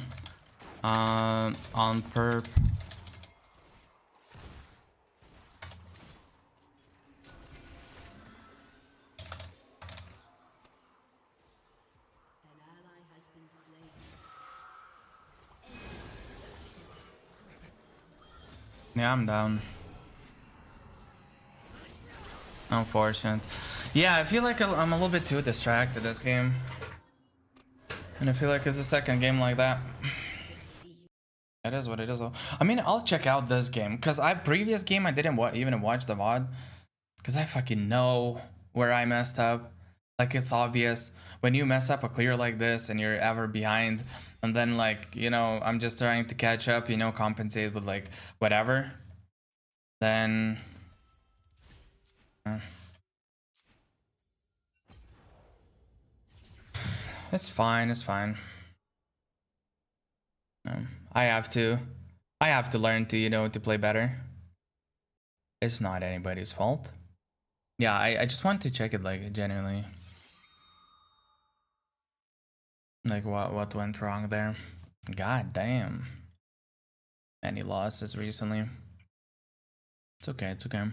S4: On perp.
S3: An ally has been slain.
S4: Yeah, I'm down. Unfortunate. Yeah, I feel like I'm a little bit too distracted this game. And I feel like it's the second game like that. It is what it is though. I mean, I'll check out this game. Because previous game I didn't even watch the VOD. Because I fucking know where I messed up. Like it's obvious. When you mess up a clear like this and you're ever behind. And then like, you know, I'm just trying to catch up, you know, compensate with like whatever. Then... It's fine, it's fine. I have to learn to, you know, to play better. It's not anybody's fault. Yeah, I just want to check it like genuinely. Like what went wrong there? God damn. Any losses recently? It's okay, it's okay.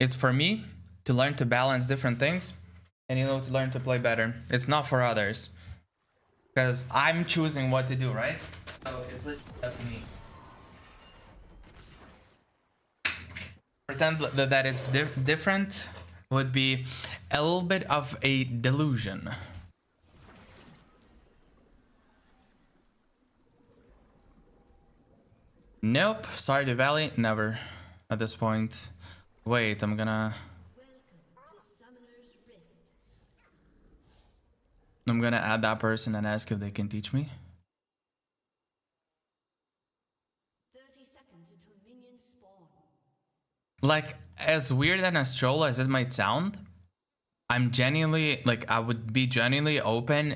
S4: It's for me to learn to balance different things and, you know, to learn to play better. It's not for others. Because I'm choosing what to do, right? So it's literally up to me. Pretend that it's different would be a little bit of a delusion. Nope, sorry to Valley, never at this point. Wait, I'm gonna add that person and ask if they can teach me.
S3: 30 seconds until minions spawn.
S4: Like, as weird and as troll as it might sound, I'm genuinely, like, I would be genuinely open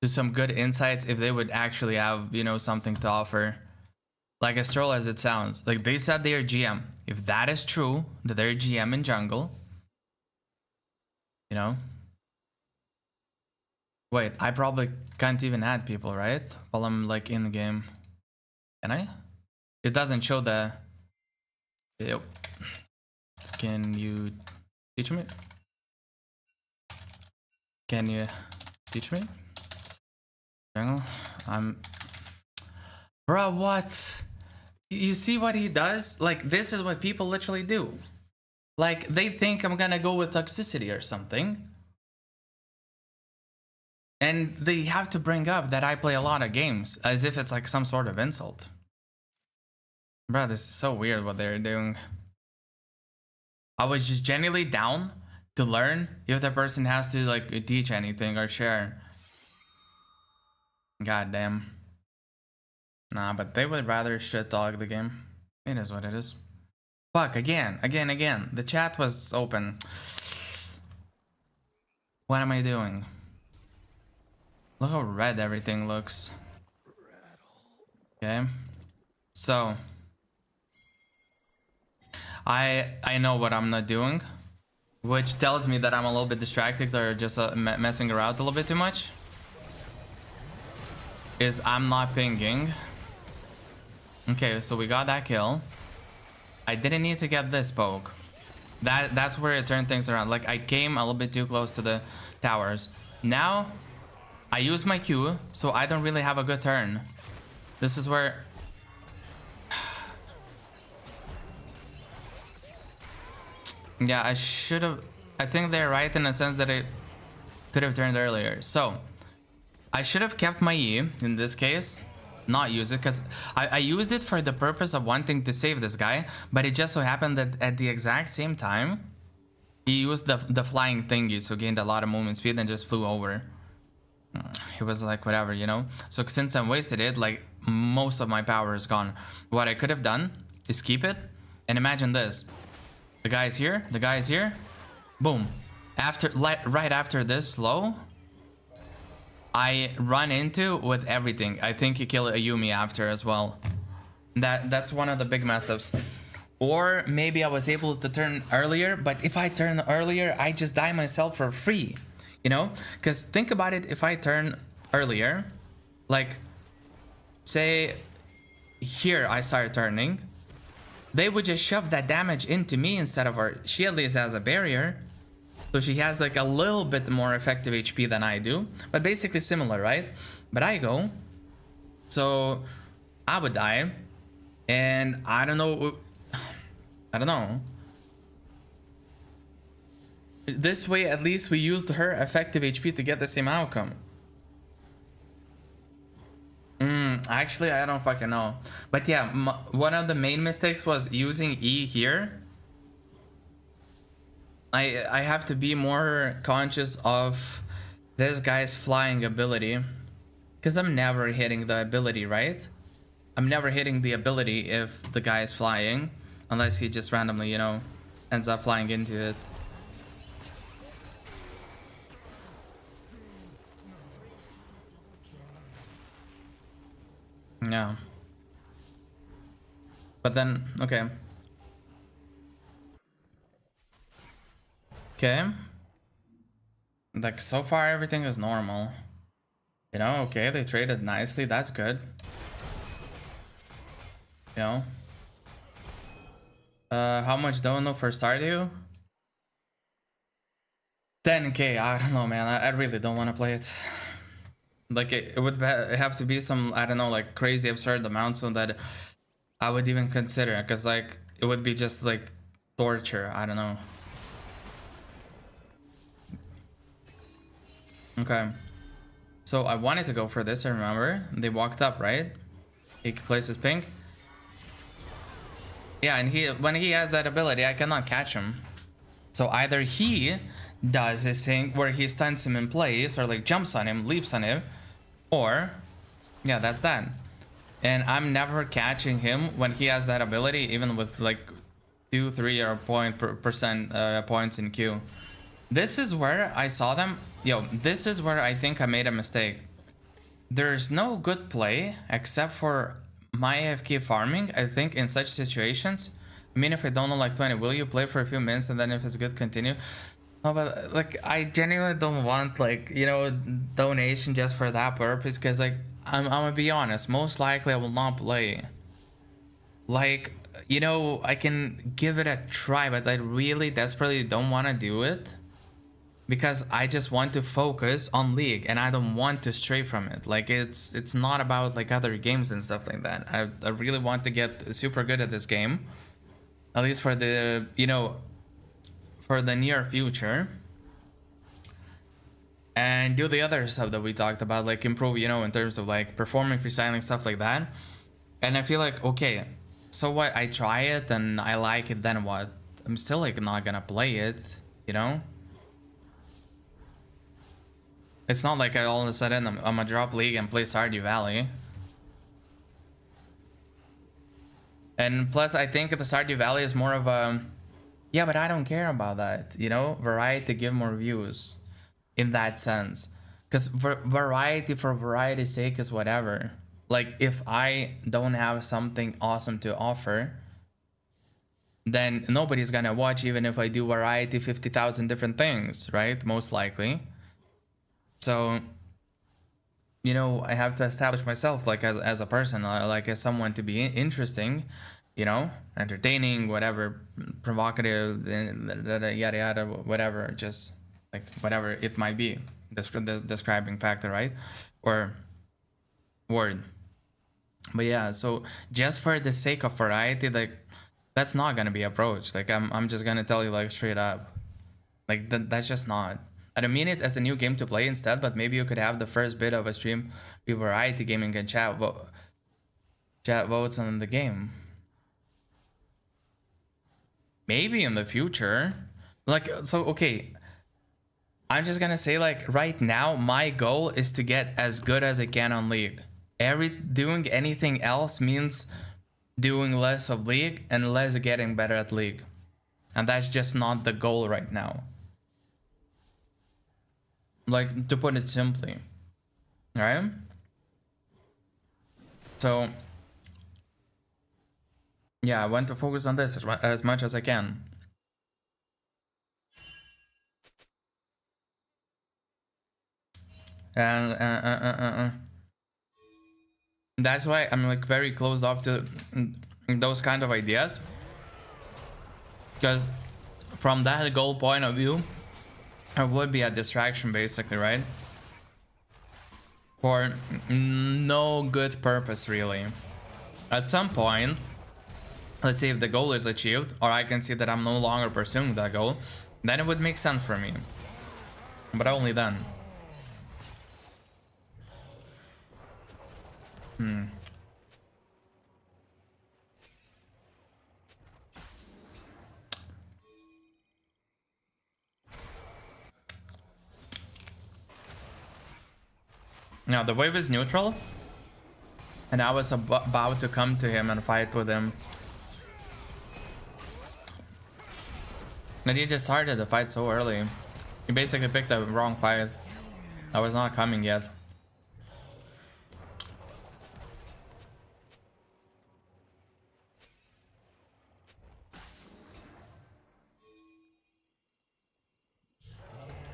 S4: to some good insights if they would actually have, you know, something to offer. Like, as troll as it sounds. Like, they said they're GM. If that is true, that they're GM in jungle, you know? Wait, I probably can't even add people, right? While I'm, like, in the game. Can I? It doesn't show the... Yep. Can you teach me? Can you teach me? Jungle? Bro, what? You see what he does? Like, this is what people literally do. Like, they think I'm gonna go with toxicity or something. And they have to bring up that I play a lot of games, as if it's like some sort of insult. Bro, this is so weird what they're doing. I was just genuinely down to learn if the person has to like teach anything or share. God damn. Nah, but they would rather shit dog the game. It is what it is. Fuck, again. The chat was open. What am I doing? Look how red everything looks. Okay. So. I know what I'm not doing. Which tells me that I'm a little bit distracted or just messing around a little bit too much. Is I'm not pinging. Okay, so we got that kill. I didn't need to get this poke. That's where it turned things around. Like, I came a little bit too close to the towers. Now, I use my Q, so I don't really have a good turn. This is where... Yeah, I should have... I think they're right in the sense that it could have turned earlier. So, I should have kept my E in this case. Not use it, because I used it for the purpose of wanting to save this guy, but it just so happened that at the exact same time he used the flying thingy, so gained a lot of movement speed and just flew over. He was like, whatever, you know. So since I wasted it, like, most of my power is gone. What I could have done is keep it, and imagine this: the guy's here, the guy's here, boom. After right after this slow, I run into with everything. I think he killed a Yumi after as well. That's one of the big mess ups. Or maybe I was able to turn earlier, but if I turn earlier, I just die myself for free, you know? Because think about it, if I turn earlier, like, say here I start turning, they would just shove that damage into me instead of her. She at least has a barrier. So she has like a little bit more effective HP than I do, but basically similar, right? But I go, so I would die, and I don't know. This way, at least we used her effective HP to get the same outcome. Actually, I don't fucking know. But yeah, one of the main mistakes was using E here. I have to be more conscious of this guy's flying ability, because I'm never hitting the ability, right? I'm never hitting the ability if the guy is flying, unless he just randomly, you know, ends up flying into it. Yeah. But then, okay. Okay. Like, so far everything is normal. You know, okay, they traded nicely, that's good. You know. How much dono for Stardew? 10k, I don't know, man. I really don't want to play it. Like, it would have to be some, I don't know, like, crazy absurd amount so that I would even consider, because, like, it would be just, like, torture. I don't know. Okay, so I wanted to go for this. I remember they walked up, right? He places pink. Yeah, and when he has that ability, I cannot catch him. So either he does this thing where he stuns him in place, or like jumps on him, leaps on him, or yeah, that's that. And I'm never catching him when he has that ability, even with like 2, 3 or percent points in Q. This is where I saw them. Yo, this is where I think I made a mistake. There's no good play except for my AFK farming, I think, in such situations. I mean, if I don't know like 20, will you play for a few minutes and then if it's good, continue? No, but like, I genuinely don't want, like, you know, donation just for that purpose, because like, I'm gonna be honest, most likely I will not play. Like, you know, I can give it a try, but I really desperately don't want to do it, because I just want to focus on League and I don't want to stray from it. Like, it's not about like other games and stuff like that. I really want to get super good at this game, at least for the, you know, for the near future, and do the other stuff that we talked about, like improve, you know, in terms of like performing, freestyling, stuff like that. And I feel like, okay, so what, I try it and I like it, then what? I'm still like not gonna play it, you know? It's not like I all of a sudden I'm gonna drop League and play Stardew Valley. And plus, I think the Stardew Valley is more of a, yeah, but I don't care about that, you know? Variety, give more views in that sense. Because variety for variety's sake is whatever. Like, if I don't have something awesome to offer, then nobody's gonna watch, even if I do variety 50,000 different things, right? Most likely. So you know, I have to establish myself like as a person, like as someone to be interesting, you know, entertaining, whatever, provocative, yada yada, whatever, just like whatever it might be, the describing factor, right? Or word. But yeah, so just for the sake of variety, like that's not gonna be approach. Like I'm just gonna tell you like straight up, like that's just not. I don't mean it as a new game to play instead, but maybe you could have the first bit of a stream be variety gaming and chat votes on the game. Maybe in the future, like so. Okay, I'm just gonna say like right now, my goal is to get as good as I can on League. Doing anything else means doing less of League and less getting better at League, and that's just not the goal right now. Like, to put it simply, right? So yeah, I want to focus on this as much as I can. And that's why I'm like very closed off to those kind of ideas, because from that goal point of view, it would be a distraction basically, right? For no good purpose really. At some point, let's say if the goal is achieved, or I can see that I'm no longer pursuing that goal, then it would make sense for me, but only then. Now the wave is neutral, and I was about to come to him and fight with him. And he just started the fight so early. He basically picked the wrong fight. I was not coming yet.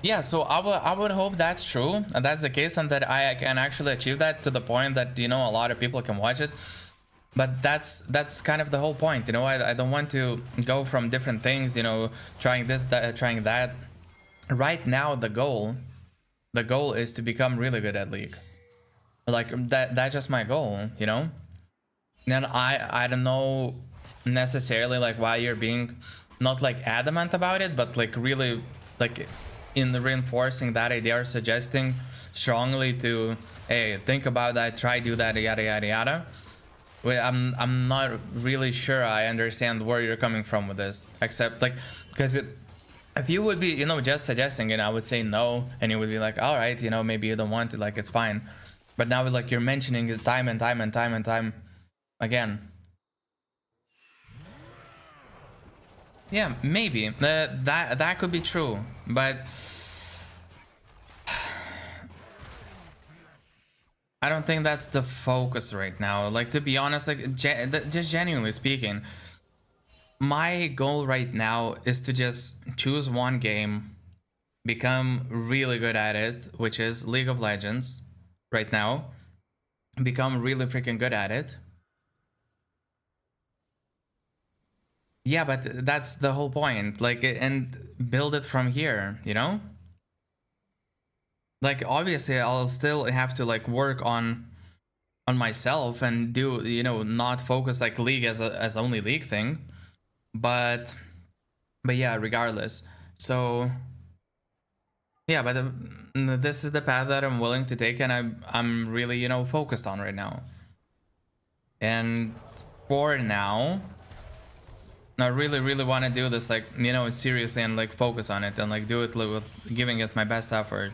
S4: Yeah, so I would hope that's true and that's the case, and that I can actually achieve that to the point that, you know, a lot of people can watch it. But that's kind of the whole point, you know. I don't want to go from different things, you know, trying this, trying that. Right now the goal is to become really good at League. Like that's just my goal, you know. And I don't know necessarily like why you're being not like adamant about it, but like really like in the reinforcing that idea, or suggesting strongly to, hey, think about that, try do that, yada yada yada. Well, I'm not really sure I understand where you're coming from with this, except like, because if you would be, you know, just suggesting it, I would say no, and you would be like, all right, you know, maybe you don't want to, like, it's fine. But now like you're mentioning it time and time and time and time again. Yeah, maybe that could be true, but I don't think that's the focus right now. Like, to be honest, like just genuinely speaking, my goal right now is to just choose one game, become really good at it, which is League of Legends right now, become really freaking good at it. Yeah, but that's the whole point, like, and build it from here, you know? Like, obviously I'll still have to like work on myself and do, you know, not focus like League as only League thing, but yeah, regardless. So yeah, but this is the path that I'm willing to take, and I'm really, you know, focused on right now. And for now, I really want to do this, like, you know, seriously, and like focus on it and like do it with giving it my best effort.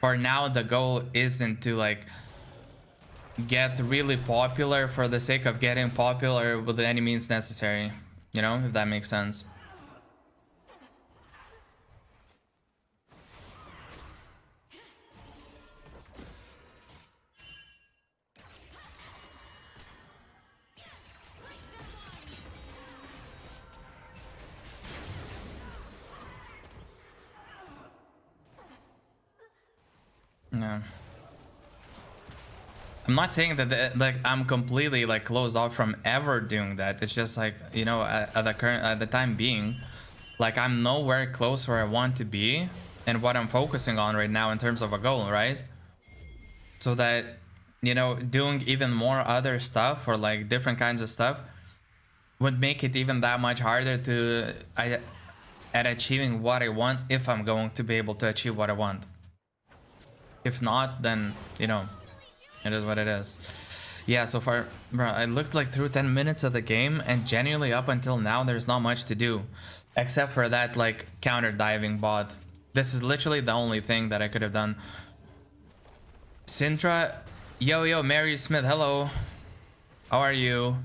S4: For now, the goal isn't to like get really popular for the sake of getting popular with any means necessary, you know, if that makes sense. Yeah. I'm not saying that like I'm completely like closed off from ever doing that. It's just like, you know, at the time being, like I'm nowhere close where I want to be and what I'm focusing on right now in terms of a goal, right? So that, you know, doing even more other stuff or like different kinds of stuff would make it even that much harder to at achieving what I want, if I'm going to be able to achieve what I want. If not, then, you know, it is what it is. Yeah, so far, bro, I looked like through 10 minutes of the game, and genuinely up until now, there's not much to do. Except for that, like, counter diving bot. This is literally the only thing that I could have done. Sintra, yo, Mary Smith, hello. How are you?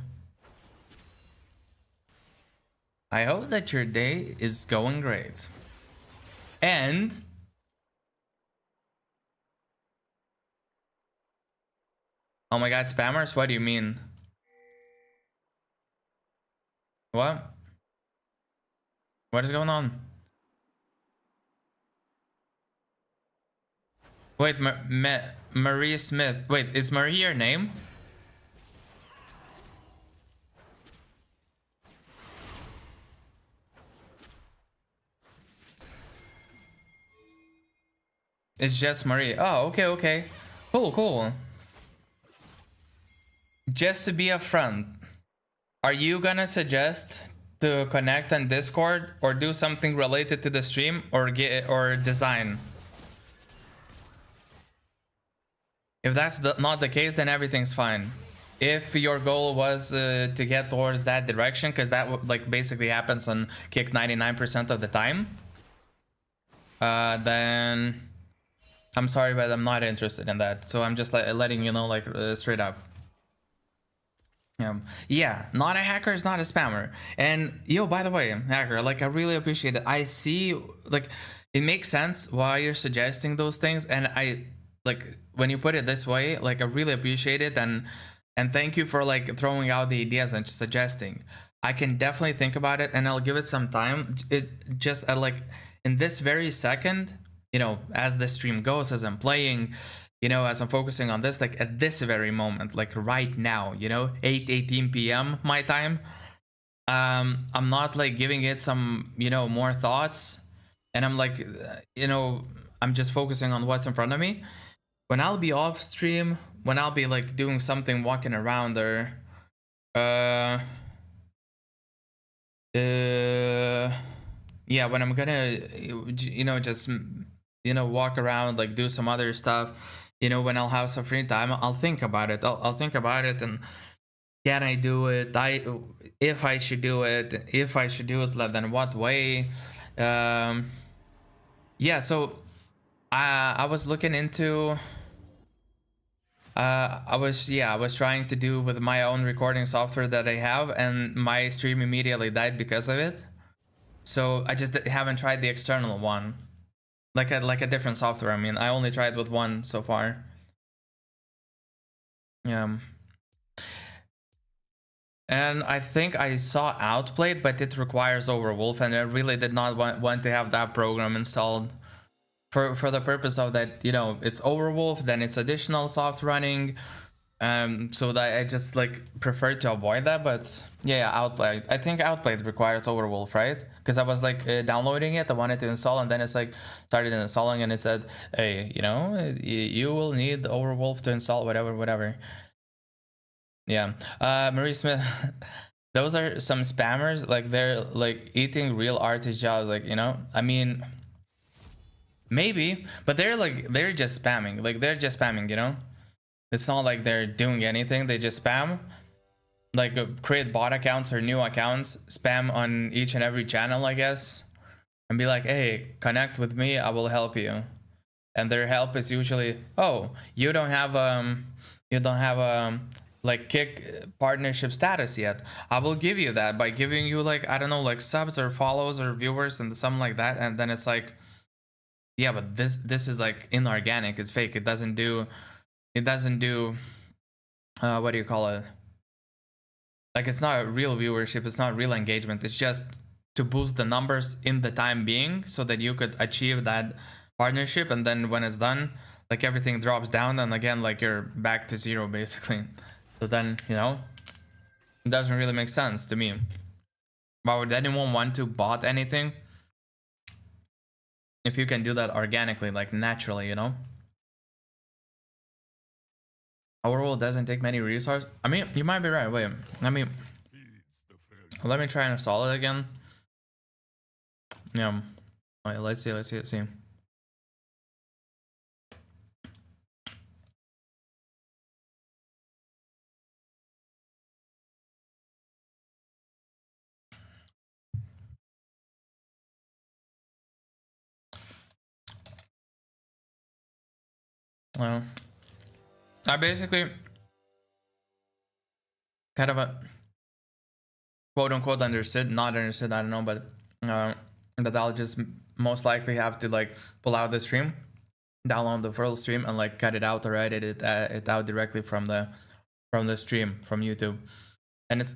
S4: I hope that your day is going great. And oh my god, spammers? What do you mean? What? What is going on? Wait, Marie Smith. Wait, is Marie your name? It's just Marie. Oh, okay. Cool. Just to be a friend, are you gonna suggest to connect on Discord or do something related to the stream or design? If that's not the case, then everything's fine. If your goal was to get towards that direction, because that like basically happens on Kick 99% of the time, then I'm sorry, but I'm not interested in that. So I'm just like letting you know, like straight up. Yeah, not a hacker is not a spammer. And yo, by the way, hacker, like I really appreciate it. I see, like, it makes sense why you're suggesting those things, and I like when you put it this way, like I really appreciate it, and thank you for like throwing out the ideas and suggesting. I can definitely think about it, and I'll give it some time. It just like in this very second, you know, as the stream goes, as I'm playing, you know, as I'm focusing on this, like at this very moment, like right now, you know, 8:18 p.m. my time, I'm not like giving it some, you know, more thoughts, and I'm like, you know, I'm just focusing on what's in front of me. When I'll be off stream, when I'll be like doing something, walking around there, yeah, when I'm gonna, you know, just, you know, walk around, like do some other stuff, you know, when I'll have some free time, I'll think about it. I'll think about it, and can I do it? If I should do it, then what way? Yeah, so I was looking into, I was trying to do with my own recording software that I have, and my stream immediately died because of it. So I just haven't tried the external one, like a different software. I mean, I only tried with one so far. Yeah. And I think I saw Outplayed, but it requires Overwolf, and I really did not want to have that program installed for the purpose of that. You know, it's Overwolf, then it's additional soft running, so that I just like prefer to avoid that. But yeah, Outplayed. I think Outplayed requires Overwolf, right? Because I was like downloading it, I wanted to install, and then it's like started installing, and it said, hey, you know, you will need Overwolf to install whatever. Yeah, Marie Smith, those are some spammers, like they're like eating real artist jobs, like, you know, I mean, maybe, but they're just spamming, like they're just spamming, you know, it's not like they're doing anything, they just spam, like create bot accounts or new accounts, spam on each and every channel, I guess, and be like, hey, connect with me, I will help you. And their help is usually, oh, you don't have like Kick partnership status yet. I will give you that by giving you, like, I don't know, like subs or follows or viewers and something like that. And then it's like, yeah, but this is like inorganic, it's fake, it doesn't do what do you call it, like it's not real viewership, it's not real engagement, it's just to boost the numbers in the time being so that you could achieve that partnership. And then when it's done, like everything drops down, and again, like you're back to zero basically. So then, you know, it doesn't really make sense to me. Why would anyone want to bot anything if you can do that organically, like naturally, you know? Our world doesn't take many resources. I mean, you might be right. Wait, let me try and install it again. Yeah. Wait, let's see. Well, I basically kind of a quote unquote understood, not understood, I don't know, but that I'll just most likely have to like pull out the stream, download the full stream, and like cut it out or edit it out directly from the stream from YouTube. And it's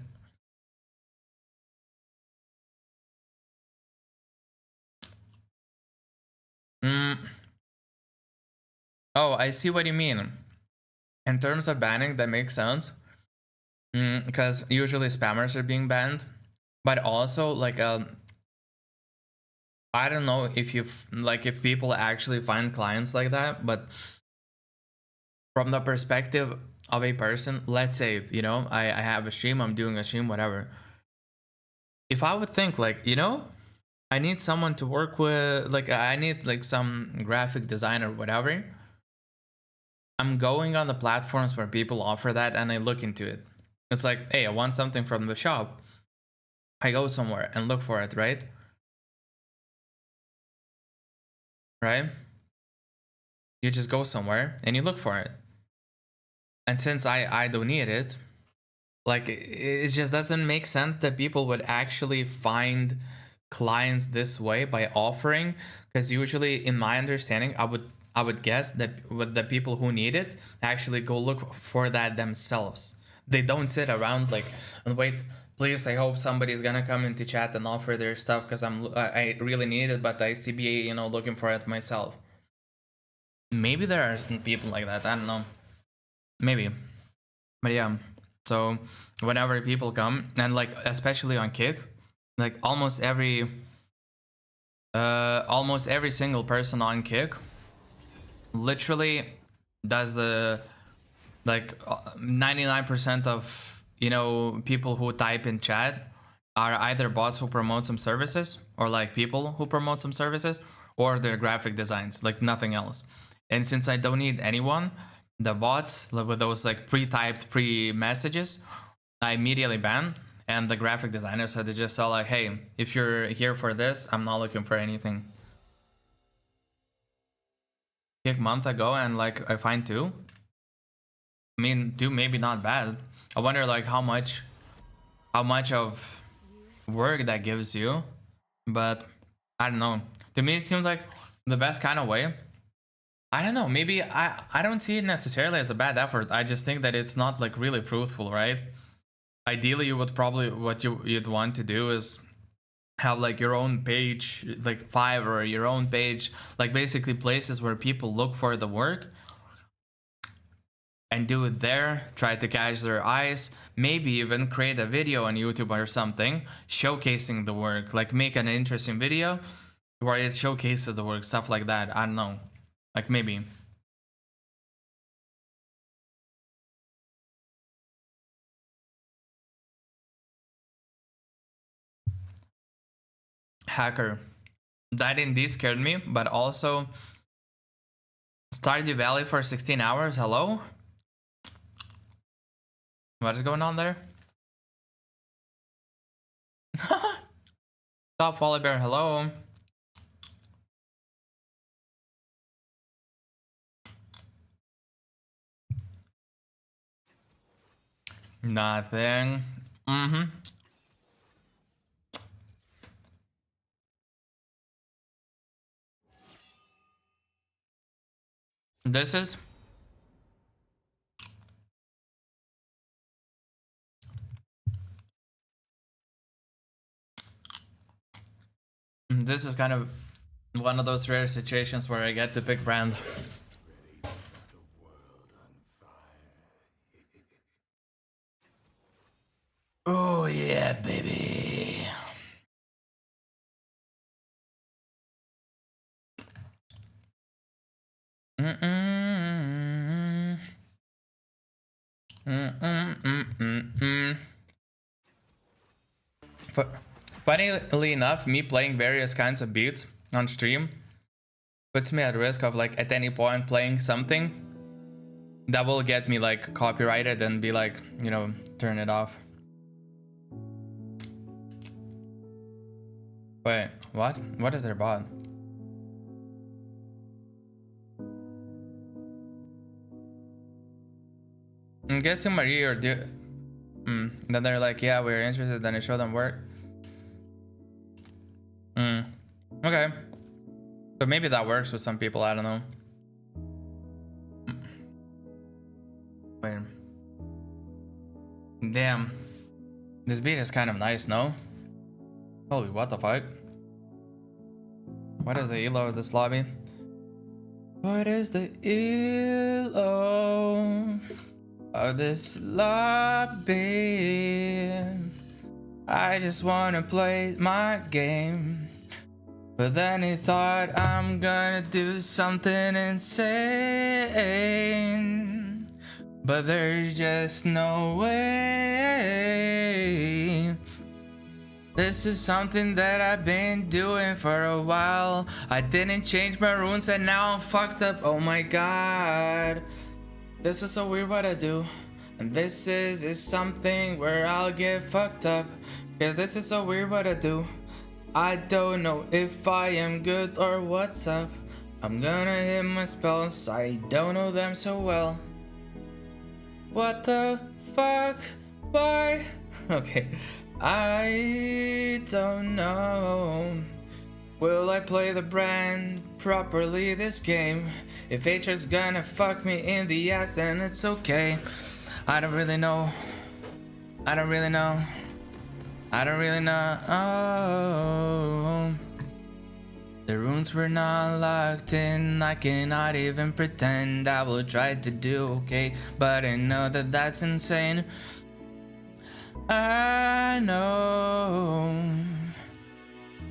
S4: oh, I see what you mean. In terms of banning, that makes sense. Because usually spammers are being banned, but also like I don't know if if people actually find clients like that, but from the perspective of a person, let's say, you know, I have a stream, I'm doing a stream, whatever. If I would think like, you know, I need someone to work with, like I need like some graphic designer, whatever. I'm going on the platforms where people offer that and I look into it. It's like, hey, I want something from the shop. I go somewhere and look for it, right? Right? You just go somewhere and you look for it. And since I don't need it, like it just doesn't make sense that people would actually find clients this way by offering, because usually in my understanding, I would guess that with the people who need it actually go look for that themselves. They don't sit around like and wait, please, I hope somebody's gonna come into chat and offer their stuff because I really need it, but I CBA, you know, looking for it myself. Maybe there are people like that, I don't know. Maybe. But yeah. So whenever people come, and like especially on Kick, like almost every single person on Kick literally does the like 99% of, you know, people who type in chat are either bots who promote some services, or like people who promote some services, or their graphic designs, like nothing else. And since I don't need anyone, the bots with those like pre-typed pre-messages, I immediately ban. And the graphic designers are just all like, hey, if you're here for this, I'm not looking for anything. Kick month ago, and like I find 2. I mean, 2 maybe not bad. I wonder like how much of work that gives you, but I don't know. To me, it seems like the best kind of way. I don't know. Maybe I don't see it necessarily as a bad effort. I just think that it's not like really fruitful, right? Ideally, you would probably what you'd want to do is have like your own page, like Fiverr, or your own page, like basically places where people look for the work and do it there, try to catch their eyes, maybe even create a video on YouTube or something showcasing the work, like make an interesting video where it showcases the work, stuff like that. I don't know, like maybe. Hacker, that indeed scared me, but also Stardew Valley for 16 hours. Hello, what is going on there? Stop Polybear, hello. Nothing. This is kind of one of those rare situations where I get to pick brand. Oh yeah, baby. Mm-mm. Mm-mm-mm-mm-mm. Funnily enough, me playing various kinds of beats on stream puts me at risk of like at any point playing something that will get me like copyrighted and be like, you know, turn it off. Wait, what? What is their bot? I'm guessing Marie or then they're like, yeah, we're interested, then I show them work. Okay. So maybe that works with some people, I don't know. Wait. Damn. This beat is kind of nice, no? Holy, what the fuck? What is the elo of this lobby? What is the elo of this lobby? I just wanna play my game. But then he thought I'm gonna do something insane. But there's just no way. This is something that I've been doing for a while. I didn't change my runes and now I'm fucked up. Oh my god. This is so weird what I do. And this is something where I'll get fucked up. Cause this is so weird what I do. I don't know if I am good or what's up. I'm gonna hit my spells, I don't know them so well. What the fuck? Why? Okay, I don't know. Will I play the brand properly this game? If hatred's gonna fuck me in the ass, then it's okay. I don't really know. I don't really know. I don't really know. Oh, the runes were not locked in. I cannot even pretend. I will try to do okay, but I know that that's insane. I know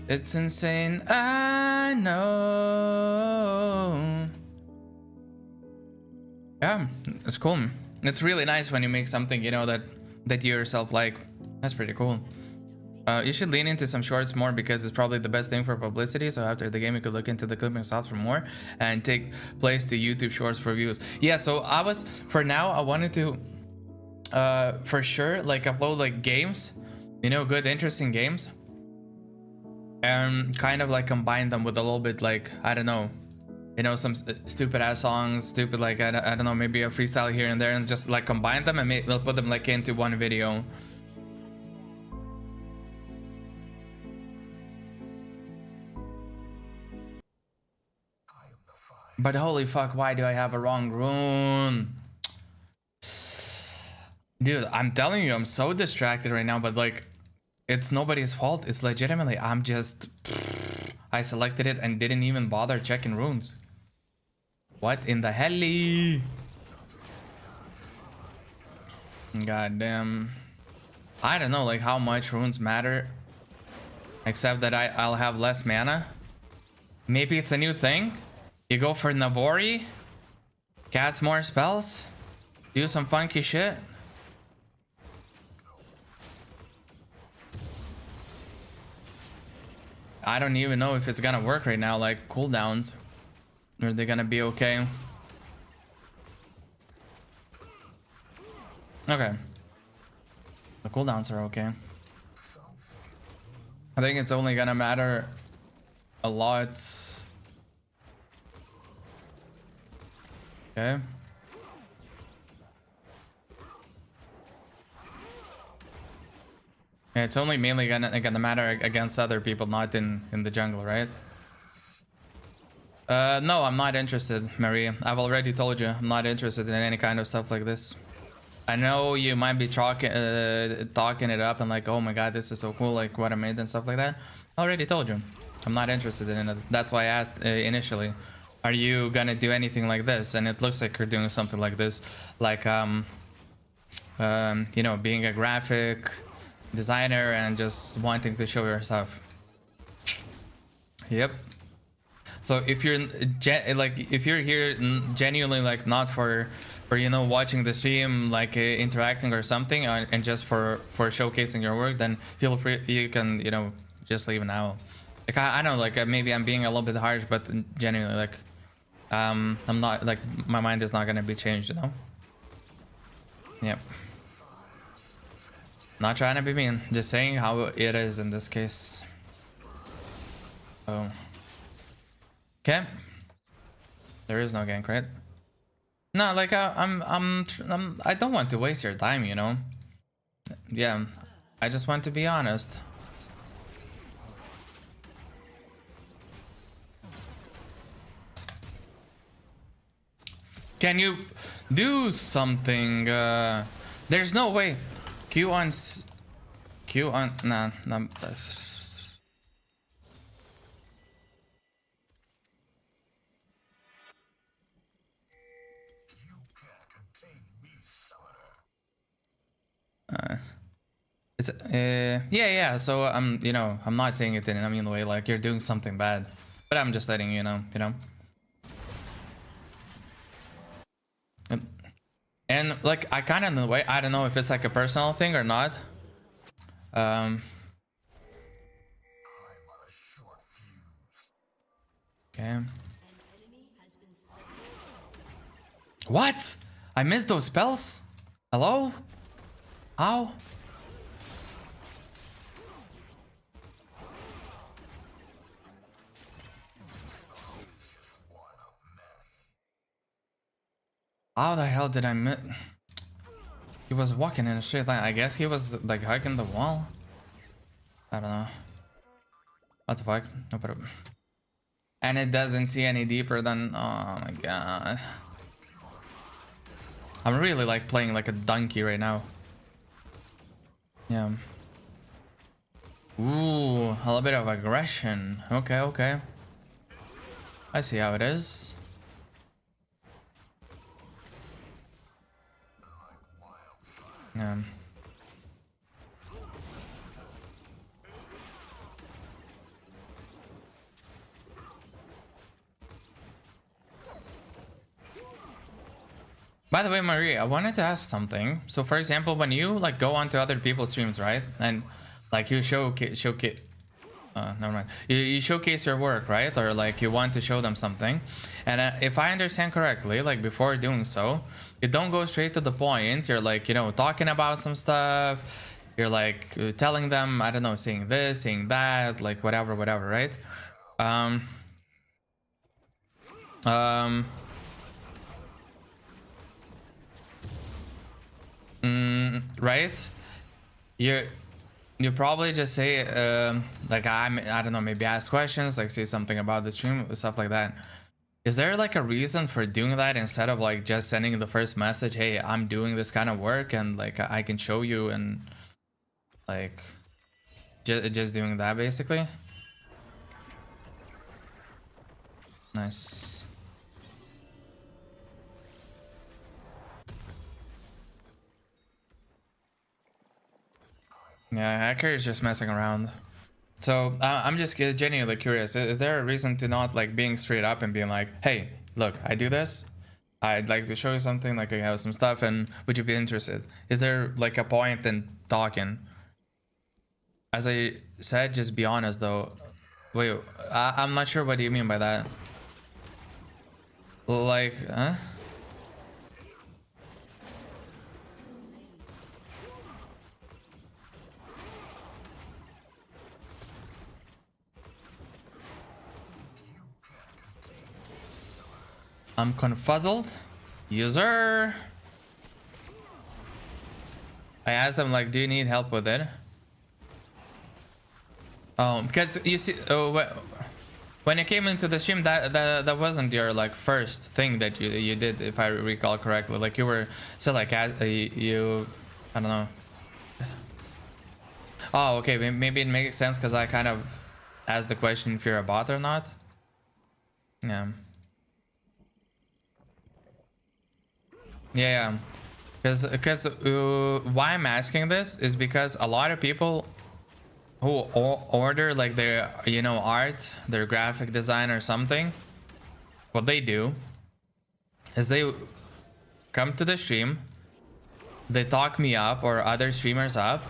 S4: it's insane. I know. Yeah, it's cool. It's really nice when you make something, you know, that you yourself like. That's pretty cool. You should lean into some shorts more because it's probably the best thing for publicity. So after the game, you could look into the clipping sauce for more and take place to YouTube shorts for views. Yeah, so for now, I wanted to, for sure, like upload like games, you know, good, interesting games. And kind of like combine them with a little bit like, I don't know, you know, some stupid ass songs, stupid like, I don't know, maybe a freestyle here and there and just like combine them and we'll put them like into one video. But holy fuck, why do I have a wrong rune? Dude, I'm telling you, I'm so distracted right now, but like, it's nobody's fault. It's legitimately, I selected it and didn't even bother checking runes. What in the hell? God damn. I don't know like how much runes matter. Except that I'll have less mana. Maybe it's a new thing. You go for Navori, cast more spells, do some funky shit. I don't even know if it's gonna work right now, like cooldowns. Are they gonna be okay? Okay. The cooldowns are okay. I think it's only gonna matter a lot. Okay. Yeah, it's only mainly gonna matter against other people, not in the jungle, right? No, I'm not interested, Marie. I've already told you I'm not interested in any kind of stuff like this. I know you might be talking it up and like, oh my god, this is so cool, like what I made and stuff like that. I already told you I'm not interested in it. That's why I asked initially, are you gonna do anything like this? And it looks like you're doing something like this, like you know, being a graphic designer and just wanting to show yourself. Yep. So if you're if you're here genuinely like not for you know watching the stream, like interacting or something, and just for showcasing your work, then feel free, you can, you know, just leave now. Like I know, like maybe I'm being a little bit harsh, but genuinely, like I'm not, like my mind is not gonna be changed, you know. Yep. Not trying to be mean, just saying how it is in this case. Oh. Okay. There is no gank, right? No, like I don't want to waste your time, you know. Yeah, I just want to be honest. Can you do something? There's no way. Q on. Nah. Yeah. So you know, I'm not saying it in a mean way, like you're doing something bad, but I'm just letting you know, And like I kind of in a way, I don't know if it's like a personal thing or not. Okay. What? I missed those spells? Hello? How? How the hell did I miss? He was walking in a straight line. I guess he was like hugging the wall. I don't know. What the fuck? No problem. And it doesn't see any deeper than... Oh my god. I'm really like playing like a donkey right now. Yeah. Ooh, a little bit of aggression. Okay. I see how it is. Yeah. By the way, Marie, I wanted to ask something. So, for example, when you like go onto other people's streams, right, and like you showcase, never mind. You showcase your work, right, or like you want to show them something, and if I understand correctly, like before doing so, you don't go straight to the point. You're like, you know, talking about some stuff. You're like telling them, I don't know, saying this, saying that, like whatever, right? Right? You probably just say like I don't know, maybe ask questions, like say something about the stream, stuff like that. Is there like a reason for doing that instead of like just sending the first message, hey, I'm doing this kind of work and like I can show you, and like just doing that basically? Nice. Yeah, hacker is just messing around. So I'm just genuinely curious. Is there a reason to not like being straight up and being like, hey, look, I do this. I'd like to show you something, like I have some stuff, and would you be interested? Is there like a point in talking? As I said, just be honest though. Wait, I'm not sure what do you mean by that. Like, huh? I'm confuzzled. User. I asked them like, do you need help with it? Because you see, when you came into the stream, that wasn't your like first thing that you did, if I recall correctly. Like you were still like you, I don't know. Oh, okay, maybe it makes sense because I kind of asked the question if you're a bot or not. Yeah. Yeah. Because why I'm asking this is because a lot of people who order like their, you know, art, their graphic design or something, what they do is they come to the stream, they talk me up or other streamers up,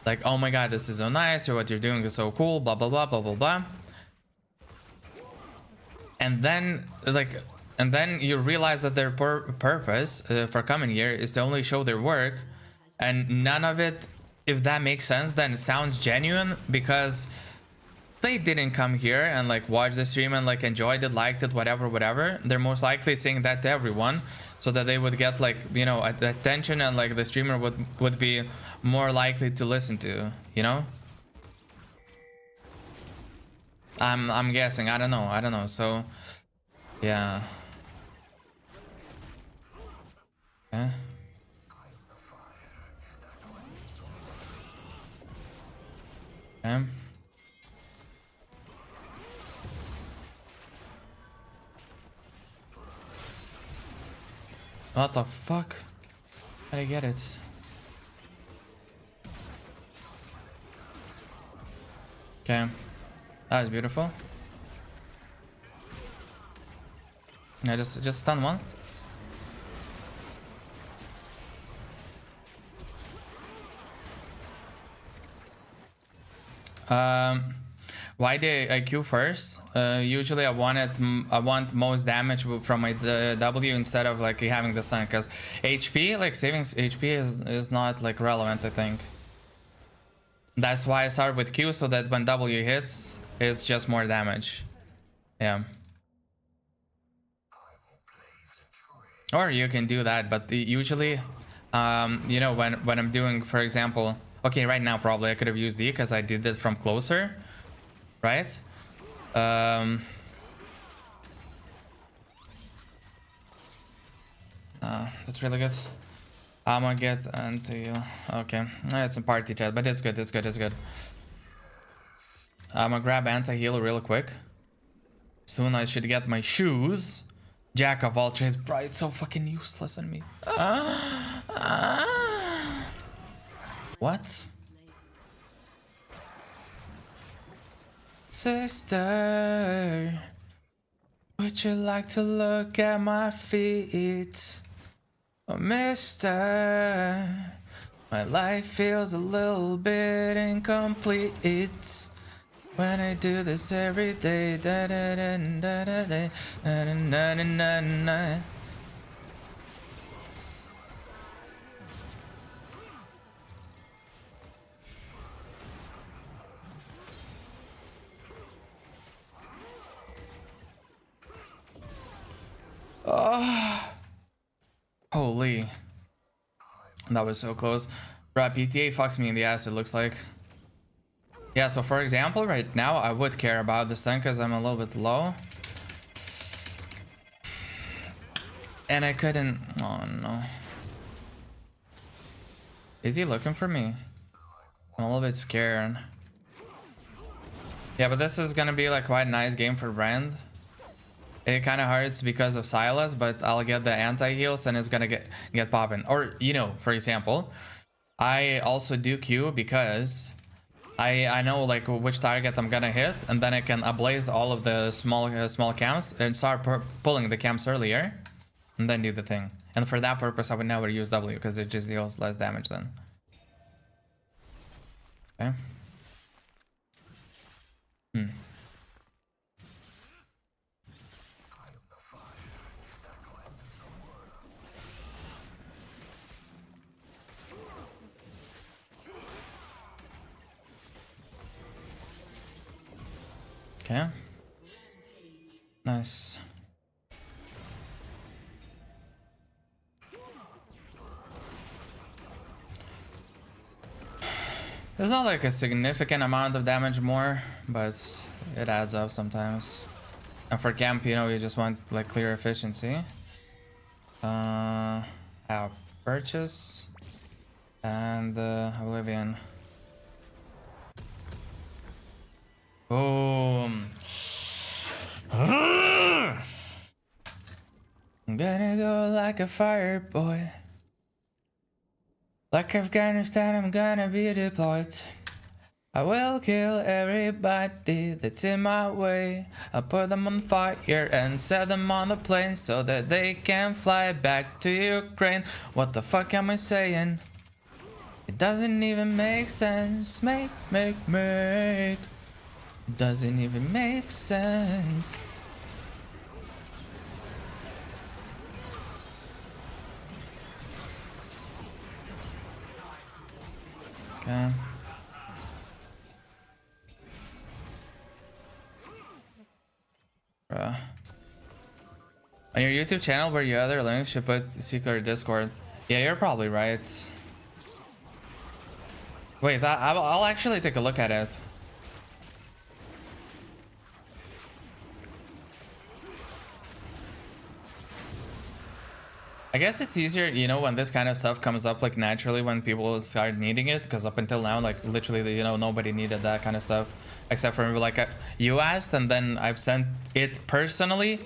S4: like, oh my god, this is so nice, or what you're doing is so cool, blah blah blah blah blah blah. And then you realize that their purpose for coming here is to only show their work, and none of it, if that makes sense, then it sounds genuine, because they didn't come here and like watch the stream and like enjoyed it, liked it, whatever. They're most likely saying that to everyone so that they would get like, you know, the attention, and like the streamer would be more likely to listen to, you know. I'm guessing. I don't know. So yeah. Yeah. Yeah. What the fuck? How did I get it? Okay. That was beautiful. Yeah, just stun one. Why the IQ first? Usually I want most damage from my W instead of like having the stun, because HP, like saving HP is not like relevant, I think. That's why I start with Q, so that when W hits, it's just more damage. Yeah. Or you can do that, but usually, you know, when I'm doing, for example, okay, right now probably I could have used E because I did it from closer, right? That's really good. I'm gonna get anti-heal. Okay, it's a party chat, but it's good. I'm gonna grab anti-heal real quick. Soon I should get my shoes. Jack of all trades, bro, it's so fucking useless on me. What? Sister, would you like to look at my feet? Oh, mister, my life feels a little bit incomplete when I do this every day. Da da da da da da da da da da. Oh, holy, that was so close. Bruh, PTA fucks me in the ass, it looks like. Yeah, so for example, right now I would care about the stun because I'm a little bit low. And I couldn't. Oh no. Is he looking for me? I'm a little bit scared. Yeah, but this is gonna be like quite a nice game for Brand. It kind of hurts because of Silas, but I'll get the anti-heals and it's gonna get popping. Or, you know, for example, I also do Q because I know like which target I'm gonna hit, and then I can ablaze all of the small camps and start pulling the camps earlier, and then do the thing. And for that purpose, I would never use W because it just deals less damage then. Okay. Okay. Nice. There's not like a significant amount of damage more, but it adds up sometimes. And for camp, you know, you just want like clear efficiency. Our purchase and Oblivion. Boom. I'm gonna go like a fire boy. Like Afghanistan, I'm gonna be deployed. I will kill everybody that's in my way. I'll put them on fire and set them on a plane so that they can fly back to Ukraine. What the fuck am I saying? It doesn't even make sense. Make. It doesn't even make sense. Okay. Bruh. On your YouTube channel, where your other links should put CClear Discord. Yeah, you're probably right. Wait, I'll actually take a look at it. I guess it's easier, you know, when this kind of stuff comes up like naturally when people start needing it, because up until now, like literally, you know, nobody needed that kind of stuff except for like you asked, and then I've sent it personally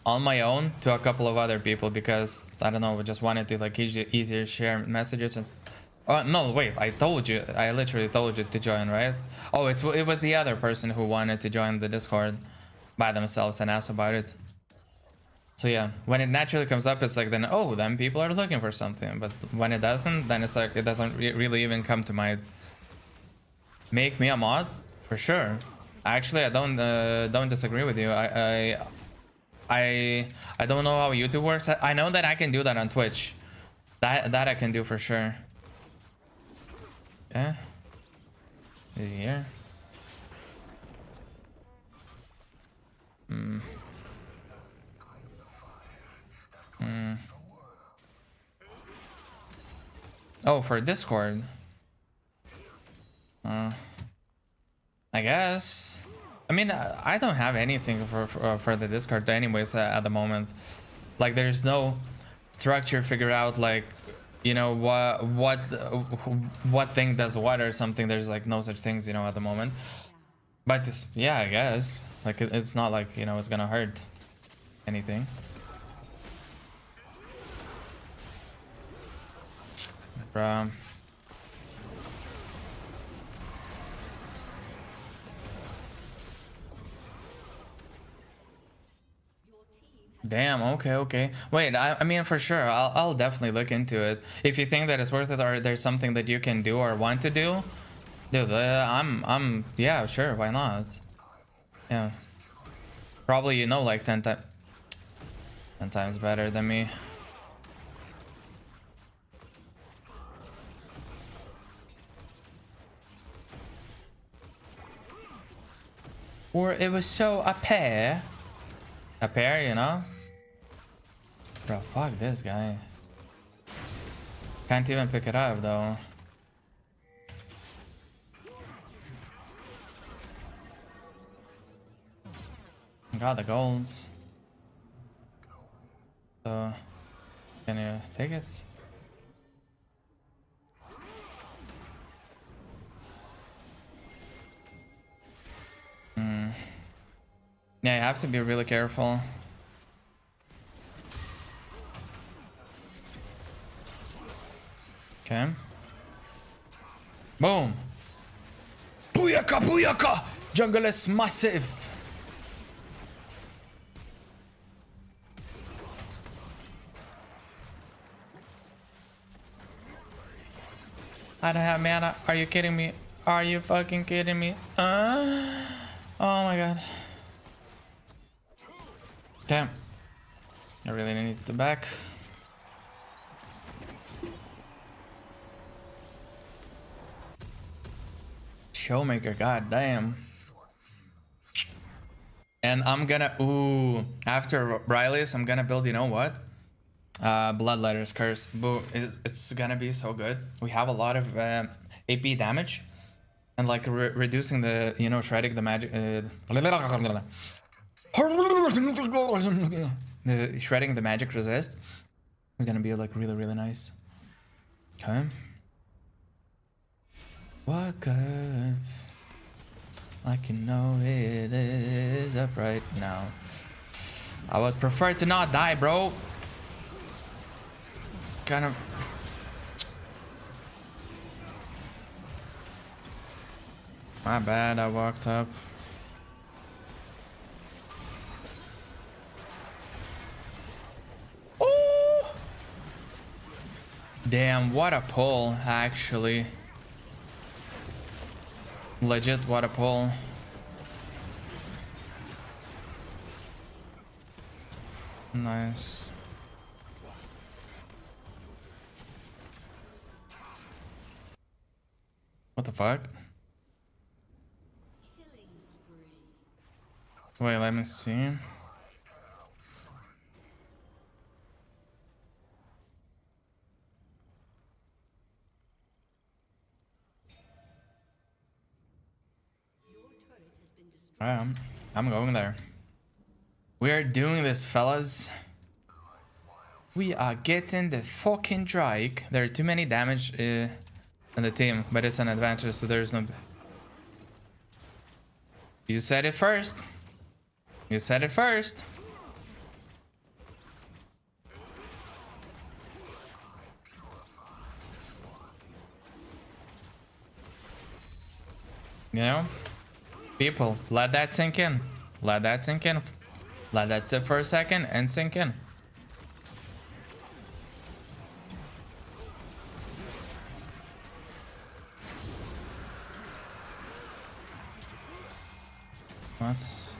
S4: on my own to a couple of other people because I don't know, we just wanted to like easier share messages and. Oh no, wait! I told you. I literally told you to join, right? Oh, it was the other person who wanted to join the Discord by themselves and ask about it. So yeah, when it naturally comes up, it's like then then people are looking for something. But when it doesn't, then it's like it doesn't really even come to mind. Make me a mod for sure. Actually, I don't disagree with you. I don't know how YouTube works. I know that I can do that on Twitch. That I can do for sure. Yeah. Is he here? Oh, for Discord. I guess. I mean, I don't have anything for the Discord anyways at the moment. Like, there's no structure figure out like, you know, what thing does what or something. There's like no such things, you know, at the moment. But yeah, I guess like it's not like, you know, it's gonna hurt anything. Bruh. Damn, okay. Wait, I mean, for sure, I'll definitely look into it. If you think that it's worth it or there's something that you can do or want to do, dude, yeah, sure, why not? Yeah. Probably, you know, like 10 times better than me. Or it was so a pair, you know? Bro, fuck this guy. Can't even pick it up though. Got the golds. So, can you take it? Yeah, you have to be really careful. Okay. Boom. Booyaka, booyaka! Jungle is massive. I don't have mana. Are you kidding me? Are you fucking kidding me? Oh my god. Damn. I really need to back. Showmaker, god damn. And I'm gonna after Riley's, I'm gonna build, you know what? Bloodletter's Curse. Boo, it's gonna be so good. We have a lot of AP damage and like reducing the, you know, shredding the magic shredding the magic resist is gonna be like really nice. Okay. What good? Like, you know, it is up right now. I would prefer to not die, bro. Kind of. My bad, I walked up. Oh! Damn, what a pull, actually. Legit, what a pull. Nice. What the fuck? Wait, let me see. I'm going there. We are doing this, fellas. We are getting the fucking Drake. There are too many damage in the team, but it's an advantage, so there's no... You said it first. You said it first. You know? People, let that sink in. Let that sink in. Let that sit for a second and sink in. That's...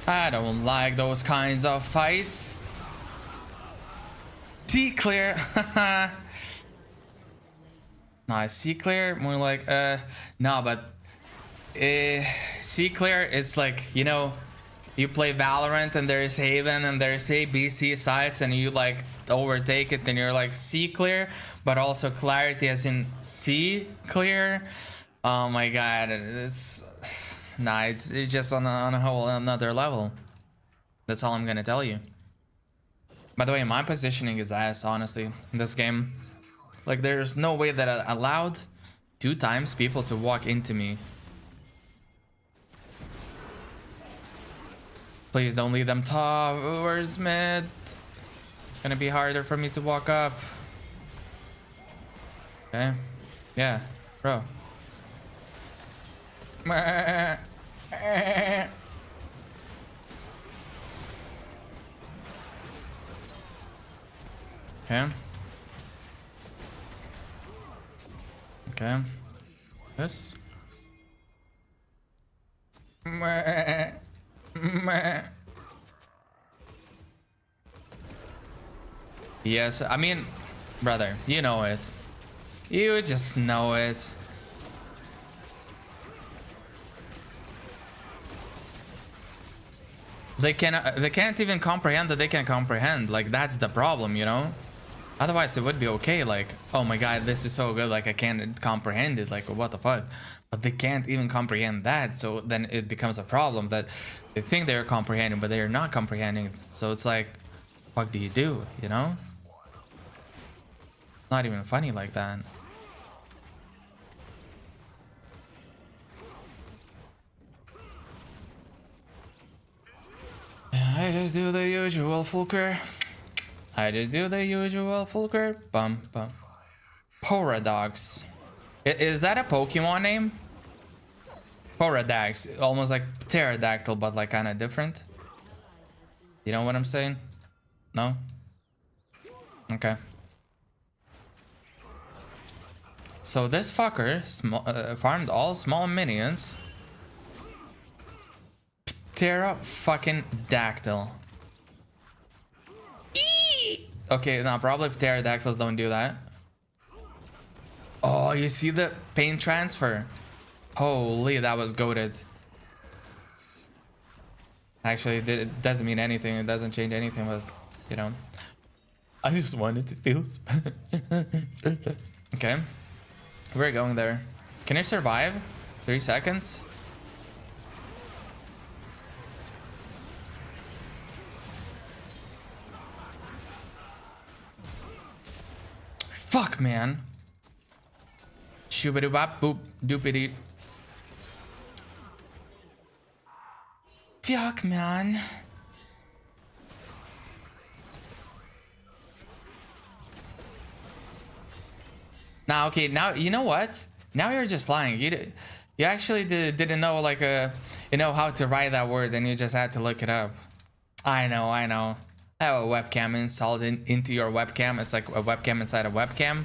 S4: I don't like those kinds of fights. CClear. Nice. CClear, more like no, but CClear, it's like, you know, you play Valorant and there's Haven and there's ABC sites and you like overtake it and you're like CClear, but also clarity as in C clear. Oh my god, it's nah, it's just on a whole another level. That's all I'm gonna tell you. By the way, my positioning is ass, honestly, in this game. Like, there's no way that I allowed 2 times people to walk into me. Please don't leave them towers mid. Gonna be harder for me to walk up. Okay. Yeah, bro. Okay. Okay. This. Yes, I mean, brother, you know it. You just know it. They can't even comprehend that they can comprehend. Like, that's the problem, you know? Otherwise it would be okay, like, oh my god, this is so good, like I can't comprehend it, like what the fuck. But they can't even comprehend that, so then it becomes a problem that they think they're comprehending, but they're not comprehending. So it's like, what do, you know? Not even funny like that. I just do the usual Fulcr. I just do the usual Fulcr. Bum bum. Paradox. Is that a Pokemon name? Paradox. Almost like pterodactyl, but like kind of different. You know what I'm saying? No? Okay. So this fucker farmed all small minions. Ptera fucking dactyl. Okay, no, probably pterodactyls don't do that. Oh, you see the pain transfer? Holy, that was goated. Actually, it doesn't mean anything. It doesn't change anything, but, you know. I just wanted to feel Okay. We're going there. Can you survive? 3 seconds? Fuck, man. Shoobity bop boop doopity. Fuck, man. Now, okay, now you know what? Now you're just lying. You actually didn't know like you know how to write that word, and you just had to look it up. I know. I have a webcam installed into your webcam. It's like a webcam inside a webcam.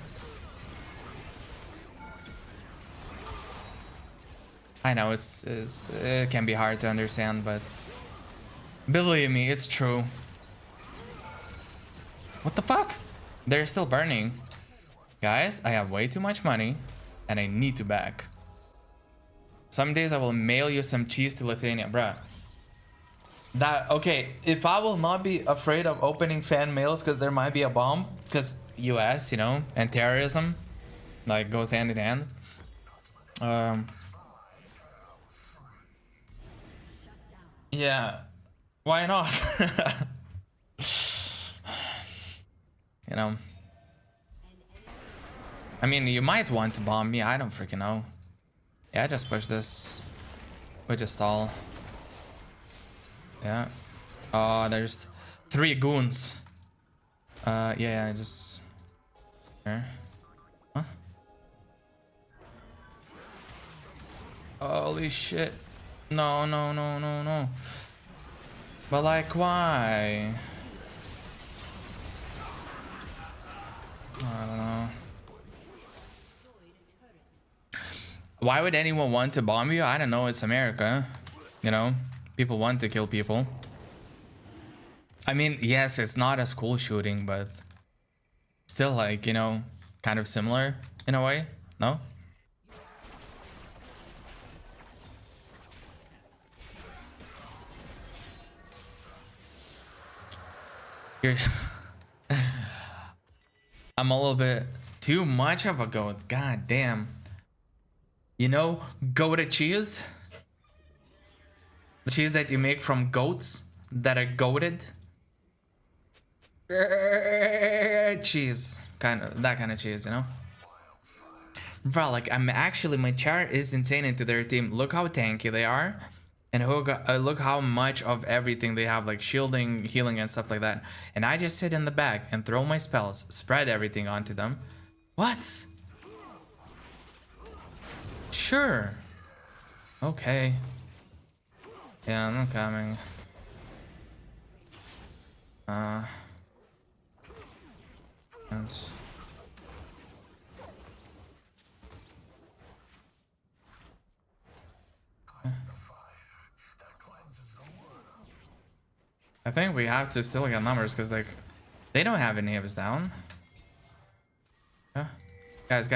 S4: I know it can be hard to understand, but believe me, it's true. What the fuck? They're still burning. Guys, I have way too much money and I need to back. Some days I will mail you some cheese to Lithuania, bruh. That, okay, if I will not be afraid of opening fan mails because there might be a bomb, because US, you know, and terrorism, like, goes hand in hand. Yeah, why not? You know, I mean, you might want to bomb me. I don't freaking know. Yeah, just push this. We just stall. Yeah. Oh, there's 3 goons. Yeah, just. There. Huh? Holy shit. No. But like, why? I don't know. Why would anyone want to bomb you? I don't know. It's America. You know, people want to kill people. I mean, yes, it's not a school shooting, but still, like, you know, kind of similar in a way. No? You're I'm a little bit too much of a goat. God damn. You know, goated cheese? The cheese that you make from goats that are goated? Cheese. That kind of cheese, you know? Bro, like, I'm actually, my chart is insane into their team. Look how tanky they are. And look how much of everything they have, like shielding, healing, and stuff like that. And I just sit in the back and throw my spells, spread everything onto them. What? Sure. Okay. Yeah, I'm not coming. That's... I think we have to still get numbers because, like, they don't have any of us down. Yeah. Guys.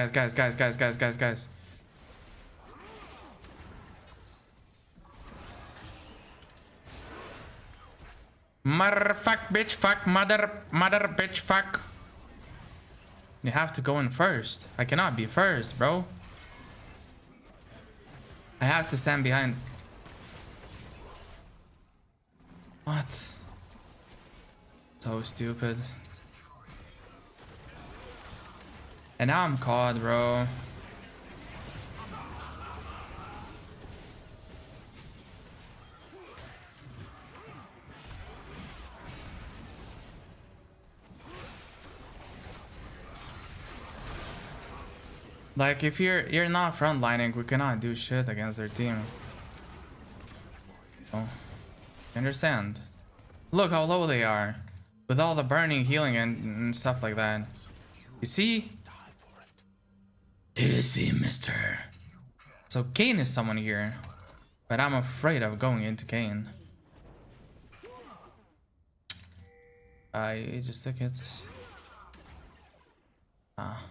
S4: Mother fuck bitch fuck mother bitch fuck. You have to go in first. I cannot be first, bro. I have to stand behind. What? So stupid. And now I'm caught, bro. Like, if you're not frontlining, we cannot do shit against their team. Oh, understand? Look how low they are, with all the burning, healing, and stuff like that. You see? Do you see, mister? So Kane is someone here, but I'm afraid of going into Kane. I just took it. Ah.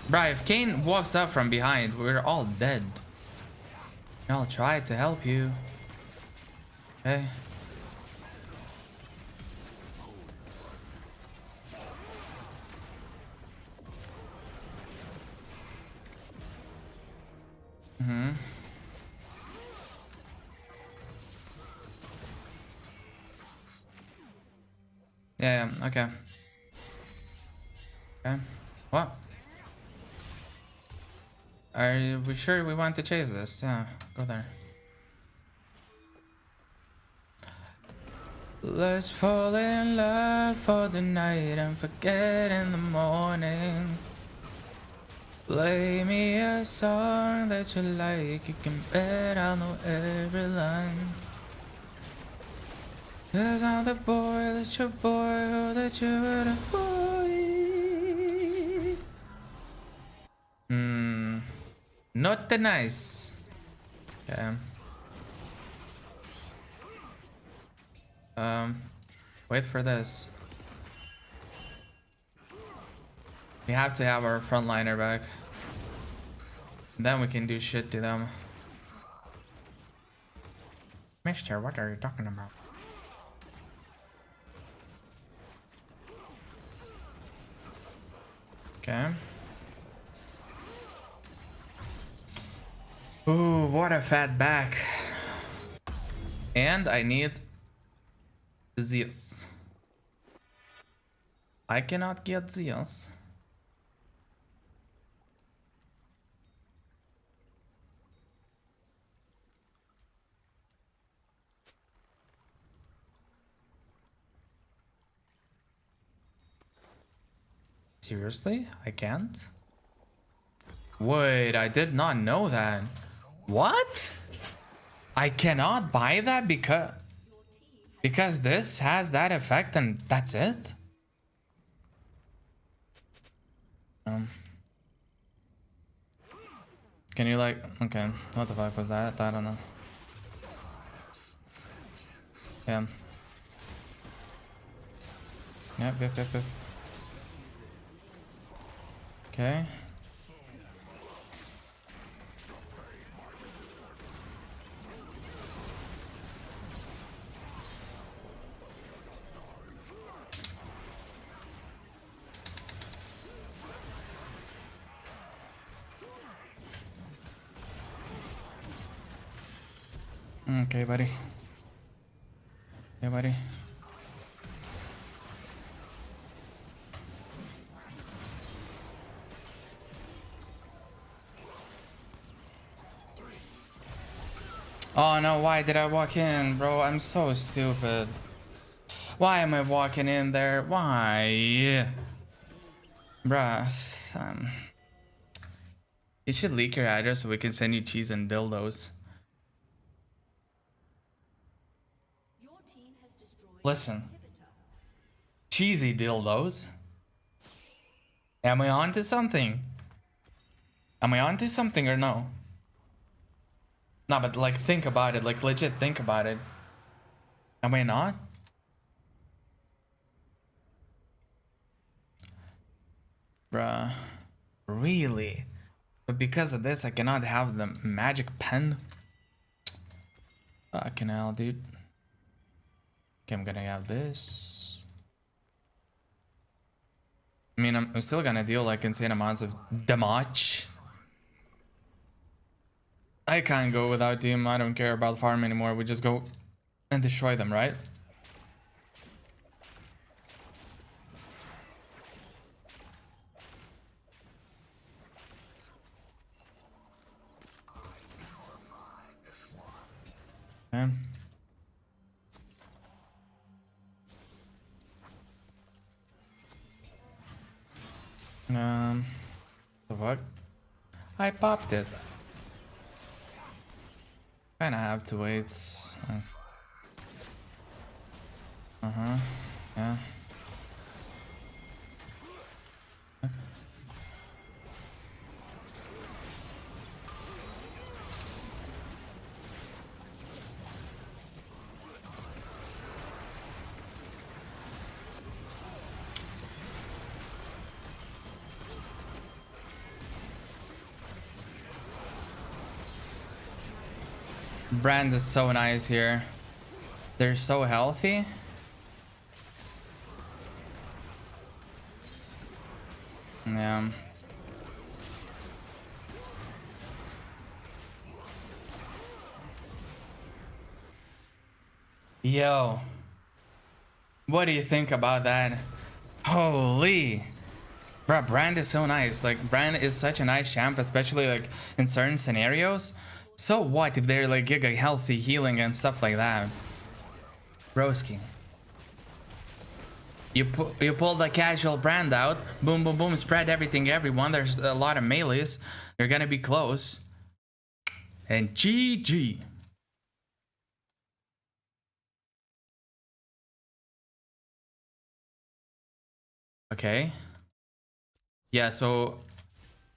S4: Bruh, if Kane walks up from behind, we're all dead. And I'll try to help you. Okay. Yeah, okay. Okay. What? Are we sure we want to chase this? Yeah, go there. Let's fall in love for the night and forget in the morning. Play me a song that you like, you can bet I'll know every line. 'Cause I'm the boy that your boy that you would avoid. Not the nice. Okay. Wait for this. We have to have our frontliner back. Then we can do shit to them. Mister, what are you talking about? Okay. Ooh, what a fat back. And I need this. I cannot get this. Seriously? I can't? Wait, I did not know that. What? I cannot buy that because this has that effect and that's it? Can you like, okay, what the fuck was that? I don't know. Yeah. Yep. Okay. Okay, buddy. Hey, buddy. Oh no, why did I walk in, bro? I'm so stupid. Why am I walking in there? Why? Bruh, you should leak your address so we can send you cheese and dildos.
S3: Your team has destroyed
S4: Listen.
S3: an inhibitor.
S4: Cheesy dildos. Am I onto something? Am I onto something or no? No, but like think about it, like legit think about it. Am I not? Bruh. Really? But because of this, I cannot have the magic pen? Fucking hell, dude. Okay, I'm gonna have this. I mean, I'm still gonna deal like insane amounts of damage. I can't go without team. I don't care about farm anymore. We just go and destroy them, right? Okay. The fuck? I popped it. Kinda have to wait. Yeah. Brand is so nice here. They're so healthy. Yeah. Yo. What do you think about that? Holy. Bruh, Brand is so nice. Like, Brand is such a nice champ, especially like in certain scenarios. So what if they're like giga healthy, healing and stuff like that? Broski. You pull the casual brand out, boom, boom, boom, spread everything, everyone. There's a lot of melees. You're gonna be close. And GG. Okay. Yeah, so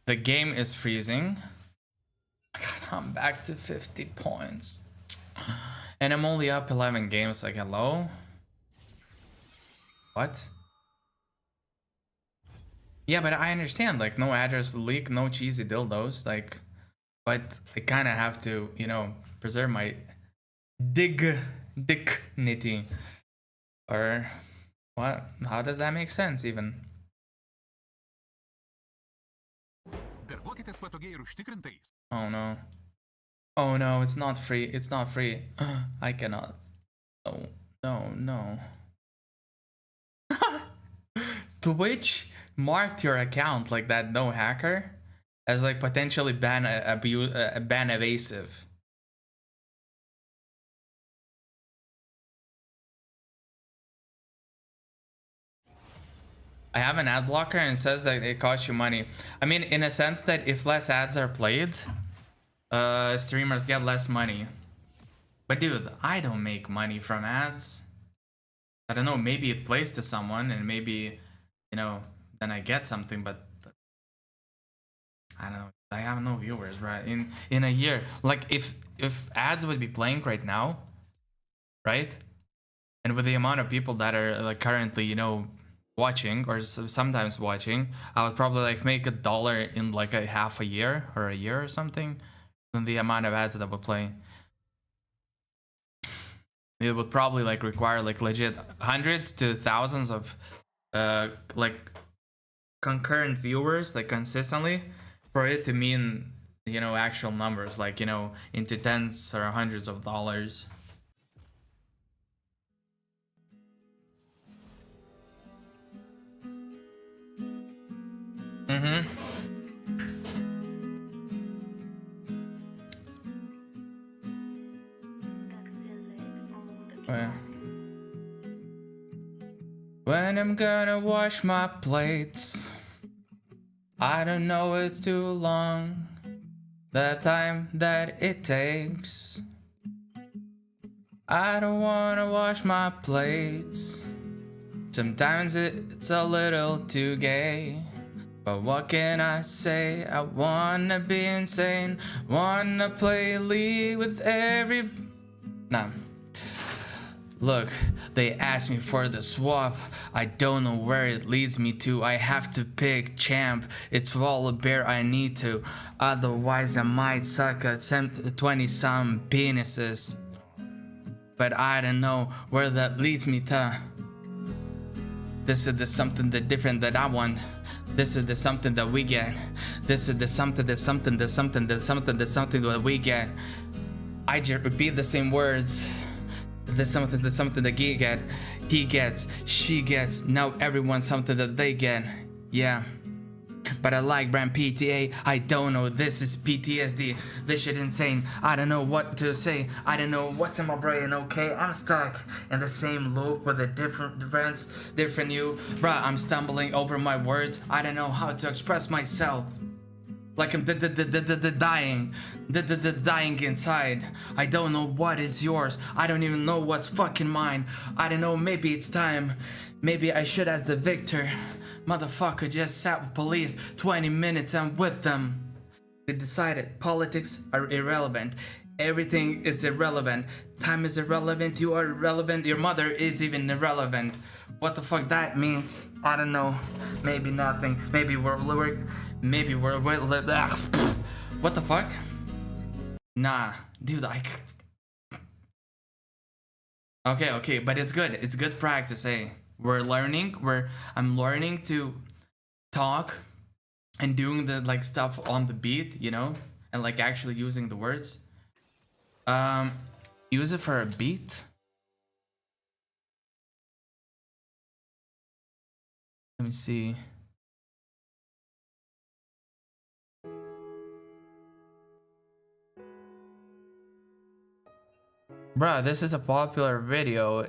S4: the game is freezing. I'm back to 50 points. And I'm only up 11 games, like, hello? What? Yeah, but I understand, like, no address leak, no cheesy dildos, like, but I kind of have to, you know, preserve my dignity. Or what? How does that make sense, even? Oh no. Oh no, it's not free. It's not free. I cannot. Oh, no, no. Twitch marked your account like that, no hacker, as like potentially ban evasive. I have an ad blocker and it says that it costs you money. I mean, in a sense that if less ads are played, streamers get less money. But dude, I don't make money from ads. I don't know, maybe it plays to someone and maybe, you know, then I get something, but I don't know. I have no viewers, right? In a year, like if ads would be playing right now, right? And with the amount of people that are like currently, you know, watching or sometimes watching, I would probably like make $1 in like a half a year or a year or something than the amount of ads that would play. It would probably like require like legit hundreds to thousands of like concurrent viewers like consistently for it to mean, you know, actual numbers, like, you know, into tens or hundreds of dollars. When I'm gonna wash my plates, I don't know, it's too long, the time that it takes. I don't wanna wash my plates. Sometimes it's a little too gay. But what can I say? I wanna be insane. Wanna play league with every... Nah. Look, they asked me for the swap. I don't know where it leads me to. I have to pick champ. It's all a bear I need to. Otherwise I might suck at 20-some penises. But I don't know where that leads me to. This is the something that different that I want. This is the something that we get. This is the something that something that something that something that something that we get. I just repeat the same words. There's something that he gets, she gets, now everyone's something that they get. Yeah. But I like brand PTA, I don't know, this is PTSD, this shit insane, I don't know what to say, I don't know what's in my brain, okay, I'm stuck in the same loop with a different you, bruh, I'm stumbling over my words, I don't know how to express myself. Like I'm dying inside. I don't know what is yours. I don't even know what's fucking mine. I don't know, maybe it's time. Maybe I should ask the victor. Motherfucker just sat with police 20 minutes and with them. They decided politics are irrelevant. Everything is irrelevant. Time is irrelevant. You are irrelevant. Your mother is even irrelevant. What the fuck that means? I don't know. Maybe nothing. Maybe we're what the fuck? Nah, dude, okay, but it's good. It's good practice, hey. We're learning. I'm learning to talk and doing the like stuff on the beat, you know, and like actually using the words. Use it for a beat. Let me see. Bruh, this is a popular video,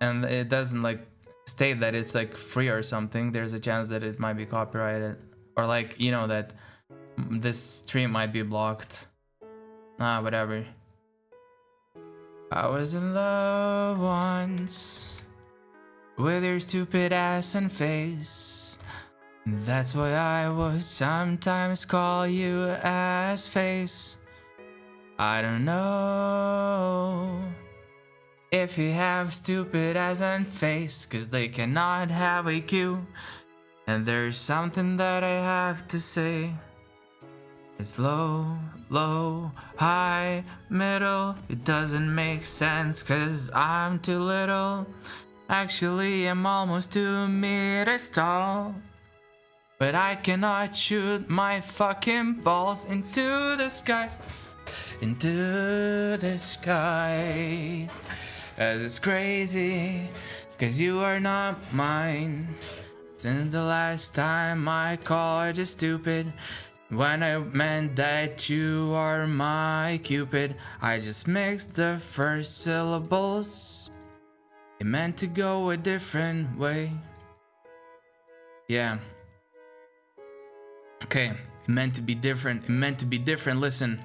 S4: and it doesn't like state that it's like free or something, there's a chance that it might be copyrighted, or like, you know, that this stream might be blocked. Ah, whatever. I was in love once with your stupid ass and face. That's why I would sometimes call you ass face. I don't know if you have stupid ass and face, 'cause they cannot have IQ. And there's something that I have to say. It's low, low, high, middle. It doesn't make sense 'cause I'm too little. Actually, I'm almost 2 meters tall. But I cannot shoot my fucking balls into the sky. Into the sky. As it's crazy, 'cause you are not mine. Since the last time I called you stupid, when I meant that you are my Cupid, I just mixed the first syllables. It meant to go a different way. Yeah. Okay, it meant to be different. It meant to be different. Listen.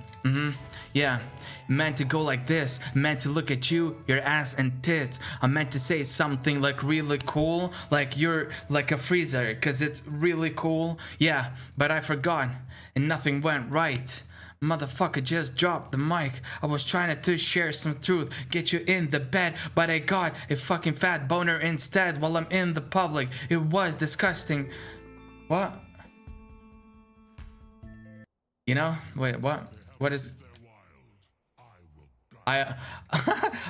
S4: Yeah, meant to go like this, meant to look at you, your ass and tits. I meant to say something like really cool, like you're like a freezer, cause it's really cool. Yeah, but I forgot and nothing went right. Motherfucker just dropped the mic. I was trying to share some truth, get you in the bed, but I got a fucking fat boner instead while I'm in the public. It was disgusting. What? You know? Wait, what? What is... I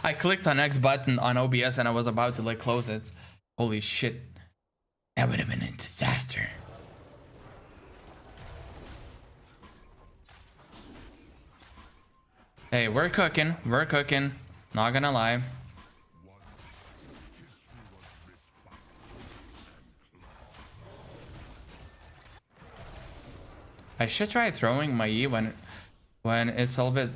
S4: I clicked on X button on OBS and I was about to like close it. Holy shit. That would have been a disaster. Hey, we're cooking. We're cooking. Not gonna lie. I should try throwing my E when it's a little bit...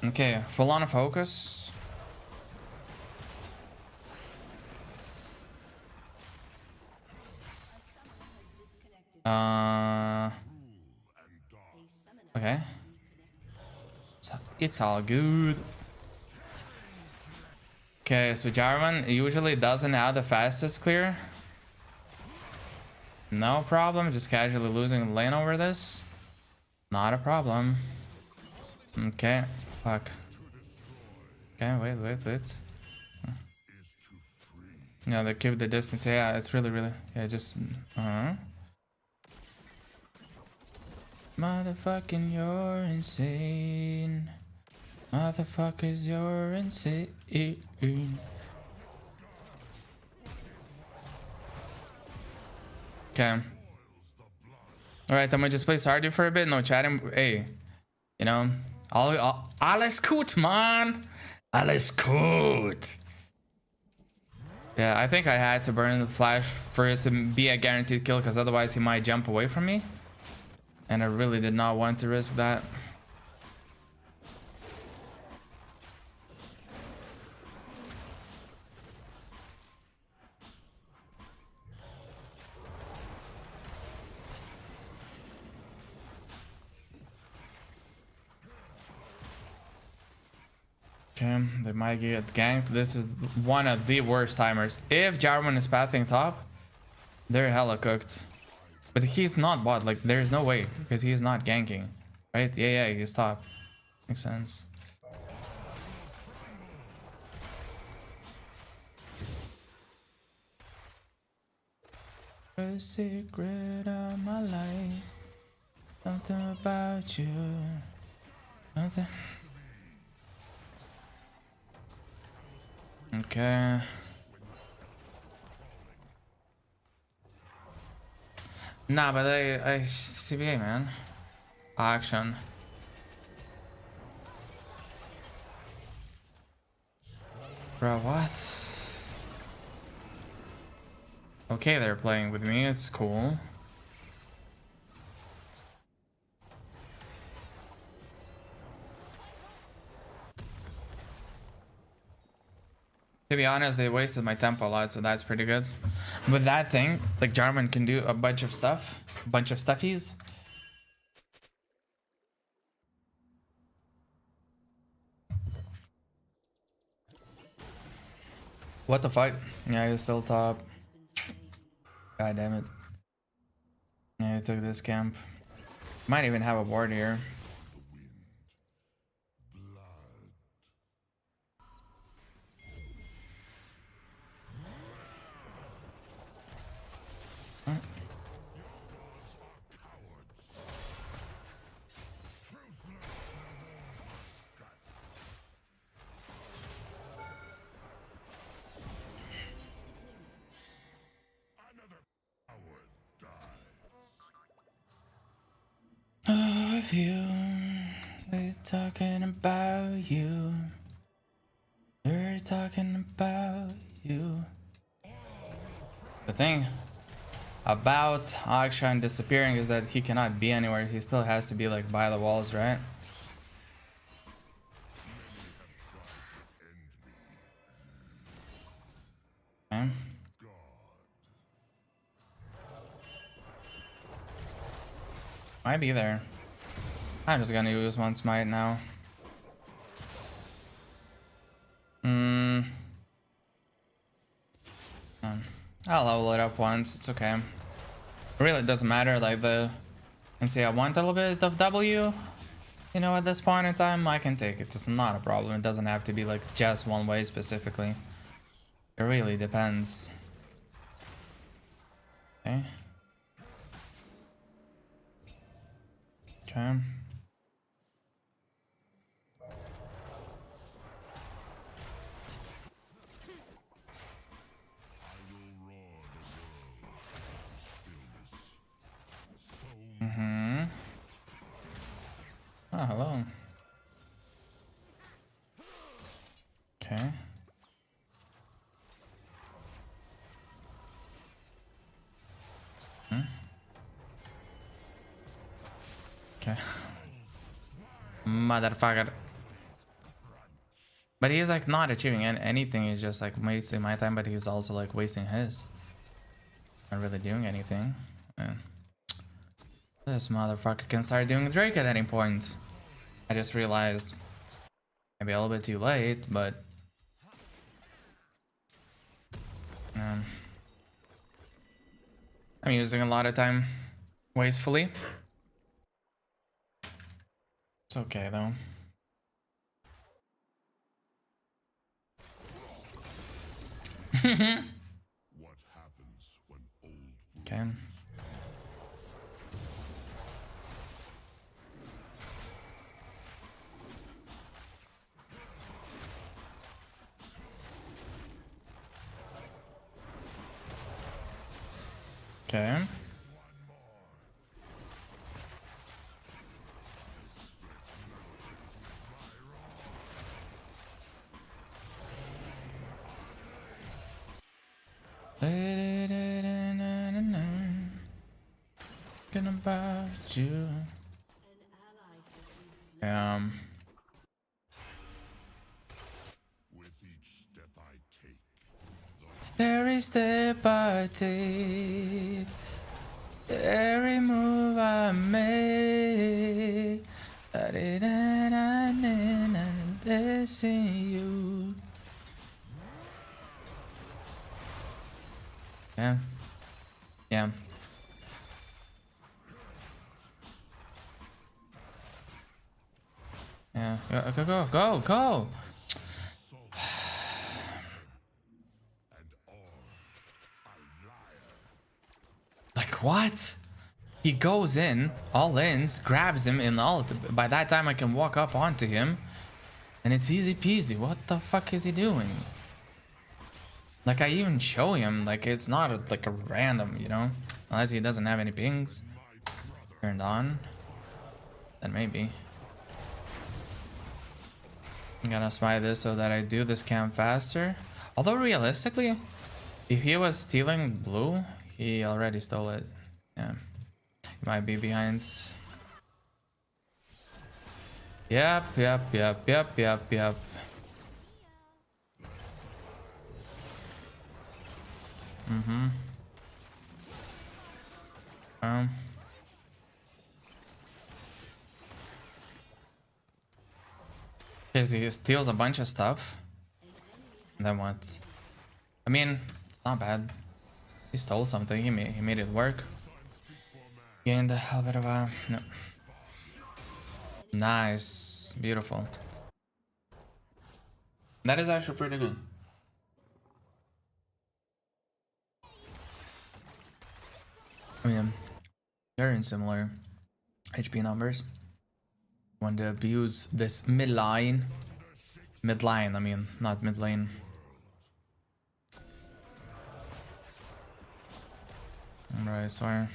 S4: Okay, full on focus. Okay. It's all good. Okay, so Jarvan usually doesn't have the fastest clear. No problem, just casually losing the lane over this. Not a problem. Okay, fuck. Okay, wait. Yeah, they keep the distance. Yeah, it's really, yeah, just Motherfucking, you're insane. Motherfuckers, you're insane. Okay. Alright, I'm gonna just play Stardew for a bit. No chatting. Hey, you know, alles gut, man. Alles gut. Yeah, I think I had to burn the flash for it to be a guaranteed kill, because otherwise he might jump away from me. And I really did not want to risk that. Okay, they might get ganked. This is one of the worst timers. If Jarvan is pathing top, they're hella cooked. But he's not bot, like there's no way, because he's not ganking. Right? Yeah, he's top. Makes sense. The secret of my life. Something about you. Something. Okay. Nah, but I CBA, man. Action. Bro, what? Okay, they're playing with me. It's cool. To be honest, they wasted my tempo a lot, so that's pretty good. With that thing, like Jarvan can do a bunch of stuff, a bunch of stuffies. What the fuck? Yeah, he's still top. God damn it. Yeah, he took this camp. Might even have a ward here. Of you, they're talking about you. They're talking about you. The thing about Akshan disappearing is that he cannot be anywhere. He still has to be like by the walls, right? Okay. Might be there. I'm just gonna use one smite now. I'll level it up once, it's okay. It really doesn't matter, like and see, I want a little bit of W. You know, at this point in time, I can take it. It's not a problem. It doesn't have to be like just one way specifically. It really depends. Okay. Okay. Oh, hello. Okay. Okay. Motherfucker. But he's like not achieving anything. He's just like wasting my time, but he's also like wasting his. Not really doing anything. Yeah. This motherfucker can start doing Drake at any point. I just realized. Maybe a little bit too late, but I'm using a lot of time wastefully. It's okay though.
S2: What happens when old
S4: Okay. Okay. Thinking about you.
S2: with each step I take,
S4: Every step I take, every move I make, I didn't see you. Yeah. Yeah. Yeah. Go. Like what? He goes in, all ins, grabs him in all. By that time I can walk up onto him. And it's easy peasy. What the fuck is he doing? Like I even show him, like it's not like a random, you know? Unless he doesn't have any pings turned on. Then maybe. I'm gonna smite this so that I do this camp faster. Although realistically, if he was stealing blue, he already stole it. Yeah. He might be behind. Yep. Cause he steals a bunch of stuff. And then what? I mean, it's not bad. He stole something. He made it work. Gained a hell bit of a no. Nice, beautiful. That is actually pretty good. I mean, very similar HP numbers. Want to abuse this mid line. I mean, not mid lane. Right, I swear.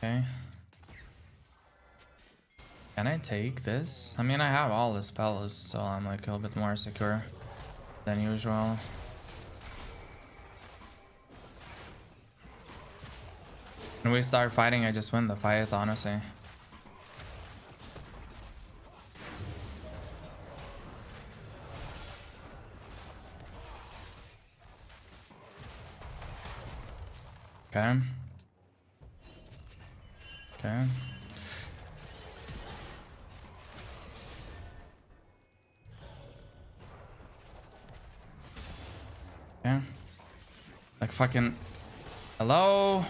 S4: Okay. Can I take this? I mean, I have all the spells, so I'm like a little bit more secure than usual. When we start fighting, I just win the fight, honestly. Okay. Okay. Yeah. Like fucking... Hello?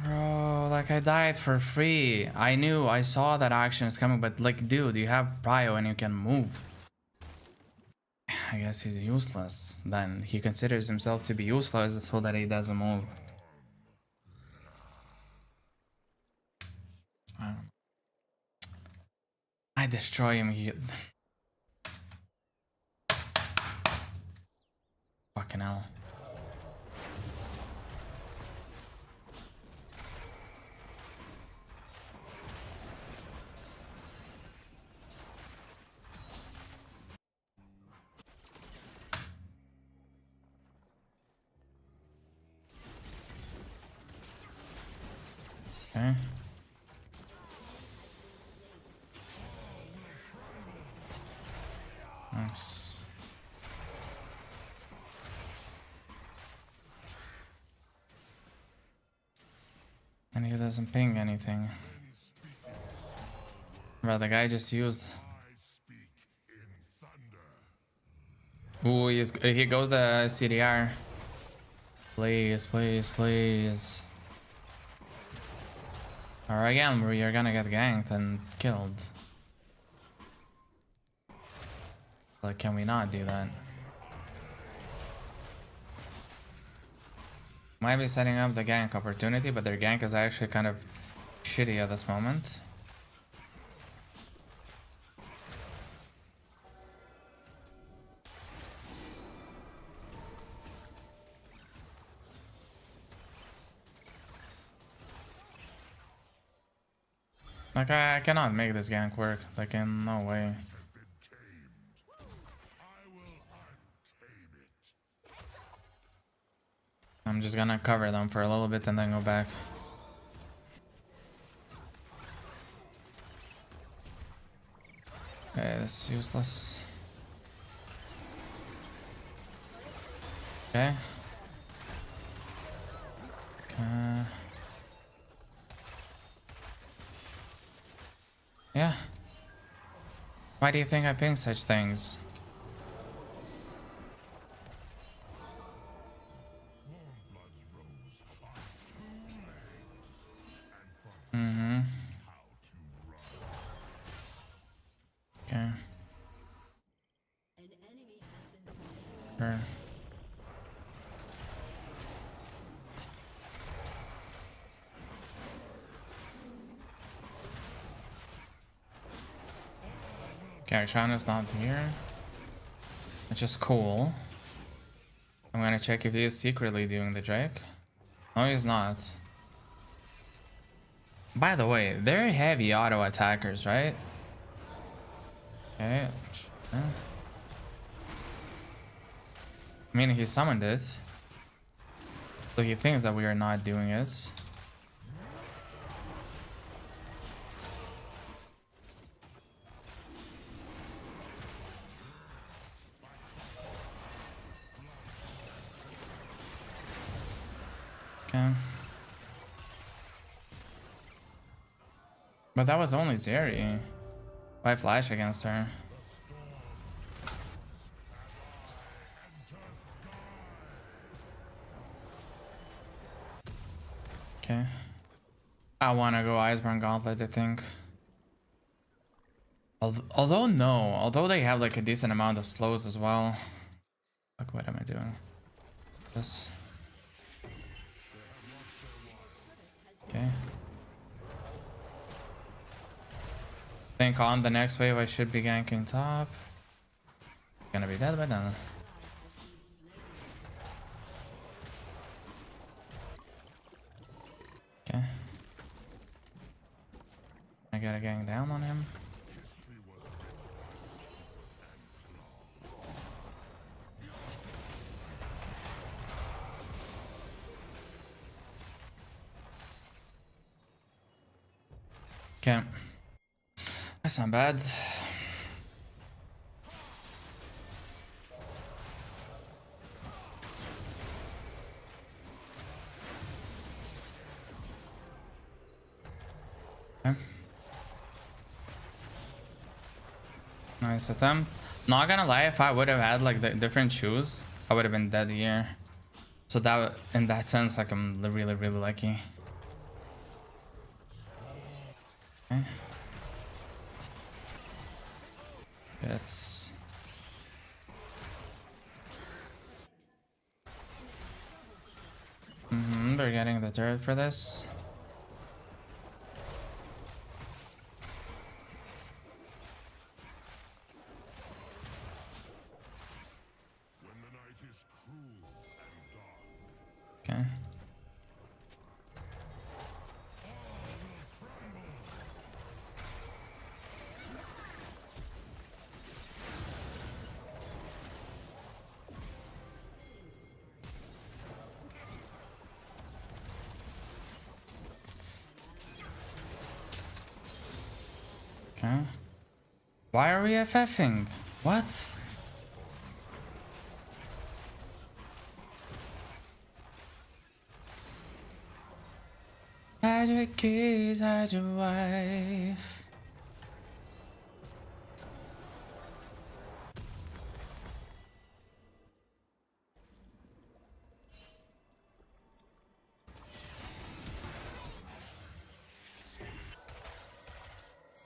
S4: Bro, like I died for free. I saw that action is coming, but like, dude, you have prio and you can move. I guess he's useless. Then he considers himself to be useless so that he doesn't move. I destroy him. Fucking hell. Okay. Nice. And he doesn't ping anything. Bro, the guy just used... Ooh, he goes the CDR. Please, please, please. Or again, where you're gonna get ganked and killed. Like, can we not do that? Might be setting up the gank opportunity, but their gank is actually kind of shitty at this moment. Like, I cannot make this gank work. Like, in no way. I'm just gonna cover them for a little bit and then go back. Okay, this is useless. Okay. Okay. Yeah. Why do you think I ping such things? Mm-hmm. Okay. Sure. Okay, Shana's not here, which is cool. I'm gonna check if he is secretly doing the Drake. No, he's not. By the way, they're heavy auto attackers, right? Okay. Sure. I mean, he summoned it. So he thinks that we are not doing it. Okay. But that was only Zeri. Why flash against her? Okay. I wanna go Iceborne Gauntlet, I think. Although they have like a decent amount of slows as well. Fuck, what am I doing? This. Okay. I think on the next wave I should be ganking top. Gonna be dead by then. Okay. I gotta gang down on him. Okay. That's not bad. Okay. Nice attempt. Not gonna lie, if I would have had like the different shoes, I would have been dead here. So that, in that sense, like I'm really, really lucky. Okay. It's they're getting the turret for this.
S2: When the night is cruel and dark.
S4: Okay. Okay. Why are we FFing? What? Hide your kids, hide your wife.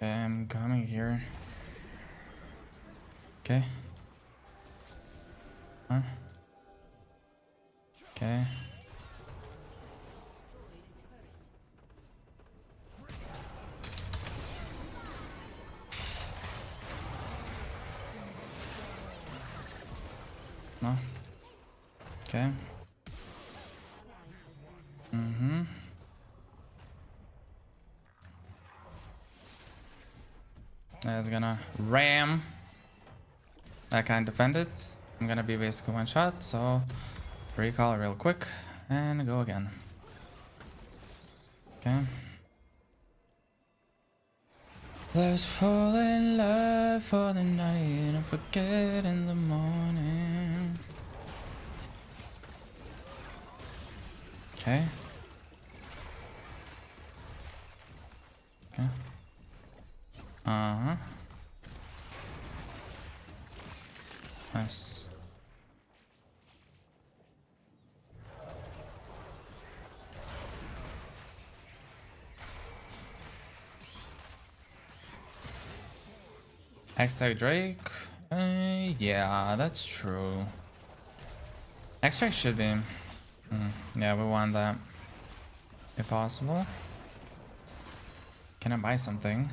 S4: I'm coming here. Okay. Huh? Okay. No. Okay. That's gonna ram. I can't defend it. I'm gonna be basically one shot, so recall real quick and go again. Okay. Let's fall in love for the night and forget in the morning. Okay. Okay. Uh-huh. Nice. X-Tech Drake? Yeah, that's true. X-Tech should be. Yeah, we want that. If possible. Can I buy something?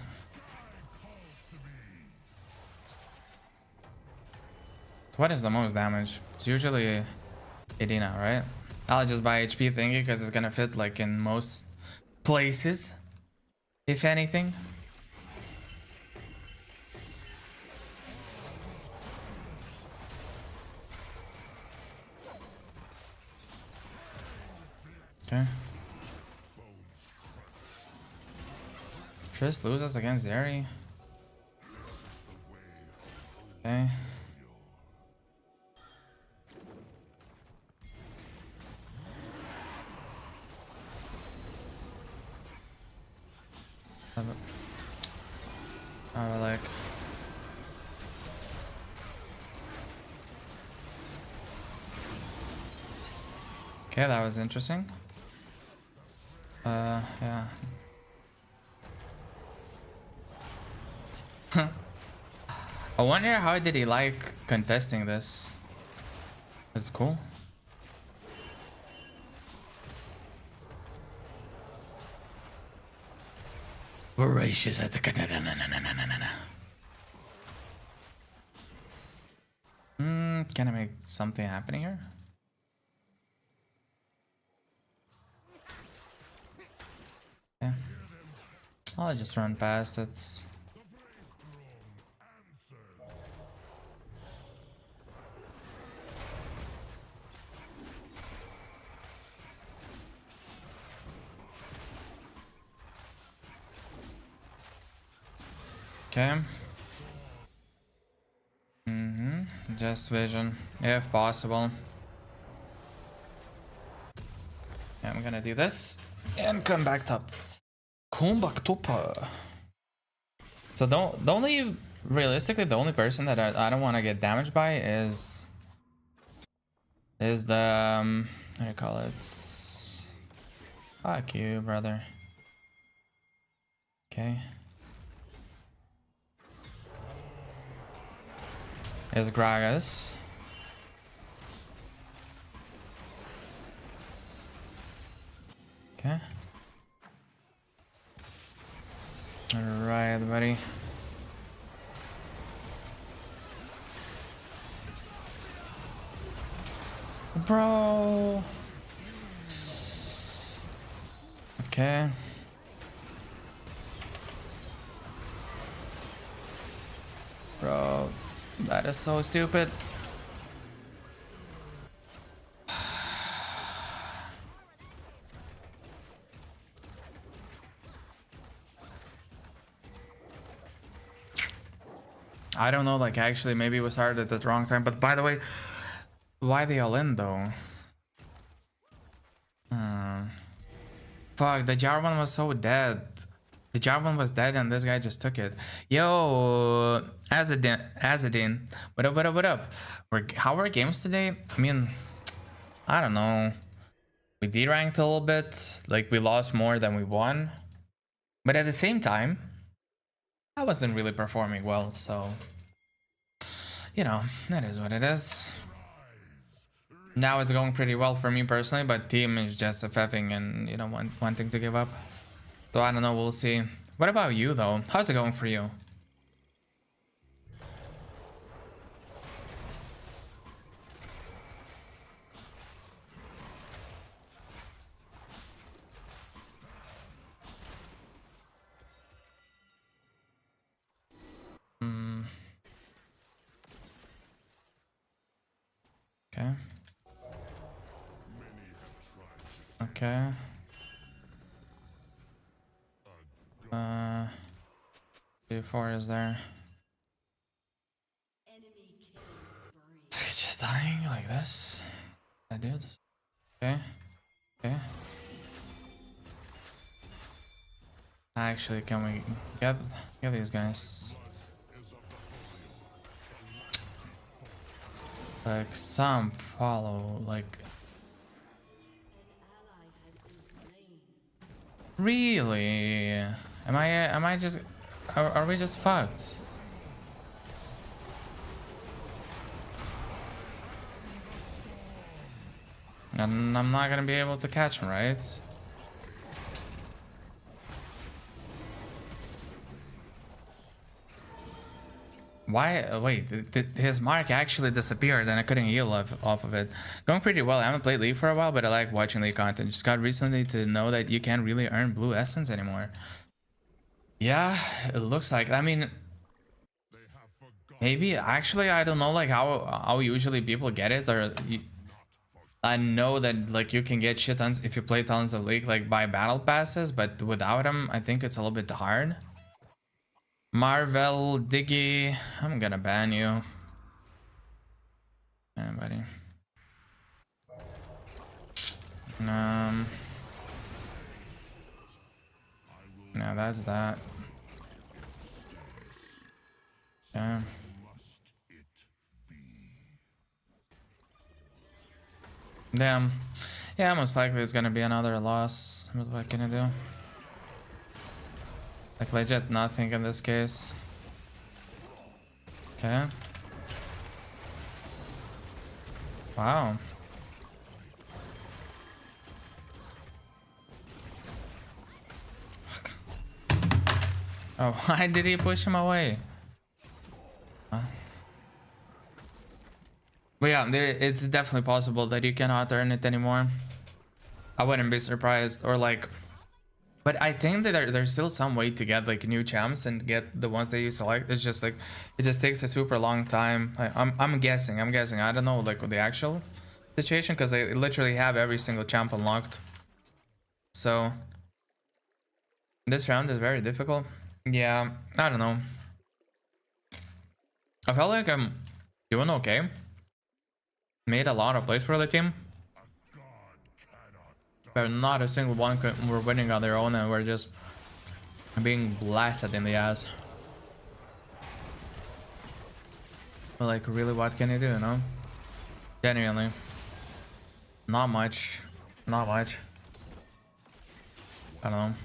S4: What is the most damage? It's usually Edina, right? I'll just buy HP thingy because it's gonna fit like in most places, if anything. Okay. Triss loses against Zeri. Okay. Like. Okay, that was interesting. Yeah. I wonder how did he like contesting this? It's cool. Voracious. Can I make something happening here? Yeah. I'll just run past it. Okay. Just vision, if possible. Yeah, I'm gonna do this and come back top. Come back top. So the only, realistically, the only person that I don't want to get damaged by is the what do you call it? Fuck you, brother. Okay. Is Gragas. Okay. Alright, buddy. Bro. Okay. Bro, that is so stupid. I don't know, like actually maybe we started at the wrong time, but by the way, why they all in though? Fuck, the jar one was so dead. The jar one was dead and this guy just took it. Yo, Azadin, what up, what up, what up? How are games today? I mean, I don't know. We D-ranked a little bit, like we lost more than we won. But at the same time, I wasn't really performing well, so... You know, that is what it is. Now it's going pretty well for me personally, but team is just FFing and, you know, wanting to give up. So I don't know, we'll see. What about you though? How's it going for you? Okay. Okay. D4 is there. He's just dying like this. That dude's. Okay. Okay. Actually, can we get these guys? Like some follow, like. Really? Am I just are we just fucked? And I'm not gonna be able to catch him, right? Why? Wait, his mark actually disappeared and I couldn't heal off of it. Going pretty well. I haven't played League for a while, but I like watching League content. Just got recently to know that you can't really earn blue essence anymore. Yeah, it looks like. I mean, maybe actually I don't know like how usually people get it, or I know that like you can get shit tons if you play tons of League like by battle passes, but without them, I think it's a little bit hard. Marvel, Diggy, I'm gonna ban you. Anybody? No, that's that. Yeah. Damn. Yeah, most likely it's gonna be another loss. What can I do? Like legit nothing in this case. Okay. Wow. Oh, why did he push him away? But yeah, it's definitely possible that you cannot earn it anymore. I wouldn't be surprised, or like, but I think that there's still some way to get like new champs and get the ones that you select. It's just like it just takes a super long time. I'm guessing. I don't know like the actual situation because I literally have every single champ unlocked. So this round is very difficult. Yeah, I don't know. I felt like I'm doing okay. Made a lot of plays for the team, but not a single one were winning on their own, and we're just being blasted in the ass. But like, really, what can you do, you know? Genuinely, not much. Not much. I don't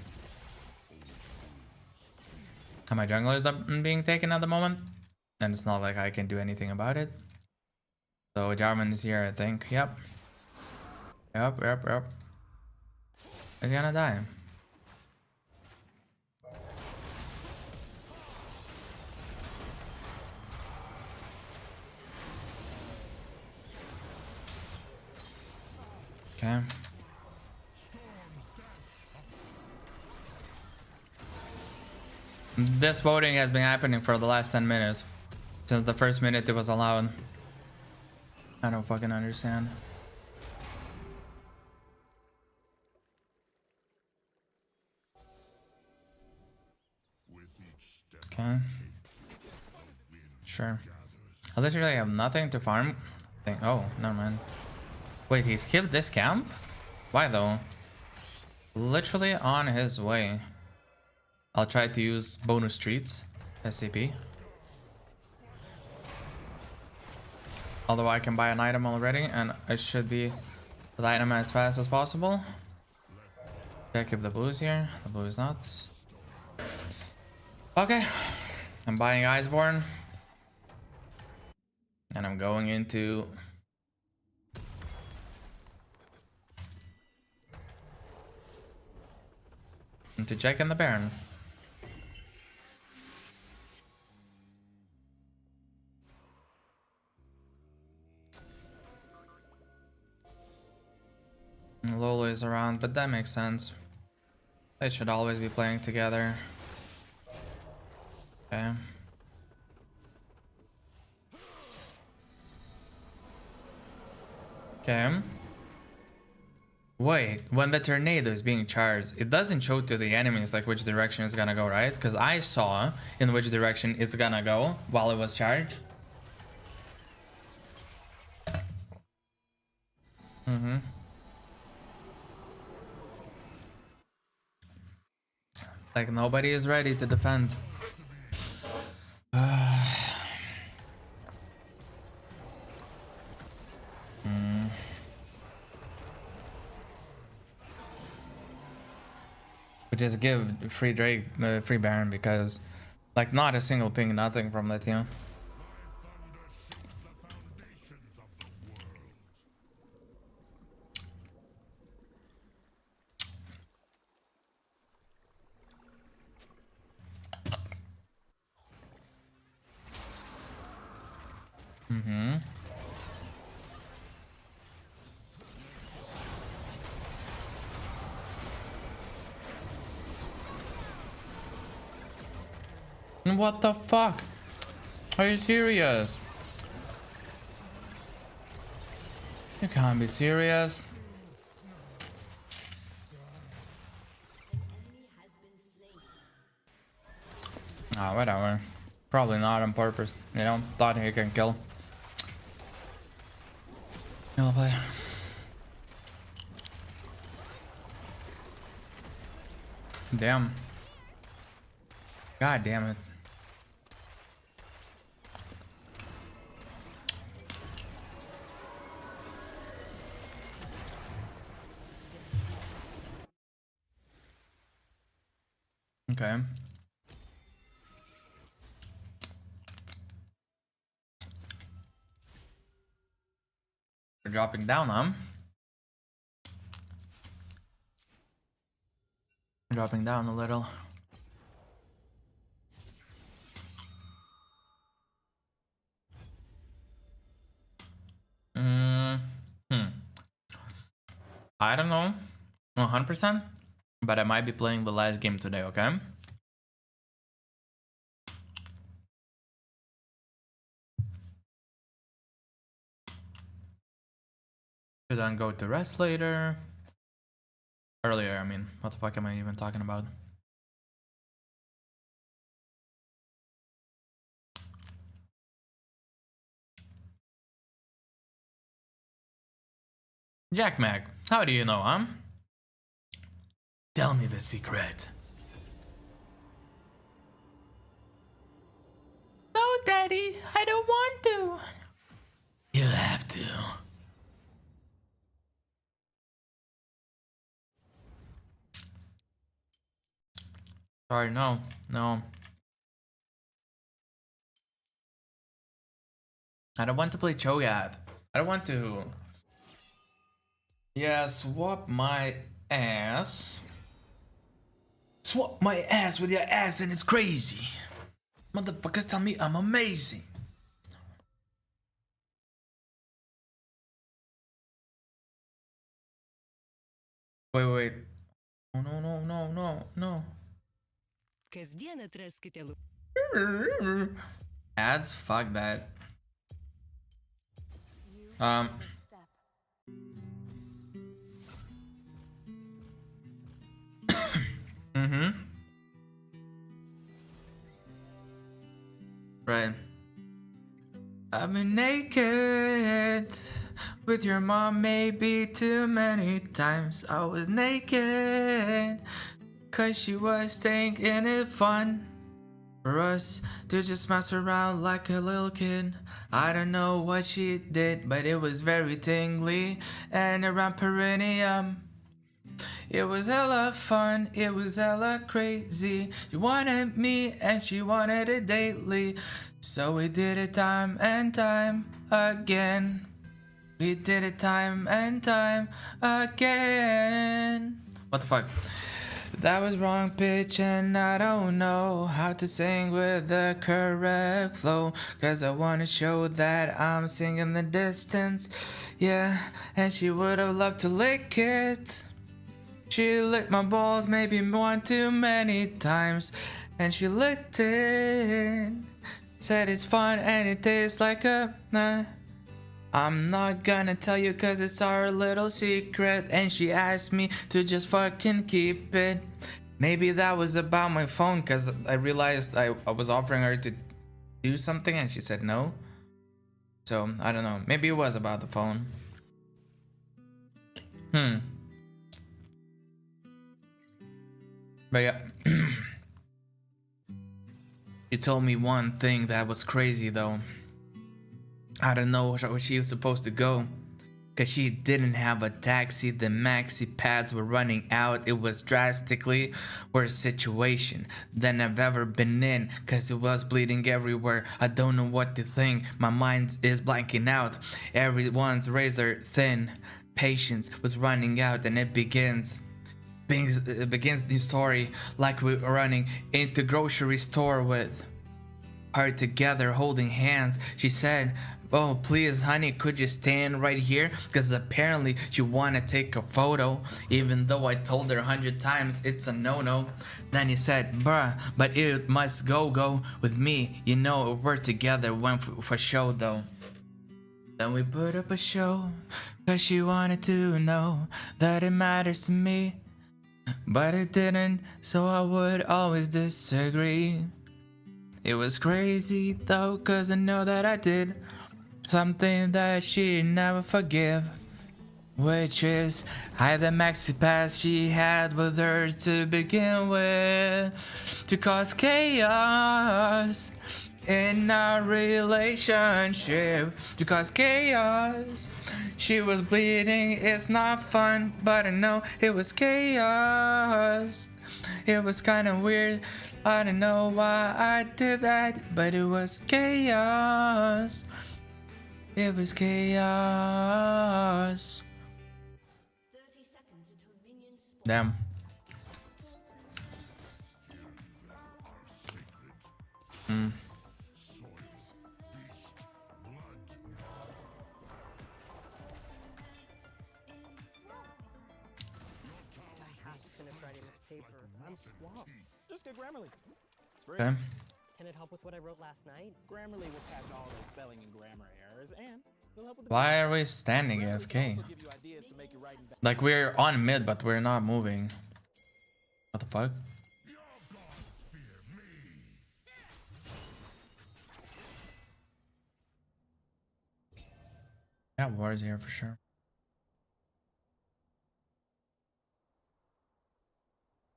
S4: know. My jungler is being taken at the moment, and it's not like I can do anything about it. So Jarvan is here, I think. Yep. He's gonna die. Okay. This voting has been happening for the last 10 minutes. Since the first minute it was allowed. I don't fucking understand. Okay. Sure. I literally have nothing to farm. Oh, never mind. Wait, he skipped this camp? Why though? Literally on his way. I'll try to use bonus treats. SCP. Although I can buy an item already, and I should be the item as fast as possible. Check if the blue is here. The blue is not. Okay. I'm buying Iceborne. And I'm going into... into checking the Baron. Lolo is around, but that makes sense. They should always be playing together. Okay. Okay. Wait, when the tornado is being charged, it doesn't show to the enemies like which direction it's gonna go, right? Because I saw in which direction it's gonna go while it was charged. Like nobody is ready to defend. We just give free Drake, free Baron because, like, not a single ping, nothing from that team. What the fuck? Are you serious? You can't be serious. Ah, whatever. Probably not on purpose, you know, thought he can kill. You'll play. Damn. God damn it. Okay. We're dropping down, huh? Dropping down a little. I don't know 100%, but I might be playing the last game today, okay? Should I go to rest later? Earlier, I mean. What the fuck am I even talking about? Jack Mac, how do you know, huh? Tell me the secret. No, Daddy, I don't want to. You'll have to. Sorry, no. I don't want to play Cho'Gath. I don't want to. Yeah, swap my ass. Swap my ass with your ass and it's crazy. Motherfuckers tell me I'm amazing. Wait. Oh, no. Ads? Fuck that. Right. I've been naked with your mom maybe too many times. I was naked cause she was thinking it fun for us to just mess around like a little kid. I don't know what she did, but it was very tingly and around perineum. It was hella fun, it was hella crazy. She wanted me and she wanted it daily. So we did it time and time again. We did it time and time again. What the fuck? That was wrong pitch and I don't know how to sing with the correct flow. Cause I wanna show that I'm singing the distance. Yeah, and she would've loved to lick it. She licked my balls maybe one too many times. And she licked it. Said it's fun and it tastes like a... I'm not gonna tell you cause it's our little secret. And she asked me to just fucking keep it. Maybe that was about my phone cause I realized I was offering her to do something and she said no. So, I don't know. Maybe it was about the phone. But yeah. She told me one thing that was crazy though. I don't know where she was supposed to go. Cause she didn't have a taxi, the maxi pads were running out. It was drastically worse situation than I've ever been in. Cause it was bleeding everywhere. I don't know what to think. My mind is blanking out. Everyone's razor thin. Patience was running out and it begins new story like we're running into grocery store with her together holding hands. She said, oh please honey, could you stand right here, because apparently she wanna take a photo, even though I told her 100 times it's a no-no. Then he said, bruh, but it must go with me, you know we're together, one for show though. Then we put up a show, cause she wanted to know that it matters to me. But it didn't, so I would always disagree. It was crazy though, cause I know that I did something that she'd never forgive. Which is hide the maxi pass she had with her to begin with, to cause chaos in our relationship, to cause chaos. She was bleeding, it's not fun, but I know it was chaos. It was kinda weird, I don't know why I did that, but it was chaos. It was chaos.
S3: 30 seconds until minions spawn.
S4: Damn.
S6: I have to finish writing this paper. I'm swamped.
S7: Just get Grammarly. It's free.
S4: Okay.
S6: Can it help with what I wrote last night?
S7: Grammarly will catch all those spelling and grammar errors, and it'll help with the
S4: Why are we standing
S7: Grammarly can
S4: AFK?
S7: also give you ideas to make your writing better.
S4: Like we're on mid, but we're not moving. What the fuck? Yeah, war is here for sure.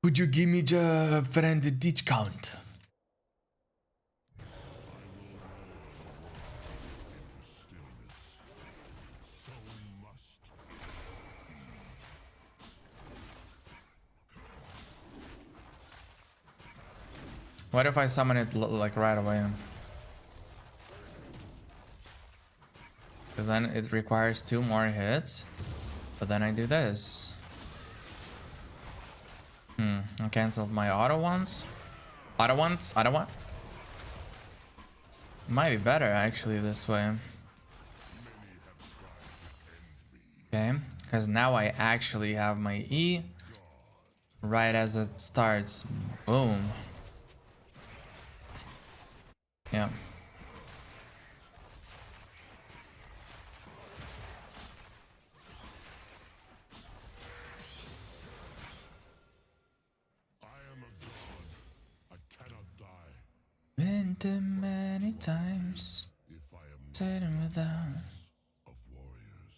S4: Could you give me the friend discount? What if I summon it like right away? Because then it requires 2 more hits. But then I do this. I canceled my auto ones. Auto ones? Auto one? Might be better actually this way. Okay, because now I actually have my E right as it starts. Boom. Yeah. Been to many times, sitting without.
S2: Of warriors.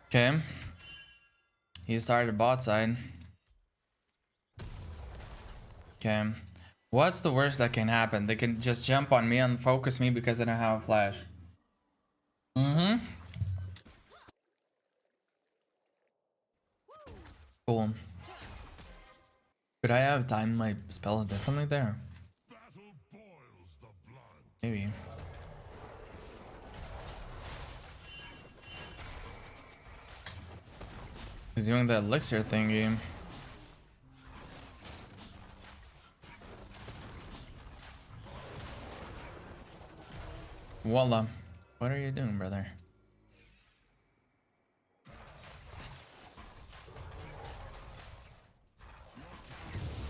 S4: Okay. He started bot side. Okay. What's the worst that can happen? They can just jump on me and focus me because I don't have a flash. Cool. Could I have timed my spells differently there?
S2: Battle boils the blood.
S4: Maybe. He's doing the elixir thingy. Voila. What are you doing, brother?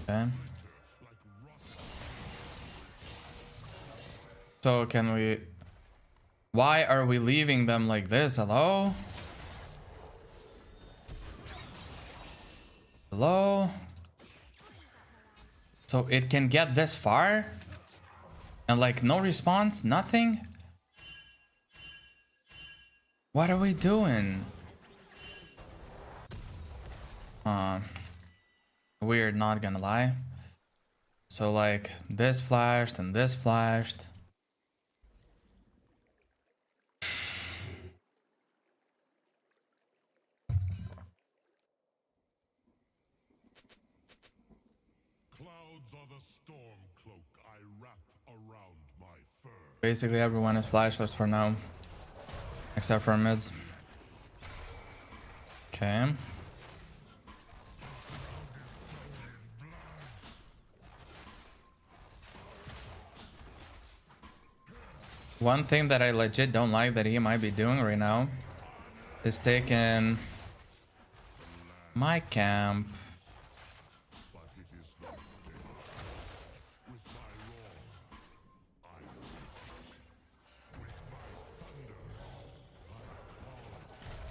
S4: Okay. So can we... Why are we leaving them like this? Hello? Hello? So it can get this far? And like no response? Nothing? What are we doing? Weird, not gonna lie. So like this flashed and this flashed.
S2: Clouds are the storm cloak I wrap around my fur.
S4: Basically everyone is flashless for now. Except for mids. Okay. One thing that I legit don't like that he might be doing right now is taking My camp.
S2: but it is not dead. With my roar,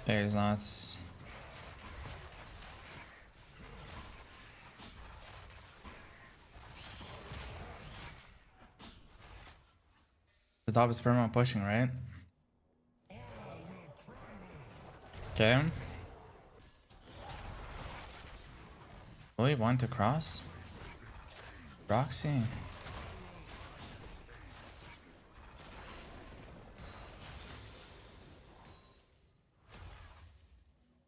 S2: I
S4: There's nuts. The top is perma pushing, right? Okay. Will he want to cross? Roxy.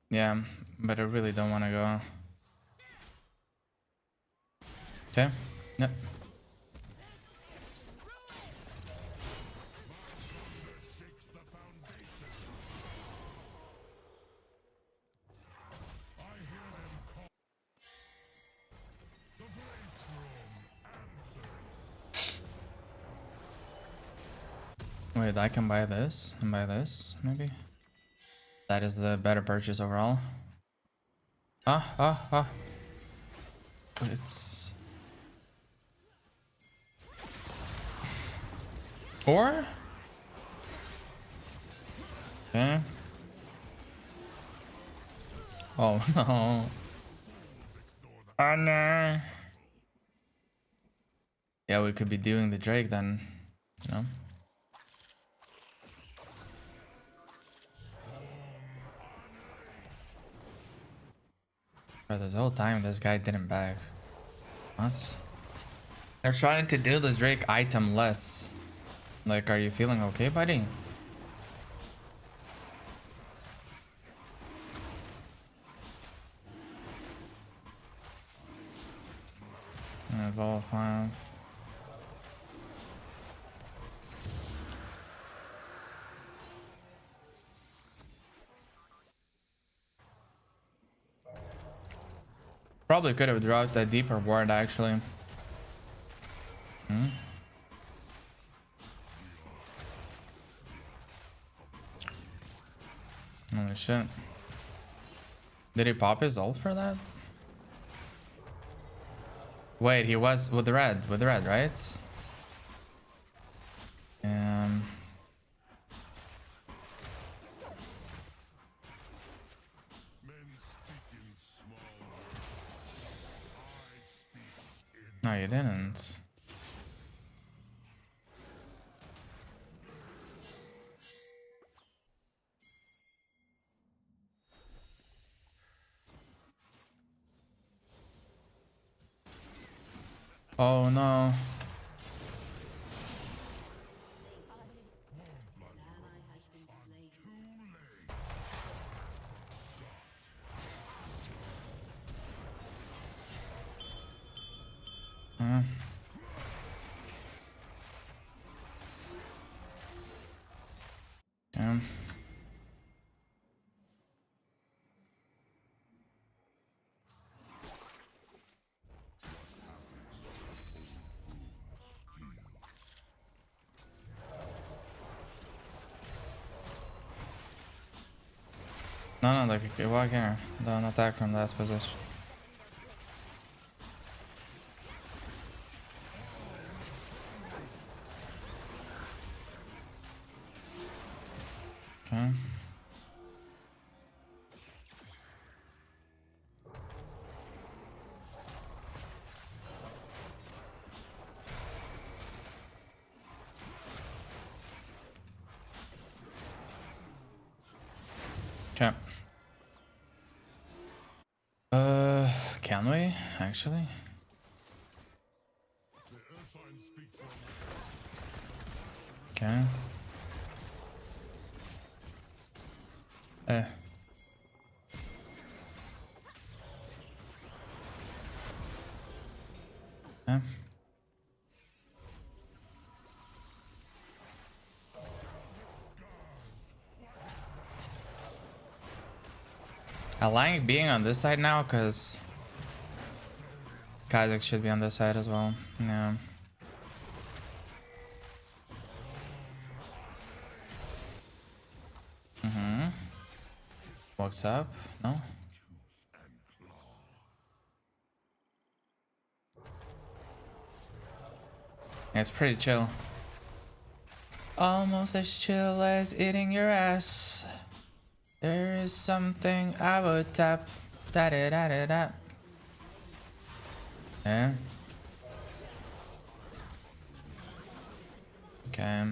S4: Yeah, but I really don't want to go. Okay. Yep. Wait, I can buy this and buy this, maybe? That is the better purchase overall. Ah. It's... Or? Okay. Oh, no. Oh, no. Yeah, we could be doing the Drake then, you know? Bro, this whole time this guy didn't back. What? They're trying to do this Drake item less. Like, are you feeling okay, buddy? Level 5. Probably could have dropped a deeper ward actually. Holy shit. Did he pop his ult for that? Wait, he was with the red, right?
S2: men speak in small words. I speak in
S4: No, you didn't. Oh no. Damn. No, like walk here. Don't attack from that position. Okay. Okay. Can we actually?
S2: the air sign speaks for
S4: Okay. Yeah. I like being on this side now because Kazakh should be on this side as well. Yeah. What's up? No? It's pretty chill. Almost as chill as eating your ass. There is something I would tap. Da da da da da. Yeah. Okay.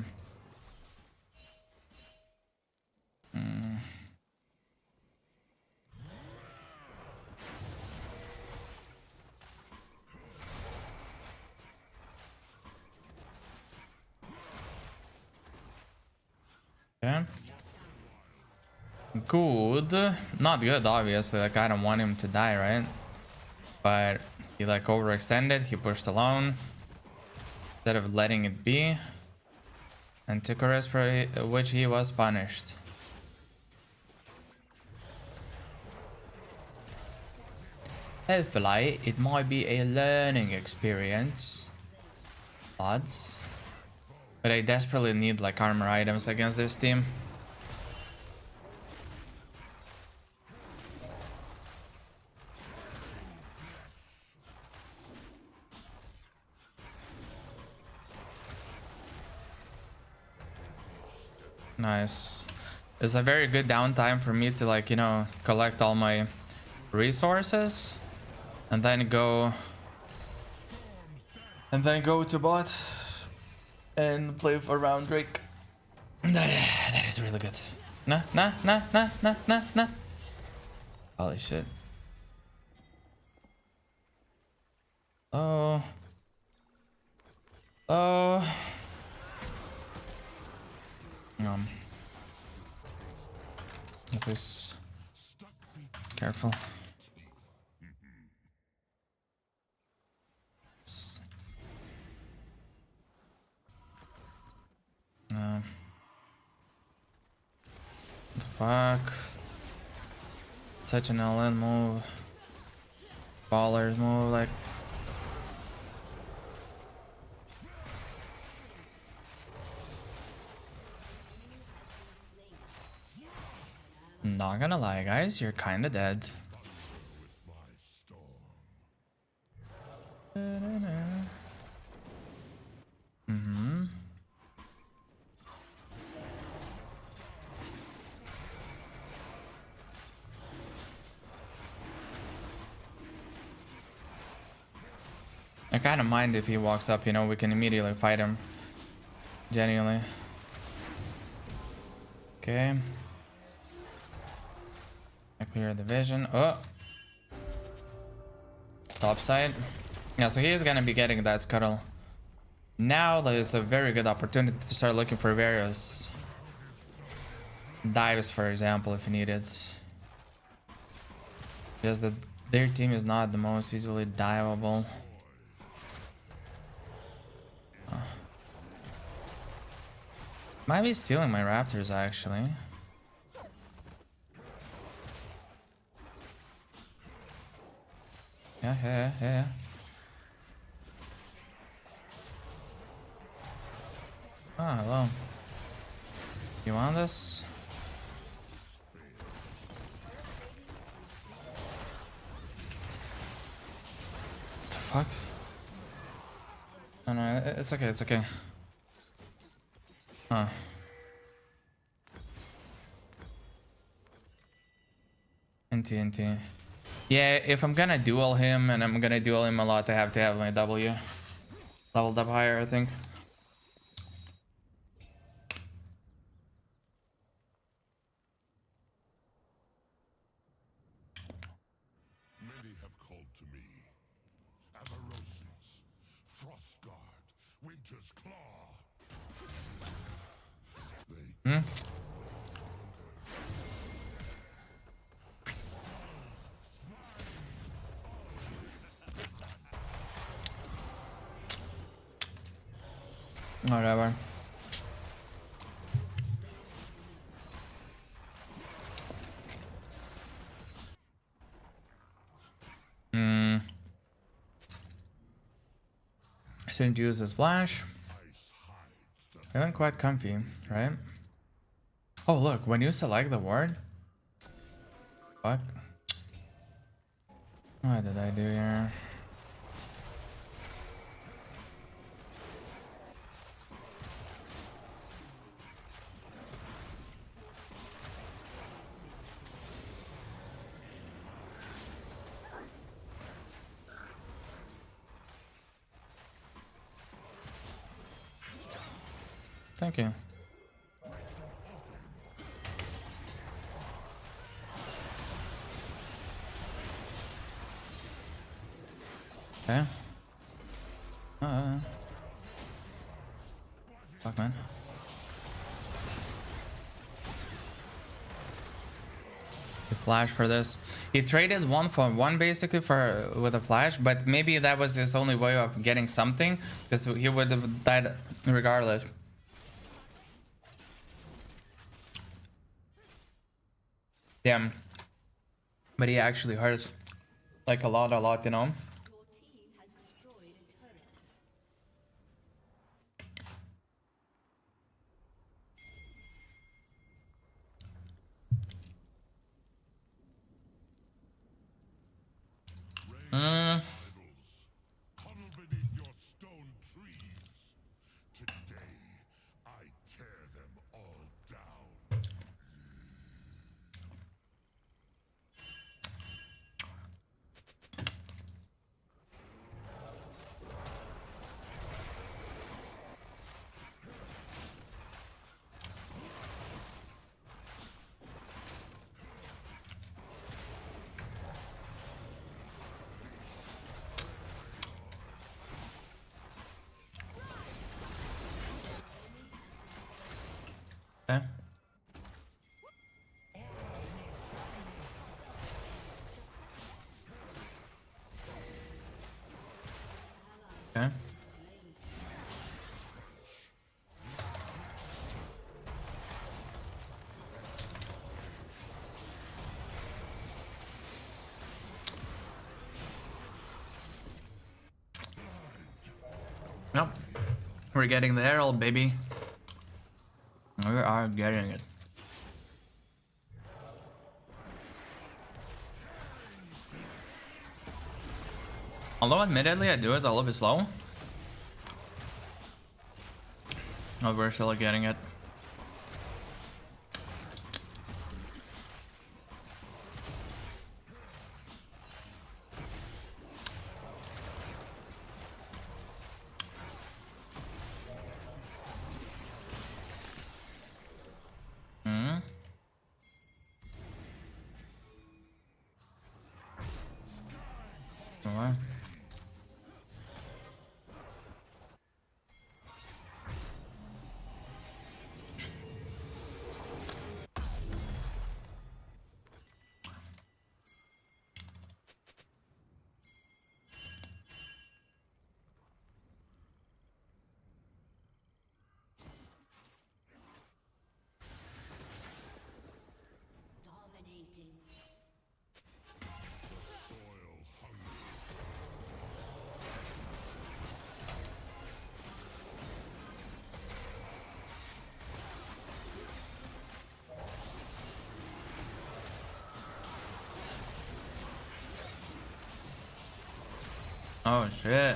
S4: Okay. Good. Not good, obviously. Like, I don't want him to die, right? But he, like, overextended. He pushed alone. Instead of letting it be. And took a risk for which he was punished. Hopefully, it might be a learning experience. Odds. But I desperately need, like, armor items against this team. Nice. It's a very good downtime for me to, like, you know, collect all my resources and then go to bot and play for round Drake. That is really good. Nah. Holy shit. Oh. Please. Careful. What the fuck? Such an LN move. Ballers move, like. Not gonna lie, guys, you're kinda dead. I kinda mind if he walks up, you know, we can immediately fight him. Genuinely. Okay. I clear the vision. Oh! Top side. Yeah, so he is gonna be getting that scuttle. Now there's a very good opportunity to start looking for various dives, for example, if you need it. Just that their team is not the most easily diveable. Might be stealing my raptors, actually. Yeah. Ah, hello. You want this? What the fuck? Oh, no, it's okay. Huh. NT. Yeah, if I'm gonna duel him, and I'm gonna duel him a lot, I have to have my W leveled up higher, I think.
S2: Many have called to me. Avarosius, Frostguard, Winter's Claw. They
S4: Whatever. I shouldn't use this flash. Feeling quite comfy, right? Oh look, when you select the word. Fuck. What did I do here? Thank you. Okay. Fuck, man. He flash for this. He traded 1-for-1 basically for with a flash, but maybe that was his only way of getting something, because he would have died regardless. Damn. But he actually hurts. Like a lot, you know?
S3: Your team has destroyed a turret.
S2: Idols, huddle beneath your stone trees. Today, I tear them all down.
S4: Okay. Okay. Nope. We're getting the Herald, baby. We are getting it. Although admittedly I do it a little bit slow. Oh, we're still getting it. Alright.
S3: Dominating.
S2: Soil hunger.
S4: Oh shit.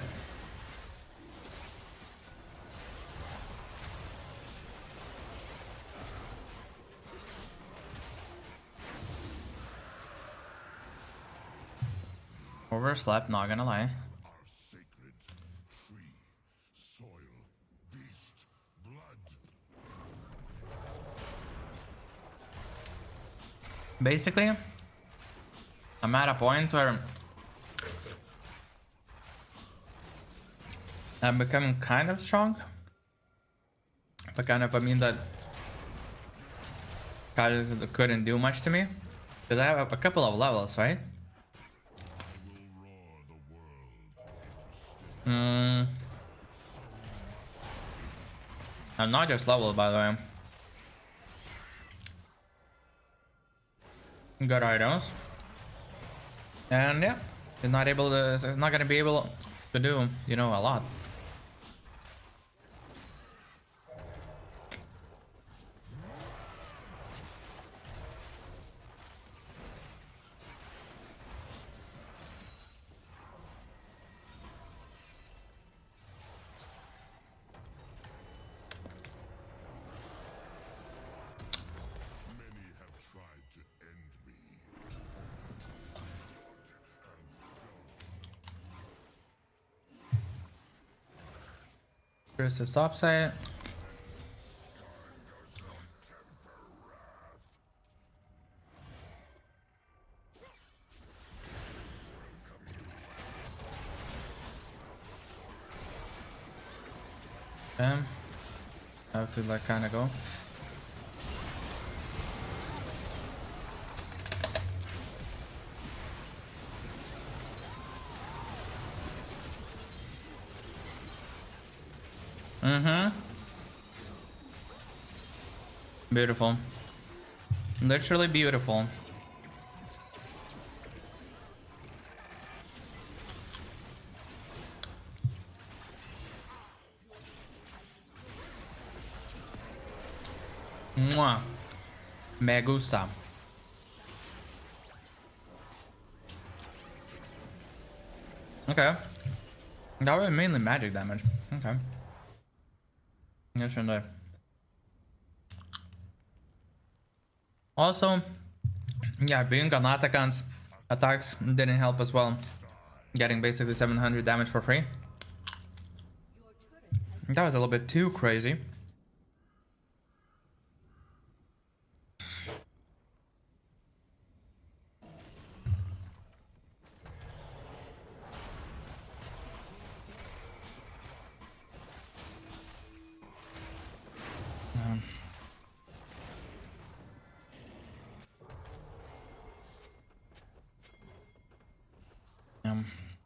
S4: Overslept, not gonna lie.
S2: Our sacred tree, soil, beast, blood.
S4: Basically, I'm at a point where I'm becoming kind of strong. But kind of, I mean that guys couldn't do much to me. Because I have a couple of levels, right?
S2: Will roar the world.
S4: I'm not just leveled, by the way. Good items. And yeah, it's not able to, it's not gonna be able to do, you know, a lot.
S2: Many have tried to end me.
S4: Here's the stop site. I have to like kind of go. Beautiful. Literally beautiful. Mwah. Me gusta. Okay. That was mainly magic damage. Okay. Yeah, shouldn't I? Also, yeah, being on Atakan's attacks didn't help as well. Getting basically 700 damage for free. That was a little bit too crazy.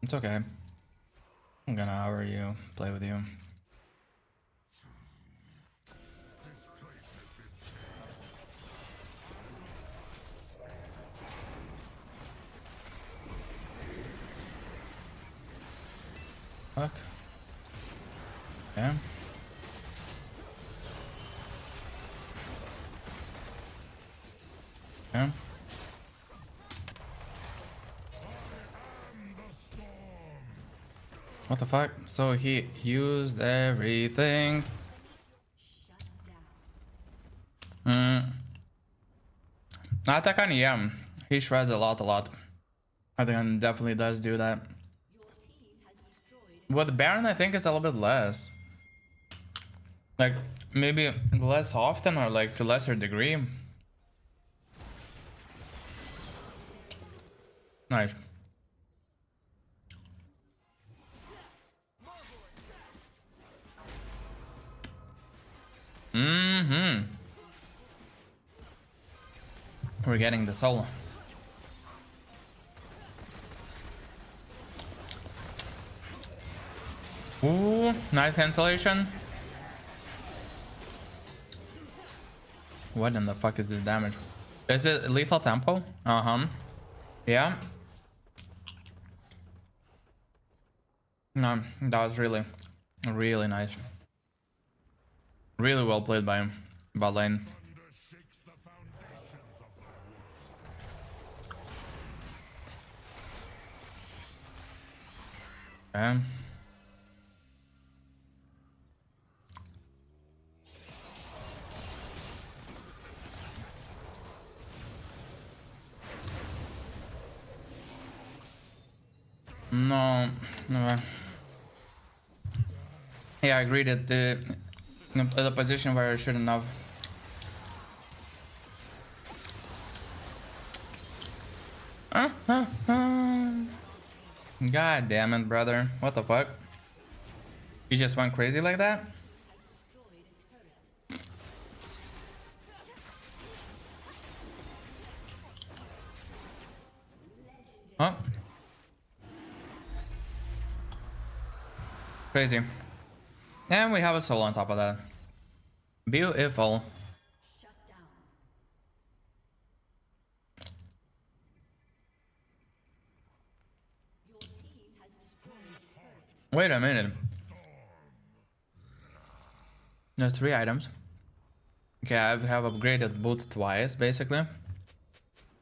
S4: It's okay. I'm gonna hour you, play with you. Fuck. Yeah. Yeah. What the fuck? So he used everything. Atakan, yeah. He shreds a lot. I think he definitely does do that. With Baron, I think it's a little bit less. Like, maybe less often or like to lesser degree. Nice. We're getting the soul. Ooh, nice cancellation. What in the fuck is this damage? Is it lethal tempo? Yeah. No, that was really nice. Really well played by him. Bot lane. Okay. No. Yeah, I agree that the position where I shouldn't have. God damn it, brother. What the fuck? You just went crazy like that? Huh? Crazy. And we have a soul on top of that. Beautiful. Wait a minute. There's 3 items. Okay, I have upgraded boots twice, basically.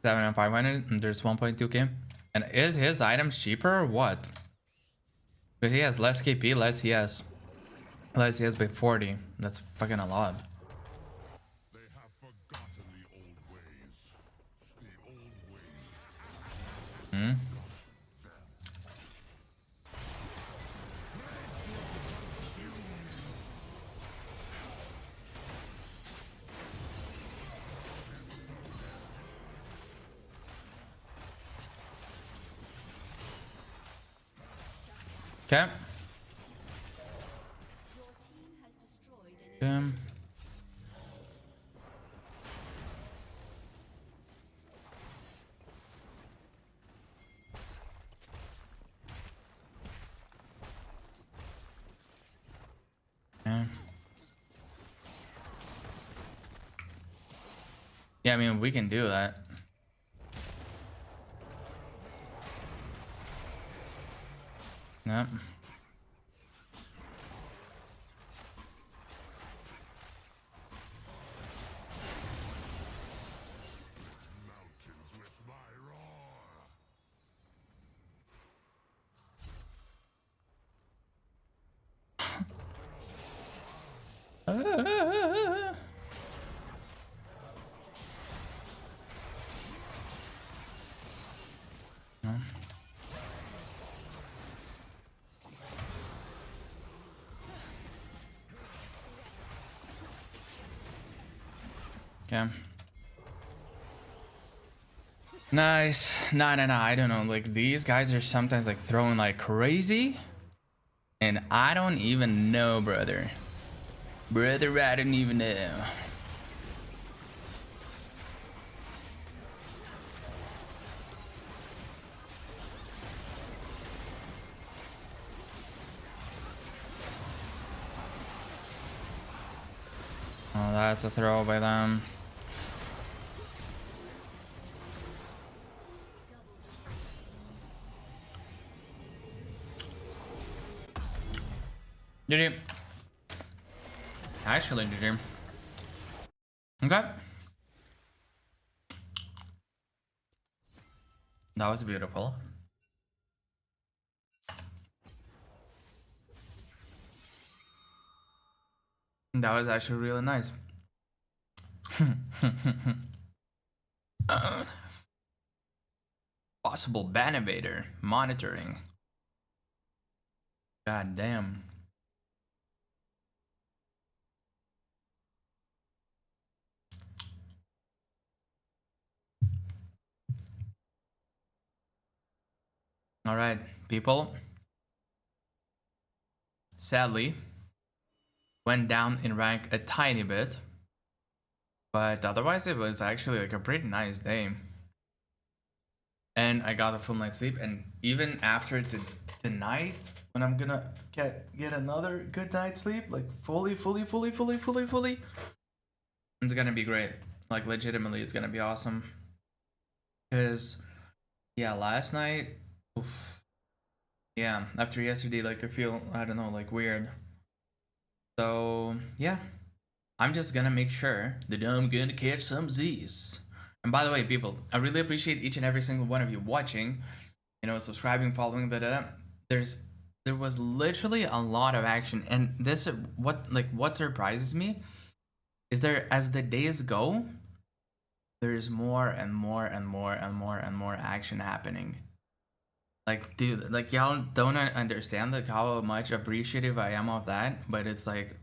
S4: 7 and 500, and there's 1.2k. And is his items cheaper or what? Because he has less KP, less CS. Less CS by 40. That's fucking a lot.
S2: They have forgotten the old ways. The old ways.
S4: Okay. Yeah, I mean, we can do that. Yep.
S2: Mountains with my roar.
S4: Okay. Nice. No, I don't know. Like, these guys are sometimes like throwing like crazy. And I don't even know, brother. Brother, I don't even know. Oh, that's a throw by them. GG. Actually, GG. Okay. That was beautiful. That was actually really nice. Possible ban evader monitoring. God damn. All right, people. Sadly, went down in rank a tiny bit, but otherwise it was actually like a pretty nice day. And I got a full night's sleep, and even after tonight, when I'm gonna get another good night's sleep, like fully, it's gonna be great. Like, legitimately, it's gonna be awesome. Because, yeah, last night, oof, yeah, after yesterday, like, I feel, I don't know, like, weird. So, yeah, I'm just gonna make sure that I'm gonna catch some Z's. And by the way, people, I really appreciate each and every single one of you watching, you know, subscribing, following, there was literally a lot of action. And this, what surprises me is there, as the days go, there's more and more and more and more and more action happening. Like, dude, like, y'all don't understand like how much appreciative I am of that, but it's like,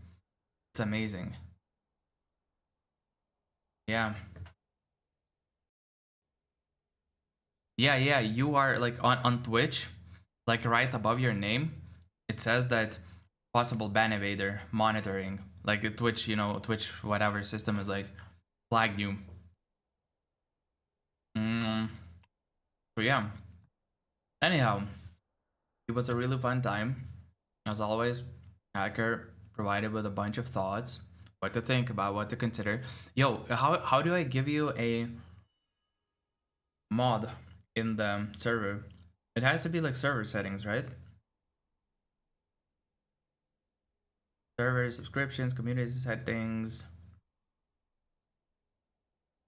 S4: it's amazing. Yeah. Yeah, you are like on Twitch, like right above your name, it says that possible ban evader monitoring. Like the Twitch, you know, Twitch whatever system is like flagged you. So yeah. Anyhow, it was a really fun time. As always, Hacker provided with a bunch of thoughts, what to think about, what to consider. Yo, how do I give you a mod in the server? It has to be like server settings, right? Server subscriptions, community settings,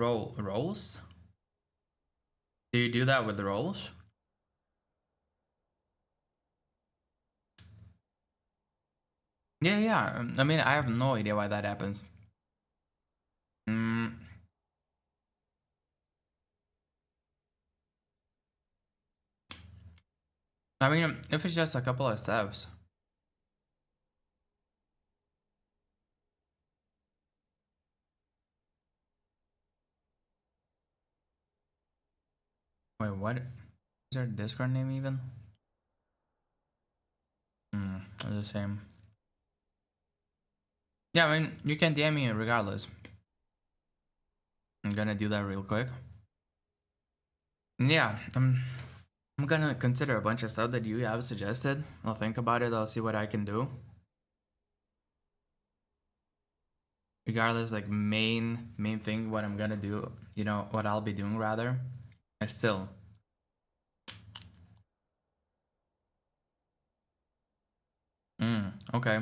S4: roles. Do you do that with the roles? Yeah. I mean, I have no idea why that happens. I mean, if it's just a couple of steps. Wait, what? Is there a Discord name even? It's the same. Yeah, I mean, you can DM me regardless. I'm gonna do that real quick. Yeah, I'm gonna consider a bunch of stuff that you have suggested. I'll think about it. I'll see what I can do. regardless, like main thing, what I'm gonna do, you know, what I'll be doing rather, I still. Okay.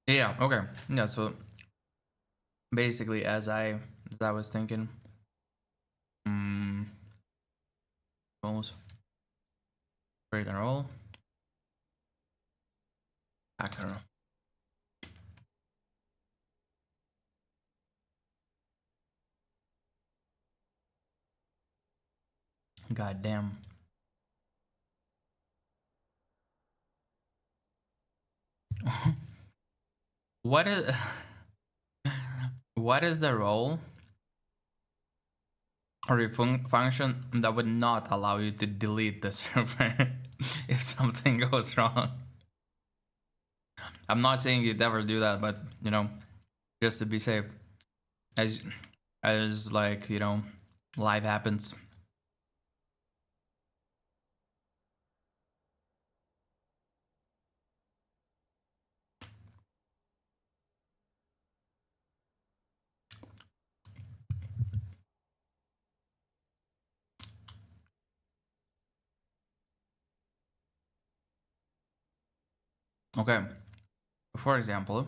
S4: Yeah, okay. Yeah, so basically as I was thinking, rolls, break and roll, back and roll. God damn. What is what is the role or a function that would not allow you to delete the server if something goes wrong? I'm not saying you'd ever do that, but you know, just to be safe, as like, you know, life happens. Okay, for example,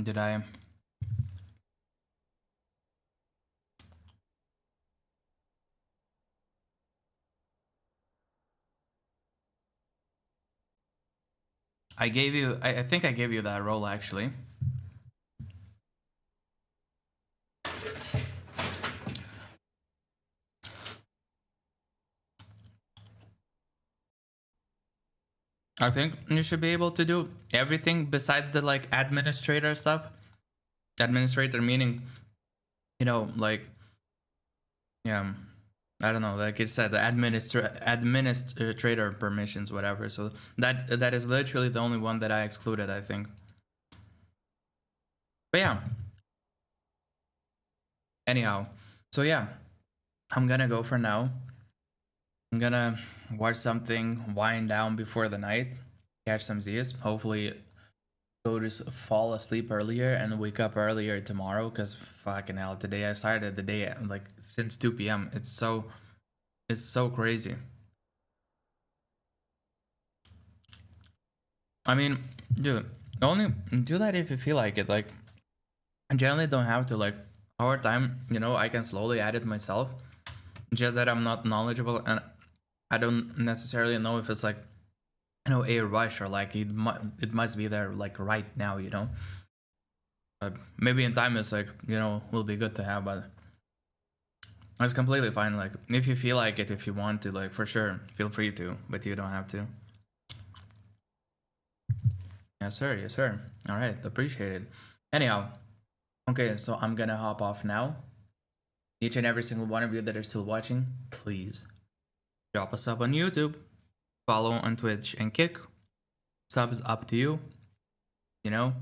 S4: did I gave you, I think I gave you that role actually. I think you should be able to do everything besides the like administrator stuff. Administrator meaning, you know, like, yeah, I don't know, like it said, the administrator permissions, whatever. So that is literally the only one that I excluded, I think. But yeah. Anyhow, so yeah, I'm gonna go for now. I'm gonna watch something, wind down before the night, catch some Z's, hopefully go to fall asleep earlier and wake up earlier tomorrow, because fucking hell, today I started the day at, like since 2 p.m. It's so crazy. I mean, dude, only do that if you feel like it. Like, I generally don't have to, like, over time, you know, I can slowly add it myself. Just that I'm not knowledgeable and I don't necessarily know if it's like, you know, a rush or like it must be there like right now, you know. But maybe in time it's like, you know, will be good to have, but it's completely fine. Like if you feel like it, if you want to, like for sure, feel free to, but you don't have to. Yes sir, yes sir. All right, appreciate it. Anyhow, okay, so I'm gonna hop off now. Each and every single one of you that are still watching, please drop a sub on YouTube, follow on Twitch and Kick. Subs up to you. You know,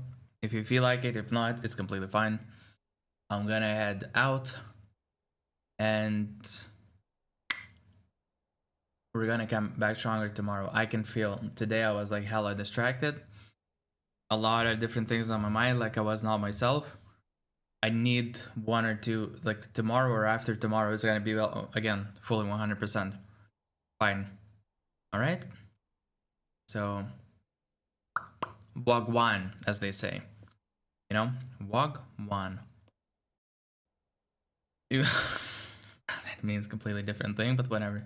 S4: if you feel like it, if not, it's completely fine. I'm gonna head out and we're gonna come back stronger tomorrow. I can feel today I was like hella distracted. A lot of different things on my mind, like I was not myself. I need one or two, like tomorrow or after tomorrow is gonna be, well, again, fully 100% fine. All right. So, wagwan, as they say. You know, wagwan. That means completely different thing, but whatever.